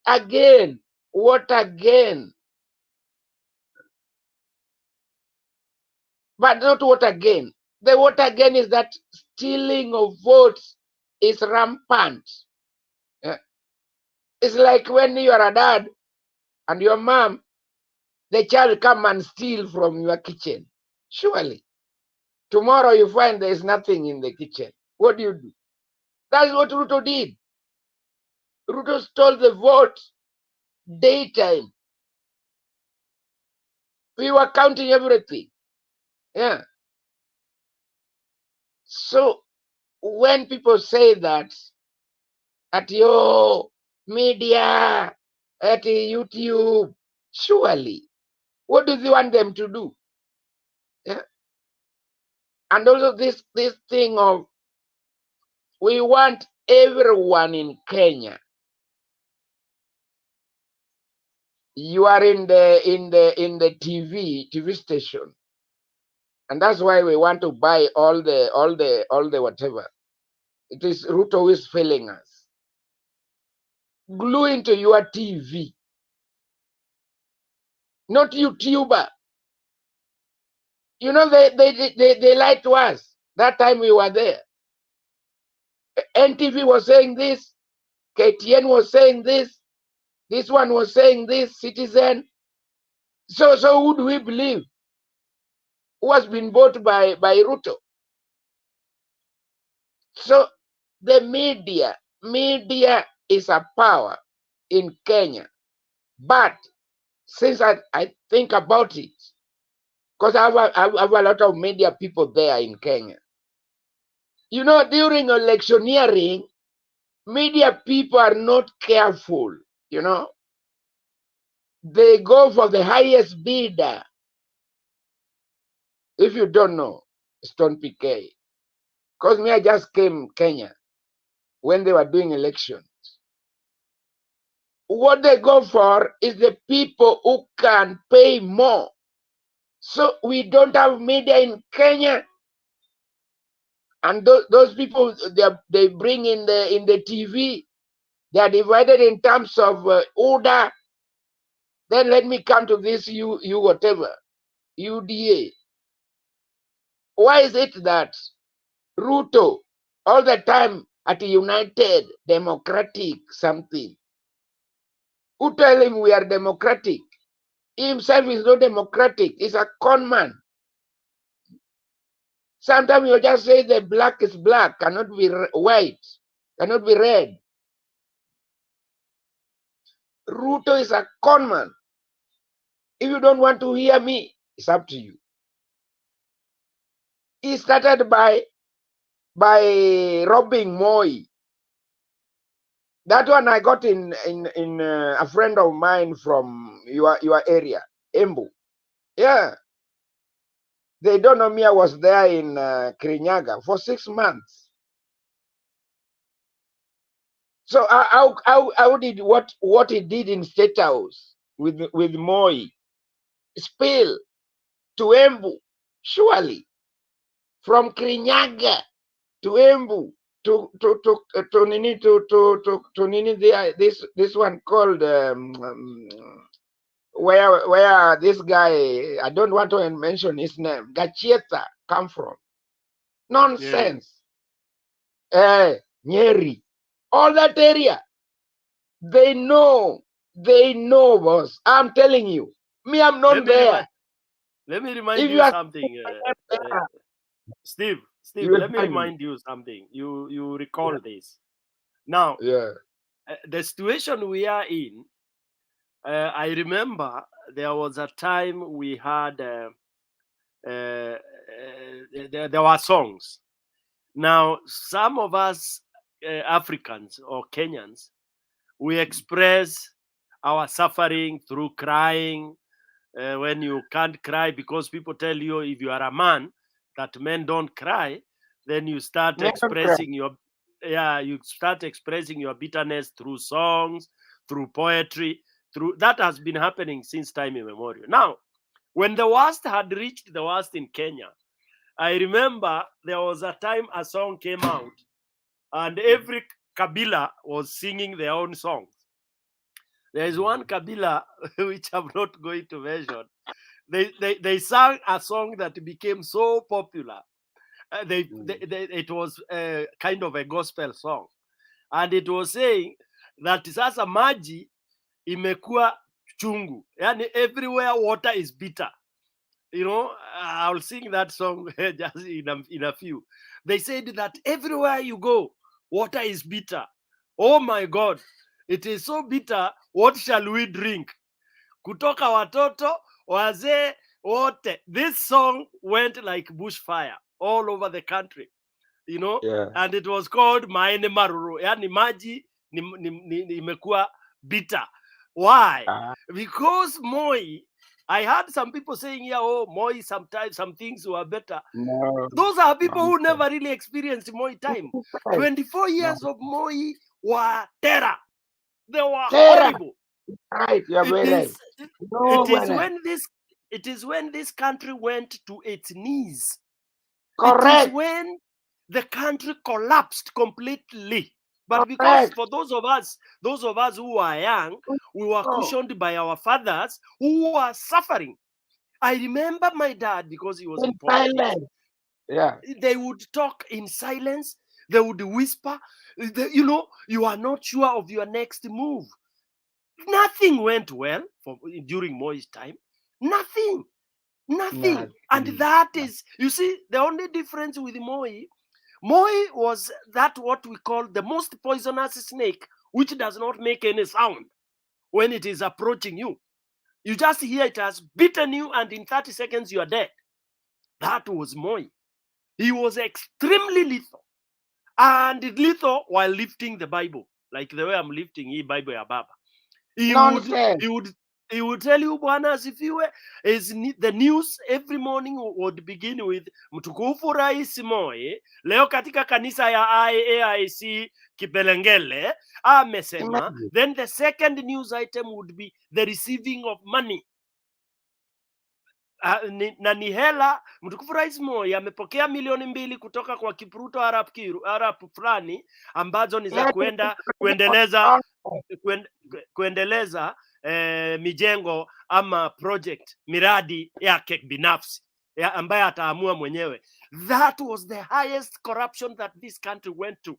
again, what again? But not what again. The what again is that stealing of votes is rampant. It's like when you are a dad and your mom, the child come and steal from your kitchen. Surely, tomorrow you find there is nothing in the kitchen. What do you do? That's what Ruto did. Ruto stole the vote daytime. We were counting everything. Yeah. So when people say that at your media, at YouTube, surely, what do they want them to do? Yeah. And also this thing of we want everyone in Kenya. You are in the TV station, and that's why we want to buy all the whatever. It is Ruto who is failing us. Glue into your TV, not YouTuber. You know they lied to us that time we were there. NTV was saying this, KTN was saying this one was saying this, Citizen. So who do we believe? Who has been bought by Ruto? So the media is a power in Kenya. But since I think about it, because I have a lot of media people there in Kenya. You know, during electioneering, media people are not careful, you know. They go for the highest bidder. If you don't know, Stone PK. Because me, I just came Kenya when they were doing elections. What they go for is the people who can pay more. So we don't have media in Kenya, and those people they bring in the TV. They are divided in terms of order. Then let me come to this whatever UDA. Why is it that Ruto all the time at United Democratic something? Who tell him we are democratic? He himself is not democratic. He's a con man. Sometimes you just say the black is black, cannot be white, cannot be red. Ruto is a con man. If you don't want to hear me, it's up to you. He started by robbing Moi. That one I got in a friend of mine from your area, Embu. Yeah. They don't know me. I was there in Kirinyaga for 6 months. So how did what he did in State House with Moi spill to Embu? Surely from Kirinyaga to Embu to Nini there, this one called where this guy, I don't want to mention his name, Gachieta come from. Nonsense. Nyeri, all that area, they know, boss. I'm telling you, me, I'm not there. Let me remind you something, Steve. Let me remind you something. You recall this. Now, the situation we are in, I remember there was a time we had, there were songs. Now, some of us Africans or Kenyans, we express our suffering through crying. When you can't cry because people tell you if you are a man that men don't cry, then you start expressing your bitterness through songs, through poetry, through that has been happening since time immemorial. Now, when the worst had reached the worst in Kenya, I remember there was a time a song came out and every Kabila was singing their own songs. There is one Kabila, which I'm not going to mention. They sang a song that became so popular. It was kind of a gospel song. And it was saying, that sasa maji imekuwa chungu. Yani everywhere water is bitter. You know, I'll sing that song just in a few. They said that everywhere you go, water is bitter. Oh my God, it is so bitter. What shall we drink? Kutoka watoto, wazee, wote. This song went like bushfire all over the country, you know, and it was called Maene Maruru. Yani maji imekuwa bitter. Why? Because Moi, I heard some people saying, yeah, oh, Moi, sometimes some things were better. No. Those are people who never really experienced Moi time. 24 years of Moi were terror. They were horrible. Right, you're very right. It is when this country went to its knees. Correct. It is when the country collapsed completely. But because for those of us who are young, we were cushioned by our fathers who were suffering. I remember my dad, because he was in politics. Yeah. They would talk in silence. They would whisper. You know, you are not sure of your next move. Nothing went well during Moi's time. Nothing. And that is, you see, the only difference with Moi was that what we call the most poisonous snake, which does not make any sound when it is approaching you. You just hear it has bitten you, and in 30 seconds you are dead. That was Moi. He was extremely lethal. And lethal while lifting the Bible, like the way I'm lifting the Bible ya Baba. He would tell you, Bwana asifiwe, the news every morning would begin with mtukufu Rais Moi leo katika kanisa ya AIC Kipelengele amesema. Then the second news item would be the receiving of money. Na ni hela, mtukufu Rais Moi amepokea milioni 2 kutoka kwa Kipruto Arab fulani ambazo ni za kuendeleza mijengo ama project miradi yake binafsi ambaye ataamua mwenyewe. That was the highest corruption that this country went to.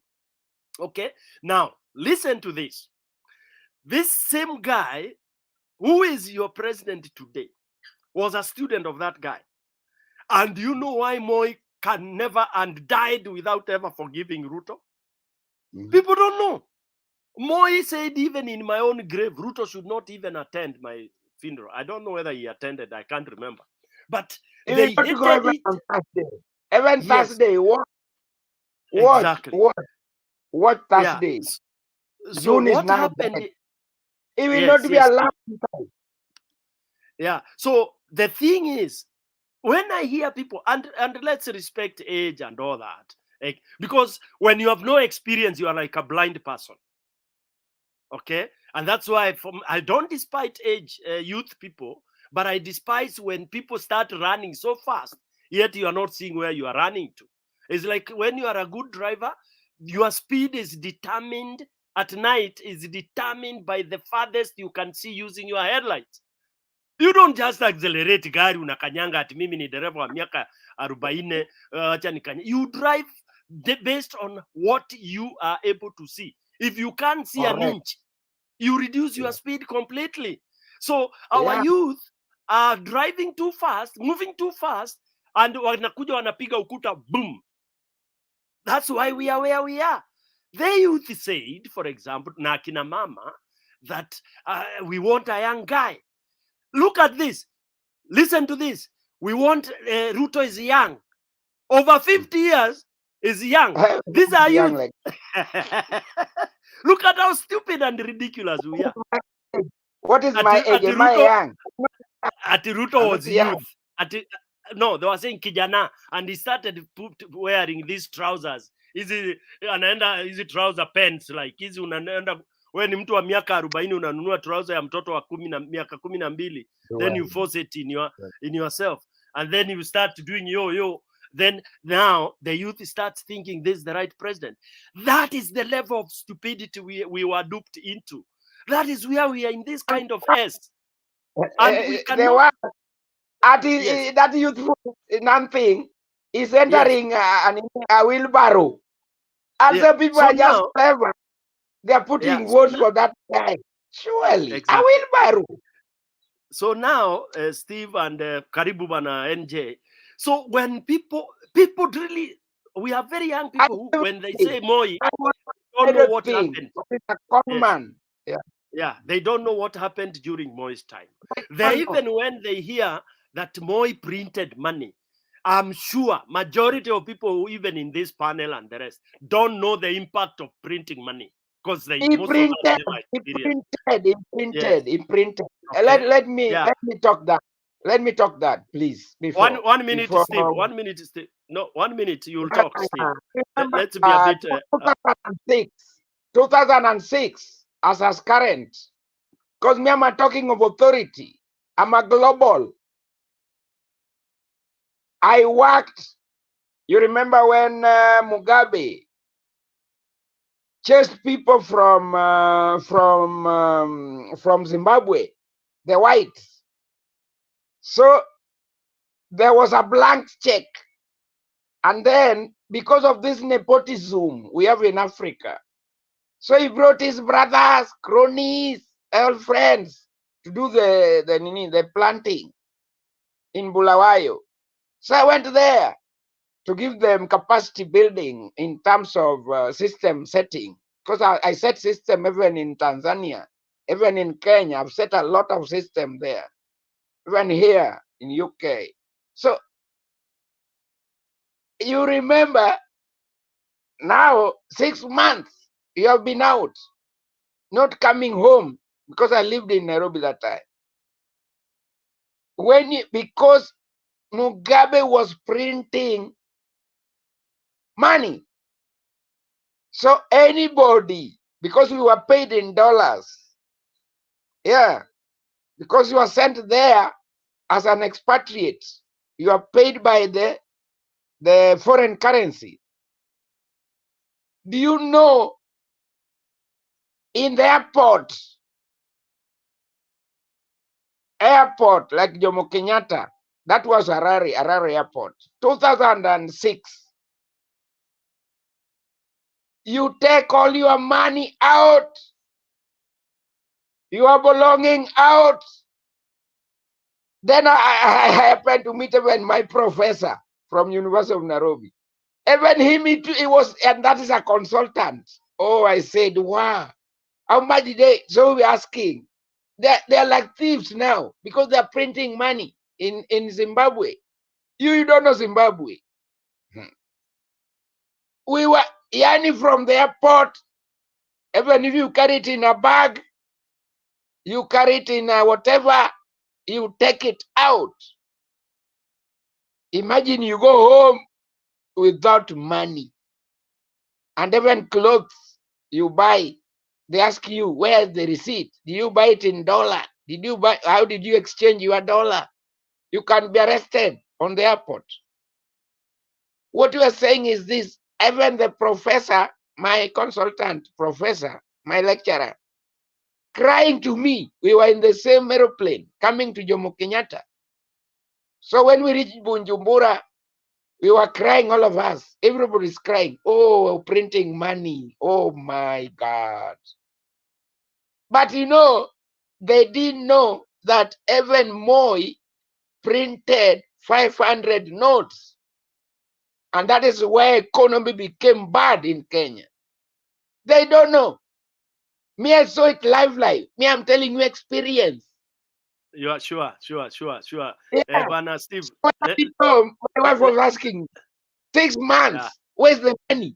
Okay, now listen to this. This same guy who is your president today was a student of that guy. And you know why Moi can never and died without ever forgiving Ruto? People don't know. Moi said, even in my own grave, Ruto should not even attend my funeral. I don't know whether he attended. I can't remember. But they hated it. Even Thursday. What? Exactly. What Thursday? So June what is not happened? Dead. It will not be allowed. Yeah. So the thing is, when I hear people, and let's respect age and all that, like, because when you have no experience, you are like a blind person. Okay, and that's why I don't despise age, youth people, but I despise when people start running so fast, yet you are not seeing where you are running to. It's like when you are a good driver, your speed is determined at night, is determined by the farthest you can see using your headlights. You don't just accelerate gari unakanyanga ati mimi ni dereva wa miaka 40 acha nikanya. You drive based on what you are able to see. If you can't see an inch, you reduce your speed completely. So our youth are driving too fast, moving too fast, and wanakuja wanapiga ukuta, boom. That's why we are where we are. The youth said, for example, na kina mama, that we want a young guy. Look at this. Listen to this. We want Ruto is young. Over 50 years is young. These are youth. Like... Look at how stupid and ridiculous we are. What is my age? Am I young? Ruto was youth. No, they were saying kijana, and he started wearing these trousers. Hizi trouser pants, like hizi unaenda wewe ni mtu wa miaka 40 unanunua trouser ya mtoto wa miaka 12, then you force it in yourself, and then you start doing yo. Then now the youth starts thinking this is the right president. That is the level of stupidity we were duped into. That is where we are in this kind of mess. And we cannot... that youthful thing is entering a wheelbarrow. And the people are just clever. They are putting votes for that guy. Surely. Exactly. A wheelbarrow. So now, Steve and Karibu Bana NJ. So when people really, we have very young people who, when they say Moi, don't know what happened. It's a con man. Yeah, they don't know what happened during Moi's time. Even when they hear that Moi printed money, I'm sure majority of people, even in this panel and the rest, don't know the impact of printing money because they He most printed. of us never experienced. He printed. Okay. Let me talk that. Let me talk that, please. Before one minute, before, Steve. 1 minute, Steve. No, 1 minute. You'll talk, Steve. Remember, Let's be a bit. 2006, as current. Because me, I'm talking of authority. I'm a global. I worked. You remember when Mugabe chased people from Zimbabwe, the whites. So there was a blank check, and then because of this nepotism we have in Africa, so he brought his brothers, cronies, old friends to do the planting in Bulawayo. So I went there to give them capacity building in terms of system setting, because I set system even in Tanzania, even in Kenya. I've set a lot of system there, even here in UK. So you remember now 6 months you have been out, not coming home, because I lived in Nairobi that time. Because Mugabe was printing money. So anybody, because we were paid in dollars, because you are sent there as an expatriate, you are paid by the foreign currency. Do you know in the airport like Jomo Kenyatta, that was Harare Airport, 2006. You take all your money out, your belonging out. Then I happened to meet even my professor from University of Nairobi. Even him, he was, and that is a consultant. Oh, I said, wow, how much did they? So we're asking. They're like thieves now because they're printing money in Zimbabwe. You don't know Zimbabwe. We were yani from the airport. Even if you carry it in a bag, you carry it in whatever, you take it out. Imagine you go home without money, and even clothes you buy, they ask you, where's the receipt? Did you buy it in dollar? How did you exchange your dollar? You can be arrested on the airport. What you are saying is this: even the professor, my consultant professor, my lecturer, crying to me. We were in the same aeroplane coming to Jomo Kenyatta. So when we reached Bujumbura, we were crying, all of us. Everybody's crying. Oh, printing money. Oh my God. But you know, they didn't know that even Moi printed 500 notes. And that is where economy became bad in Kenya. They don't know. Me, I saw it live. Me, I'm telling you experience. You are sure. Yeah. Bana Steve. My wife was asking, 6 months, where's the money?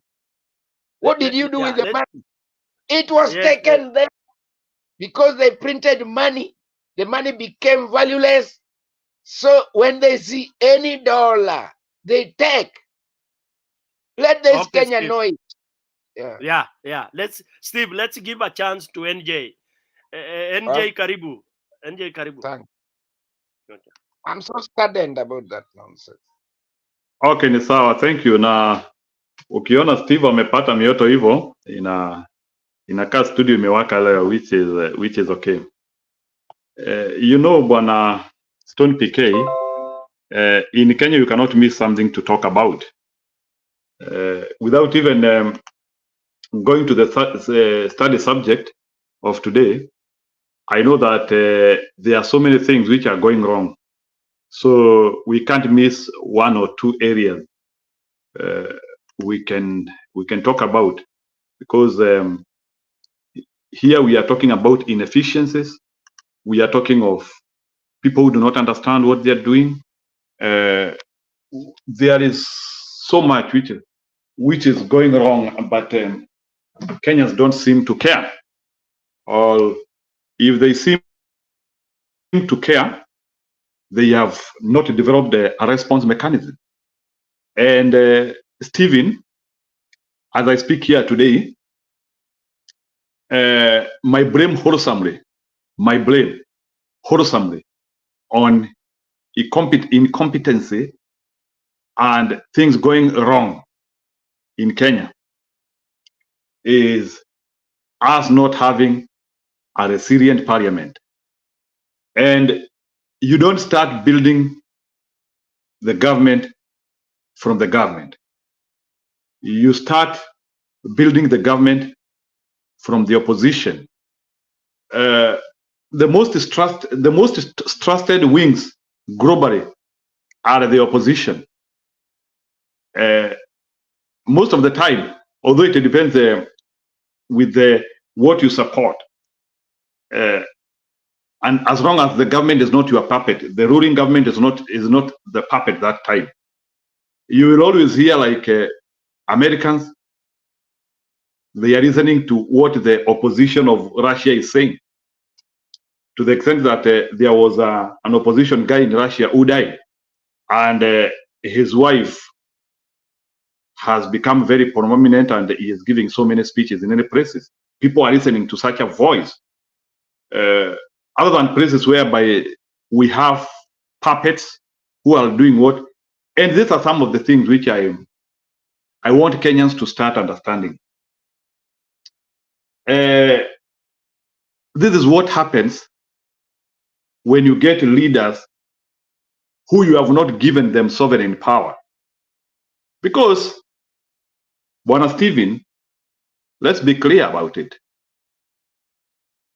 What did you do with the money? It was taken there because they printed money. The money became valueless. So when they see any dollar, they take. Let this Kenya Steve. know it. Yeah. Let's give a chance to NJ. NJ Karibu. NJ Karibu. Thanks. Okay. I'm so saddened about that nonsense. Okay, ni sawa. Thank you. Na ukiona Steve amepata mioto hivyo, inakaa studio imewaka leo, which is okay. You know, bwana Stone PK, in Kenya you cannot miss something to talk about without even going to the study subject of today, I know that there are so many things which are going wrong. So we can't miss one or two areas we can talk about, because here we are talking about inefficiencies. We are talking of people who do not understand what they are doing. There is so much which is going wrong, but Kenyans don't seem to care. Or if they seem to care, they have not developed a response mechanism. And Stephen, as I speak here today, my blame wholesomely on incompetency and things going wrong in Kenya is us not having a resilient parliament. And you don't start building the government from the government. You start building the government from the opposition. The most trusted wings globally are the opposition. Most of the time, although it depends with what you support, and as long as the government is not your puppet, the ruling government is not the puppet that time. You will always hear like Americans, they are listening to what the opposition of Russia is saying, to the extent that there was an opposition guy in Russia who died, and his wife has become very prominent, and he is giving so many speeches in many places. People are listening to such a voice. Other than places whereby we have puppets who are doing what, and these are some of the things which I want Kenyans to start understanding. This is what happens when you get leaders who you have not given them sovereign power. Because, Bwana Stephen, let's be clear about it.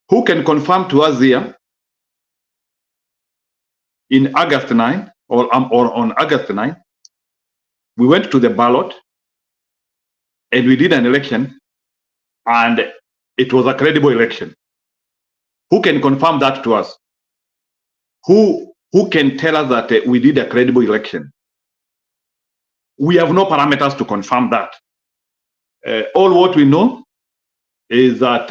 Who can confirm to us here in August 9 or on August 9, we went to the ballot and we did an election and it was a credible election. Who can confirm that to us? Who can tell us that we did a credible election? We have no parameters to confirm that. All what we know is that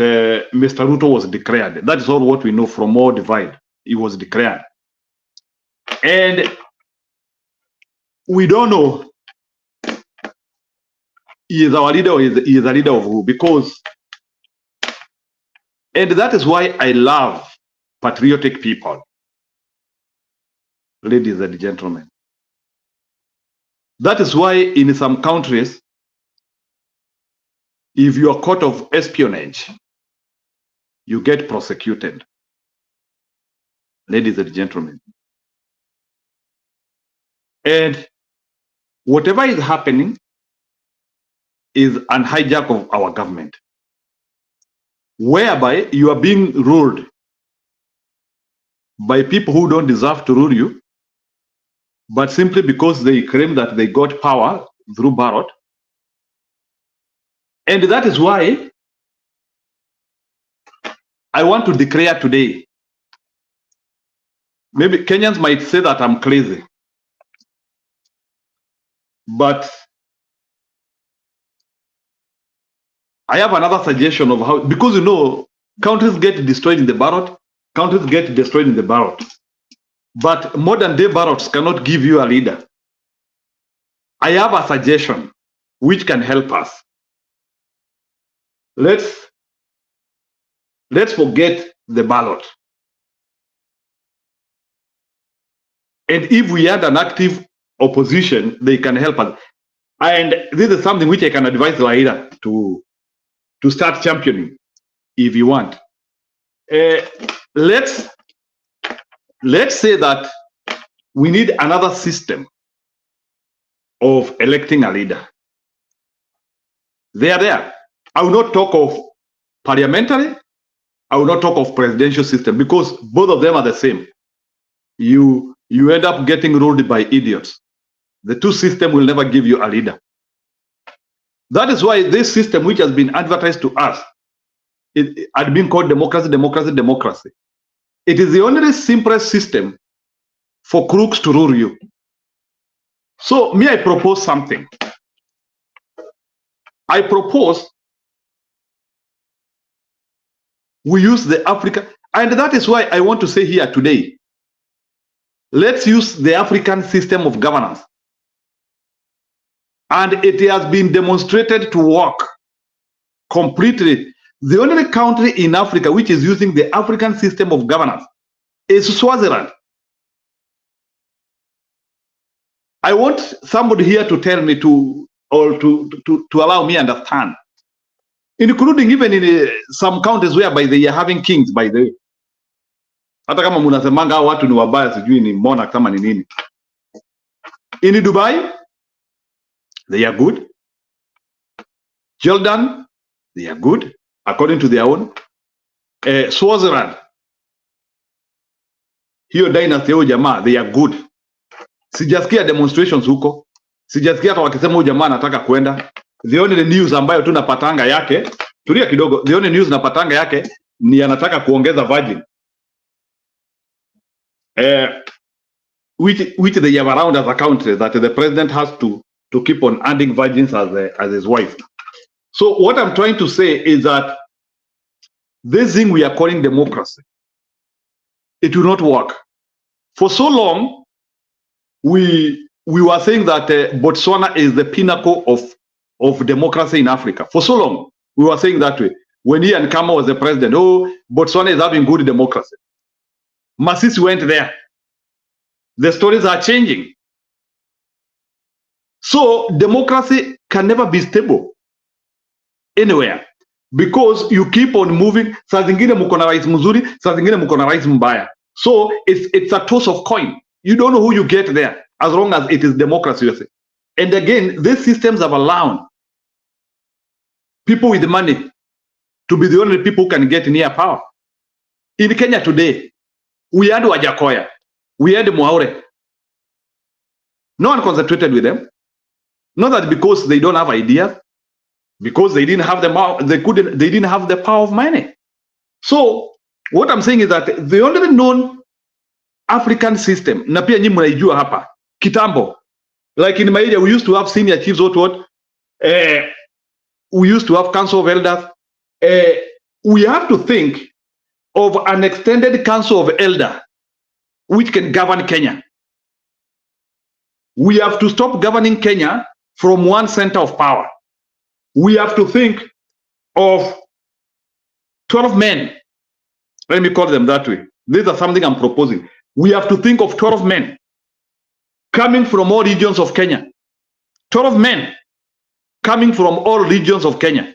Mr. Ruto was declared. That is all what we know from all divide. He was declared. And we don't know he is our leader or he is a leader of who, because, and that is why I love patriotic people, ladies and gentlemen. That is why in some countries, if you are caught of espionage, you get prosecuted, ladies and gentlemen. And whatever is happening is an hijack of our government, whereby you are being ruled by people who don't deserve to rule you, but simply because they claim that they got power through ballot. And that is why I want to declare today, maybe Kenyans might say that I'm crazy, but I have another suggestion of how, because you know, countries get destroyed in the ballot, but modern day ballots cannot give you a leader. I have a suggestion which can help us. Let's forget the ballot. And if we had an active opposition, they can help us. And this is something which I can advise Raila to start championing, if you want. Let's say that we need another system of electing a leader. They are there. I will not talk of parliamentary. I will not talk of presidential system, because both of them are the same. You end up getting ruled by idiots. The two systems will never give you a leader. That is why this system, which has been advertised to us, it had been called democracy, democracy, democracy. It is the only simplest system for crooks to rule you. So me, I propose something. I propose we use the Africa, and that is why I want to say here today, let's use the African system of governance. And it has been demonstrated to work completely. The only country in Africa which is using the African system of governance is Swaziland. I want somebody here to tell me to allow me understand, including even in some countries whereby they are having kings, by the way. Hata kama munasemanga watu ni wabaya, sijui ni monarch kama ni nini. In Dubai, they are good. Jordan, they are good, according to their own. Swaziland, hiyo dynasty huyo jamaa, they are good. Sijasikia demonstrations huko. Sijasikia hata wakisema huyo jamaa anataka kwenda. The only news ambayo tunapatanga yake, tulia kidogo, the only news napatanga yake ni anataka kuongeza virgin. Which they have around as a country that the president has to keep on adding virgins as his wife. So what I'm trying to say is that this thing we are calling democracy, it will not work. For so long, we were saying that Botswana is the pinnacle of democracy in Africa. For so long, we were saying that way. When Ian Khama was the president, oh, Botswana is having good democracy. Masisi went there. The stories are changing. So democracy can never be stable anywhere, because you keep on moving. Saa zingine mko na rais mzuri, saa zingine mko na rais mbaya. So it's a toss of coin. You don't know who you get there, as long as it is democracy. And again, these systems have allowed people with money to be the only people who can get near power. In Kenya today, we had Wajakoya, we had Mwaure. No one concentrated with them. Not that because they don't have ideas, because they didn't have they didn't have the power of money. So what I'm saying is that the only known African system, na pia nyinyi mnaijua hapa kitambo, like in my area, we used to have senior chiefs, we used to have council of elders. We have to think of an extended council of elders which can govern Kenya. We have to stop governing Kenya from one center of power. We have to think of 12 men. Let me call them that way. This is something I'm proposing. We have to think of 12 men coming from all regions of Kenya. 12 men coming from all regions of Kenya.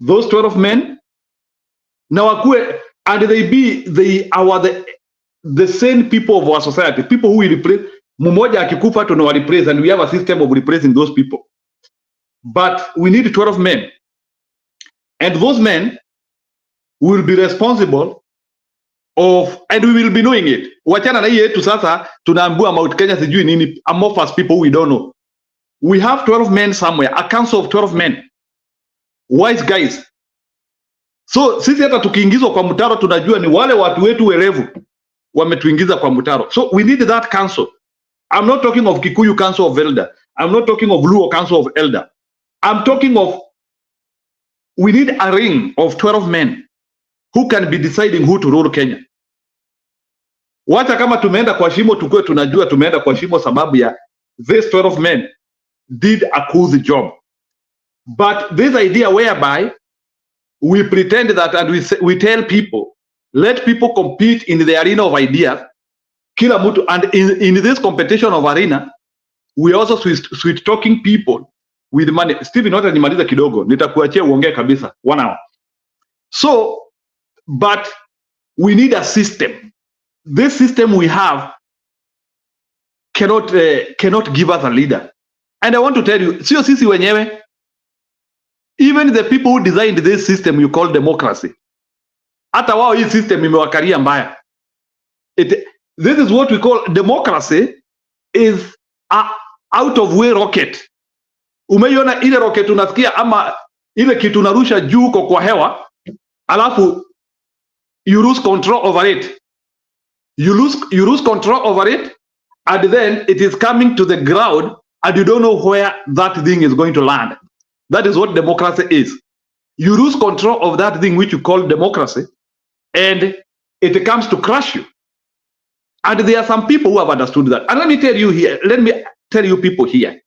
Those 12 men, now, and they are the same people of our society, people who will replace. Mmoja akikufa tunawa replace, and we have a system of replacing those people. But we need 12 men, and those men will be responsible of, and we will be knowing it. Wachana na hii yetu sasa tunaambua Mount Kenya sijui nini, amorphous people we don't know. We have 12 men somewhere, a council of 12 men, wise guys. So sisi hata tukiingizwa kwa mtaro tunajua ni wale watu wetu werevu wametuingiza kwa mtaro. So we need that council. I'm not talking of Kikuyu Council of Elder. I'm not talking of Luo Council of Elder. I'm talking of, we need a ring of 12 men who can be deciding who to rule Kenya. Wacha kama tumeenda kwa shimo, tukue tunajua tumeenda kwa shimo sababu ya these 12 men did a cool job. But this idea whereby we pretend that, and we tell people, let people compete in the arena of ideas, kila mtu, and in this competition of arena, we also sweet talking people with money. Steve, nota nimaliza kidogo, nitakuachia uongee kabisa 1 hour. So, but we need a system. This system we have cannot give us a leader. And I want to tell you, sio sisi wenyewe, even the people who designed this system you call democracy, hata wao hii system imewakaria mbaya. This is what we call democracy is a out of way rocket. Umeiona ile rocket unasikia, ama ile kitu unarusha juu uko kwa hewa, alafu you lose control over it. You lose control over it, and then it is coming to the ground and you don't know where that thing is going to land. That is what democracy is. You lose control of that thing which you call democracy, and it comes to crush you. And there are some people who have understood that. And let me tell you people here,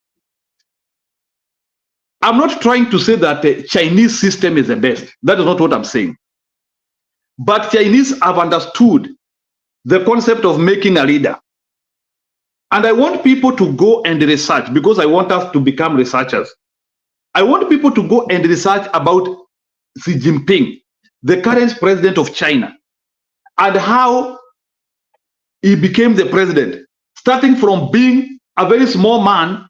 I'm not trying to say that the Chinese system is the best. That is not what I'm saying. But Chinese have understood the concept of making a leader. And I want people to go and research, because I want us to become researchers. I want people to go and research about Xi Jinping, the current president of China, and how he became the president, starting from being a very small man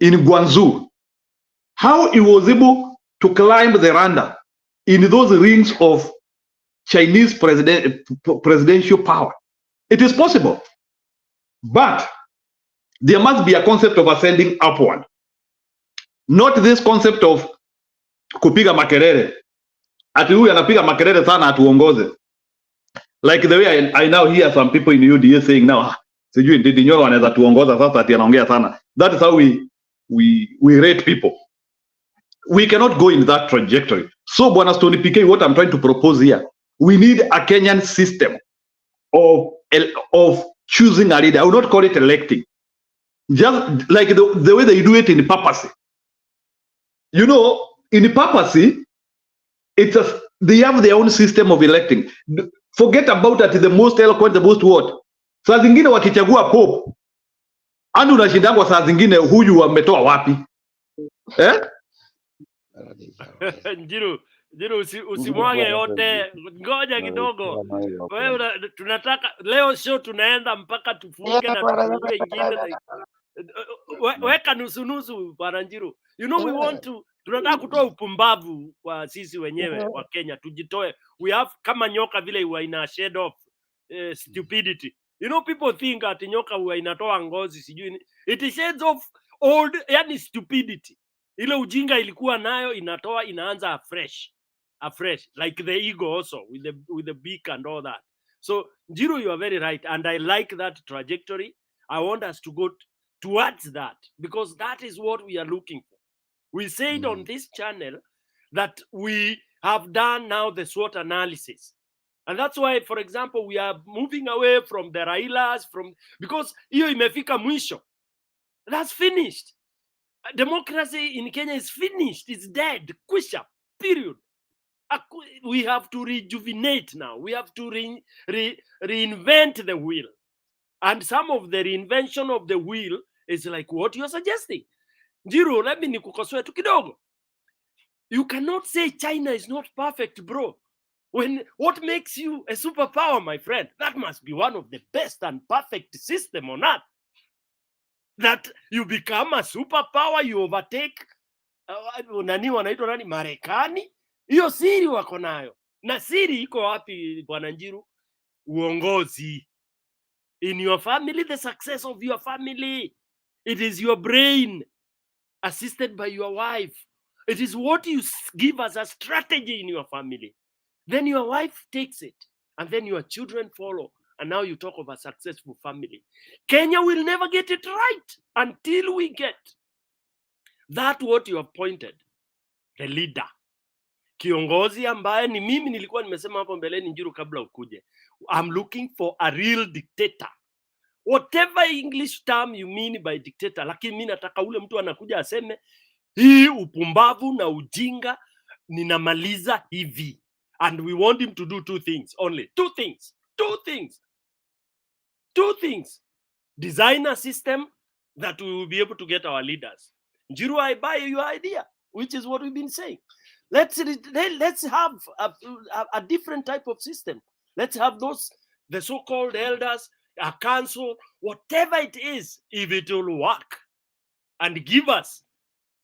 in Guangzhou, how he was able to climb the ladder in those rings of Chinese presidential power. It is possible, but there must be a concept of ascending upward, not this concept of kupiga makelele. Ati huyu anapiga makelele sana atuongoze. Like the way I now hear some people in UDA saying now, sijui Ndindi Nyoro anaweza tuongoza sasa ati anaongea sana. That is how we rate people. We cannot go in that trajectory. So Bwana Stony PK, what I'm trying to propose here, we need a Kenyan system of choosing a leader. I would not call it electing. Just like the way they do it in Papacy. You know, in Papacy, they have their own system of electing. Forget about that, the most eloquent, the most what? Saa zingine wakichagua pope, anu unashindangwa saa zingine huyu wametoa wapi? Njiru, usimwage yote, ngoja kidogo. Wewe tunataka leo show tunaenda mpaka tufunge na tufunge ingine. Weka nusu bwana Njiru. You know we want to, tunataka kutoa upumbavu kwa sisi wenyewe wa Kenya, tujitoe. We have kama nyoka vile huwa ina shade of stupidity. You know, people think ati nyoka huwa inatoa ngozi sijui. It is shades of old, yani stupidity. Ile ujinga ilikuwa nayo inatoa, inaanza afresh, like the ego also with the beak and all that. So Njiru, you are very right, and I like that trajectory. I want us to go towards that, because that is what we are looking for. We said on this channel that we have done now the SWOT analysis. And that's why, for example, we are moving away from the Railas, because hiyo imefika mwisho. That's finished. Democracy in Kenya is finished. It's dead. Kwisha. Period. We have to rejuvenate now. We have to reinvent the wheel. And some of the reinvention of the wheel is like what you're suggesting. Njiru, let me nikukosoe tu kidogo. You cannot say China is not perfect, bro. What makes you a superpower, my friend? That must be one of the best and perfect system on earth. That you become a superpower, you overtake Marekani. Hiyo siri wako nayo. Na siri iko wapi bwana Njiru? Uongozi. In your family, the success of your family. It is your brain, assisted by your wife. It is what you give as a strategy in your family. Then your wife takes it, and then your children follow. And now you talk of a successful family. Kenya will never get it right until we get that what you have pointed, the leader. Kiongozi ambaye ni mimi nilikuwa nimesema hapo mbeleni Njiru kabla ukuje. I'm looking for a real dictator. Whatever English term you mean by dictator, lakini mimi nataka ule mtu anakuja aseme hii upumbavu na ujinga ninamaliza hivi. And we want him to do two things only. Two things. Design a system that we will be able to get our leaders. Njiru, I buy your idea, which is what we've been saying. Let's have a different type of system. Let's have the so-called elders, a council, whatever it is, if it will work. and give us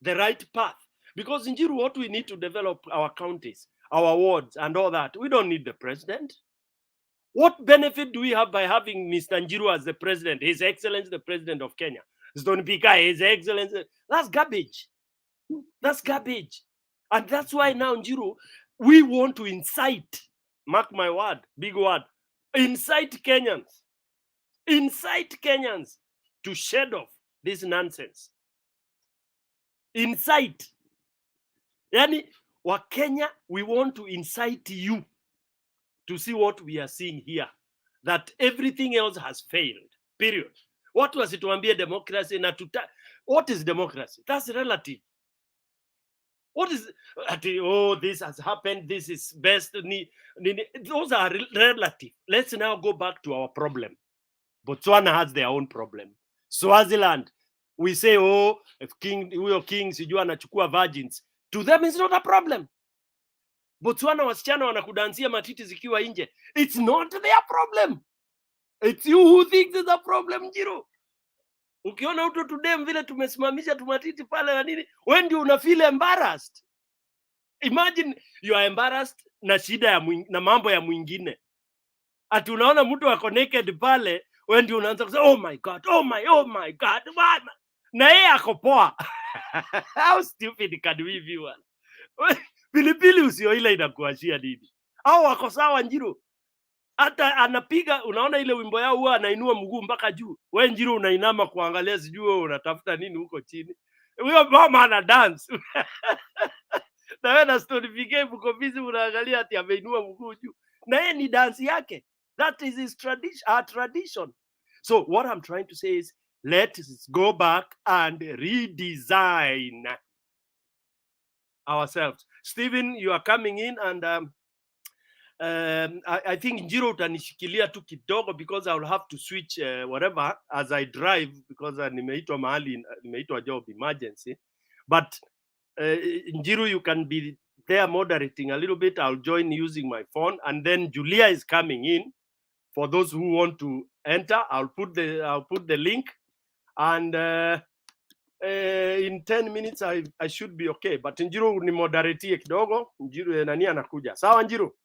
the right path. Because in Njiru, what we need to develop our counties, our wards, and all that, we don't need the president. What benefit do we have by having Mr. Njiru as the president, His Excellency, the President of Kenya? Stone Pika, His Excellency. That's garbage. That's garbage. And that's why now, Njiru, we want to incite, mark my word, big word, incite Kenyans to shed off this nonsense. Incite. Yani, Wakenya, we want to incite you to see what we are seeing here, that everything else has failed, period. What was it to be a democracy? What is democracy? That's relative. What is, oh, this has happened, this is best. Those are relative. Let's now go back to our problem. Botswana has their own problem. Swaziland, we say, oh, if we are kings, sijua anachukua virgins. To them, it's not a problem. Botswana wasichana wanakudansia matiti zikiwa nje. It's not their problem. It's you who thinks it's a problem, Njiru. Ukiona uto today vile tumesimamisha tumatiti pale na nini, when ndio una feel embarrassed. Imagine you are embarrassed na shida ya na mambo ya mwingine. Ati unaona mtu ako naked pale, when ndio unaanza kusema oh my god, oh my god, bwana. Na yeye ako poa. How stupid can we be, bwana? Pilipili usio ile inakuashia nini? Au wako sawa, Njiru? Hata anapiga, unaona ile wimbo yao huwa anainua mguu mpaka juu. Wewe Njiru unainama kuangalia, sijui wewe unatafuta nini huko chini. Huyo mama ana dance. Na wewe na Stone PK mko busy unaangalia ati ameinua mguu juu. Na yeye ni dance yake. That is his tradition, our tradition. So what I'm trying to say is, let's go back and redesign ourselves. Stephen, you are coming in, and I think Njiru utanishikilia tu kidogo because I will have to switch whatever as I drive, because nimeitwa mahali, nimeitwa job emergency. But Njiru, you can be there moderating a little bit. I'll join using my phone, and then Julia is coming in. For those who want to enter, I'll put the link, and in 10 minutes I should be okay. But Njiru ni moderatie kidogo. Njiru nani anakuja. Sawa Njiru?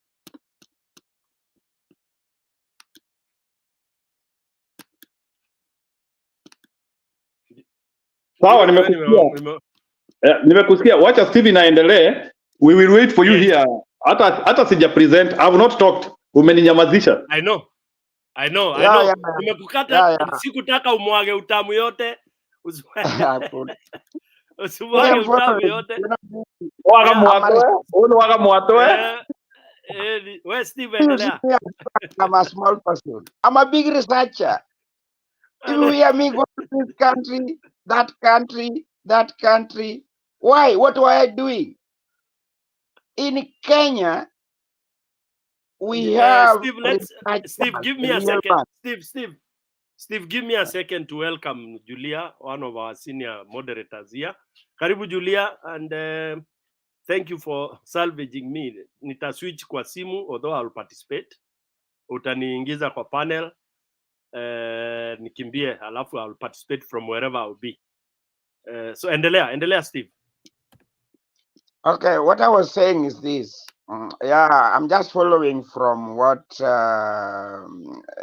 Sawa, nimekusikia. Nimekusikia. Wacha Steven aendelee. We will wait for you here. Hata sija present. I have not talked. Umeninyamazisha. I know. Nimekukata. Sikutaka umwage utamu yote. Usimwage utamu yote. Waga mwatoe. Where Steve endelea? I'm a small person. I'm a big researcher. If you hear me go to this country, that country, why? What were I doing? In Kenya, we have... Steve, give me a second. Steve, give me a second to welcome Julia, one of our senior moderators here. Karibu Julia, and thank you for salvaging me. Nita switch kwa simu, although I'll participate. Utaniingiza kwa panel. Nikimbie, alafu I'll participate from wherever I'll be. So endelea Steve. Okay, what I was saying is this. I'm just following from what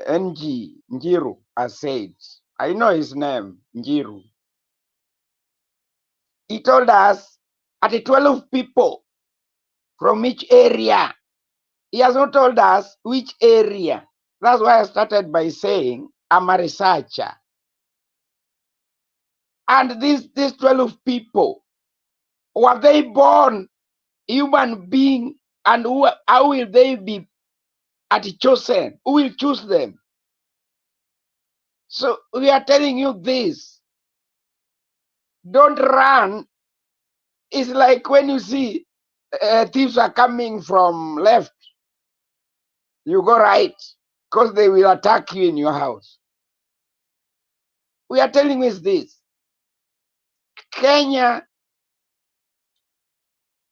Njiru has said. I know his name, Njiru. He told us at 12 people from each area. He has not told us which area. That's why I started by saying I'm a researcher. And these 12 people, were they born human beings, and how will they be chosen? Who will choose them? So we are telling you this. Don't run. It's like when you see thieves are coming from left, you go right, because they will attack you in your house. We are telling you this. Kenya,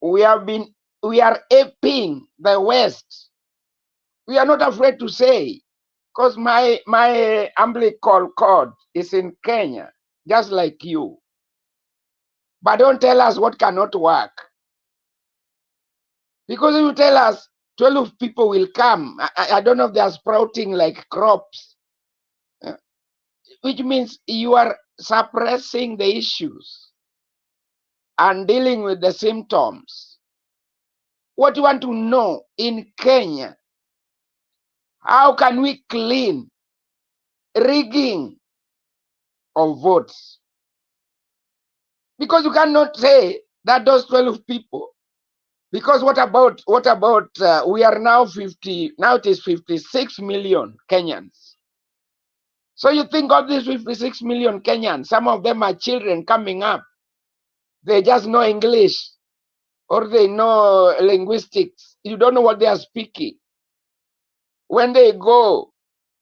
we are aping the West. We are not afraid to say, because my umbilical cord is in Kenya, just like you. But don't tell us what cannot work. Because if you tell us 12 people will come, I don't know if they are sprouting like crops, which means you are suppressing the issues and dealing with the symptoms. What you want to know in Kenya, how can we clean rigging of votes? Because you cannot say that those 12 people, because what about we are now 50, now it is 56 million Kenyans. So you think of these 56 million Kenyans, some of them are children coming up. They just know English or they know linguistics. You don't know what they are speaking. When they go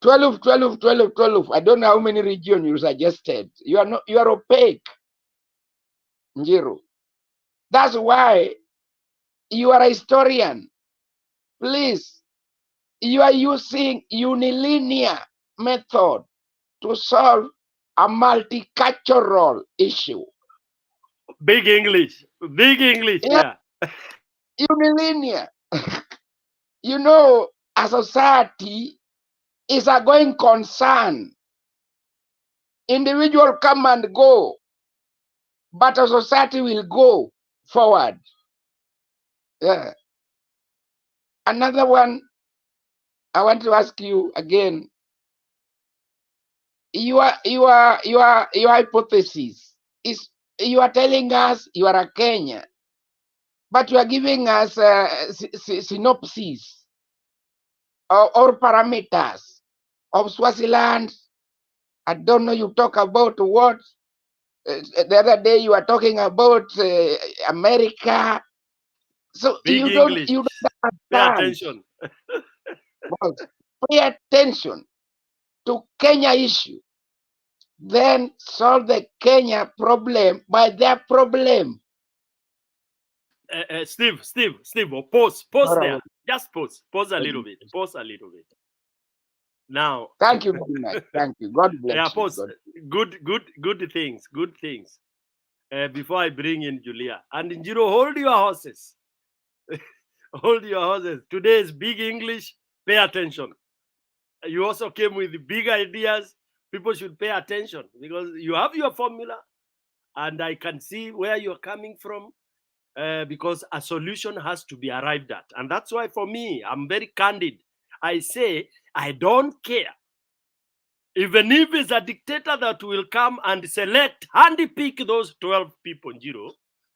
12, 12, 12, 12, I don't know how many regions you suggested. You are opaque, Njiru. That's why you are a historian. Please, you are using unilinear method to solve a multicultural issue. Big English. Yeah. Unilinear. You know, a society is a going concern. Individual come and go, but a society will go forward. Yeah. Another one, I want to ask you again. Your hypothesis is, you are telling us you are a Kenya, but you are giving us synopsis or parameters of Swaziland. I don't know, you talk about what? The other day you were talking about America. So Big you English. don't Pay understand. attention. Well, pay attention to Kenya issue. Then solve the Kenya problem by their problem. Steve, pause All there. right. Just pause a little bit. Now, Thank you very much. Thank you. God bless yeah, you. pause. Good things. Before I bring in Julia and Njiro, hold your horses. Hold your horses. Today is big English. Pay attention. You also came with big ideas. People should pay attention because you have your formula, and I can see where you're coming from. Because a solution has to be arrived at. And that's why for me, I'm very candid. I say, I don't care. Even if it's a dictator that will come and select, handpick those 12 people, Jiro,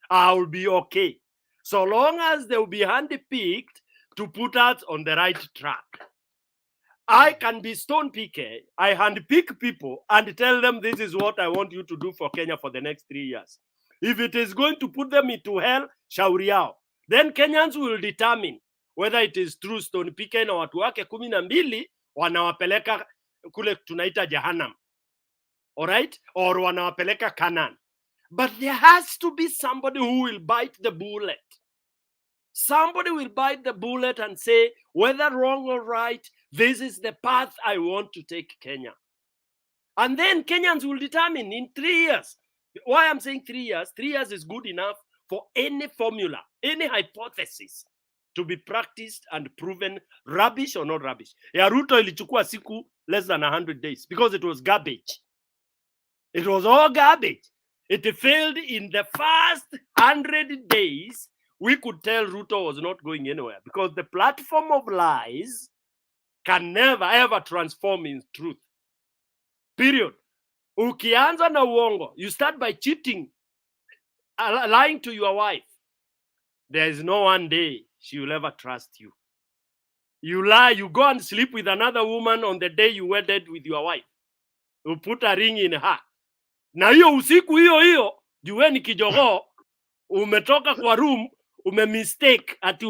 I'll be okay. So long as they will be handpicked to put us on the right track. I can be Stone PK. I handpick people and tell them this is what I want you to do for Kenya for the next 3 years. If it is going to put them into hell, shauri yao. Then Kenyans will determine whether it is true Stone PK na watu wake 12 wanawapeleka kule tunaita Jahannam. All right? Or wanawapeleka Canaan. But there has to be somebody who will bite the bullet. Somebody will bite the bullet and say, whether wrong or right, this is the path I want to take Kenya. And then Kenyans will determine in 3 years. Why I'm saying 3 years? 3 years is good enough for any formula, any hypothesis to be practiced and proven rubbish or not rubbish. Ya Ruto ilichukua siku less than 100 days because it was garbage. It was all garbage. It failed in the first 100 days. We could tell Ruto was not going anywhere because the platform of lies can never ever transform in truth. Period. Ukianza na uongo, you start by cheating, lying to your wife. There is no one day she will ever trust you. You lie, you go and sleep with another woman on the day you wedded with your wife. You put a ring in her. Na hiyo usiku hiyo, jueni kijogoo, umetoka kwa room, umemistake, ati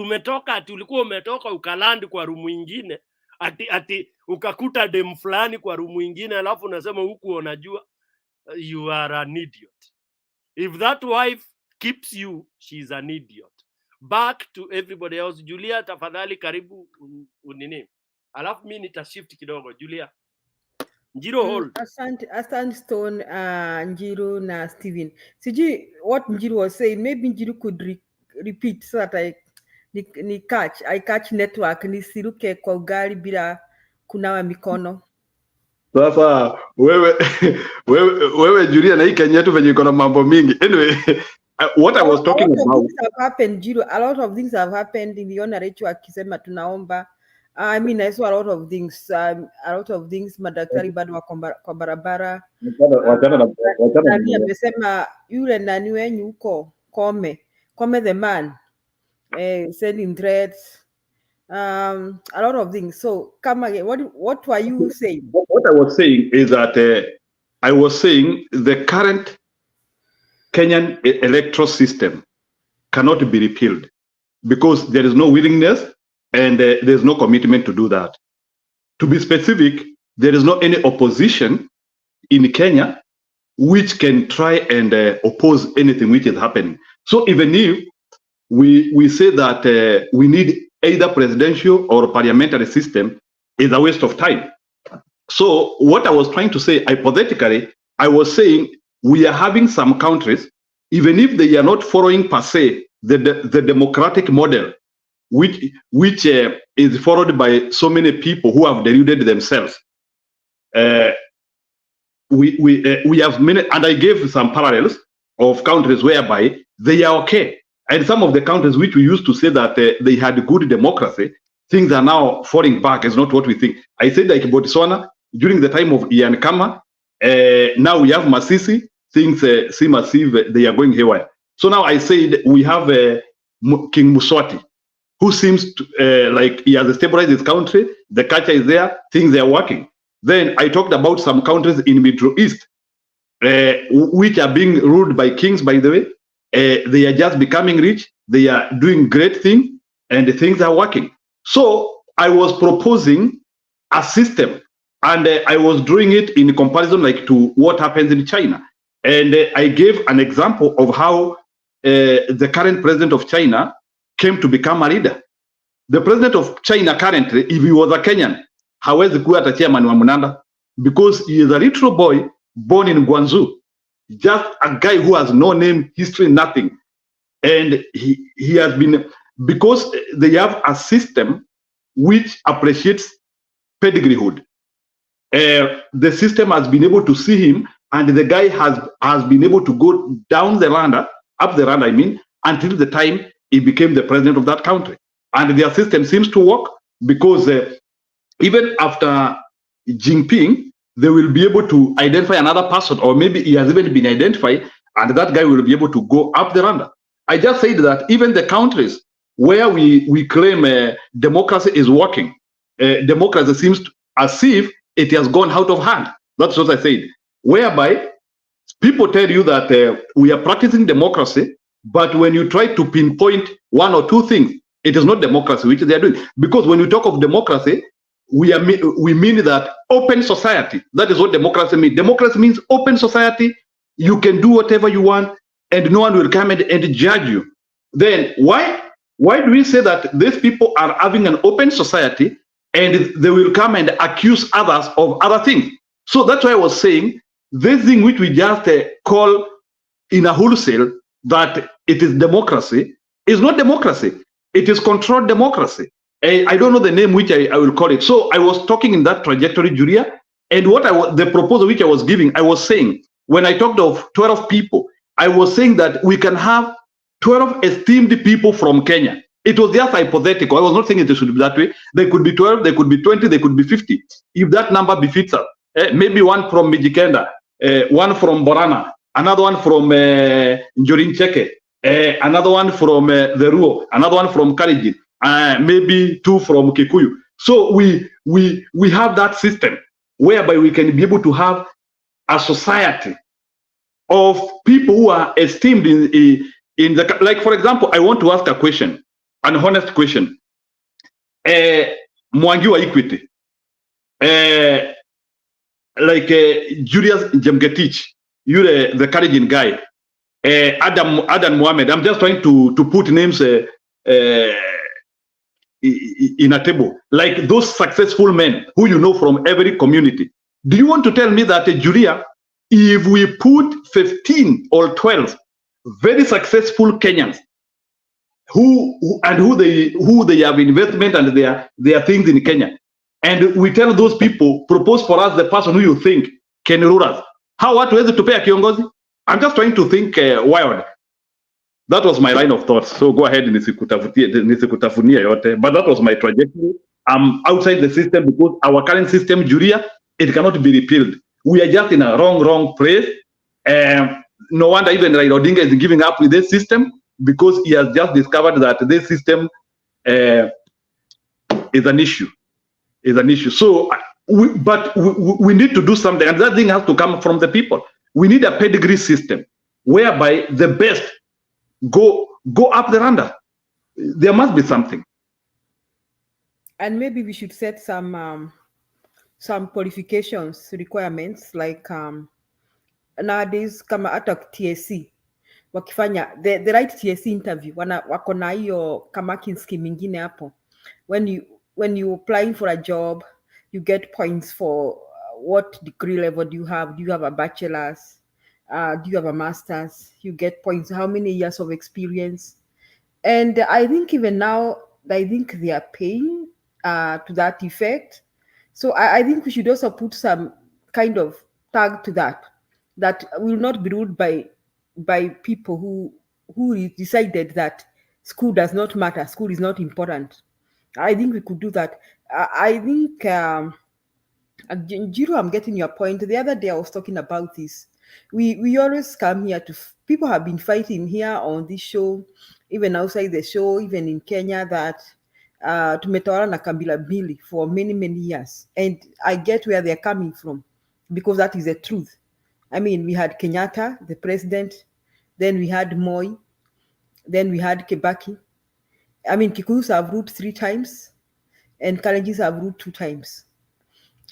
ulikuwa umetoka ukalandi kwa room ingine, ati ukakuta dem fulani kwa room ingine, alafu unasema huku unajua. You are an idiot. If that wife keeps you, she's an idiot. Back to everybody else. Julia, tafadhali karibu unini. Alafu mimi nitashift kidogo. Julia. Njiro hold. Asante Stone, Njiro na Steven. Sijui what Njiro was saying. Maybe Njiro could repeat so that I catch network nisiruke kwa ugali bila kunawa mikono. Sasa wewe Julia na hii Kenya yetu venye iko na mambo mingi. Anyway, what I was talking about. A lot of things have happened in the honorary akisema tunaomba. I mean, I saw a lot of things. Madaktari bado wako kwa barabara. Nani amesema yule nani wenyu huko Kome the man sending threats. A lot of things. So come again. What were you saying? What I was saying is that I was saying the current Kenyan electoral system cannot be repealed because there is no willingness and there's no commitment to do that. To be specific, there is not any opposition in Kenya which can try and oppose anything which is happening. So even if we say that we need either presidential or parliamentary system, is a waste of time. So what I was trying to say, hypothetically, I was saying we are having some countries, even if they are not following per se the democratic model, which is followed by so many people who have deluded themselves. We have many, and I gave some parallels of countries whereby they are okay. And some of the countries which we used to say that they had good democracy, things are now falling back. It's not what we think. I said like Botswana, during the time of Ian Kama, now we have Masisi, things seem as if they are going haywire. So now I said we have King Muswati, who seems to, like he has stabilized his country, the culture is there, things are working. Then I talked about some countries in Middle East, which are being ruled by kings, by the way. They are just becoming rich, they are doing great things, and things are working. So I was proposing a system, and I was doing it in comparison like to what happens in China. And I gave an example of how the current president of China came to become a leader. The president of China currently, if he was a Kenyan, hawezi kuwa hata chairman wa Munanda, because he is a little boy born in Guangzhou, just a guy who has no name, history, nothing. And he has been, because they have a system which appreciates pedigreehood. The system has been able to see him, and the guy has been able to go down the ladder, up the ladder, I mean, until the time he became the president of that country. And their system seems to work because even after Jinping, they will be able to identify another person, or maybe he has even been identified, and that guy will be able to go up the ladder. I just said that even the countries where we claim democracy is working, democracy seems as if it has gone out of hand. That's what I said. Whereby people tell you that we are practicing democracy, but when you try to pinpoint one or two things, it is not democracy which they are doing. Because when you talk of democracy, we mean that open society. That is what democracy means. Democracy means open society. You can do whatever you want, and no one will come and judge you. Then why do we say that these people are having an open society and they will come and accuse others of other things? So that's why I was saying this thing which we just call in a wholesale that it is democracy is not democracy. It is controlled democracy. I don't know the name which I will call it. So I was talking in that trajectory, Julia, and the proposal which I was giving, I was saying, when I talked of 12 people, I was saying that we can have 12 esteemed people from Kenya. It was just hypothetical. I was not saying it should be that way. They could be 12, they could be 20, they could be 50. If that number befits us, maybe one from Mijikenda, one from Borana, another one from Njorin Cheke, another one from the Ruo, another one from Karijin, maybe two from Kikuyu. So we have that system whereby we can be able to have a society of people who are esteemed in the, like for example, I want to ask a question, an honest question. Mwangi wa Equity, like Julius Jemgetich, you're the Karijin guy, Adam Mohammed. I'm just trying to put names in a table, like those successful men who you know from every community. Do you want to tell me that Julia, if we put 15 or 12 very successful Kenyans who they have investment and their things in Kenya, and we tell those people, propose for us the person who you think can rule us, how watu wezi tupea kiongozi? I'm just trying to think wild. That was my line of thought. So go ahead, nisikutafunia yote, but that was my trajectory. I'm outside the system because our current system, Julia, it cannot be repealed. We are just in a wrong place. No wonder even Raila Odinga is giving up with this system, because he has just discovered that this system is an issue. So, we need to do something, and that thing has to come from the people. We need a pedigree system whereby the best go up the randa. There must be something. And maybe we should set some qualifications, requirements, like nowadays kama hata TSC wakifanya the right TSC interview wako na hiyo kamakin scheme ingine hapo. When you applying for a job, you get points for what degree level do you have? Do you have a bachelor's? Do you have a master's? You get points. How many years of experience? And I think even now, I think they are paying to that effect. So I think we should also put some kind of tag to that will not be ruled by people who decided that school does not matter, school is not important. I think we could do that. I think, Jiro, I'm getting your point. The other day I was talking about this. We always come here people have been fighting here on this show, even outside the show, even in Kenya, that tumetawala na kabila mbili for many years. And I get where they're coming from, because that is the truth. I mean, we had Kenyatta, the president, then we had Moi, then we had Kibaki. I mean, Kikuyus have ruled 3 times, and Kalenjins have ruled 2 times.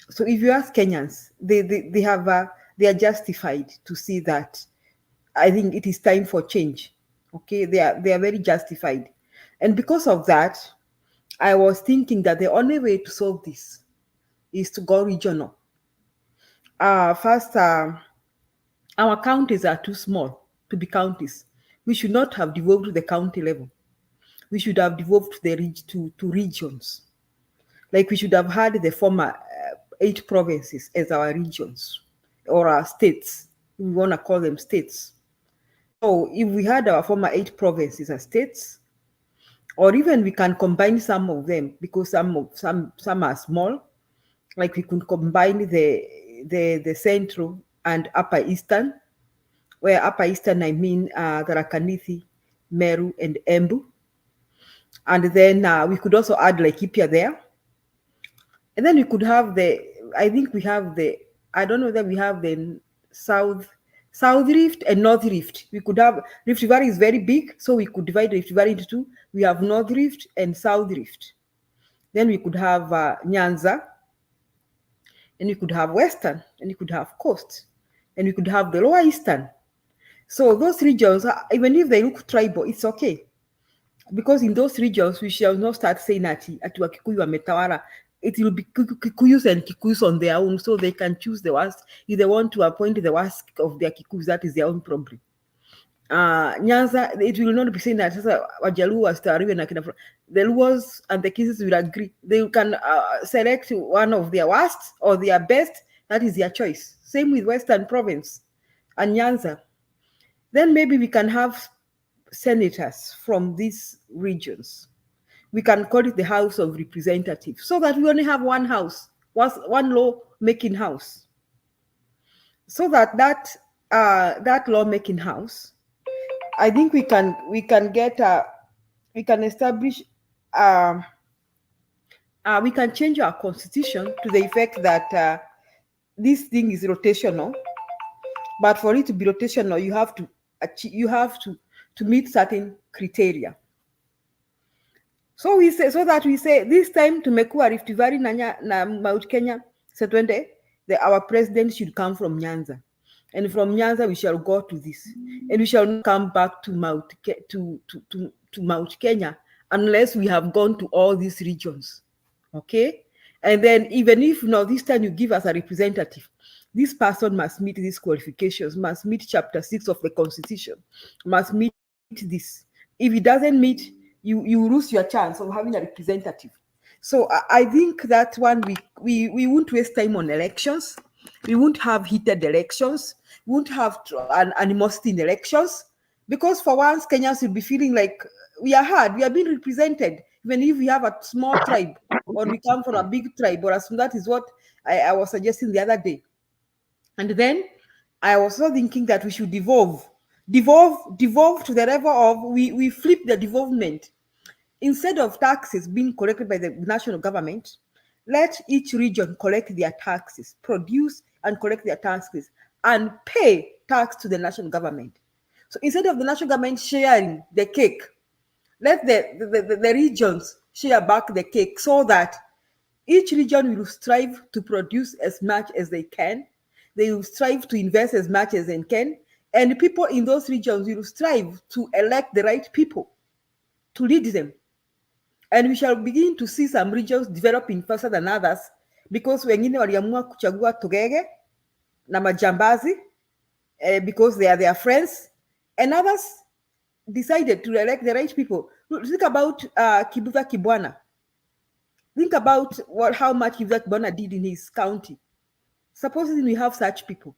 So if you ask Kenyans, they are justified to see that. I think it is time for change. Okay, they are very justified, and because of that, I was thinking that the only way to solve this is to go regional. First, our counties are too small to be counties. We should not have devolved to the county level. We should have devolved to regions. Like we should have had the former 8 provinces as our regions or our states. We want to call them states. So if we had our former 8 provinces as states, or even we can combine some of them, because some are small, like we could combine the central and upper eastern, where upper eastern I mean Tharaka Nithi, Meru, and Embu. And then we could also add Laikipia there. And then we could have I don't know that we have the South Rift and North Rift. We could have, Rift Valley is very big, so we could divide Rift Valley into 2. We have North Rift and South Rift. Then we could have Nyanza, and we could have Western, and we could have Coast, and we could have the Lower Eastern. So those regions, even if they look tribal, it's okay. Because in those regions, we shall not start saying ati Wakikuyu wametawala. It will be Kikuyus and Kikuyus on their own, so they can choose the worst. If they want to appoint the worst of their Kikuyus, that is their own problem. Nyanza, it will not be saying that Wajaluo Stariwe na kina. The Luos and the Kisses will agree. They can select one of their worst or their best. That is their choice. Same with Western Province and Nyanza. Then maybe we can have senators from these regions. We can call it the House of Representatives, so that we only have one house, one law-making house. So that law-making house, I think we can establish, we can change our constitution to the effect that this thing is rotational. But for it to be rotational, you have to meet certain criteria. So we say this time tumekuwa Rift Valley na Mount Kenya Setwende, our president should come from Nyanza, and from Nyanza we shall go to this, and we shall not come back to Mount Kenya unless we have gone to all these regions. Okay, And then even if now this time you give us a representative, this person must meet these qualifications, must meet chapter 6 of the Constitution, must meet this. If it doesn't meet, you lose your chance of having a representative. So I think that one we won't waste time on elections. We won't have heated elections. We won't have an animosity in elections, because for once Kenyans will be feeling like we are heard, we are being represented, even if we have a small tribe or we come from a big tribe. Or as that is what I was suggesting the other day. And then I was also thinking that we should devolve to the level of we flip the devolvement. Instead of taxes being collected by the national government, let each region collect their taxes, produce and collect their taxes, and pay tax to the national government. So instead of the national government sharing the cake, let the regions share back the cake, so that each region will strive to produce as much as they can. They will strive to invest as much as they can. And people in those regions will strive to elect the right people to lead them. And we shall begin to see some regions developing faster than others, because wengine waliamua kuchagua Togege na majambazi because they are their friends, and others decided to elect the right people. Think about Kibuva Kibwana. Think about how much Kibuva Kibwana did in his county. Supposing we have such people,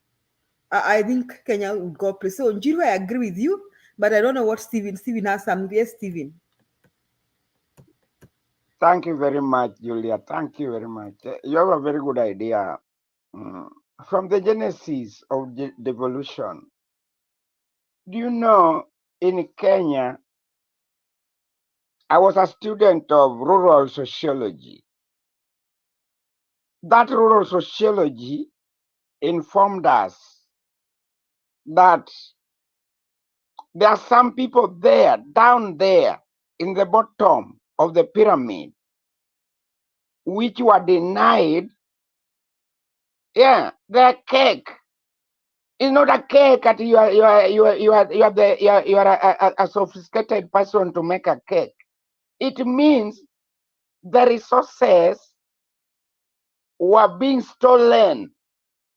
I think Kenya would go place. So Njiru, I agree with you, but I don't know what Stephen has some. Yes, Stephen. Thank you very much, Julia. Thank you very much. You have a very good idea. From the genesis of devolution, do you know in Kenya, I was a student of rural sociology. That rural sociology informed us that there are some people there, down there, in the bottom of the pyramid, which were denied, their cake. It's not a cake that you are a sophisticated person to make a cake. It means the resources were being stolen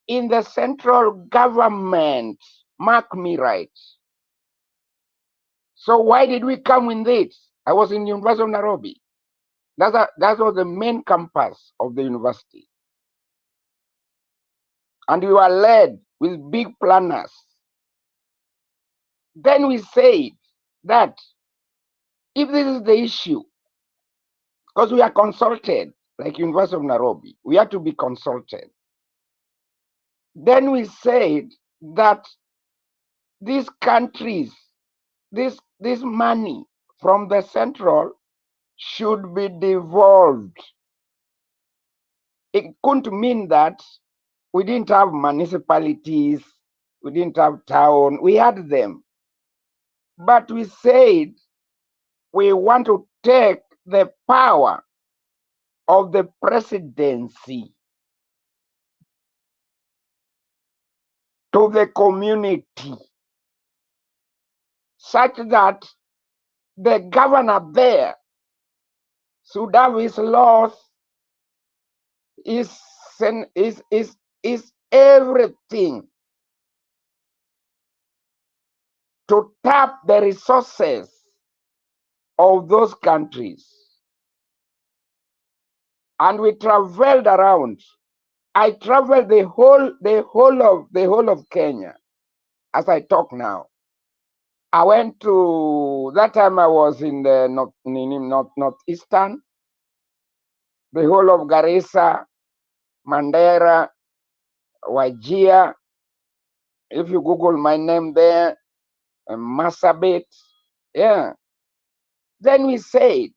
in the central government. Mark me right. So why did we come with it? I was in the University of Nairobi. That was the main campus of the university. And we were led with big planners. Then we said that if this is the issue, because we are consulted, like University of Nairobi, we have to be consulted. Then we said that these countries, this money from the central should be devolved. It couldn't mean that we didn't have municipalities, we didn't have town, we had them. But we said we want to take the power of the presidency to the community, such that the governor there should have his laws, is everything to tap the resources of those countries. And we traveled around. I traveled the whole of Kenya as I talk now. I went to, that time I was in the northeastern, the whole of Garissa, Mandera, Wajir. If you Google my name there, Marsabit, Then we said,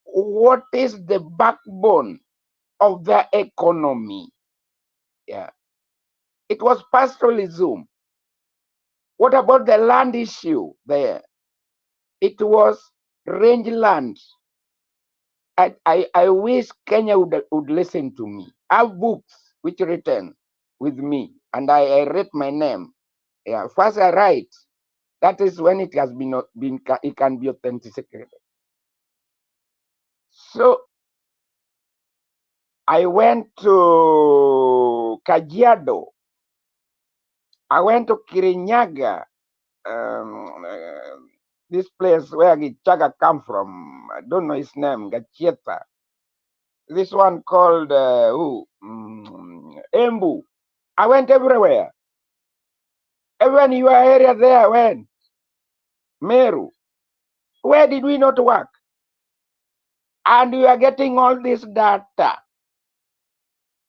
what is the backbone of the economy? It was pastoralism. What about the land issue there? It was rangeland. I wish Kenya would listen to me. I have books which are written with me, and I write my name. First I write. That is when it has been it can be authenticated. So I went to Kajiado. I went to Kirinyaga, this place where Gichaga come from. I don't know his name, Gachieta. This one called Embu. I went everywhere. Even your area there, I went. Meru. Where did we not work? And we are getting all this data.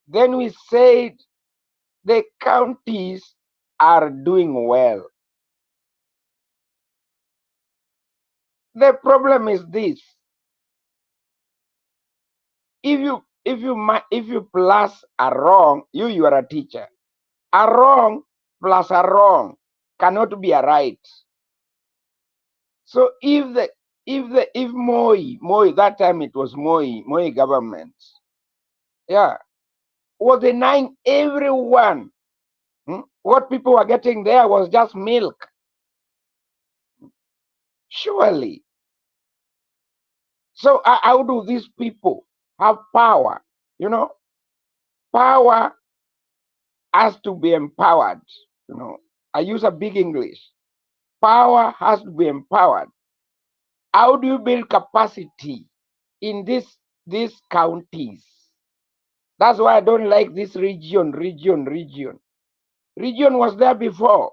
Then we said the counties are doing well. The problem is this: if you plus a wrong, you are a teacher. A wrong plus a wrong cannot be a right. So if Moi, that time it was Moi government, yeah, was denying everyone. What people were getting there was just milk. Surely. So how do these people have power? You know, power has to be empowered. You know, I use a big English. Power has to be empowered. How do you build capacity in these counties? That's why I don't like this region. Region was there before,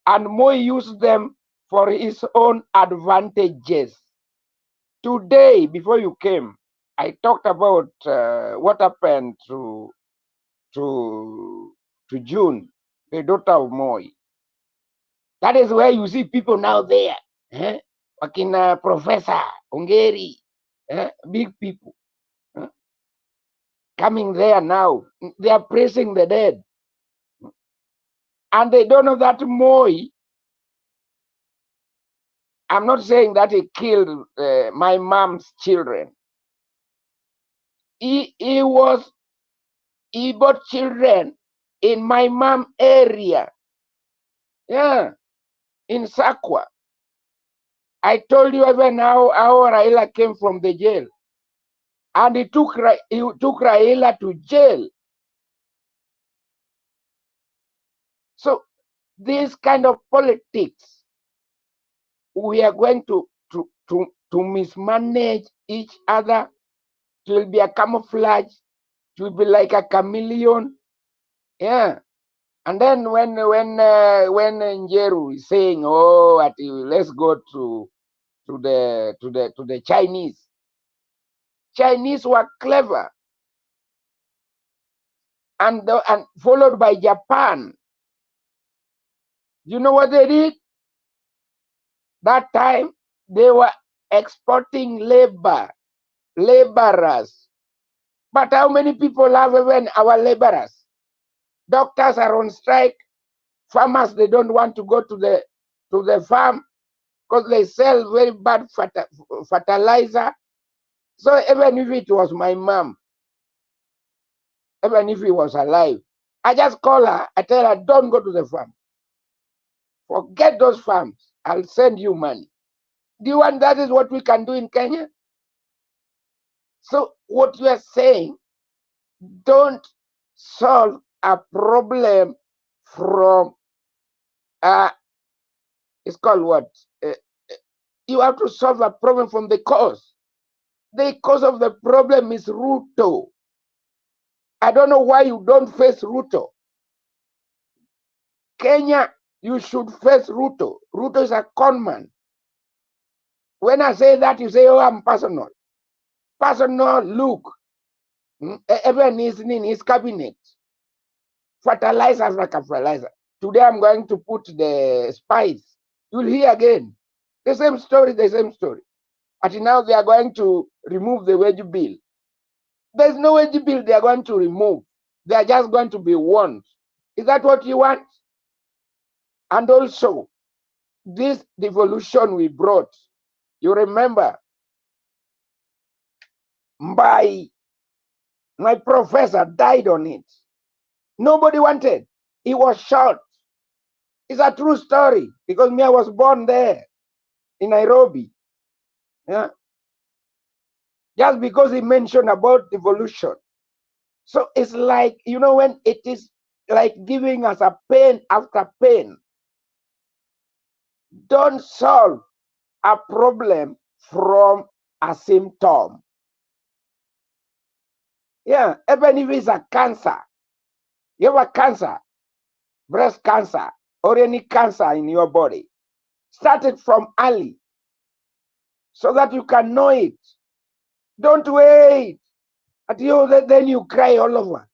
and Moi used them for his own advantages. Today, before you came, I talked about what happened to June, the daughter of Moi. That is where you see people now there, Wakina Professor Ongeri, big people coming there now. They are praising the dead, and they don't know that Moi. I'm not saying that he killed my mom's children. He bought children in my mom area, yeah, in Sakwa. I told you even how Raila came from the jail, and he took Raila to jail. So this kind of politics, we are going to mismanage each other. It will be a camouflage. It will be like a chameleon, yeah. And then when Njeru is saying, "Oh, let's go to the Chinese," Chinese were clever, and followed by Japan. You know what they did? That time they were exporting laborers. But how many people have even our laborers? Doctors are on strike. Farmers, they don't want to go to the farm because they sell very bad fertilizer. So even if it was my mom, even if he was alive, I just call her, I tell her, don't go to the farm. Forget those farms. I'll send you money. Do you want that is what we can do in Kenya? So what you are saying, don't solve a problem from, it's called what? You have to solve a problem from the cause. The cause of the problem is Ruto. I don't know why you don't face Ruto. Kenya, you should face Ruto. Ruto is a con man. When I say that, you say, oh, I'm personal. Personal, look. Even in his cabinet. Fertilizer, fertilizer. Today I'm going to put the spice. You'll hear again. The same story, the same story. But now they are going to remove the wage bill. There's no wage bill they are going to remove. They are just going to be warned. Is that what you want? And also, this devolution we brought, you remember, my professor died on it. Nobody wanted. He was shot. It's a true story because me, I was born there in Nairobi. Yeah. Just because he mentioned about devolution. So it's like, you know, when it is like giving us a pain after pain. Don't solve a problem from a symptom. Yeah, even if it's a cancer, you have a cancer, breast cancer, or any cancer in your body. Start it from early so that you can know it. Don't wait until then you cry all over.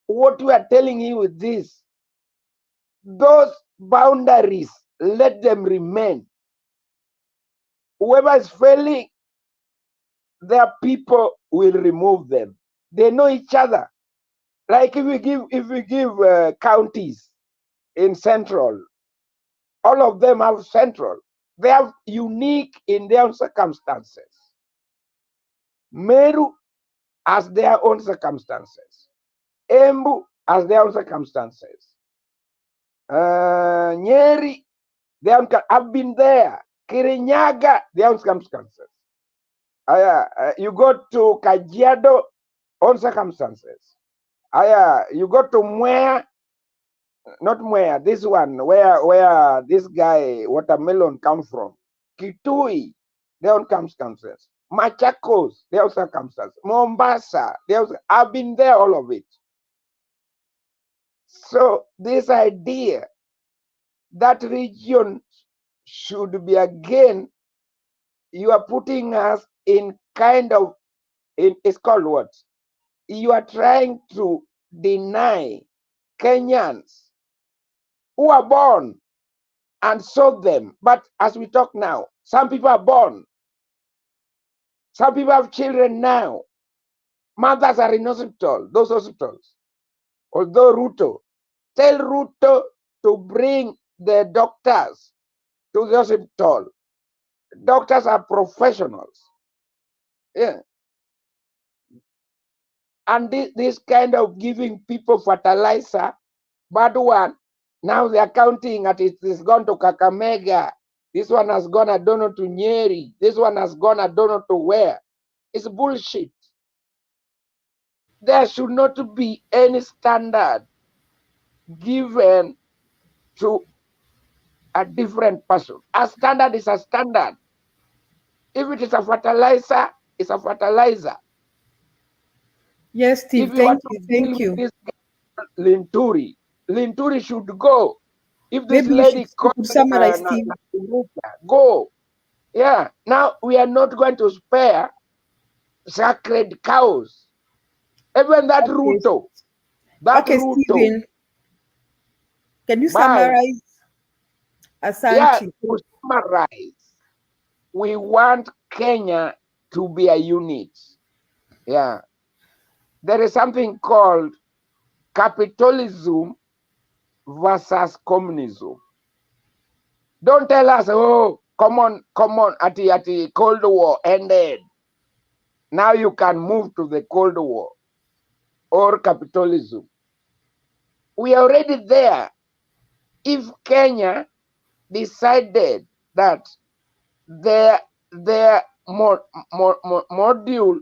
What we are telling you is this: those boundaries, let them remain. Whoever is failing, their people will remove them. They know each other. Like if we give counties in Central, all of them have Central. They have unique in their circumstances. Meru has their own circumstances. Embu has their own circumstances. Nyeri, I've been there. Kirinyaga, their own circumstances. You go to Kajiado, own circumstances. You go to Mwea, not Mwea, this one, where this guy, Watermelon, comes from. Kitui, their own circumstances. Machakos, their own circumstances. Mombasa, I've been there, all of it. So this idea that region should be again, you are putting us in kind of, it's called what? You are trying to deny Kenyans who are born and sow them. But as we talk now, some people are born. Some people have children now. Mothers are in hospital, those hospitals. Although Ruto, tell Ruto to bring the doctors to the hospital. Doctors are professionals. Yeah. And this kind of giving people fertilizer, bad one, now they are counting at it's gone to Kakamega. This one has gone, I don't know, to Nyeri. This one has gone, I don't know to where. It's bullshit. There should not be any standard given to a different person. A standard is a standard. If it is a fertilizer, it's a fertilizer. Yes, Steve, If you want thank you. this Linturi should go. If this Maybe lady we could summarize, Steve. go. Yeah. Now we are not going to spare sacred cows. Even that Ruto. Ruto. Stephen, can you Bye. summarize? Asante. Yeah, to summarize, we want Kenya to be a unit. Yeah. There is something called capitalism versus communism. Don't tell us, oh, come on, at the Cold War ended. Now you can move to the Cold War or capitalism. We are already there. If Kenya decided that their module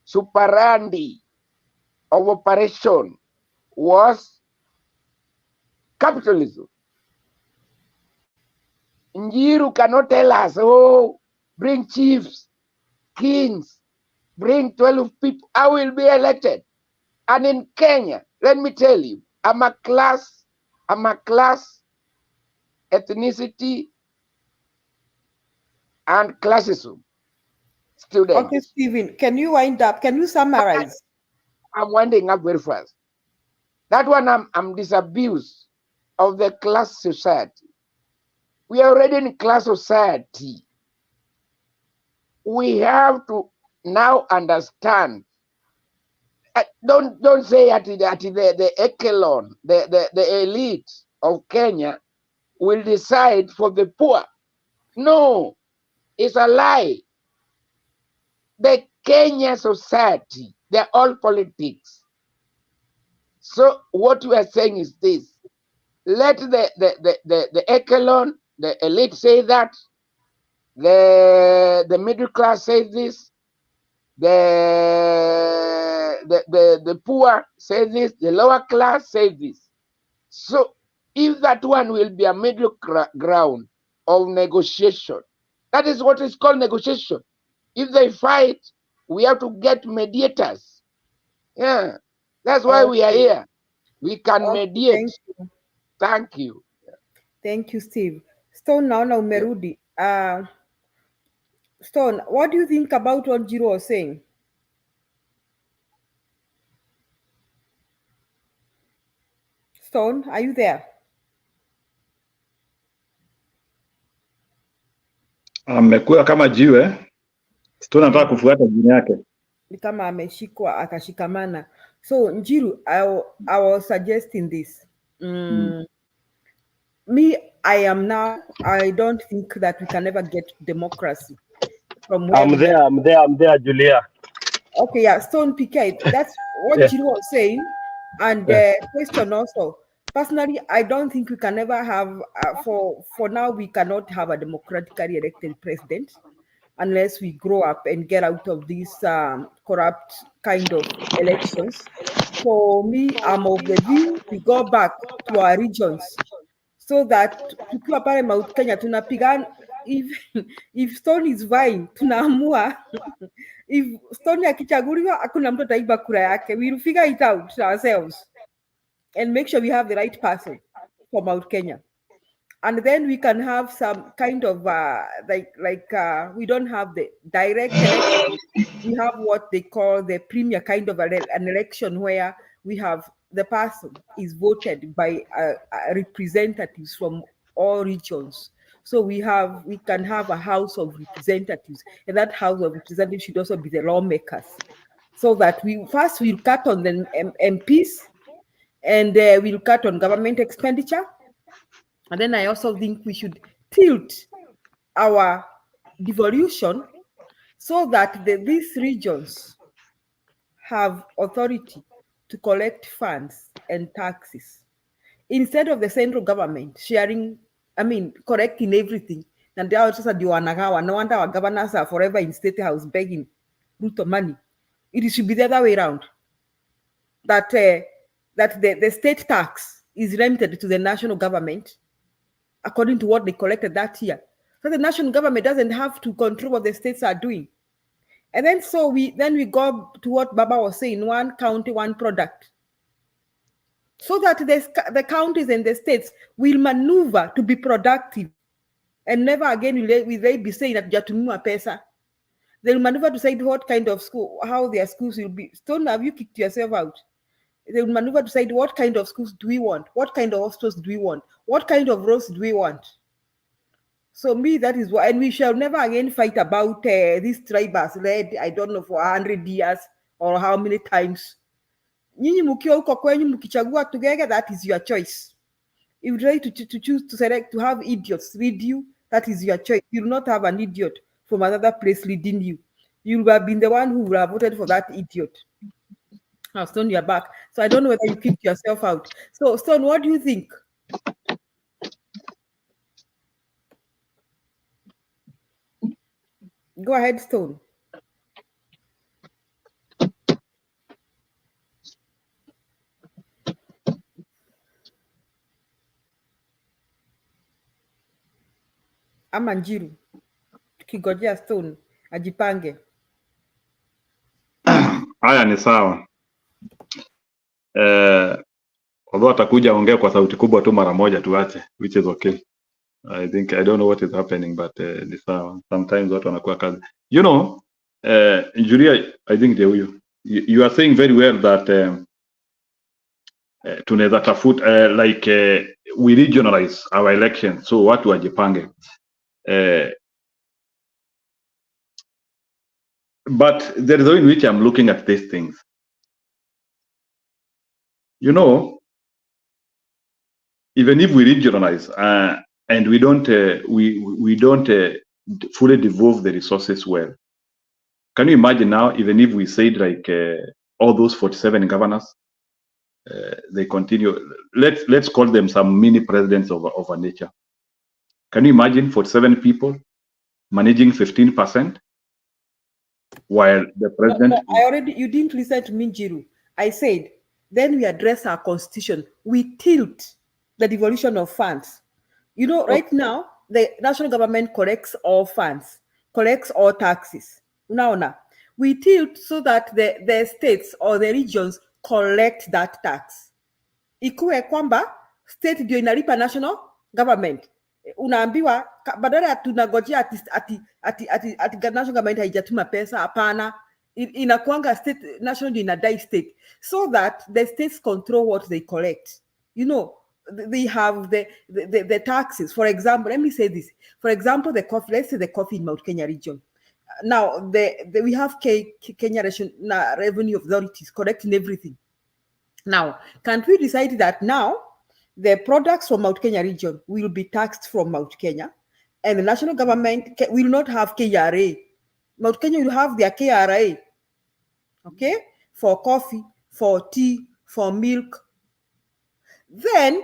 superandi of operation was capitalism, Njiru cannot tell us, oh, bring chiefs, kings, bring 12 people, I will be elected. And in Kenya, let me tell you, I'm a class, ethnicity, and classism student. Okay, Stephen, can you wind up? Can you summarize? I'm winding up very fast. That one, I'm disabused of the class society. We are already in class society. We have to now understand. Don't say at the echelon, the elite of Kenya will decide for the poor. No, it's a lie. The Kenya society, they're all politics. So what we are saying is this: let the echelon, the elite say that, the middle class says this, the the poor say this, the lower class say this. So if that one will be a middle ground of negotiation, that is what is called negotiation. If they fight, we have to get mediators. Yeah, that's why we are here. We can mediate. Thank you. Thank you, Steve. Stone, naona umerudi. Stone, what do you think about what Jiro was saying? Stone, are you there? Amekuwa kama jiwe. Stone anataka kufuata jina yake. Ni kama ameshikwa akashikamana. So Njiru, I was suggesting this. Me, I don't think that we can ever get democracy from where I'm there, Julia. Okay, yeah, Stone PK, that's what Jiru was saying. And question also, personally, I don't think we can ever have, for now, we cannot have a democratically elected president unless we grow up and get out of these corrupt kind of elections. For me, I'm of the view we go back to our regions so that tukiwa pale Mount Kenya tunapigan, if Stone is vying, tunaamua if Stone akichaguliwa hakuna mtu ataiba kura yake. We will figure it out ourselves and make sure we have the right person for Mount Kenya. And then we can have some kind of we don't have the direct election. We have what they call the premier kind of an election where we have the person is voted by representatives from all regions. So we can have a house of representatives, and that house of representatives should also be the lawmakers. So that we'll cut on the MPs, and we'll cut on government expenditure. And then I also think we should tilt our devolution so that these regions have authority to collect funds and taxes instead of the central government correcting everything. And they are also no wonder our governors are forever in State House begging Ruto money. It should be the other way around. That the state tax is remitted to the national government according to what they collected that year. So the national government doesn't have to control what the states are doing. And then we go to what Baba was saying, one county, one product. So that the counties and the states will maneuver to be productive. And never again will they be saying that Jatunua pesa. They'll maneuver to say what kind of school, how their schools will be. Stone, have you kicked yourself out? They will maneuver to say what kind of schools do we want? What kind of hospitals do we want? What kind of roads do we want? So that is why, and we shall never again fight about these tribes led, I don't know, for 100 years or how many times. Nyinyi mkiwa huko kwenyu mkichagua together, that is your choice. If you try to choose to select to have idiots lead you, that is your choice. You will not have an idiot from another place leading you. You will have been the one who will have voted for that idiot. Now, Stone, you're back. So I don't know whether you kicked yourself out. So, Stone, what do you think? Go ahead, Stone. Ama Njiru, tukigojea Stone ajipange. Haya ni sawa. Although atakuja ongea kwa sauti kubwa tu mara moja tuache, which is okay. I don't know what is happening, but ni sawa. Sometimes watu wanakuwa kazi. You know, Julia, I think you are saying very well that tunaweza tafuta we regionalize our elections, so watu wajipange. But there is a way in which I'm looking at these things. You know, even if we regionalize and we don't fully devolve the resources well, can you imagine now? Even if we said all those 47 governors, they continue. Let's call them some mini presidents of a nature. Can you imagine 47 people managing 15%? while the president. You didn't listen to me, Jiru. I said, then we address our constitution. We tilt the devolution of funds. You know, right now, the national government collects all funds, collects all taxes. Now, we tilt so that the states or the regions collect that tax. Ikuwe kwamba state ndio inalipa national government. Unaambiwa badala ya tunagojea ati national government haijatuma pesa, hapana. Inakuanga state national ndio inadai state, so that the states control what they collect. You know, they have the taxes. For example, let me say this. For example, the coffee. Let's say the coffee in Mount Kenya region. Now, we have Kenya revenue authorities collecting everything. Now, can't we decide that now the products from Mount Kenya region will be taxed from Mount Kenya, and the national government will not have KRA. Mount Kenya will have their KRA, okay, for coffee, for tea, for milk. Then,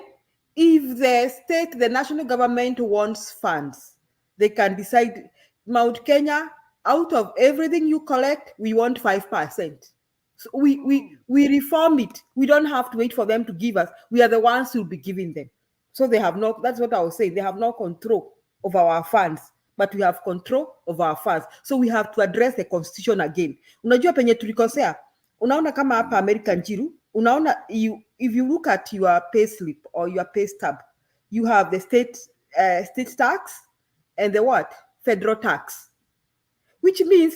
if the national government wants funds, they can decide, Mount Kenya, out of everything you collect, we want 5%. So we reform it. We don't have to wait for them to give us. We are the ones who will be giving them. So they have no, that's what I was saying. They have no control over our funds, but we have control over our funds. So we have to address the constitution again. Unajua penye tulikosea. Unaona kama hapa American Jiru, unaona if you look at your pay slip or your pay stub, you have the state tax and the what? Federal tax. Which means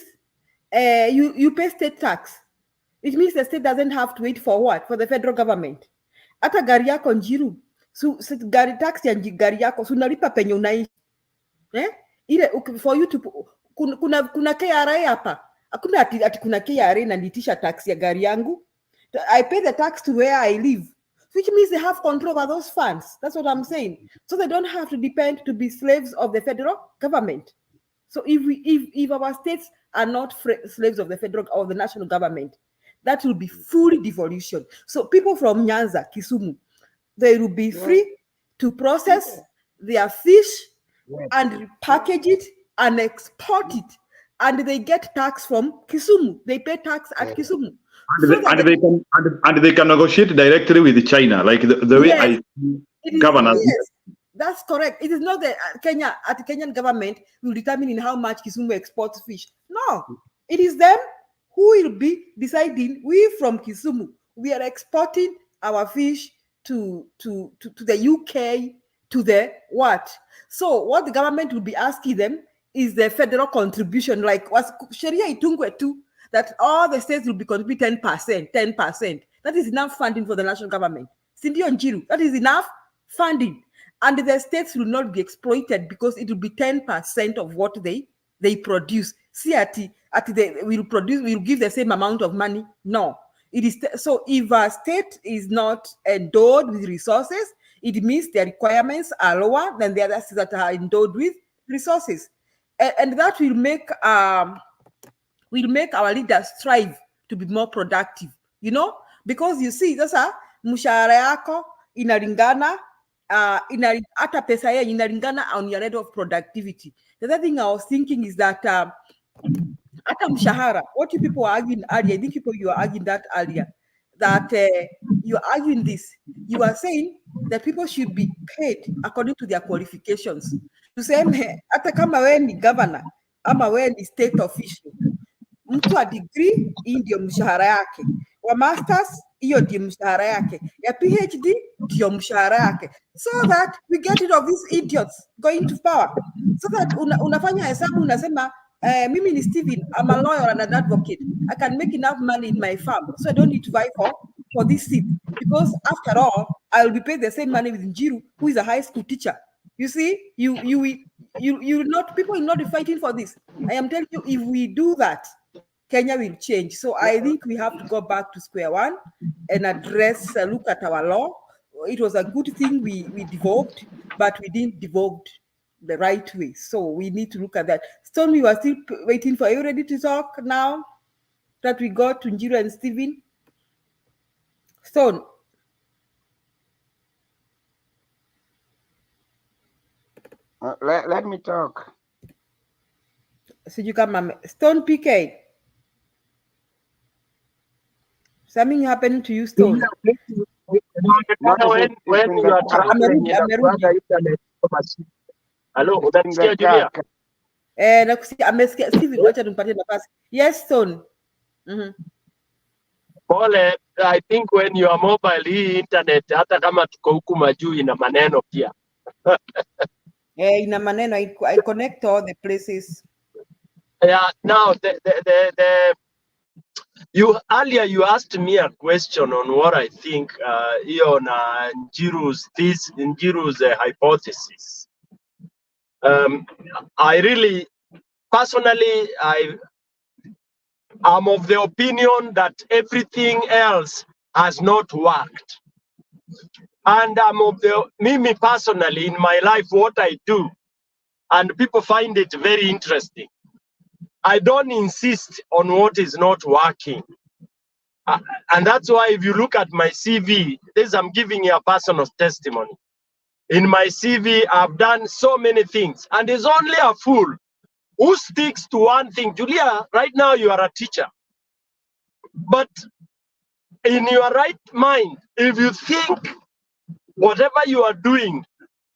you pay state tax. It means the state doesn't have to wait for what? For the federal government. Hata gari yako Njiru, gari tax ya gari yako, unalipa penye unaishi. For you to, kuna KRA hapa. Hakuna ati kuna KRA na nitisha tax ya gari yangu. I pay the tax to where I live, which means they have control over those funds. That's what I'm saying. So they don't have to depend to be slaves of the federal government. So if our states are not slaves of the federal or the national government, that will be full devolution. So people from Nyanza, Kisumu, they will be free to process their fish and package it and export it. And they get tax from Kisumu. They pay tax at Kisumu. And they can negotiate directly with China, like the way I see governance. Yes, that's correct. It is not the Kenyan government will determine in how much Kisumu exports fish. No, it is them who will be deciding. We from Kisumu, we are exporting our fish to the UK, to the what? So what the government will be asking them is the federal contribution, like was Sharia itungwe too, that all the states will be contributing 10%. That is enough funding for the national government. Sindio Njiru, that is enough funding. And the states will not be exploited because it will be 10% of what they produce. See, they will give the same amount of money. No. It is so if a state is not endowed with resources, it means their requirements are lower than the other states that are endowed with resources. And that will make our leaders strive to be more productive, you know, because you see, sasa mshahara yako inalingana hata pesa yeye inalingana on your rate of productivity. The other thing I was thinking is that hata mshahara, what you people were arguing earlier, I think you were arguing that earlier, that you are arguing this. You are saying that people should be paid according to their qualifications. Tuseme hata kama wewe ni governor ama wewe ni state official, mtu wa degree hii ndio mshahara yake, wa masters hiyo ndio mshahara yake, ya PhD ndio mshahara yake, so that we get rid of these idiots going to power, so that unafanya hesabu unasema mimi ni Steven, I'm a lawyer and an advocate, I can make enough money in my farm, so I don't need to vie for this seat, because after all I will be paid the same money with Njiru, who is a high school teacher. You see, you not, people will not be fighting for this. I am telling you, if we do that, Kenya will change. So I think we have to go back to square one and address, look at our law. It was a good thing we devolved, but we didn't devolve the right way. So we need to look at that. Stone, we were still waiting for you. Ready to talk now that we got to Njiru and Stephen? Stone. Let me talk. So you come, Stone PK. Something happened to you, Stone. No, when you are traveling in a internet. Hello, unasikia Julia? Nakusikia, amesikia. Steve, acha tumpatie nafasi. Yes, Stone. Pole, I think when you are mobile hii internet hata kama tuko huku majuu ina maneno pia. Ina maneno, I connect all the places. Yeah, now you earlier you asked me a question on what I think on Njiru's hypothesis. I really personally I'm of the opinion that everything else has not worked. And I'm of the me personally in my life what I do, and people find it very interesting. I don't insist on what is not working. And that's why if you look at my CV, I'm giving you a personal testimony. In my CV, I've done so many things, and there's only a fool who sticks to one thing. Julia, right now you are a teacher. But in your right mind, if you think whatever you are doing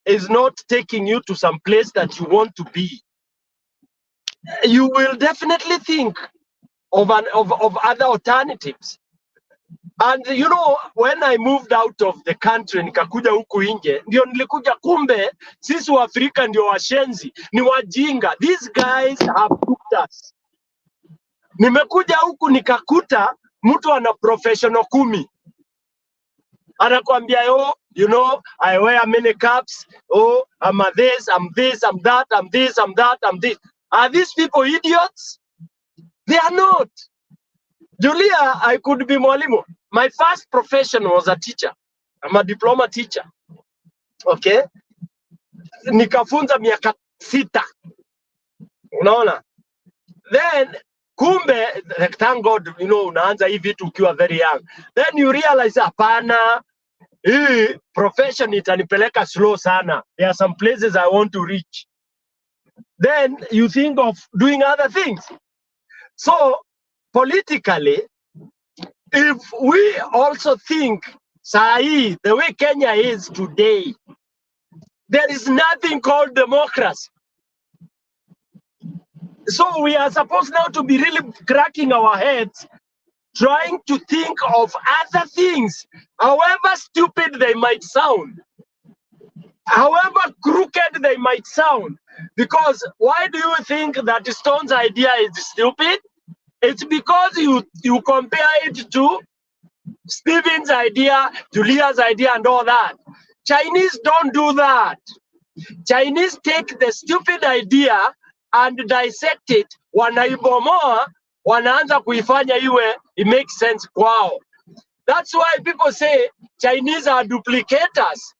is not taking you to some place that you want to be, you will definitely think of other alternatives. And you know, when I moved out of the country nikakuja huku nje, ndio nilikuja kumbe sisi wa Afrika ndio washenzi, ni wajinga. These guys have cooked us. Nimekuja huku nikakuta mtu ana professional 10. Anakuambia, oh, you know, I wear many caps. Oh, I'm a this, I'm this, I'm that, I'm this, I'm that, I'm this. Are these people idiots? They are not. Julia, I could be mwalimu. My first profession was a teacher. I'm a diploma teacher. Okay? Nikafunza miaka 6. Unaona? Then, kumbe, thank God, you know, unaanza hii vitu ukiwa very young. Then you realize, hapana, hii profession itanipeleka slow sana. There are some places I want to reach. Then you think of doing other things. So, politically, if we also think, Sai, the way Kenya is today, there is nothing called democracy. So we are supposed now to be really cracking our heads, trying to think of other things, however stupid they might sound, however crooked they might sound. Because why do you think that Stone's idea is stupid? It's because you compare it to Stephen's idea, Julia's idea, and all that. Chinese don't do that. Chinese take the stupid idea and dissect it. Wanaibomoa, wanaanza kuifanya iwe, it makes sense kwao. That's why people say Chinese are duplicators,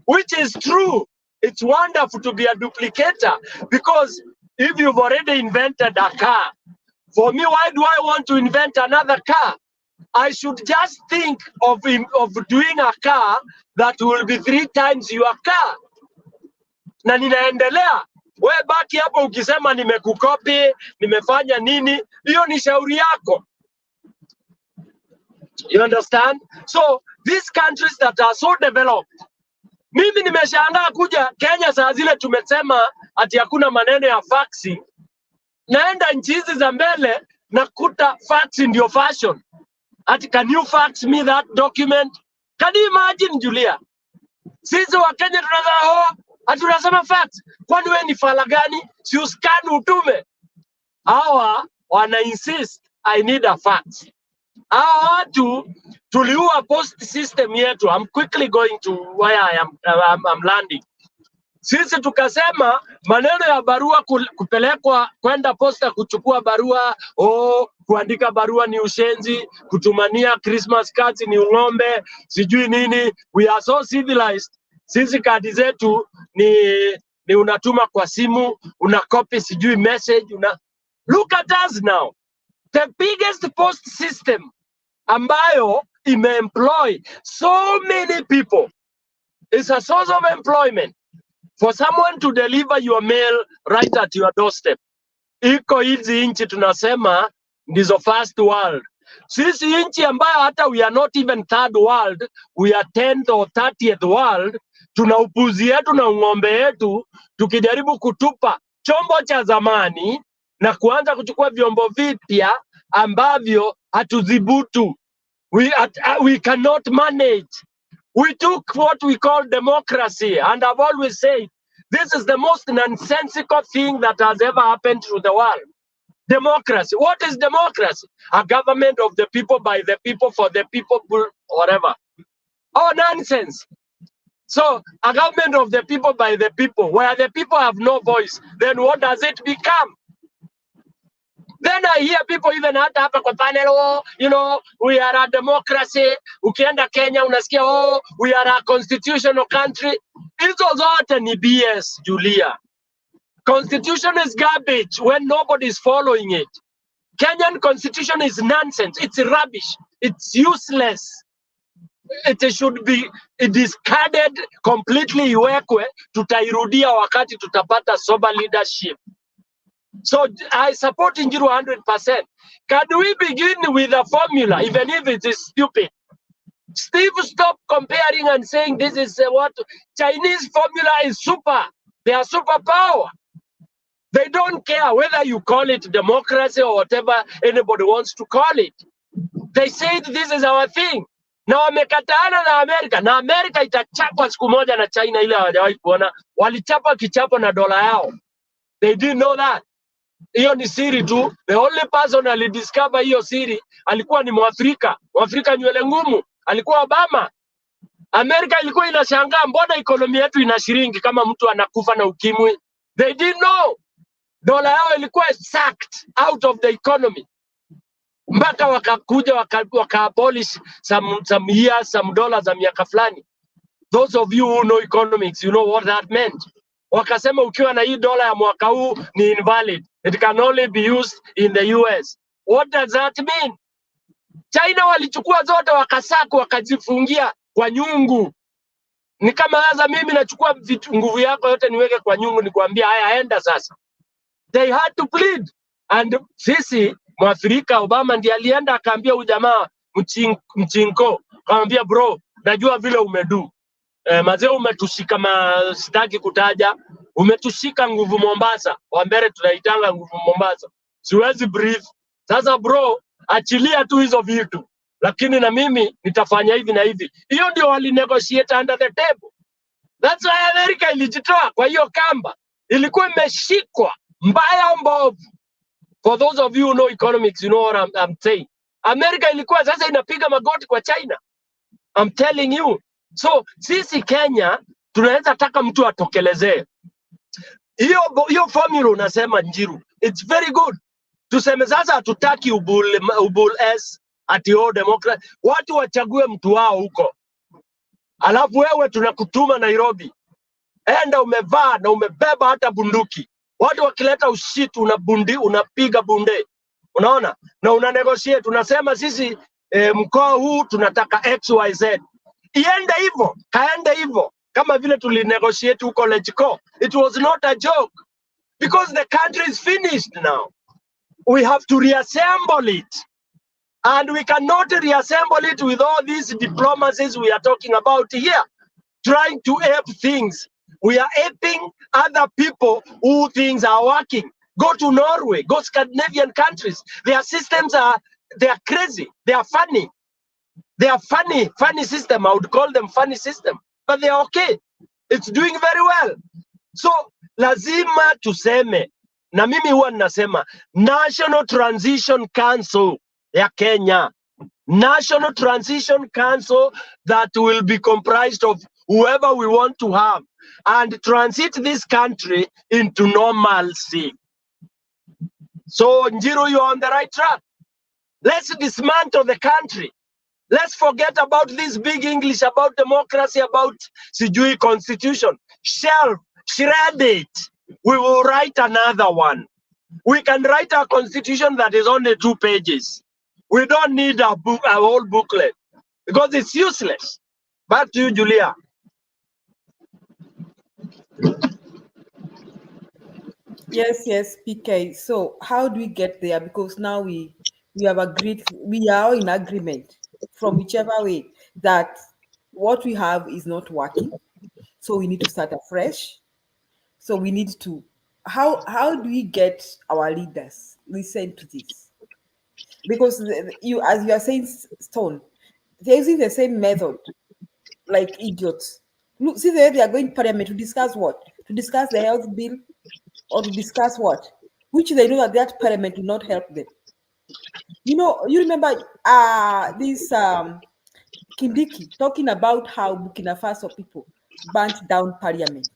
which is true. It's wonderful to be a duplicator, because if you've already invented a car, for me, why do I want to invent another car? I should just think of doing a car that will be 3 times your car. Na ninaendelea. We baki hapo ukisema nimekukopi, nimefanya nini, hiyo ni shauri yako. You understand? So these countries that are so developed, mimi nimeshangaa kuja Kenya saa zile tumesema ati hakuna maneno ya faxing. Naenda nchi hizi za mbele nakuta faxing ndio fashion. Ati, can you fax me that document? Can you imagine, Julia? Sisi wa Kenya tunasema fax. Kwani wewe ni fala gani? Si uscan utume. Hawa wana insist I need a fax. Hawa watu tuliua post system yetu. I'm quickly going to where I'm landing. Sisi tukasema maneno ya barua kupelekwa kwenda posta kuchukua barua, kuandika barua ni ushenzi, kutumania Christmas cards ni ng'ombe, sijui nini. We are so civilized. Sisi kadi zetu ni unatuma kwa simu, una copy sijui message, Look at us now. The biggest post system ambayo imeemploy so many people is a source of employment. For someone to deliver your mail right at your doorstep. Iko hizi nchi tunasema ndizo first world. Sisi nchi ambayo hata we are not even third world, we are 10th or 30th world, tuna upuzi yetu na ng'ombe yetu, tukijaribu kutupa chombo cha zamani na kuanza kuchukua vyombo vipya ambavyo hatudhibutu. We cannot manage. We took what we call democracy, and I've always said this is the most nonsensical thing that has ever happened to the world. Democracy. What is democracy? A government of the people, by the people, for the people, whatever. Oh, nonsense. So, a government of the people, by the people, where the people have no voice, then what does it become? Then I hear people even hapa kwa panel, oh, you know, we are a democracy. Ukienda Kenya, unasikia, oh, we are a constitutional country. Hizo zote ni BS, Julia. Constitution is garbage when nobody is following it. Kenyan constitution is nonsense. It's rubbish. It's useless. It should be discarded completely. Iwekwe, tutairudia wakati tutapata sober leadership. So I support Njiru 100%. Can we begin with a formula, even if it is stupid? Steve, stop comparing and saying this is what Chinese formula is super. They are superpower. They don't care whether you call it democracy or whatever anybody wants to call it. They say this is our thing. Na wamekataana na Amerika. Na Amerika itachapwa siku moja na China ile hawajawahi kuona. Walichapa kichapo na dola yao. They didn't know that. Hiyo ni siri tu. The only person alidiscover hiyo siri alikuwa ni Mwafrika. Mwafrika nywele ngumu. Alikuwa Obama. Amerika ilikuwa inashangaa mbona ekonomi yetu ina shiringi kama mtu anakufa na ukimwi. They didn't know. Dola yao ilikuwa sucked out of the economy. Mpaka wakakuja waka-abolish some years, some dollars za miaka fulani. Those of you who know economics, you know what that meant. Wakasema ukiwa na hii dola ya mwaka huu ni invalid. It can only be used in the US. What does that mean? China walichukua zote wakasaku wakazifungia kwa nyungu. Ni kama sasa mimi nachukua nguvu yako yote niweke kwa nyungu nikwambia haya enda sasa. They had to plead. And sisi Mwafrika Obama ndiye alienda akaambia huyu jamaa mchinko, akamwambia bro, najua vile umedu. Mazee umetushika sitaki kutaja, umetushika nguvu Mombasa. Wambere tunaitanga nguvu Mombasa. Siwezi breathe. Sasa bro, achilia tu hizo vitu. Lakini na mimi nitafanya hivi na hivi. Hiyo ndio wali negotiate under the table. That's why America ilijitoa kwa hiyo kamba. Ilikuwa imeshikwa mbaya mbovu. For those of you who know economics, you know what I'm saying. America ilikuwa sasa inapiga magoti kwa China. I'm telling you. So sisi Kenya tunaweza taka mtu atokelezee. Hiyo formula unasema Njiru. It's very good. Tuseme sasa hatutaki ubul S ati democrat. Watu wachague mtu wao huko. Alafu wewe tunakutuma Nairobi. Enda umevaa na umebeba hata bunduki. Watu wakileta ushit unapiga bunde. Unaona? Na una negotiate unasema sisi mkoa huu tunataka XYZ. Iende hivyo, kaende hivyo. Kama vile tulinegotiate huko Lejiko. It was not a joke. Because the country is finished now. We have to reassemble it. And we cannot reassemble it with all these diplomacies we are talking about here. Trying to ape things. We are aping other people who things are working. Go to Norway, go Scandinavian countries. Their systems they are crazy. They are funny. They are funny system. I would call them funny system. But they are okay. It's doing very well. So, lazima tuseme. Na mimi huwa ninasema National Transition Council ya Kenya. National Transition Council that will be comprised of whoever we want to have and transit this country into normalcy. So, Njiru, you're on the right track. Let's dismantle the country. Let's forget about this big English, about democracy, about Sijui constitution. Shelf, shred it. We will write another one. We can write a constitution that is only 2 pages. We don't need a whole booklet because it's useless. Back to you, Julia. Yes, PK. So how do we get there? Because now we we have agreed, we are all in agreement from whichever way that what we have is not working. So we need to start afresh. So we need to, how do we get our leaders listen to this? Because you, as you are saying, Stone, they're using the same method like idiots. Look, see, they are going to parliament to discuss what? To discuss the health bill, or to discuss what? Which they know that parliament will not help them. You know, you remember this Kindiki talking about how Burkina Faso people burnt down parliament.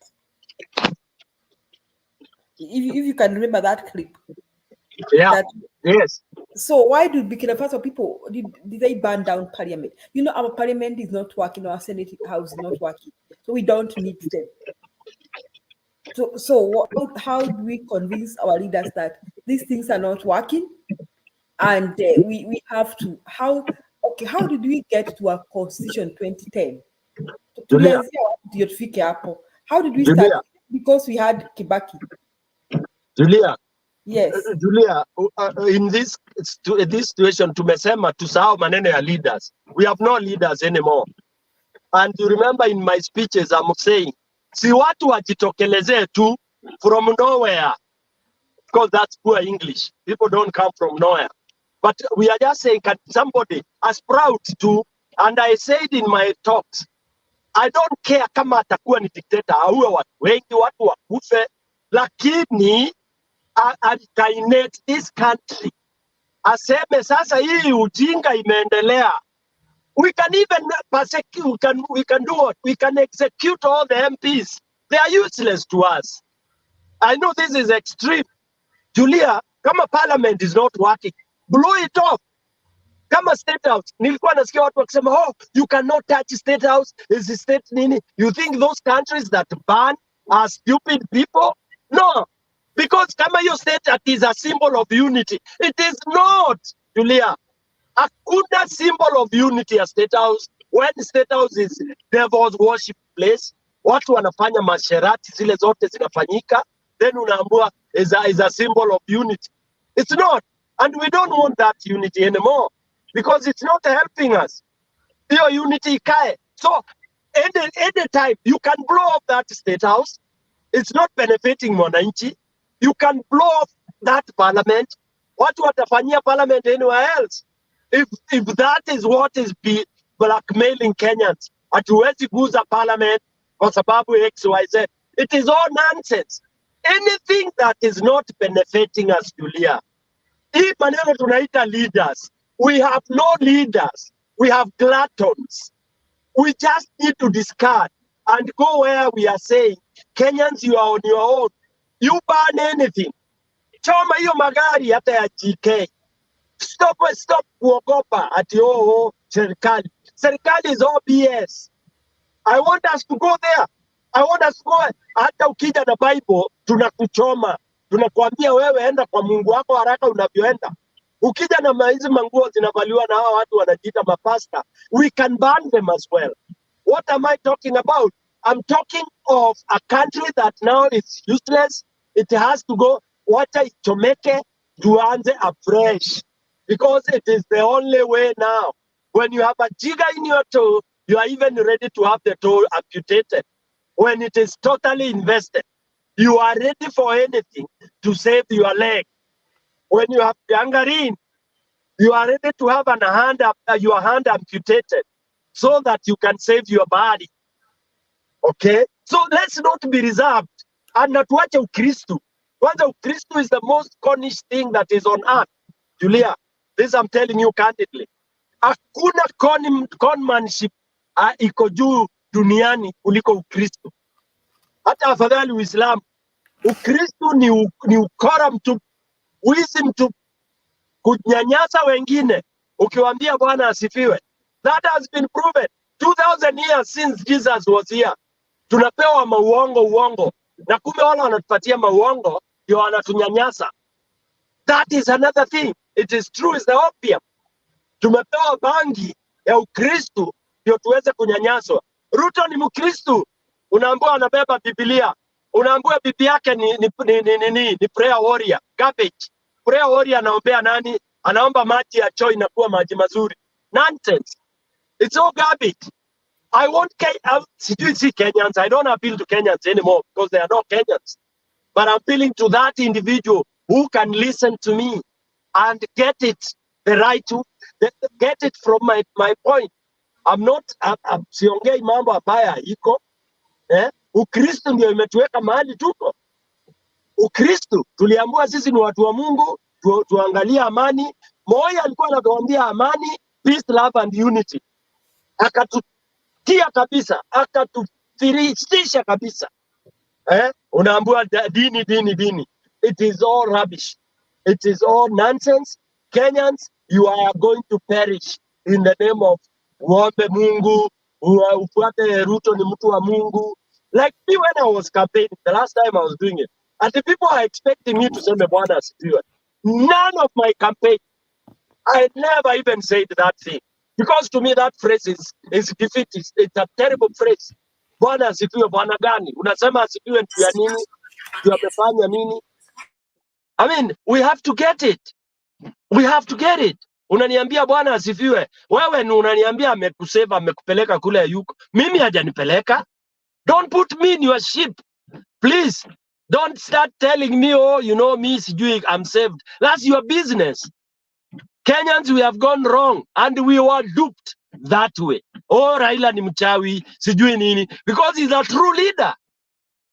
If you can remember that clip. Yeah. Yes. So why do Burkina Faso people, did they burn down parliament? You know, our parliament is not working, our Senate House is not working. So we don't need them. So how do we convince our leaders that these things are not working? And we have to, how did we get to our constitution 2010? How did we start? Because we had Kibaki. Julia. Yes. Julia, in this situation tumesema tusahau maneno ya leaders. We have no leaders anymore. And you remember in my speeches I'm saying, si watu wajitokelezee tu from nowhere. Because that's poor English. People don't come from nowhere. But we are just saying, can somebody as proud to, and I said in my talks, I don't care kama atakuwa ni dictator, auwe watu wengi, watu wakufe, lakini alikainate this country. Aseme sasa hii ujinga imeendelea. We can even persecute, we can do what? We can execute all the MPs. They are useless to us. I know this is extreme. Julia, kama parliament is not working, blow it off. Kama state house, nilikuwa nasikia watu wakisema, oh, you cannot touch state house, is state nini? You think those countries that ban are stupid people? No, because kama your state is a symbol of unity. It is not, Julia. Hakuna symbol of unity a state house. When state house is devil's worship place, watu wanafanya masherati zile zote zinafanyika, then unaambua is a symbol of unity. It's not. And we don't want that unity anymore because it's not helping us. Your unity ikae. So any time you can blow off that state house, it's not benefiting mwananchi. You can blow off that parliament. Watu watafanyia parliament anywhere else. If that is what is blackmailing Kenyans, hatuwezi guza parliament kwa sababu XYZ. It is all nonsense. Anything that is not benefiting us, Julia. Hii maneno tunaita leaders. We have no leaders. We have gluttons. We just need to discard and go where we are saying, Kenyans, you are on your own. You ban anything. Choma hiyo magari hata ya GK. Stop kuogopa ati serikali. Serikali is all BS. I want us to go there. I want us to go. Hata ukija na Bible tunakuchoma. Tunakuambia wewe enda kwa Mungu wako haraka unavyoenda. Ukija na hizi manguo zinavaliwa na hawa watu wanajiita mapasta, we can ban them as well. What am I talking about? I'm talking of a country that now is useless. It has to go. Wacha ichomeke tuanze afresh. Because it is the only way now. When you have a jigger in your toe, you are even ready to have the toe amputated. When it is totally invested, you are ready for anything to save your leg. When you have gangrene, you are ready to have your hand amputated so that you can save your body. Okay? So let's not be reserved. And not watch Ukristu. Kwanza Ukristu is the most connish thing that is on earth. Julia, this I'm telling you candidly. Hakuna conmanship iko juu duniani kuliko Ukristu. Hata afadhali Uislamu. Ukristu ni ukora mtupu, wizi mtupu, kunyanyasa wengine ukiwaambia Bwana asifiwe. That has been proven 2000 years since Jesus was here. Tunapewa uongo na kumbe wale wanatupatia mauongo ndio wanatunyanyasa. That is another thing. It is true, is the opium. Tumepewa bangi ya Ukristu ndio tuweze kunyanyaswa. Ruto ni Mkristu, unaambiwa anabeba Biblia, unaambiwa bibi yake ni prayer warrior, garbage. Prayer warrior anaombea nani? anaomba maji ya choo inakuwa maji mazuri. Nonsense. It's all garbage. I want Kenyans. I don't appeal to Kenyans anymore because they are not Kenyans. But I'm appealing to that individual who can listen to me and get it the right to get it from my point. I'm not siongei mambo ambayo iko Ukristo ndio imetuweka mahali tuko. Ukristo tuliambiwa sisi ni watu wa Mungu, tuangalie amani. Moi alikuwa anatuambia amani, peace, love and unity. Akatutia kabisa, akatufiristisha kabisa. Unaambiwa dini. It is all rubbish. It is all nonsense. Kenyans, you are going to perish in the name of uombe Mungu, ufuate Ruto ni mtu wa Mungu. Like me when I was campaigning, the last time I was doing it, and the people are expecting me to say Bwana asifiwe. None of my campaign, I never even said that thing. Because to me that phrase is defeatist. It's a terrible phrase. Bwana asifiwe, bwana gani? Unasema asifiwe ndio ya nini? Ndio amefanya nini? I mean, we have to get it. We have to get it. Unaniambia bwana asifiwe. Wewe ni unaniambia amekuseva, amekupeleka kule yuko. Mimi hajanipeleka. Don't put me in your ship. Please. Don't start telling me, oh, you know me, sijui, I'm saved. That's your business. Kenyans, we have gone wrong and we were duped that way. Oh, Raila ni mchawi, sijui nini. Because he's a true leader.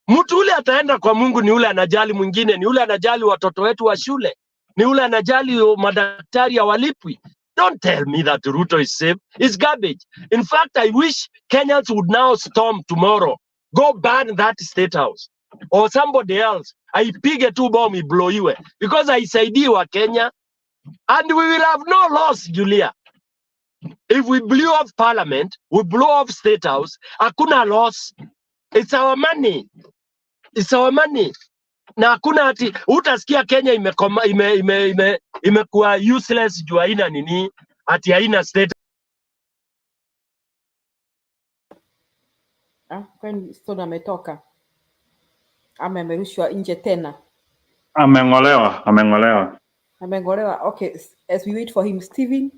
Mtu ule ataenda kwa Mungu ni ule anajali mwingine, ni ule anajali watoto wetu wa shule, ni ule anajali madaktari hawalipwi. Don't tell me that Ruto is safe. It's garbage. In fact, I wish Kenyans would now storm tomorrow. Go burn that state house. Or somebody else. Aipige tu bomu ibloiwe. Because haisaidii wa Kenya. And we will have no loss, Julia. If we blew off parliament, we blow off state house, hakuna loss. It's our money. It's our money. Na hakuna ati utasikia Kenya imekuwa useless juu haina nini, ati haina state. Kwani Stone ametoka ama amerushwa nje tena? Ameng'olewa. Okay, as we wait for him, Steven.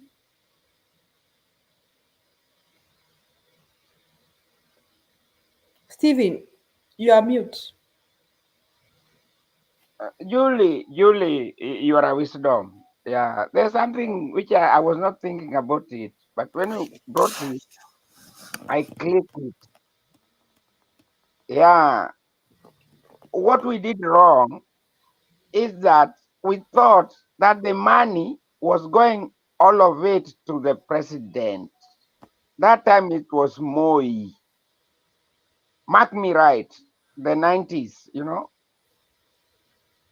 Steven, you are mute. Julie, you are a wisdom. Yeah, there's something which I was not thinking about it, but when you brought it, I clicked it. Yeah, what we did wrong is that we thought that the money was going all of it to the president. That time it was Moi. Mark me right, the 90s, you know.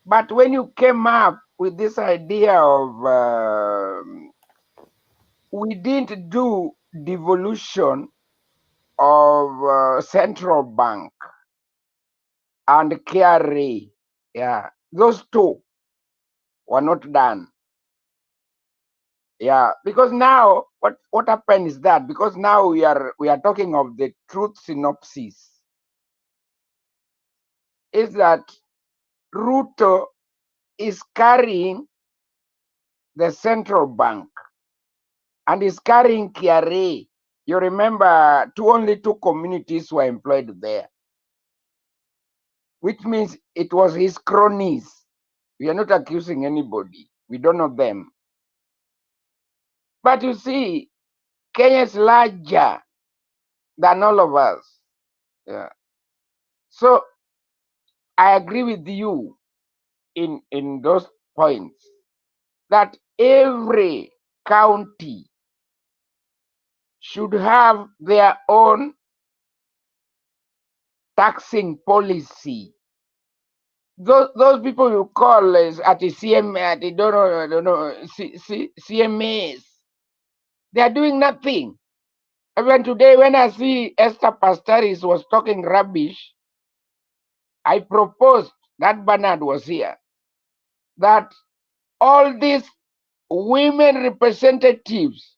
But when you came up with this idea of we didn't do devolution of central bank and KRA, yeah, those two were not done. Yeah, because now what happened is that because now we are talking of the truth synopsis, is that Ruto is carrying the central bank and is carrying KRA. You remember only two communities were employed there, which means it was his cronies. We are not accusing anybody. We don't know them. But you see, Kenya is larger than all of us. Yeah. So I agree with you in those points that every county should have their own taxing policy. Those people you call at the CMAs, they are doing nothing. Even today, when I see Esther Pastoris was talking rubbish, I proposed, that Bernard was here, that all these women representatives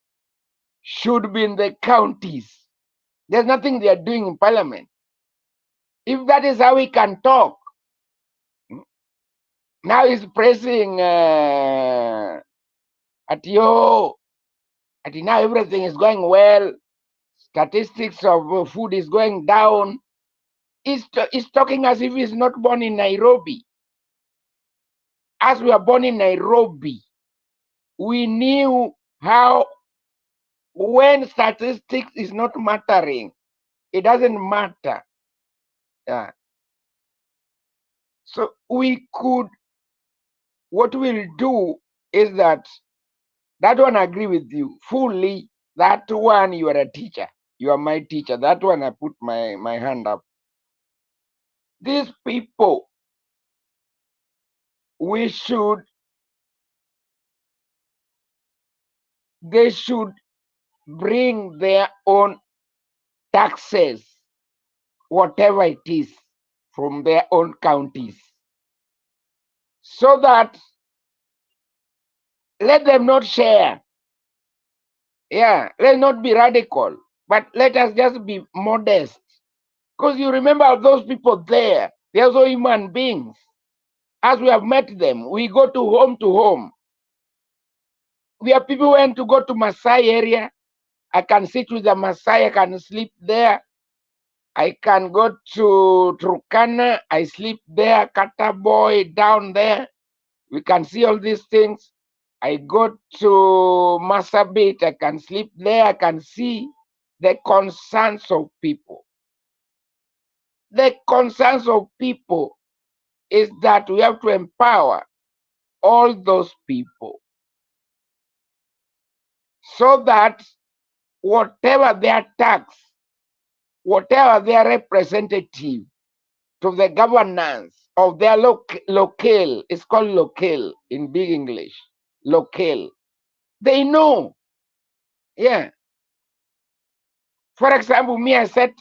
should be in the counties. There's nothing they are doing in parliament. If that is how we can talk, now he's pressing at now everything is going well, statistics of food is going down. He's talking as if he's not born in Nairobi. As we are born in Nairobi, we knew how, when statistics is not mattering, it doesn't matter. Yeah. So what we'll do is that one I agree with you fully. That one, you are a teacher. You are my teacher. That one I put my hand up. These people, they should bring their own taxes, whatever it is, from their own counties, so that let them not share. Yeah, let's not be radical, but let us just be modest. Because you remember those people there, they're also human beings. As we have met them, we go to home. We have people who went to go to Maasai area. I can sit with the Maasai, I can sleep there. I can go to Turkana, I sleep there, Kata Boy down there. We can see all these things. I go to Masabit, I can sleep there, I can see the concerns of people. The concerns of people is that we have to empower all those people so that whatever their tax, whatever their representative to the governance of their locale, it's called locale in big English, locale, they know. Yeah. For example, me, I set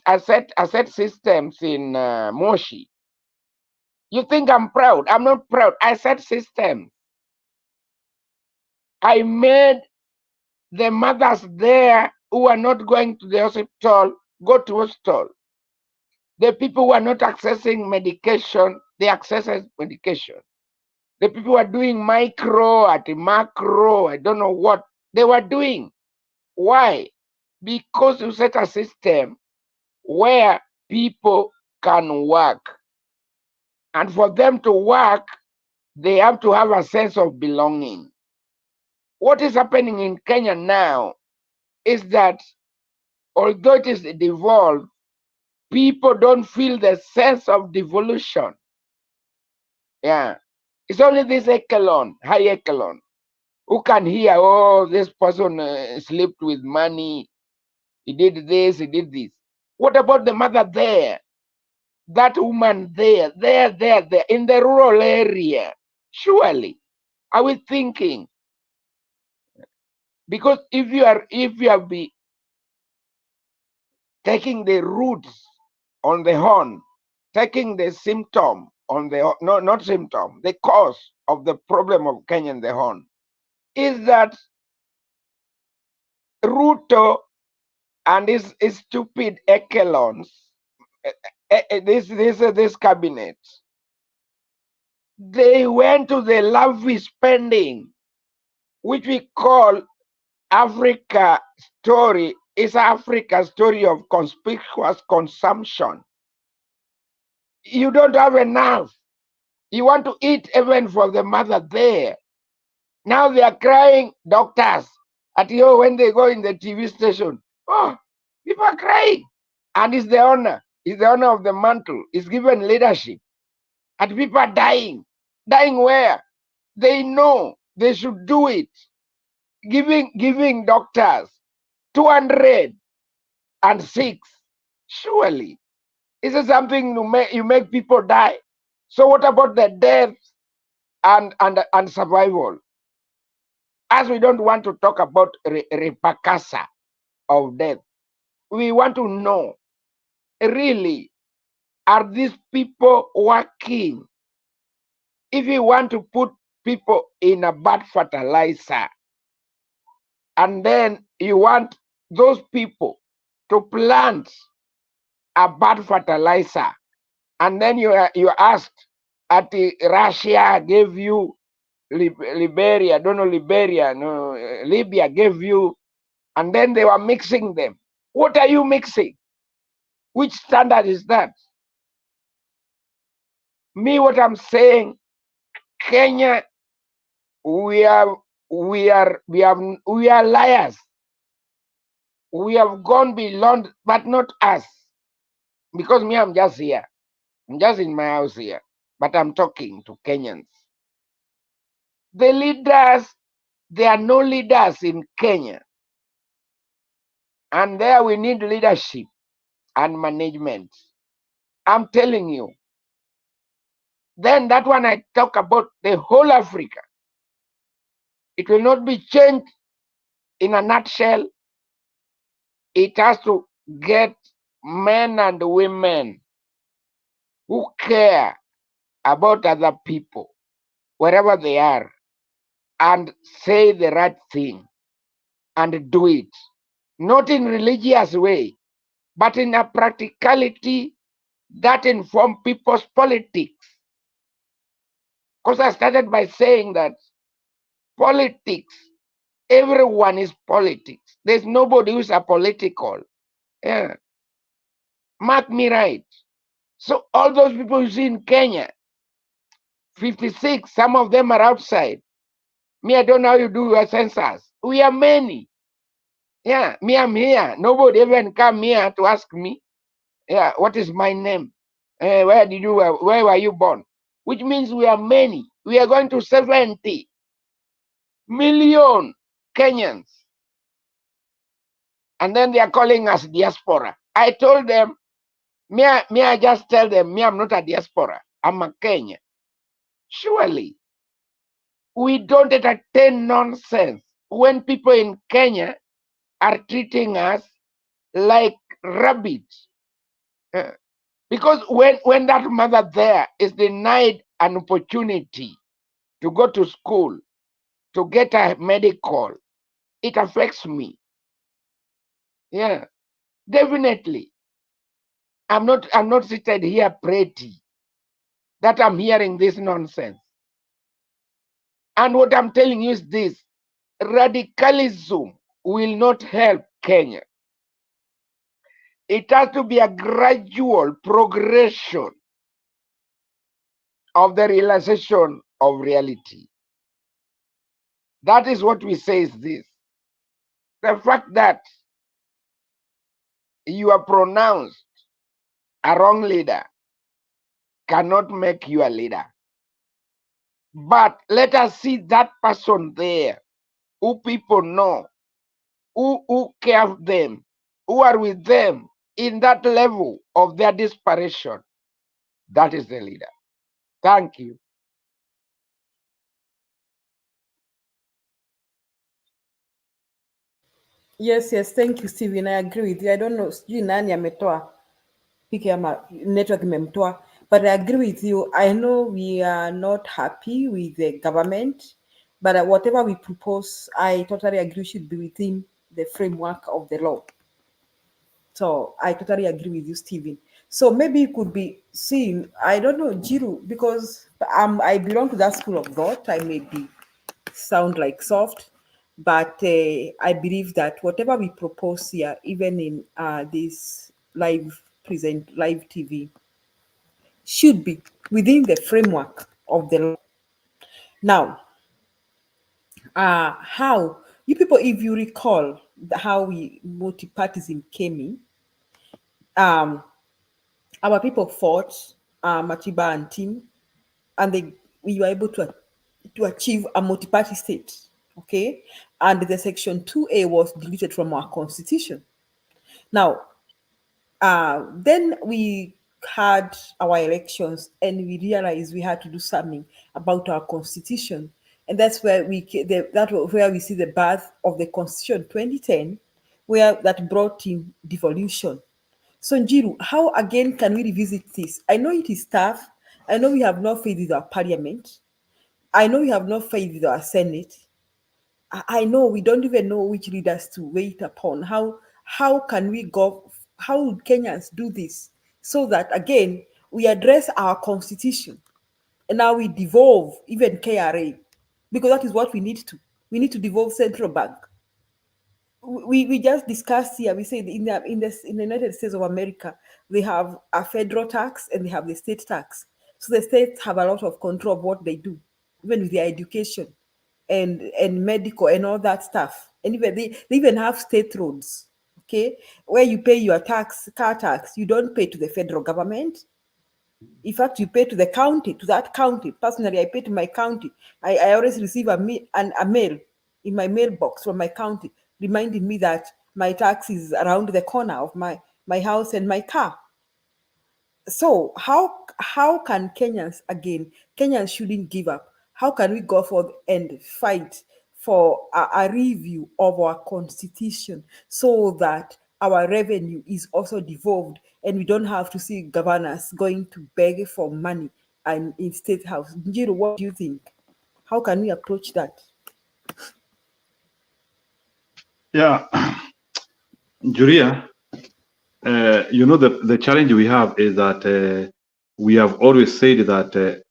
systems in Moshi. You think I'm proud? I'm not proud. I set systems. I made the mothers there who are not going to the hospital go to hospital. The people who are not accessing medication, they access medication. The people who are doing micro at macro, I don't know what they were doing. Why? Because you set a system where people can work. And for them to work, they have to have a sense of belonging. What is happening in Kenya now is that although it is devolved, people don't feel the sense of devolution. Yeah. It's only this echelon, high echelon, who can hear, oh, this person slept with money, he did this, he did this. What about the mother there? That woman there, in the rural area? Surely, are we thinking? Because if you have been taking the roots on the horn, taking the symptom on the no, not symptom, the cause of the problem of Kenya and the horn, is that Ruto and his stupid echelons, this cabinet, they went to the lavish spending, which we call Africa story. Is Africa story of conspicuous consumption. You don't have enough. You want to eat even for the mother there. Now they are crying, doctors, at you when they go in the TV station. Oh, people are crying. And it's the honor. It's the honor of the mantle. It's given leadership. And people are dying. Dying where? They know they should do it. Giving doctors 206. Surely. Is it something you make people die? So what about the death and survival? As we don't want to talk about repercussion of death, we want to know, really, are these people working? If you want to put people in a bad fertilizer, and then you want those people to plant a bad fertilizer, and then you are asked, Russia gave you Liberia, don't know Liberia, no, Libya gave you, and then they were mixing them. What are you mixing? Which standard is that? Me, what I'm saying, Kenya, we are liars. We have gone beyond, but not us. Because me, I'm just here. I'm just in my house here. But I'm talking to Kenyans. The leaders, there are no leaders in Kenya. And there we need leadership and management. I'm telling you. Then that one I talk about the whole Africa. It will not be changed in a nutshell. It has to get men and women who care about other people, wherever they are, and say the right thing and do it. Not in religious way, but in a practicality that inform people's politics. Because I started by saying that politics, everyone is politics. There's nobody who's apolitical. Yeah. Mark me right. So all those people you see in Kenya, 56, some of them are outside. Me, I don't know how you do your census. We are many. Yeah, me, I'm here. Nobody even come here to ask me, yeah, what is my name? Where were you born? Which means we are many. We are going to 70 million Kenyans. And then they are calling us diaspora. I told them, I just tell them, me, I'm not a diaspora. I'm a Kenyan. Surely, we don't entertain nonsense when people in Kenya are treating us like rabbits. Because when that mother there is denied an opportunity to go to school, to get a medical, it affects me. Yeah, definitely. I'm not seated here pretty that I'm hearing this nonsense. And what I'm telling you is this: radicalism will not help Kenya. It has to be a gradual progression of the realization of reality. That is what we say is this. The fact that you are pronounced a wrong leader cannot make you a leader. But let us see that person there who people know, who care for them, who are with them in that level of their desperation. That is the leader. Thank you. Yes, thank you, Steven. I agree with you. I don't know, sijui nani ametoa piki ama network imemtoa, but I agree with you. I know we are not happy with the government, but whatever we propose, I totally agree should be within the framework of the law. So I totally agree with you, Steven. So maybe it could be seen, I don't know, Jiru, because I belong to that school of thought. I may be sound like soft, but I believe that whatever we propose here, even in this live TV, should be within the framework of the law. Now, how you people, if you recall how multi-partism came in, our people fought Matiba and team, and we were able to achieve a multi-party state. Okay, and the section 2A was deleted from our constitution. Now, then we had our elections, and we realized we had to do something about our constitution, and that's where we see the birth of the Constitution 2010, where that brought in devolution. So Njiru, how again can we revisit this? I know it is tough. I know we have no faith with our parliament. I know we have no faith with our Senate. I know we don't even know which leaders to wait upon. How can we go? How would Kenyans do this so that again we address our constitution and now we devolve even KRA? because that is what we need to. We need to devolve central bank. We just discussed here. We say in the United States of America, they have a federal tax and they have the state tax. So the states have a lot of control of what they do, even with their education and medical and all that stuff. And even they even have state roads, okay, where you pay your tax, car tax. You don't pay to the federal government. In fact, you pay to the county, to that county. Personally, I pay to my county. I always receive a mail in my mailbox from my county, reminding me that my tax is around the corner of my house and my car. So how can Kenyans shouldn't give up? How can we go forth and fight for a review of our constitution so that our revenue is also devolved and we don't have to see governors going to beg for money and in state house? Njiro, what do you think? How can we approach that? Yeah, Julia, you know, the challenge we have is that we have always said that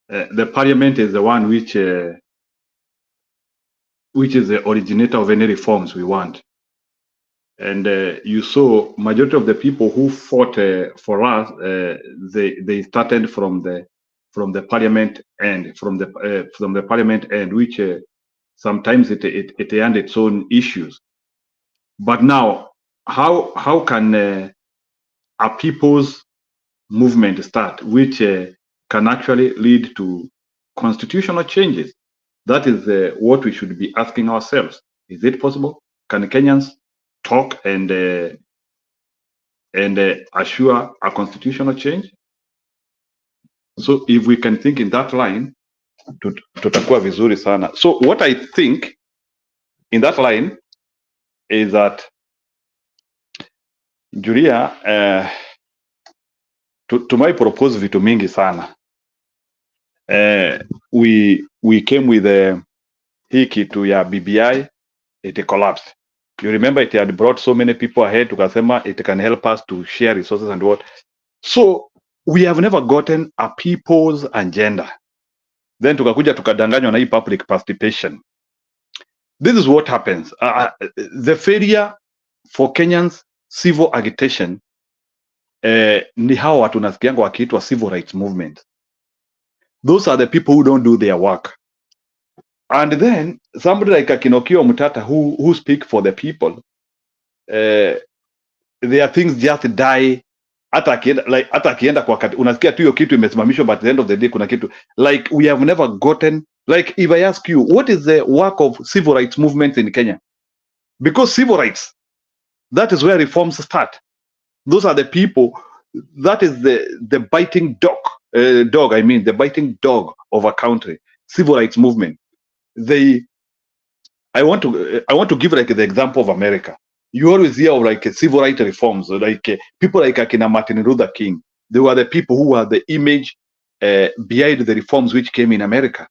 the parliament is the one which is the originator of any reforms we want. And you saw majority of the people who fought for us, they started from the parliament end, from the parliament end, which sometimes it had its own issues. But now, how can a people's movement start, which can actually lead to constitutional changes? That is what we should be asking ourselves. Is it possible? Can Kenyans talk and assure a constitutional change? So if we can think in that line, tutakuwa vizuri sana. So what I think in that line is that Julia, tumai propose vitu mingi sana. We came with hii kitu ya BBI, it collapsed. You remember it had brought so many people ahead, tukasema it can help us to share resources and what. So we have never gotten a people's agenda. Then tukakuja tukadanganywa na hii public participation. This is what happens. The failure for Kenyans civil agitation ni hawa watu nasikianga wakiitwa civil rights movement. Those are the people who don't do their work. And then somebody like Akinokio Mutata who speak for the people, their things just die. Hata akienda kwa unasikia tu hiyo kitu imesimamishwa, but at the end of the day kuna kitu like we have never gotten. Like if I ask you, what is the work of civil rights movements in Kenya? Because civil rights, that is where reforms start. Those are the people, that is the biting dog, the biting dog of a country. Civil rights movement. I want to give like the example of America. You always hear of like civil rights reforms, like people like Akina Martin Luther King. They were the people who were the image behind the reforms which came in America.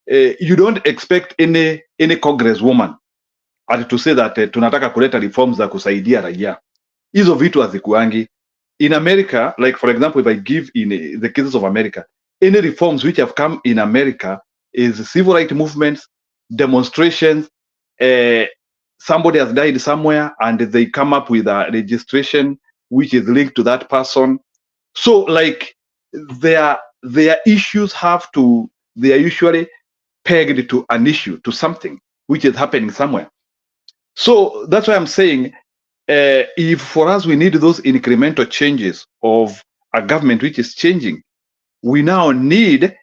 You don't expect any congresswoman to say that tunataka kuleta reforms za kusaidia raia. Hizo vitu hazikuangi. In America, like for example, if I give in the cases of America, any reforms which have come in America is civil rights movements, demonstrations, somebody has died somewhere and they come up with a registration which is linked to that person. So like their issues they are usually pegged to an issue, to something which is happening somewhere. So that's why I'm saying, if for us we need those incremental changes of a government which is changing, we now need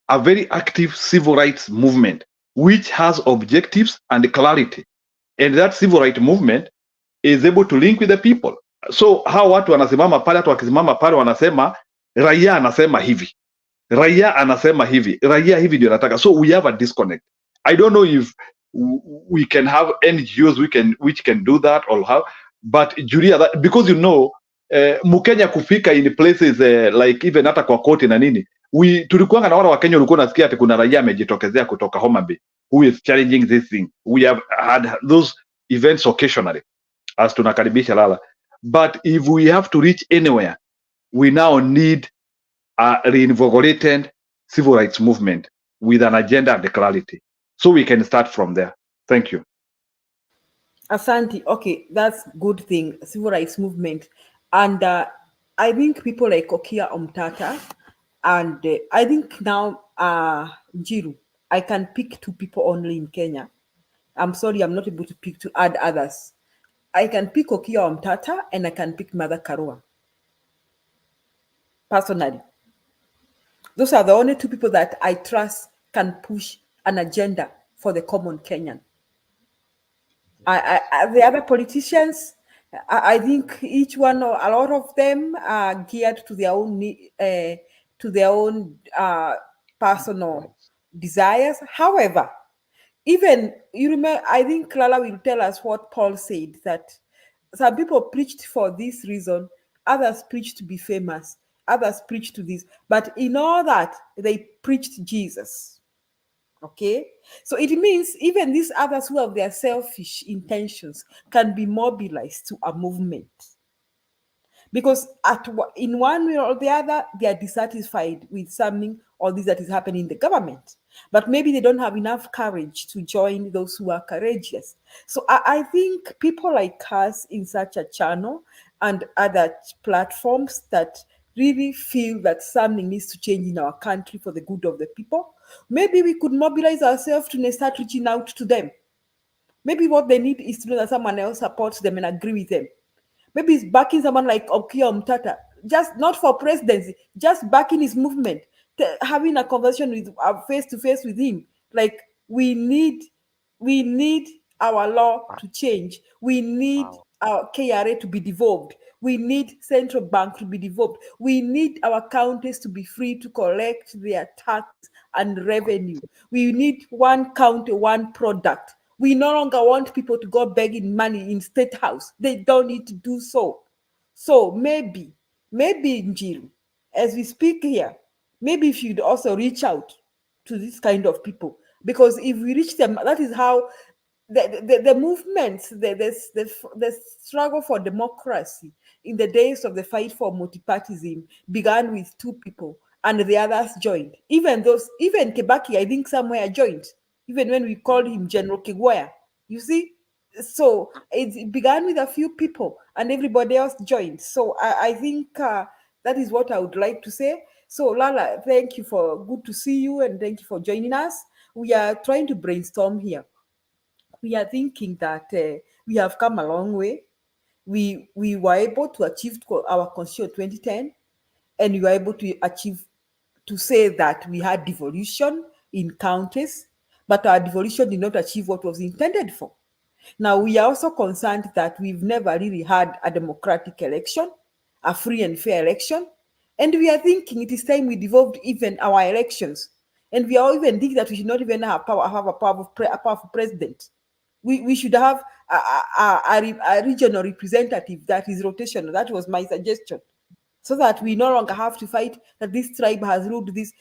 a very active civil rights movement which has objectives and clarity, and that civil rights movement is able to link with the people. So how watu wanasimama pale, watu wakisimama pale wanasema raia anasema hivi, raia anasema hivi, raia hivi ndio nataka. So we have a disconnect. I don't know if we can have NGOs which can do that or how, but Julia, that, because you know Mukenya kufika in places like even hata kwa koti na nini, tulikuanga na wale wa Kenya walikuwa nasikia ati kuna raia amejitokezea kutoka Homa Bay who is challenging this thing. We have had those events occasionally as tunakaribisha lala, but if we have to reach anywhere, we now need a reinvigorated civil rights movement with an agenda and a clarity. So we can start from there. Thank you. Asante, okay, that's good thing, civil rights movement. And I think people like Okia Omtata, and I think now Njiru, I can pick 2 people only in Kenya. I'm sorry, I'm not able to pick to add others. I can pick Okia Omtata and I can pick Mother Karua. Personally. Those are the only 2 people that I trust can push an agenda for the common Kenyan. The other politicians, I think each one, or a lot of them, are geared to their own personal desires. However, even you remember, I think Lala will tell us what Paul said, that some people preached for this reason, others preached to be famous, others preached to this, but in all that they preached Jesus. Okay, so it means even these others who have their selfish intentions can be mobilized to a movement, because in one way or the other they are dissatisfied with something or this that is happening in the government, but maybe they don't have enough courage to join those who are courageous. So I think people like us in such a channel and other platforms that really feel that something needs to change in our country for the good of the people, maybe we could mobilize ourselves to start reaching out to them. Maybe what they need is to know that someone else supports them and agree with them. Maybe it's backing someone like Okia Mtata, just not for presidency, just backing his movement, having a conversation with face to face with him. Like we need our law to change. We need our KRA to be devolved. We need central bank to be devolved. We need our counties to be free to collect their tax and revenue. We need one county, one product. We no longer want people to go begging money in State House. They don't need to do so. So maybe Njiru, as we speak here, maybe you should also reach out to this kind of people, because if we reach them, that is how the movements, the struggle for democracy in the days of the fight for multipartyism began with 2 people and the others joined. Even Kibaki, I think somewhere joined, even when we called him General Kigwaya. You see? So it began with a few people and everybody else joined. So I think that is what I would like to say. So Lala, thank you, for good to see you, and thank you for joining us. We are trying to brainstorm here. We are thinking that we have come a long way. We were able to achieve our Constitution 2010, and we were able to say that we had devolution in counties, but our devolution did not achieve what was intended for. Now, we are also concerned that we've never really had a democratic election, a free and fair election, and we are thinking it is time we devolved even our elections. And we are even thinking that we should not even have a powerful president. We should have a regional representative that is rotational. That was my suggestion, so that we no longer have to fight that this tribe has ruled this.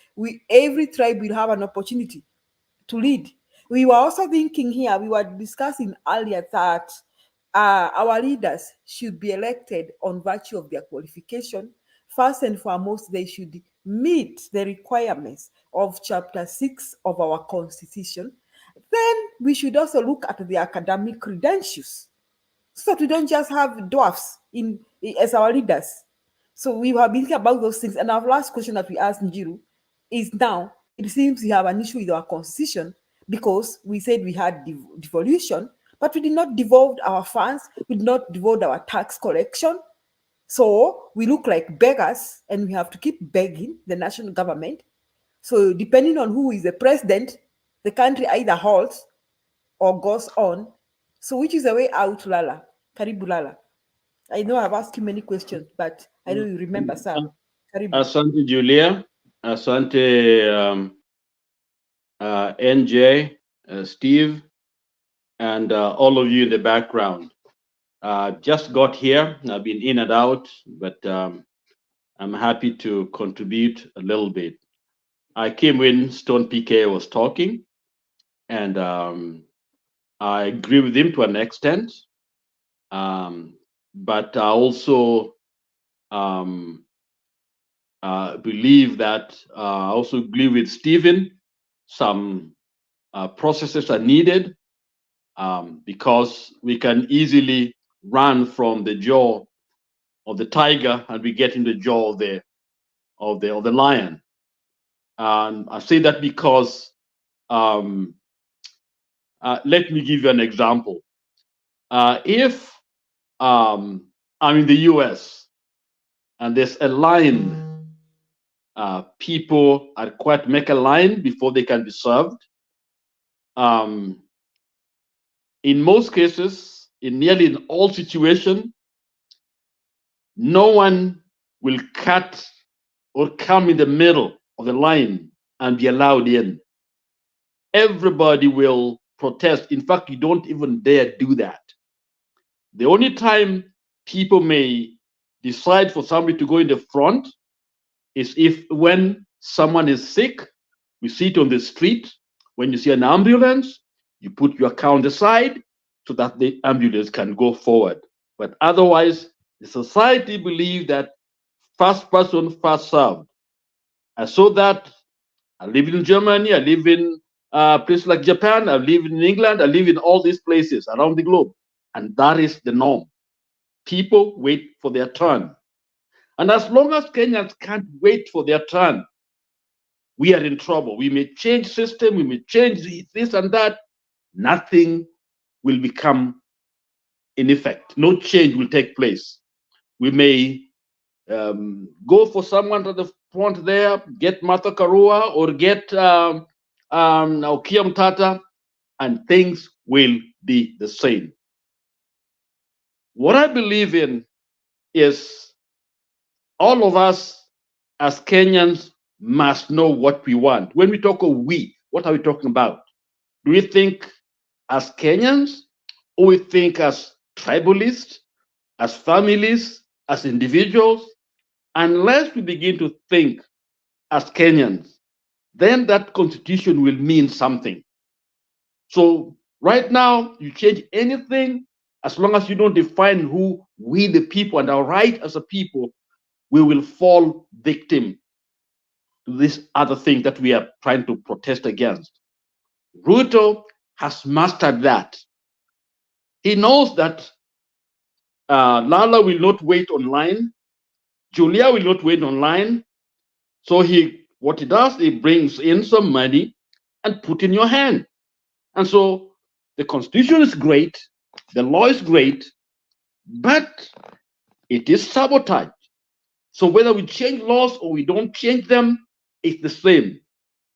Every tribe will have an opportunity to lead. We were also thinking here, we were discussing earlier that our leaders should be elected on virtue of their qualification. First and foremost, they should meet the requirements of Chapter 6 of our Constitution. Then we should also look at the academic credentials, so that we don't just have dwarfs as our leaders. So we were thinking about those things. And our last question that we asked Njiru is, now it seems we have an issue with our constitution, because we said we had devolution, but we did not devolve our funds, we did not devolve our tax collection. So we look like beggars, and we have to keep begging the national government. So depending on who is the president, the country either halts or goes on. So which is the way out, Lala? Karibu, Lala. I know I've asked you many questions, but I know you remember some. Karibu. Asante Julia, asante NJ, Steve, and all of you in the background. Just got here. I've been in and out, but I'm happy to contribute a little bit. I came when Stone PK was talking, and I agree with him to an extent. But I also believe that I also agree with Stephen some processes are needed because we can easily run from the jaw of the tiger and we get in the jaw of the lion. And I say that because let me give you an example. If I'm in the US and there's a line, people are required to make a line before they can be served. In most cases, in nearly in all situations, no one will cut or come in the middle of the line and be allowed in. Everybody will protest. In fact, you don't even dare do that. The only time people may decide for somebody to go in the front is if when someone is sick, we see it on the street. When you see an ambulance, you put your account aside so that the ambulance can go forward. But otherwise, the society believes that first person, first served. I saw that. I live in Germany, I live in places like Japan, I live in England, I live in all these places around the globe. And that is the norm. People wait for their turn. And as long as Kenyans can't wait for their turn, we are in trouble. We may change system, we may change this and that. Nothing will become in effect. No change will take place. We may go for someone to the front there, get Martha Karua or get Okia Mtata, and things will be the same. What I believe in is all of us as Kenyans must know what we want. When we talk of we, what are we talking about? Do we think as Kenyans, or we think as tribalists, as families, as individuals? Unless we begin to think as Kenyans, then that constitution will mean something. So right now, you change anything, as long as you don't define who we the people and our right as a people, we will fall victim to this other thing that we are trying to protest against. Ruto has mastered that. He knows that Lala will not wait online, Julia will not wait online. So what he does, he brings in some money and put in your hand. And so the constitution is great, the law is great, but it is sabotage. So whether we change laws or we don't change them, it's the same.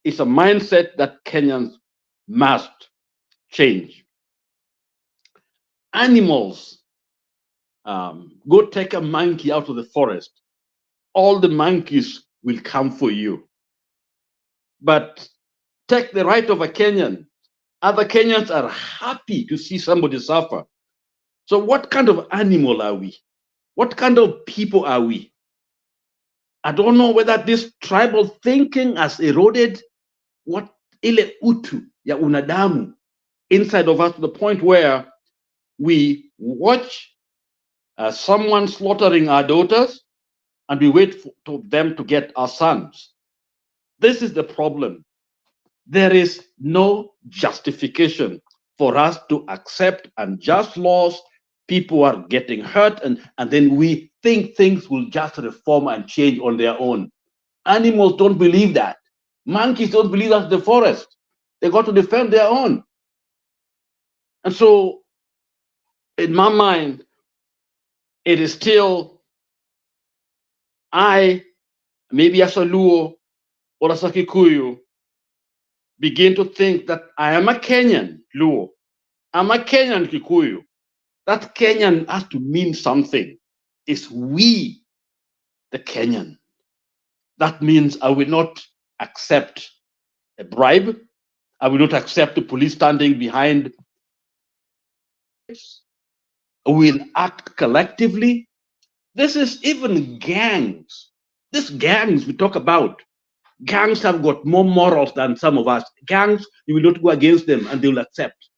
It's a mindset that Kenyans must change. Animals, go take a monkey out of the forest. All the monkeys will come for you. But take the right of a Kenyan. Other Kenyans are happy to see somebody suffer. So what kind of animal are we? What kind of people are we? I don't know whether this tribal thinking has eroded what ile utu ya unadamu inside of us to the point where we watch someone slaughtering our daughters and we wait for them to get our sons. This is the problem. There is no justification for us to accept unjust laws. People are getting hurt, and then we think things will just reform and change on their own. Animals don't believe that. Monkeys don't believe that's the forest. They got to defend their own. And so, in my mind, it is still maybe as a Luo or as a Kikuyu, begin to think that I am a Kenyan Luo. I'm a Kenyan Kikuyu. That Kenyan has to mean something. It's we, the Kenyan. That means I will not accept a bribe. I will not accept the police standing behind. We'll act collectively. This is even gangs. These gangs we talk about, gangs have got more morals than some of us. Gangs, you will not go against them and they will accept.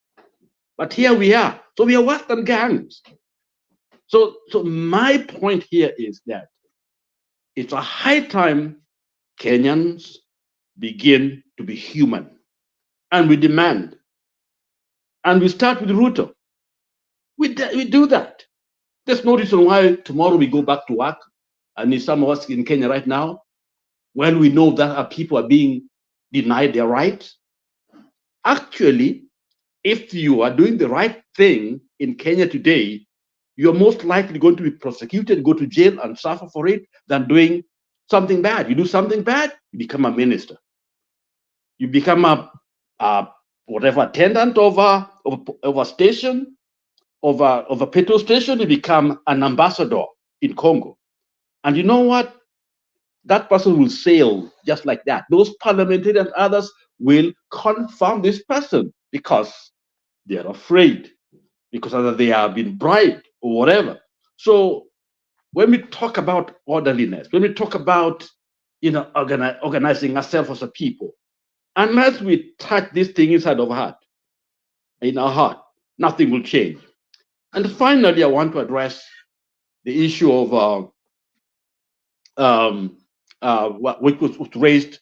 But here we are. So we are worse than gangs. So my point here is that it's a high time Kenyans begin to be human. and we demand. And we start with Ruto. We do that. There's no reason why tomorrow we go back to work. And some of us in Kenya right now, when we know that our people are being denied their rights. Actually, if you are doing the right thing in Kenya today, you're most likely going to be prosecuted, go to jail, and suffer for it than doing something bad. You do something bad, you become a minister. You become a whatever attendant of a station, of a petrol station. You become an ambassador in Congo. And you know what? That person will sail just like that. Those parliamentarians and others will confirm this person because they are afraid, because either they have been bribed or whatever. So when we talk about orderliness, when we talk about organizing ourselves as a people, unless we touch this thing inside of in our heart, nothing will change. And finally, I want to address the issue of which was raised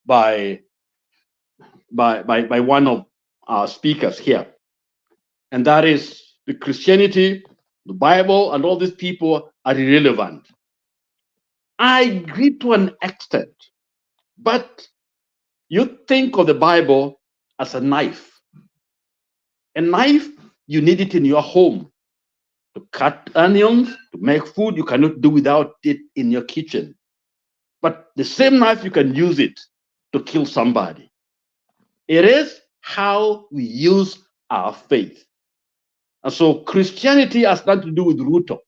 by one of our speakers here, and that is the Christianity, the Bible, and all these people are irrelevant. I agree to an extent, but you think of the Bible as a knife. A knife, you need it in your home to cut onions, to make food. You cannot do without it in your kitchen. But the same knife, you can use it to kill somebody. It is how we use our faith. And so Christianity has nothing to do with Ruto.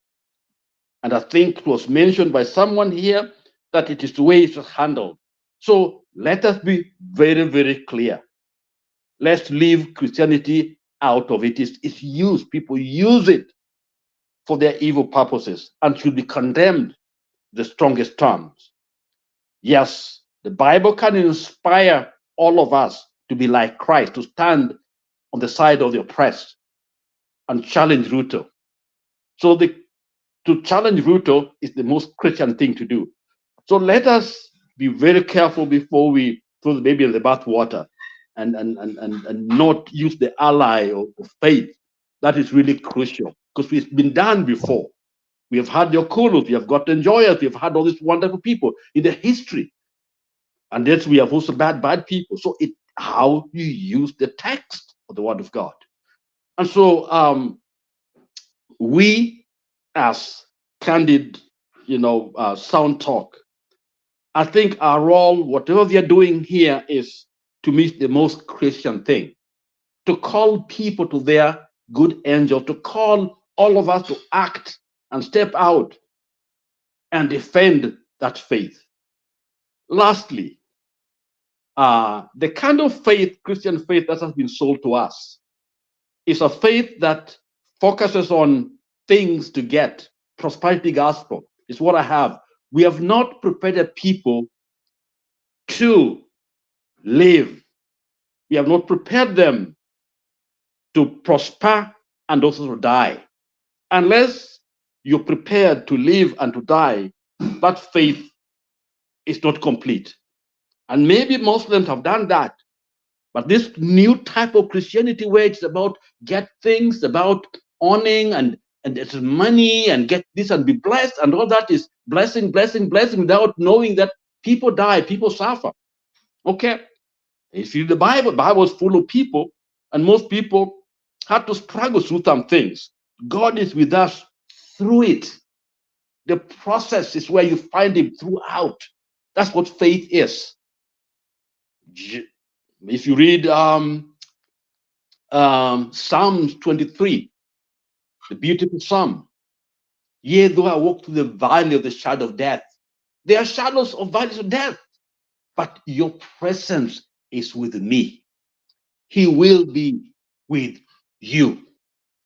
And I think it was mentioned by someone here that it is the way it's handled. So let us be very, very clear. Let's leave Christianity out of it. It's used. People use it for their evil purposes and should be condemned the strongest terms. Yes, the Bible can inspire all of us to be like Christ, to stand on the side of the oppressed and challenge Ruto. So to challenge Ruto is the most Christian thing to do. So let us be very careful before we throw the baby in the bathwater and not use the ally of faith. That is really crucial because it's been done before. We have had the Okulus, we have got enjoyers, we have had all these wonderful people in the history. And yes, we have also bad people. So it's how you use the text of the Word of God. And so we as candid, sound talk, I think our role, whatever we are doing here, is to meet the most Christian thing, to call people to their good angel, to call all of us to act and step out and defend that faith. Lastly, the kind of faith, Christian faith, that has been sold to us is a faith that focuses on things to get. Prosperity gospel is what I have. We have not prepared people to live. We have not prepared them to prosper and also to die. Unless you're prepared to live and to die, that faith is not complete. And maybe Muslims have done that. But this new type of Christianity where it's about get things, about owning and it's money and get this and be blessed and all that is blessing without knowing that people die, people suffer. Okay? If you read the Bible is full of people, and most people had to struggle through some things. God is with us through it. The process is where you find him throughout. That's what faith is. If you read Psalms 23, the beautiful psalm, yea, though I walk through the valley of the shadow of death, there are shadows of valleys of death, but your presence is with me. He will be with you.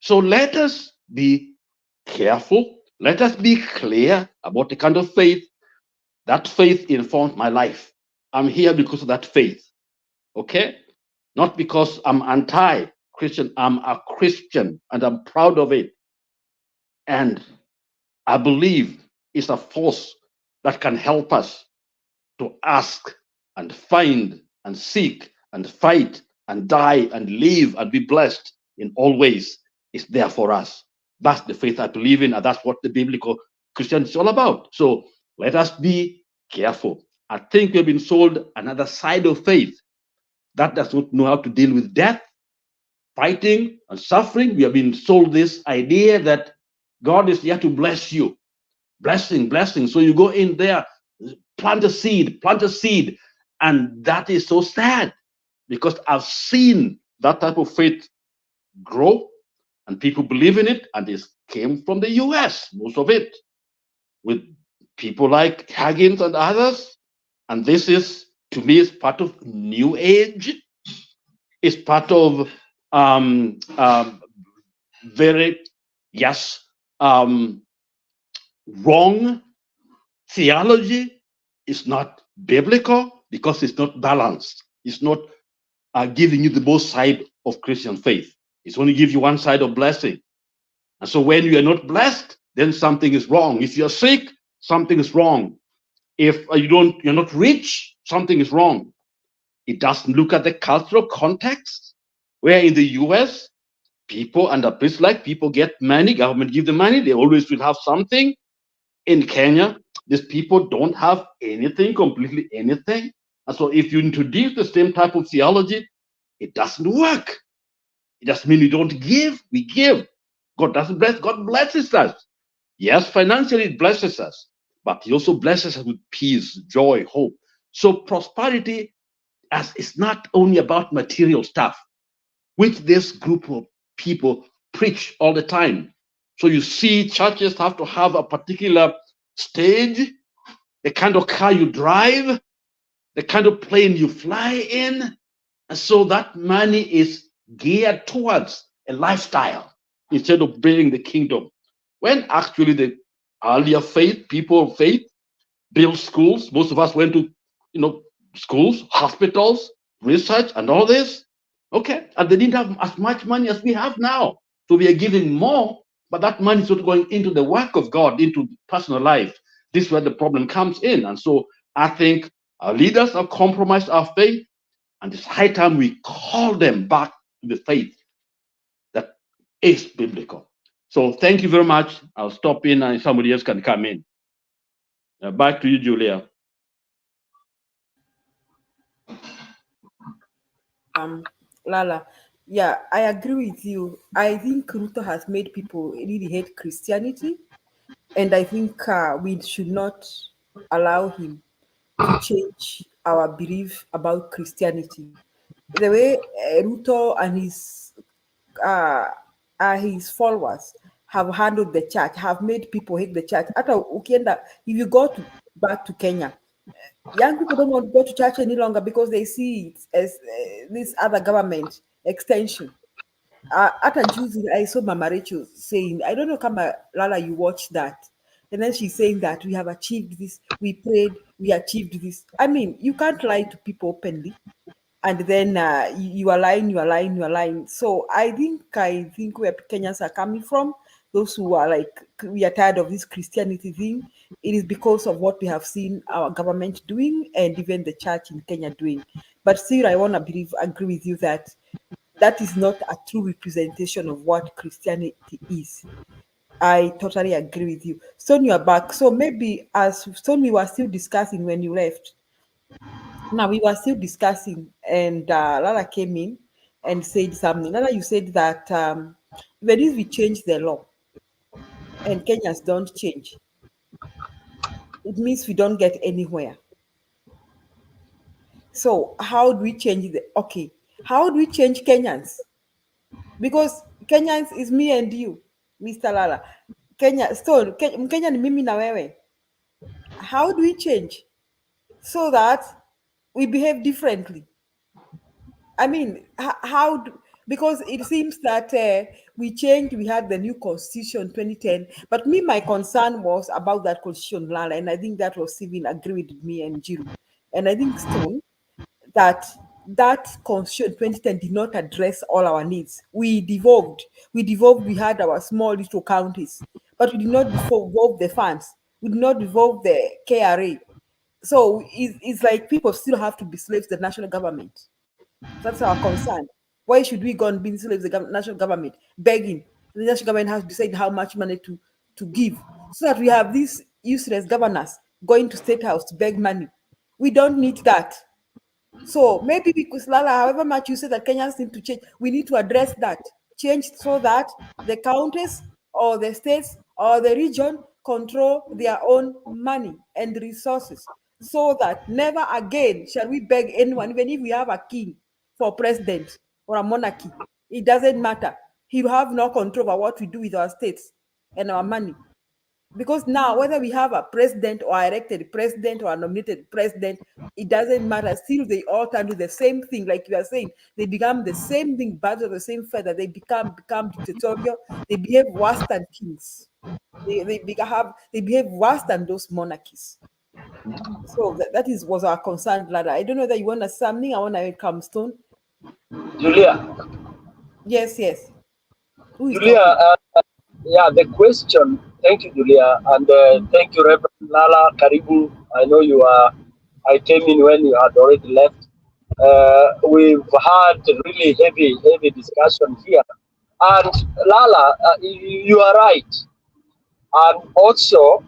So let us be careful. Let us be clear about the kind of faith. That faith informs my life. I'm here because of that faith. Okay? Not because I'm anti-Christian. I'm a Christian and I'm proud of it. And I believe it's a force that can help us to ask and find and seek and fight and die and live and be blessed in all ways is there for us. That's the faith I believe in, and that's what the biblical Christianity is all about. So let us be careful. I think we've been sold another side of faith that does not know how to deal with death, fighting, and suffering. We have been sold this idea that God is here to bless you. Blessing, blessing. So you go in there, plant a seed, and that is so sad because I've seen that type of faith grow and people believe in it, and this came from the US, most of it, with people like Haggins and others. And this is, to me, is part of New Age. It's part of very, yes, wrong theology. Is not biblical because it's not balanced. It's not giving you the both side of Christian faith. It's only give you one side of blessing. And so when you are not blessed, then something is wrong. If you're sick, something is wrong. If you're not rich, something is wrong. It doesn't look at the cultural context, where in the US, people under place like people get money, government give them money, they always will have something. In Kenya, these people don't have anything, completely anything. And so if you introduce the same type of theology, it doesn't work. It doesn't mean we don't give, we give. God doesn't bless, God blesses us. Yes, financially it blesses us, but he also blesses us with peace, joy, hope. So prosperity is not only about material stuff, which this group of people preach all the time. So you see churches have to have a particular stage, the kind of car you drive, the kind of plane you fly in. And so that money is geared towards a lifestyle instead of building the kingdom. When actually the earlier faith, people of faith, built schools. Most of us went to, schools, hospitals, research, and all this. Okay, and they didn't have as much money as we have now. So we are giving more, but that money is not going into the work of God, into personal life. This is where the problem comes in. And so I think our leaders have compromised our faith, and it's high time we call them back to the faith that is biblical. So thank you very much. I'll stop in and somebody else can come in. Back to you, Julia. Lala, yeah, I agree with you. I think Ruto has made people really hate Christianity, and I think we should not allow him to change our belief about Christianity. The way Ruto and his followers have handled the church, have made people hate the church. If you go back to Kenya, young people don't want to go to church any longer because they see it as this other government extension. At Juicy, I saw Mama Rachel saying, I don't know, Kama Lala, you watched that. And then she's saying that we have achieved this, we prayed, we achieved this. I mean, you can't lie to people openly. And then you are lying. So I think where Kenyans are coming from, those who are like, we are tired of this Christianity thing, it is because of what we have seen our government doing and even the church in Kenya doing. But still, I want to agree with you that that is not a true representation of what Christianity is. I totally agree with you. Stone, you are back. So maybe as Stone, we were still discussing when you left. Now we were still discussing, and Lala came in and said something. Lala, you said that even if we change the law and Kenyans don't change, it means we don't get anywhere. So how do we change how do we change Kenyans? Because Kenyans is me and you, Mr. Lala. Mkenya ni mimi na wewe. How do we change so that we behave differently? I mean, because it seems that we changed, we had the new constitution 2010, but my concern was about that constitution, Lala, and I think that was Steven agreed with me and Jiru. And I think Stone, that constitution 2010 did not address all our needs. We devolved, we had our small little counties, but we did not devolve the funds, we did not devolve the KRA. So it's like people still have to be slaves to the national government. That's our concern. Why should we go and be slaves? The national government begging. The national government has to decide how much money to give, so that we have these useless governors going to state house to beg money. We don't need that. So maybe because Lala, however much you say that Kenyans need to change, we need to address that change so that the counties or the states or the region control their own money and resources, so that never again shall we beg anyone, even if we have a king for president or a monarchy. It doesn't matter. He will have no control over what we do with our states and our money. Because now, whether we have a president or elected president or a nominated president, it doesn't matter. Still, they all turn to the same thing. Like you are saying, they become the same thing, birds of the same feather. They become dictatorial. They behave worse than kings. They behave worse than those monarchies. So that was our concern, Lada. I don't know whether you want to say something. I want to come Stone. Julia. Yes. Who is Julia, yeah, the question. Thank you, Julia, and thank you, Reverend Lala Karibu. I know you are. I came in when you had already left. We've had really heavy discussion here, and Lala, you are right. And also,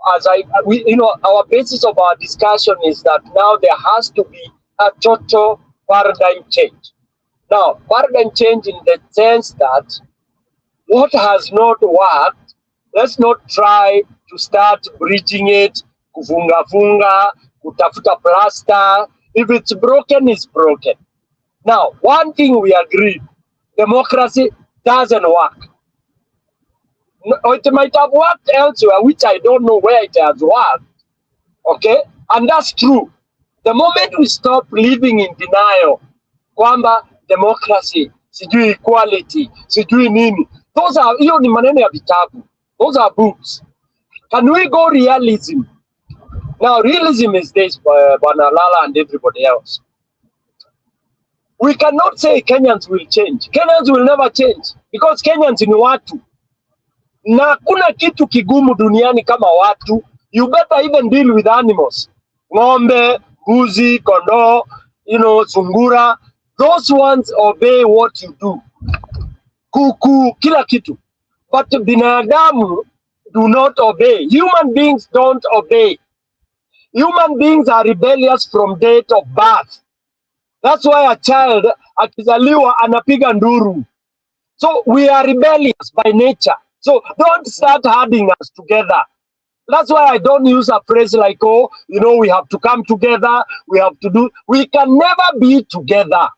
our basis of our discussion is that now there has to be a total paradigm change. Now, paradigm change in the sense that what has not worked, let's not try to start bridging it, kufunga, kutafuta plaster. If it's broken, it's broken. Now, one thing we agree, democracy doesn't work. It might have worked elsewhere, which I don't know where it has worked. Okay? And that's true. The moment we stop living in denial, kwamba democracy, sijui equality, sijui nini, hiyo ni maneno ya vitabu. Those are books. Can we go realism? Now, realism is this, Bwana Lala and everybody else. We cannot say Kenyans will change. Kenyans will never change because Kenyans ni watu. Na kuna kitu kigumu duniani kama watu. You better even deal with animals. Ng'ombe, mbuzi, kondoo, sungura. Those ones obey what you do. Kuku, kila kitu. But binadamu do not obey. Human beings don't obey. Human beings are rebellious from date of birth. That's why a child akizaliwa anapiga nduru. So we are rebellious by nature. So don't start herding us together. That's why I don't use a phrase like, we have to come together. We have to do. We can never be together.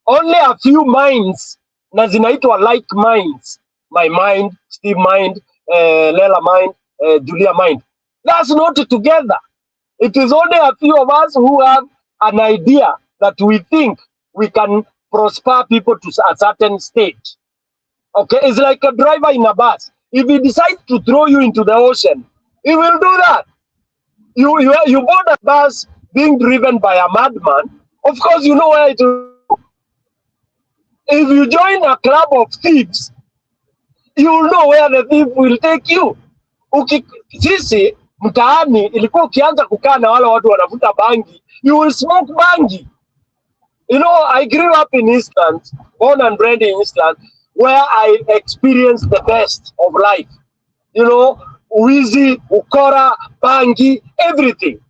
Only a few minds, na zinaitwa like minds. My mind, Steve mind, Lela mind, Julia mind. That's not together. It is only a few of us who have an idea that we think we can prosper people to a certain stage. Okay, it's like a driver in a bus. If he decides to throw you into the ocean, he will do that. You board a bus being driven by a madman, of course you know where it will go. If you join a club of thieves, you will know where the thief will take you. Sisi mtaani ilikuwa ukianza kukaa na wale watu wanavuta bangi, you will smoke bangi. I grew up in Eastland, born and bred in Eastland, where I experienced the best of life. Wizi, ukora, bangi, everything.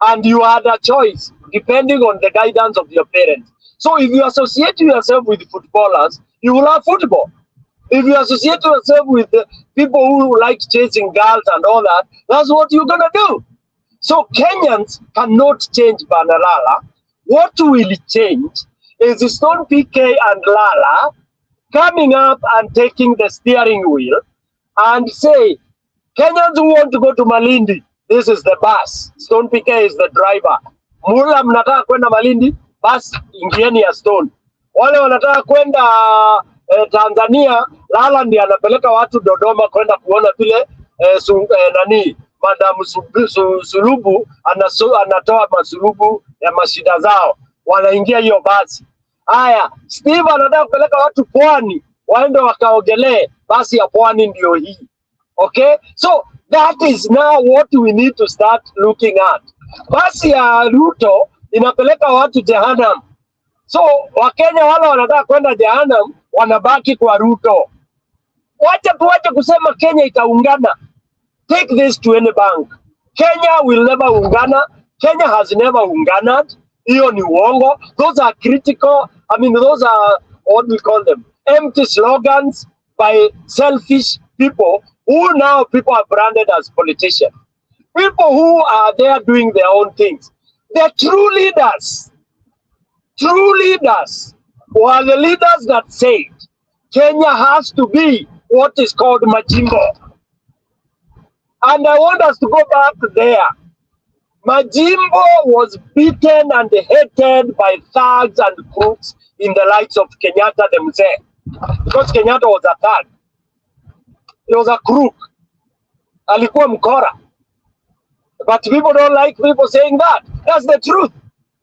And you had a choice depending on the guidance of your parents. So if you associate yourself with footballers, you will have football. If you associate yourself with the people who like chasing girls and all that, that's what you're gonna do. So Kenyans cannot change Banalala. What will change is Stone PK and Lala coming up and taking the steering wheel and say, Kenyans who want to go to Malindi, this is the bus. Stone PK is the driver. Mula mnataka kwenda Malindi, bus ingieni ya Stone. Wale wanataka kwenda Tanzania, Lala ndiye anapeleka watu Dodoma kwenda kuona vile Madam Sulubu anatoa masulubu ya mashida zao. Wanaingia hiyo basi. Haya, Steve anataka kupeleka watu pwani, waende wakaogelee, basi ya pwani ndio hii. Okay? So that is now what we need to start looking at. Basi ya Ruto inapeleka watu Jehanamu. So Wakenya wale wanataka kwenda jehanamu wanabaki kwa Ruto. Wacha tuache kusema Kenya itaungana. Take this to any bank. Kenya will never ungana. Kenya has never unganad. Hiyo ni uongo. Those are critical. I mean, those are, what do we call them? Empty slogans by selfish people who now people are branded as politicians. People who are there doing their own things. The true leaders were the leaders that said Kenya has to be what is called Majimbo. And I want us to go back there. Majimbo was beaten and hated by thugs and crooks in the likes of Kenyatta themselves. Because Kenyatta was a thug. He was a crook. Alikuwa mkora. But people don't like people saying that. That's the truth.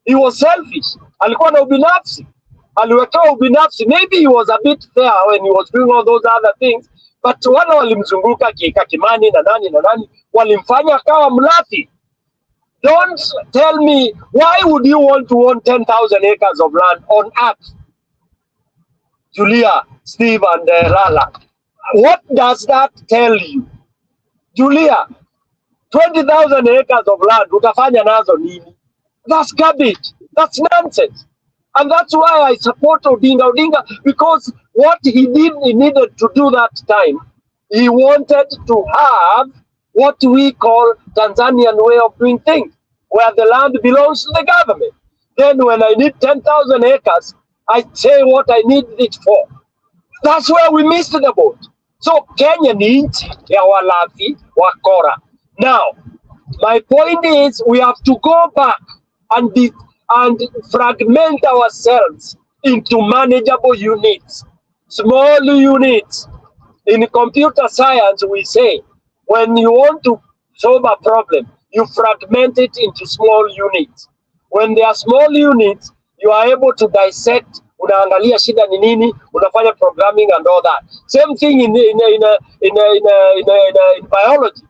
He was selfish. Alikuwa na ubinafsi. Aliwekewa ubinafsi. Maybe he was a bit fair when he was doing all those other things. But wale walimzunguka Kimani na nani walimfanya akawa mlafi. Don't tell me, why would you want to own 10,000 acres of land on earth? Julia, Steve and Lala. What does that tell you? Julia, 20,000 acres of land, utafanya nazo nini? That's garbage. That's nonsense. And that's why I support Odinga, because what he needed to do that time, he wanted to have what we call Tanzanian way of doing things, where the land belongs to the government. Then when I need 10,000 acres, I say what I need it for. That's where we missed the boat. So Kenya ni nchi ya walafi wakora. Now, my point is we have to go back and fragment ourselves into manageable units, small units. In computer science, we say, when you want to solve a problem, you fragment it into small units. When they are small units, you are able to dissect, unaangalia shida ni nini, unafanya programming and all that. Same thing in biology.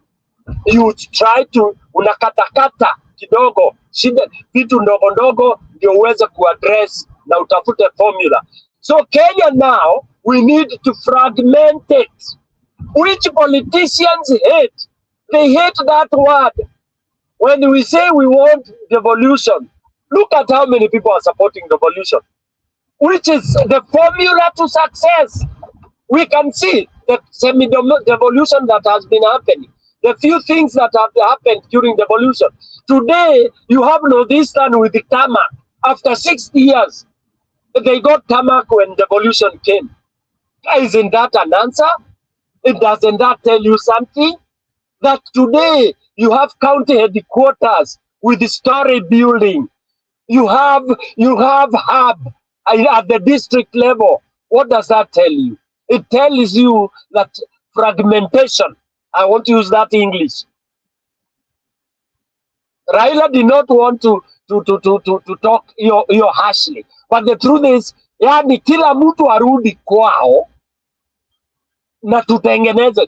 You try to unakatakata kidogo shida vitu ndogo ndogo ndio uweze kuaddress na utafute formula. So Kenya now we need to fragment it, which politicians hate. They hate that word. When we say we want devolution, look at how many people are supporting devolution, which is the formula to success. We can see the semi-devolution that has been happening. The few things that have happened during devolution. Today, you have Northeastern with the tarmac. After 60 years, they got tarmac when devolution came. Isn't that an answer? Doesn't that tell you something? That today, you have county headquarters with the story building. You have hub at the district level. What does that tell you? It tells you that fragmentation. I want to use that English. Raila did not want to talk hiyo harshly, but the truth is, yani kila mtu arudi kwao na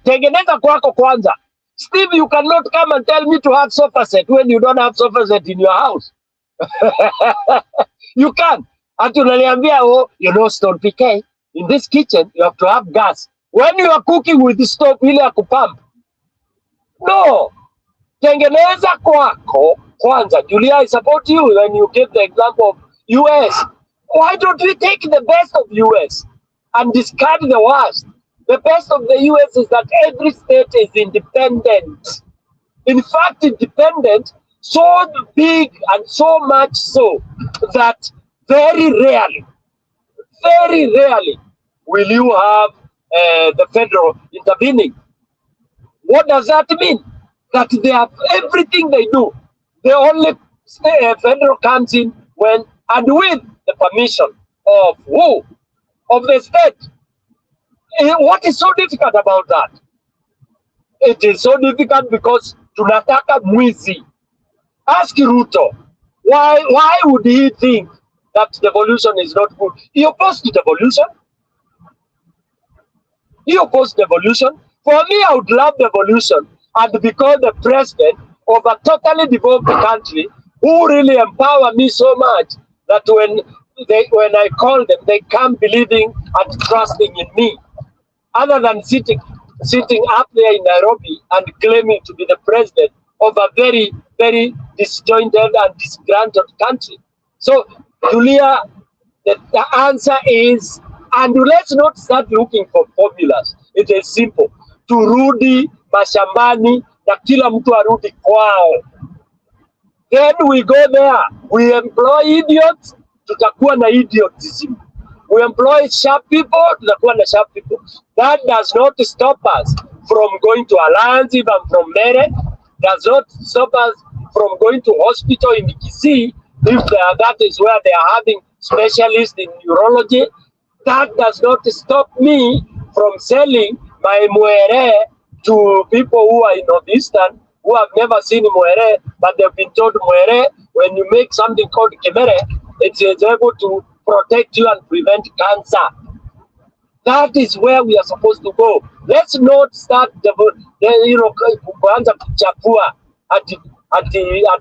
tengeneza kwako kwanza. Steve, you cannot come and tell me to have sofa set when you don't have sofa set in your house. You can't. Ati unaniambia, oh, you know, Stone PK, in this kitchen you have to have gas. When you are cooking with the stove ile ya kupump. No, tengeneza kwako kwanza. Julia, I support you when you give the example of US. Why don't we take the best of US and discard the worst? The best of the US is that every state is independent. In fact, independent, so big and so much so that very rarely will you have the federal intervening. What does that mean? That they have everything they do. The only federal comes in when and with the permission of who? Of the state. What is so difficult about that? It is so difficult because tunataka mwizi. Ask Ruto. Why would he think that devolution is not good? He opposed devolution. He opposed devolution. For me, I would love devolution and become the president of a totally devolved country who really empower me so much that when when I call them, they come believing and trusting in me. Other than sitting up there in Nairobi and claiming to be the president of a very, very disjointed and disgruntled country. So, Julia, the answer is, and let's not start looking for formulas. It is simple. Turudi mashambani na kila mtu arudi kwao. Then we go there. We employ idiots, tutakuwa na idiotism. We employ sharp people, tutakuwa na sharp people. That does not stop us from going to Alliance, even from Mere. Does not stop us from going to hospital in Kisii, if that is where they are having specialists in neurology. That does not stop me from selling my Muere to people who are in Northeastern, who have never seen Muere, but they've been told Muere, when you make something called Kemere, it is able to protect you and prevent cancer. That is where we are supposed to go. Let's not start kuanza kuchapua ati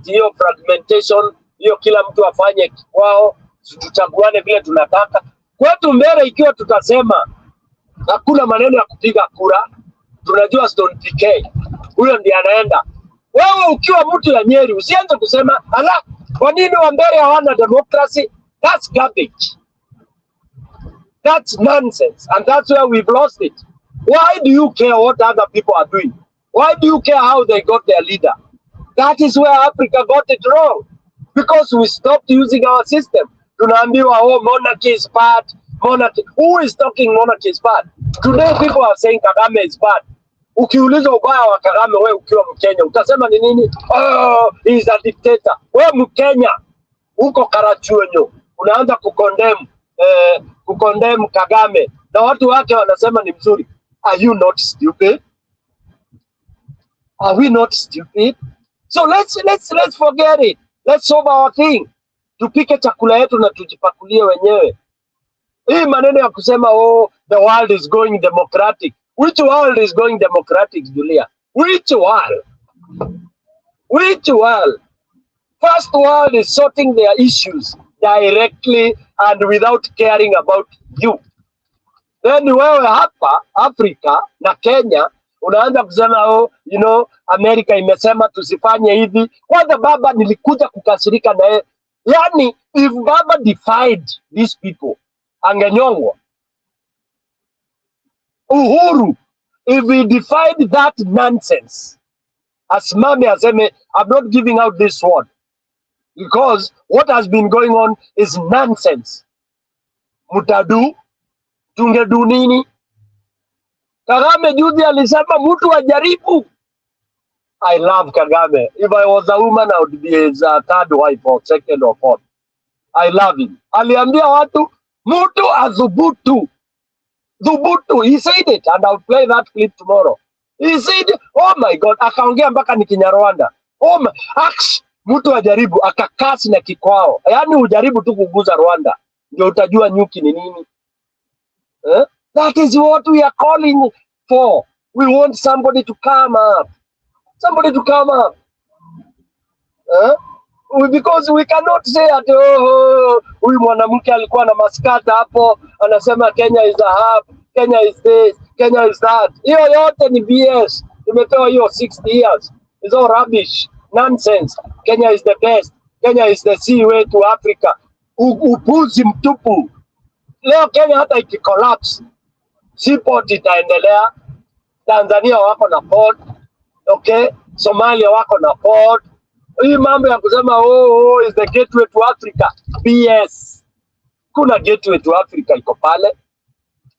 hiyo fragmentation, hiyo kila mtu afanye kwao, tuchaguane vile tunataka. Kwetu mbele, ikiwa tutasema hakuna maneno ya kupiga kura, tunajua Stone PK huyo ndiye anaenda. Wewe ukiwa mtu ya Nyeri usianze kusema ala, kwa nini wa mbele hawana democracy? That's garbage. That's nonsense, and that's where we've lost it. Why do you care what other people are doing? Why do you care how they got their leader? That is where Africa got it wrong, because we stopped using our system. Tunaambiwa, oh, monarchy is bad. Monarchy. Who is talking monarchy is bad? Today people are saying Kagame is bad. Ukiuliza ubaya wa Kagame, wewe ukiwa Mkenya utasema ni nini? Oh, he is a dictator. Wewe Mkenya uko Karachuonyo unaanza kukondem Kagame na watu wake wanasema ni mzuri. Are you not stupid? Are we not stupid? So let's forget it. Let's solve our thing. Tupike chakula yetu na tujipakulie wenyewe. Hii maneno ya kusema oh, the world is going democratic. Which world is going democratic, Julia? Which world? Which world? First world is sorting their issues directly and without caring about you. Then wewe hapa Afrika na Kenya unaanza kusema oh, you know, Amerika imesema tusifanye hivi. Kwanza baba nilikuja kukasirika na yeye. Yani, if baba defied these people, angenyongwa. Uhuru, if we defied that nonsense, asimame aseme, I'm not giving out this sword, because what has been going on is nonsense. Mutadu, tungedu nini? Kagame juzi alisema mtu ajaribu. I love Kagame. If I was a woman, I would be his third wife or second or fourth. I love him. Aliambia watu, mtu azubutu. Dhubutu. He said it, and I'll play that clip tomorrow. He said, oh my God, akaongea mpaka ni Kinyarwanda. Oh my, mtu ajaribu, akakasi na kikwao. Yani ujaribu tu kuguza Rwanda, ndio utajua nyuki ni nini. That is what we are calling for. We want somebody to come up. Somebody to come up. Because we cannot say that huyu mwanamke alikuwa na maskata hapo anasema Kenya is a hub, Kenya is this, Kenya is that. Hiyo yote ni BS. Imepewa hiyo 60 years. It's all rubbish, nonsense. Kenya is the best. Kenya is the seaway to Africa. Upuzi mtupu. Leo Kenya hata ikicollapse, seaport itaendelea. Tanzania wako na port. Okay? Somalia wako na port. Hii mambo ya kusema oh, is the gateway to Africa. BS. Kuna gateway to Africa iko pale.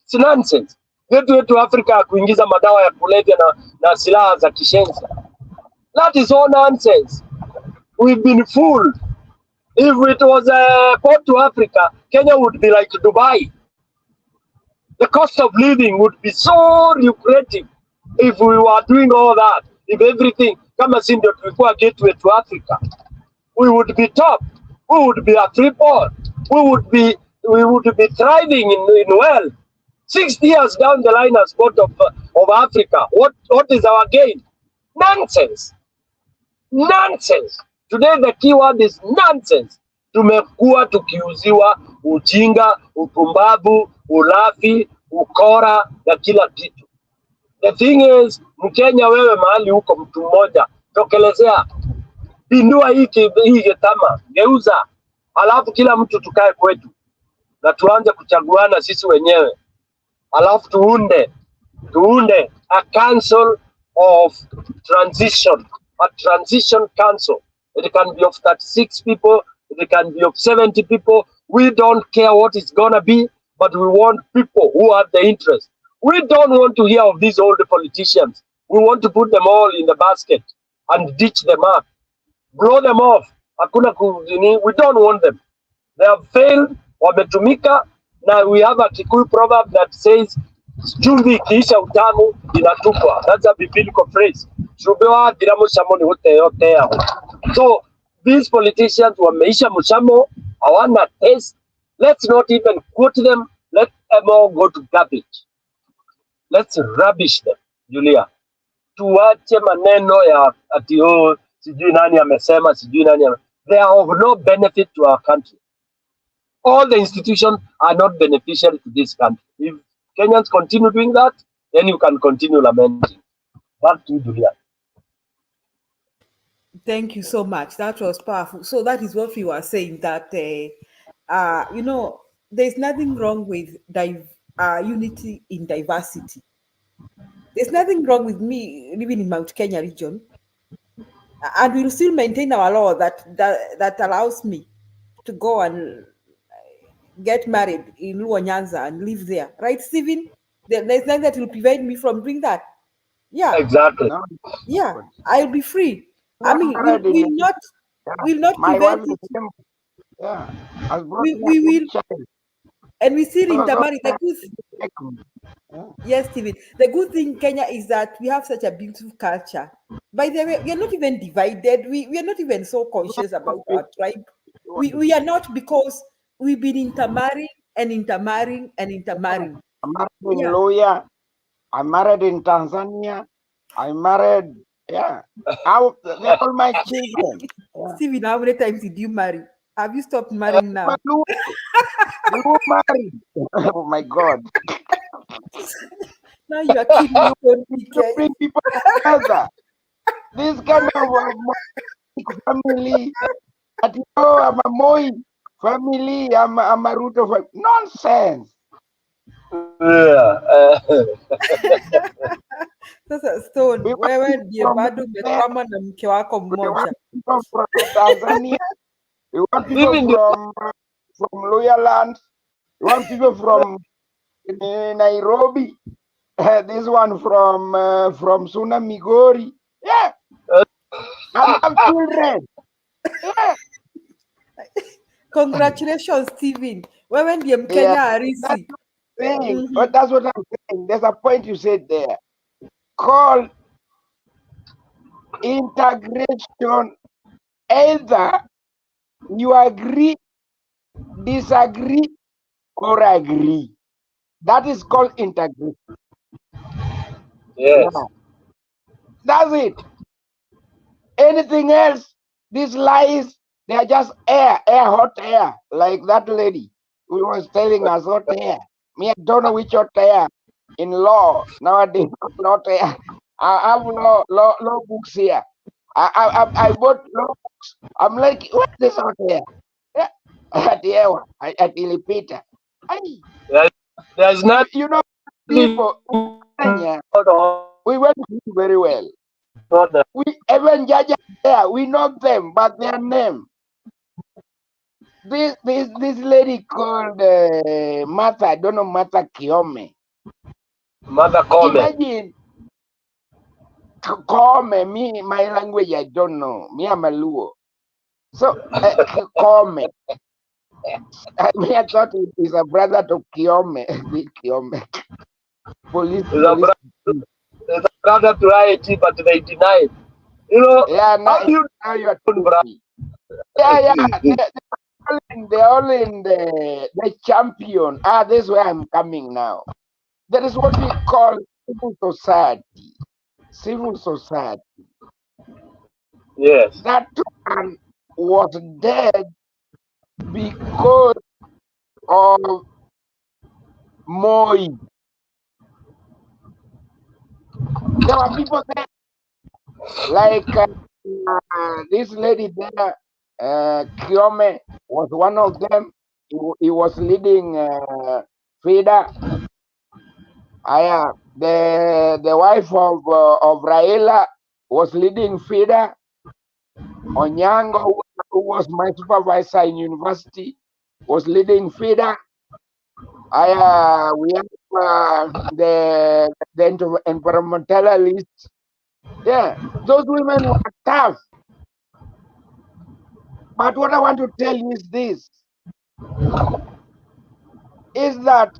It's nonsense. Gateway to Africa ya kuingiza madawa ya kulevya na silaha za kishenzi. That is all nonsense. We've been fooled. If it was a port to Africa, Kenya would be like Dubai. The cost of living would be so lucrative if we were doing all that. If everything, kama si ndio tulikuwa gateway to Africa, we would be top. We would be a free port. We would be thriving in wealth. 60 years down the line as part of Africa. What is our gain? Nonsense. Nonsense. Today the keyword is nonsense. Tumekuwa tukiuziwa ujinga, upumbavu, ulafi, ukora na kila kitu. The thing is, Mkenya wewe mahali huko mtu mmoja, tokelezea, pindua hii tama, geuza, alafu kila mtu tukae kwetu na tuanze kuchaguana sisi wenyewe, alafu tuunde a council of transition, a transition council. It can be of 36 people, it can be of 70 people. We don't care what it's gonna be, but we want people who have the interest. We don't want to hear of these old politicians. We want to put them all in the basket and ditch them up, blow them off. We don't want them. They have failed, wametumika. Now we have a Kikuyu proverb that says, chumvi ikiisha utamu inatupwa. That's a biblical phrase. So these politicians wameisha mshamo, hawana taste. Let's not even quote them. Let them all go to garbage. Let's rubbish them, Julia. Tuache maneno ya ati sijui nani amesema, sijui nani they are of no benefit to our country. All the institutions are not beneficial to this country. If Kenyans continue doing that, then you can continue lamenting. Back to Julia. Thank you so much. That was powerful. So that is what we were saying, that there's nothing wrong with unity in diversity. There's nothing wrong with me living in Mount Kenya region, and we'll still maintain our law that allows me to go and get married in Luo Nyanza and live there, right, Stephen? There's nothing that will prevent me from doing that. Yeah, exactly. Yeah, I'll be free. I mean, we'll not prevent it. Yeah, we will, and we still intermarry. Yes, Stephen. The good thing in Kenya is that we have such a beautiful culture. By the way, we are not even divided. We are not even so conscious about our tribe. We are not, because we've been intermarrying and intermarrying and intermarrying. I'm married in Luya. I'm married in Tanzania. I'm married. Yeah. They're all my children. Yeah. Stephen, how many times did you marry? Have you stopped marrying now? You married. Oh my God. Now you are killing to bring people together. This kind of family. I'm a Moi family. I'm a Ruto family. Nonsense. Sasa Stone, wewe ndiye bado umekwama na mke wako mmoja. From Tanzania. We want people from Luya land. We want people from Nairobi. This one from Suna Migori. Yeah. I have children. Yeah. Congratulations, Stephen. Wewe ndiye Mkenya harisi. But that's what I'm saying. There's a point you said there. Call integration. Either you agree, disagree, or agree. That is called integration. Yes. Yeah. That's it. Anything else, these lies, they are just hot air, like that lady who was telling us hot air. Me, I don't know which hot air in law nowadays. Not air. I have law books here. I bought law books. I'm like, what is this hot air? Yeah. At Ilipita. There's not, people. We went very well. We even judges there, we know them, but their name. This lady called Martha, I don't know, Martha Kiome. Mother Kome. Imagine Kome, me, my language, I don't know. Me, I'm a Luo. So Kome. I thought it is a brother to Kiome. Kiome. Police. There's a brother to IIT, but they deny it. You know, now you are talking. Yeah. They're all in the champion. This is where I'm coming now. There is what we call civil society. Civil society. Yes. That one was dead because of Moi. There were people there, like this lady there, Kiome was one of them. He was leading FIDA. The wife of Raila was leading FIDA. Onyango, who was my supervisor in university, was leading FIDA. We have the environmentalists. Yeah, those women were tough. But what I want to tell you is this, is that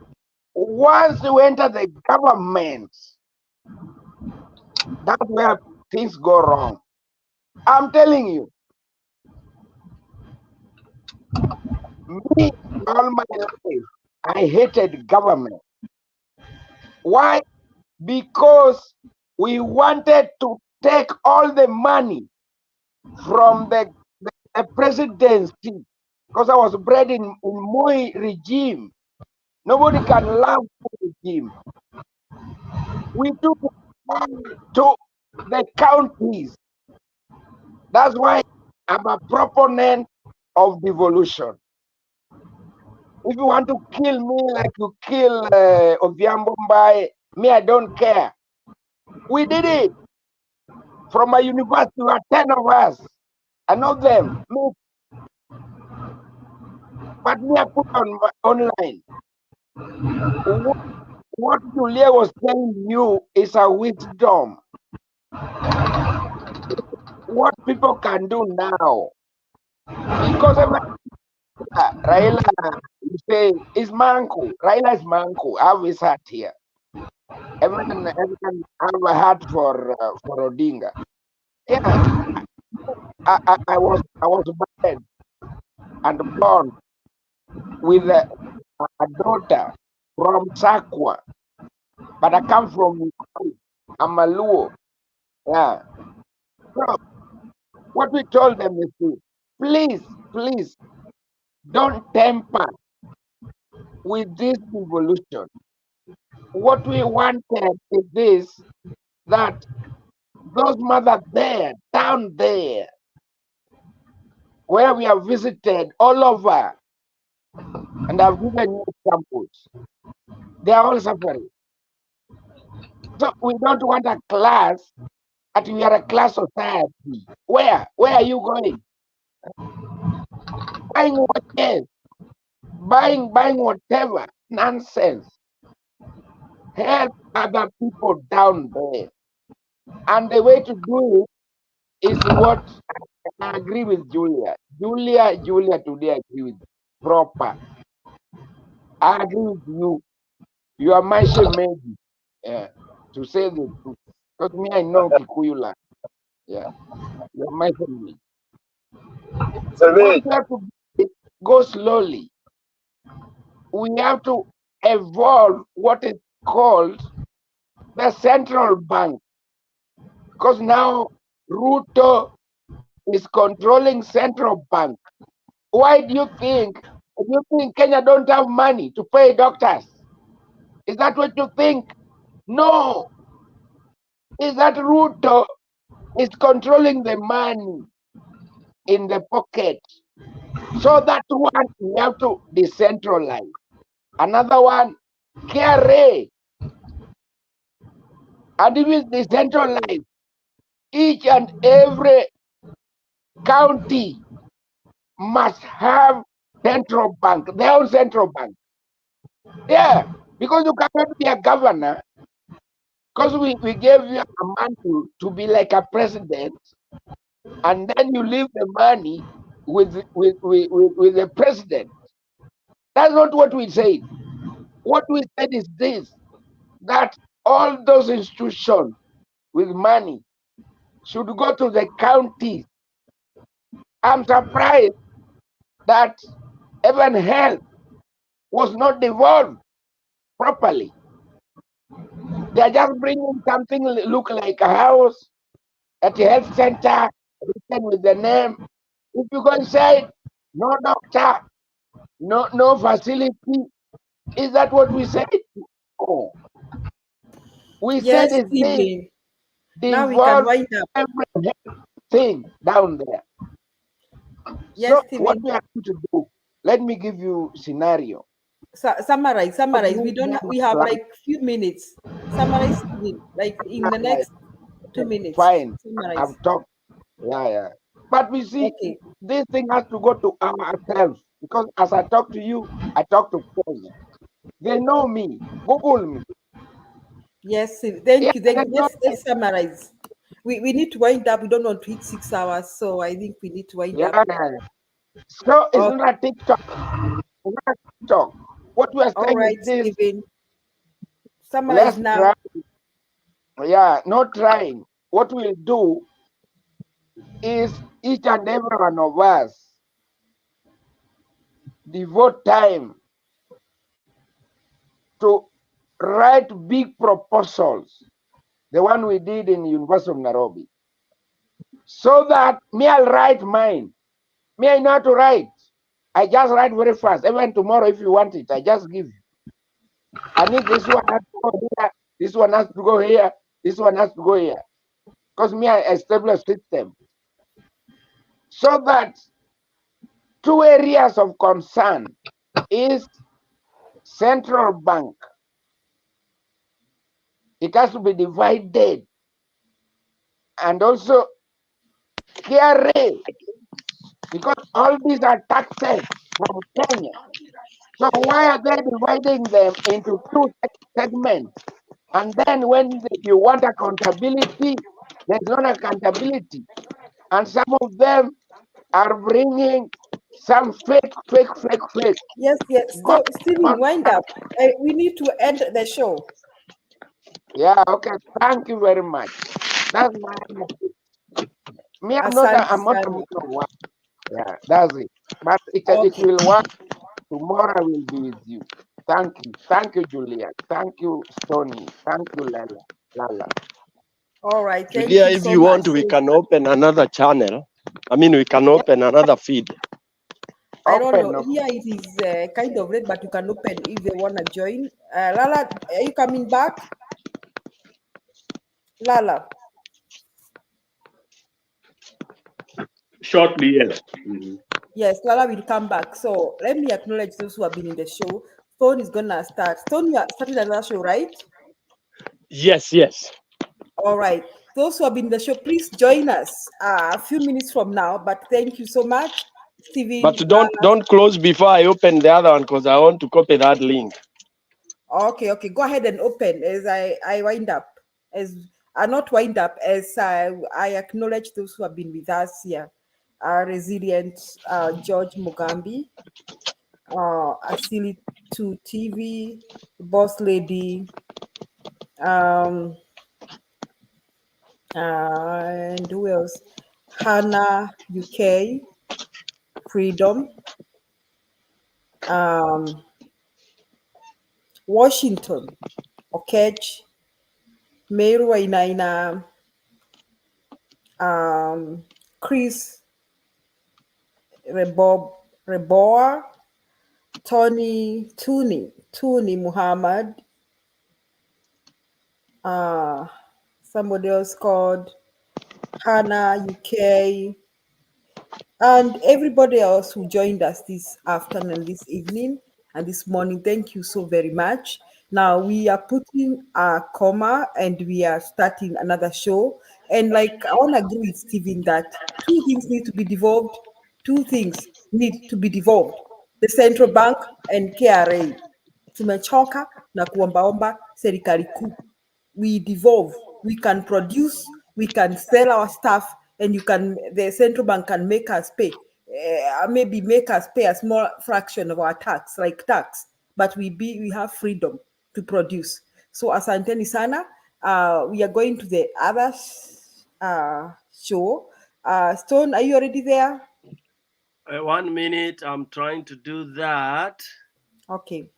once you enter the government, that's where things go wrong. I'm telling you, me, all my life, I hated government. Why? Because we wanted to take all the money from the presidency, because I was bred in Moi regime. Nobody can love the regime. We took it to the counties. That's why I'm a proponent of devolution. If you want to kill me like you kill Odhiambo Mbae, me, I don't care. We did it. From a university, we were 10 of us. I know them. Me. But me, I put online. What Julia was telling you is a wisdom. What people can do now. Because Raila, you say, is Manco. Raila is Manco. I have his heart here. Everyone have a heart for Odinga. Yeah, I was bred and born with a daughter from Sakwa, but I come from Amaluo. Yeah. So what we told them is this, please don't tamper with this devolution. What we wanted is this, that those mothers there, down there, where we have visited all over, and I've given you examples, they are all suffering. So we don't want a class, that we are a class society. Where are you going? Buying watches, buying whatever, nonsense. Help other people down there. And the way to do it is what I agree with Julia. Julia today I agree with proper. I agree with you. You are my shemedi. Yeah. To say the truth. Because me, I know Kikuyu land. Yeah. You are my shemedi. What we have to go slowly. We have to evolve what is called the central bank. Because now Ruto is controlling central bank. Why do you think Kenya don't have money to pay doctors? Is that what you think? No. Is that Ruto is controlling the money in the pocket? So that one we have to decentralize. Another one, KRA. And if it's decentralized, each and every county must have central bank, their own central bank. Yeah, because you cannot be a governor, because we gave you a man to be like a president, and then you leave the money with the president. That's not what we said. What we said is this, that all those institutions with money should go to the counties. I'm surprised that even health was not devolved properly. They are just bringing something look like a house at the health center, written with the name. If you go inside, no doctor, No facility. Is that what we said? Oh. We Yes, said is this Stephen. Now we can involve wind up. everything down there. Yes, So what Stephen. we have to do, let me give you scenario. Summarize. We don't. Them We have plan. like few minutes. Summarize, Stephen. Like in the next 2 minutes. Fine. Summarize. I've talked. Yeah. But we see, Okay. this thing has to go to ourselves, because as I talk to you, I talk to Kenya. They know me. Google me. Yes, thank you. Let's summarize. We need to wind up. We don't want to hit 6 hours, so I think we need to wind up. So it's not a TikTok. It's not a TikTok. What we are All saying right, is this. Stephen. Summarize Let's now. try. Yeah, not trying. What we'll do is each and every one of us devote time to write big proposals, the one we did in University of Nairobi, so that me, I'll write mine. Me, I know how to write. I just write very fast. Even tomorrow, if you want it, I just give you. I need this one has to go here, this one has to go here, this one has to go here. Because me, I establish a system. So that 2 areas of concern is central bank. It has to be divided. And also KRA, because all these are taxes from Kenya. So why are they dividing them into 2 segments? And then when you want accountability, there's not accountability. And some of them are bringing some fake. Yes. So, Stephen, wind up. We need to end the show. Yeah, okay. Thank you very much. That's my me. I'm not a one. Yeah, that's it. But it will work. Tomorrow I will be with you. Thank you, Julia. Thank you, Stony. Thank you, Lala. All right. Thank Julia, you if so you much. want, we can open another channel. I mean, we can open another feed. I don't know. Here it is kind of red, but you can open if they want to join. Lala, are you coming back? Lala. Shortly, yes. Yes, Lala will come back. So let me acknowledge those who have been in the show. Stone is gonna start. Stone, you started another show, right? Yes. All right. Those who have been in the show, please join us a few minutes from now. But thank you so much, Stephen. But don't close before I open the other one, because I want to copy that link. Okay. Go ahead and open as I wind up. As I not wind up, as I acknowledge those who have been with us here. Resilient George Mugambi, Asili to TV, Boss Lady, and who else? Hannah UK, Freedom, Washington, Okech, Meru Wainaina, Chris Reboa, Tuni Muhammad, somebody else called Hannah UK, and everybody else who joined us this afternoon, this evening, and this morning. Thank you so very much. Now we are putting a comma and we are starting another show. And like I want to agree with Stephen that 2 things need to be devolved. 2 things need to be devolved: the central bank and KRA. Tumechoka na kuombaomba serikali kuu. We devolve, we can produce, we can sell our stuff, and the central bank can make us pay, maybe make us pay a small fraction of our tax, but we have freedom to produce. So asanteni sana. We are going to the other show. Stone, are you already there? 1 minute, I'm trying to do that. Okay.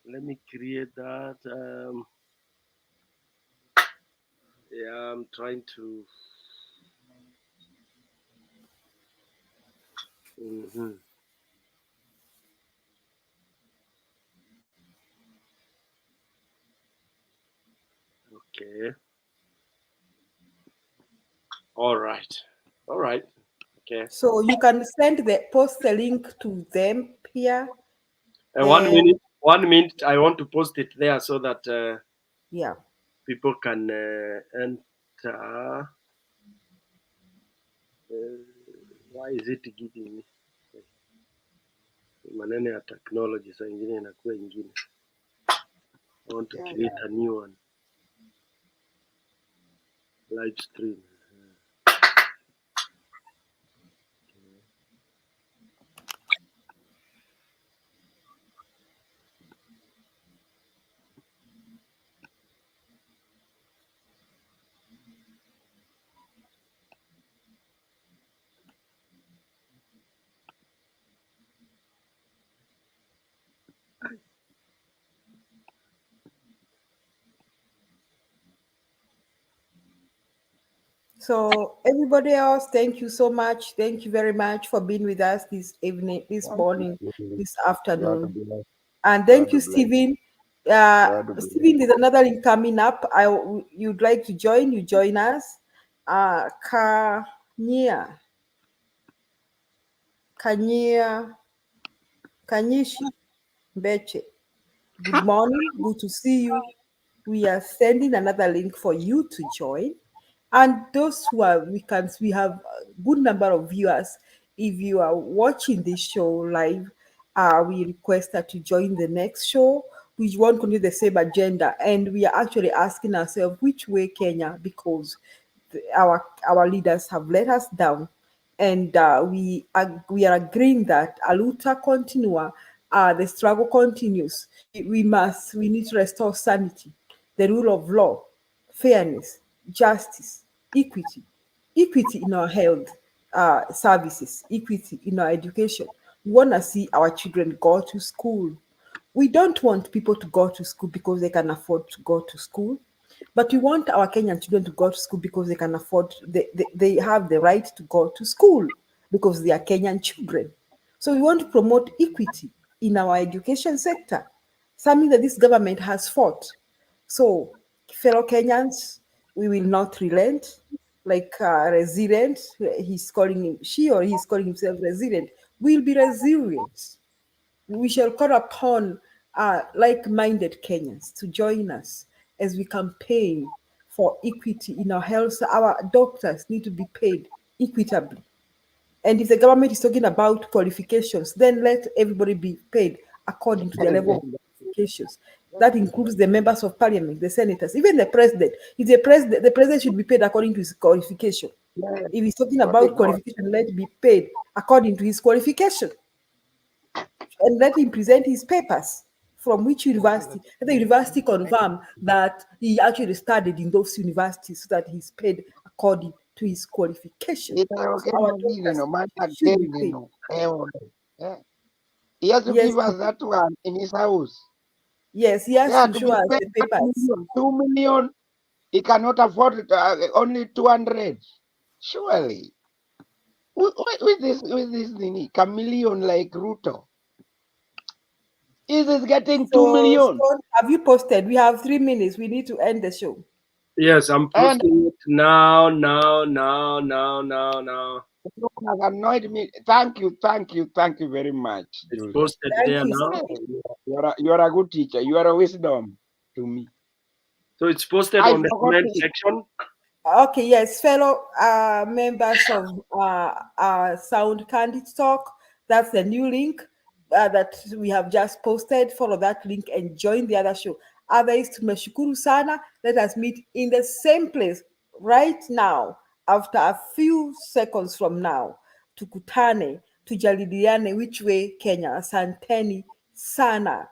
Let me create that. Yeah, I'm trying to. Okay. All right. Okay. So you can post the link to them here. 1 minute. 1 minute. I want to post it there so that yeah, people can enter. Why is it giving me maneno ya technology? Saa ingine inakuwa ingine. I want to create a new one. Live stream. So everybody else, thank you so much. Thank you very much for being with us this evening, this morning, this afternoon. And thank you, Stephen. Stephen, there's another link coming up. You'd like to join, you join us. Kanyishi Beche. Good morning. Good to see you. We are sending another link for you to join. And those who are, we have a good number of viewers. If you are watching this show live, we request that you join the next show. We won't continue the same agenda. And we are actually asking ourselves, which way Kenya? Because our leaders have let us down. And we are agreeing that aluta continua, the struggle continues. We need to restore sanity, the rule of law, fairness, justice, equity in our health services, equity in our education. We want to see our children go to school. We don't want people to go to school because they can afford to go to school. But we want our Kenyan children to go to school because they can afford, they have the right to go to school because they are Kenyan children. So we want to promote equity in our education sector, something that this government has fought. So, fellow Kenyans, we will not relent. Like resilient, he's calling himself resilient. We'll be resilient. We shall call upon like-minded Kenyans to join us as we campaign for equity in our health. Our doctors need to be paid equitably. And if the government is talking about qualifications, then let everybody be paid according to their level of qualifications. That includes the members of parliament, the senators, even the president. If the president should be paid according to his qualification. If he's talking about qualification, let it be paid according to his qualification. And let him present his papers from which university. Let the university confirm that he actually studied in those universities so that he's paid according to his qualification. So our doctors should be paid. He has to give us that one in his house. Yes, he has to show us the papers. 2 million. He cannot afford it, only 200. Surely. With this thing, chameleon like Ruto. Is it getting 2 million? So have you posted? We have 3 minutes. We need to end the show. Yes, I'm posting it now. It has annoyed me. Thank you very much. It's posted there now. You are a good teacher. You are a wisdom to me. So it's posted on the comment section. Okay, yes, fellow members of Sound Candid Talk, that's the new link that we have just posted. Follow that link and join the other show. Otherwise, tumeshukuru sana. Let us meet in the same place right now, after a few seconds from now. Tukutane, tujadiliane which way Kenya. Asanteni sana.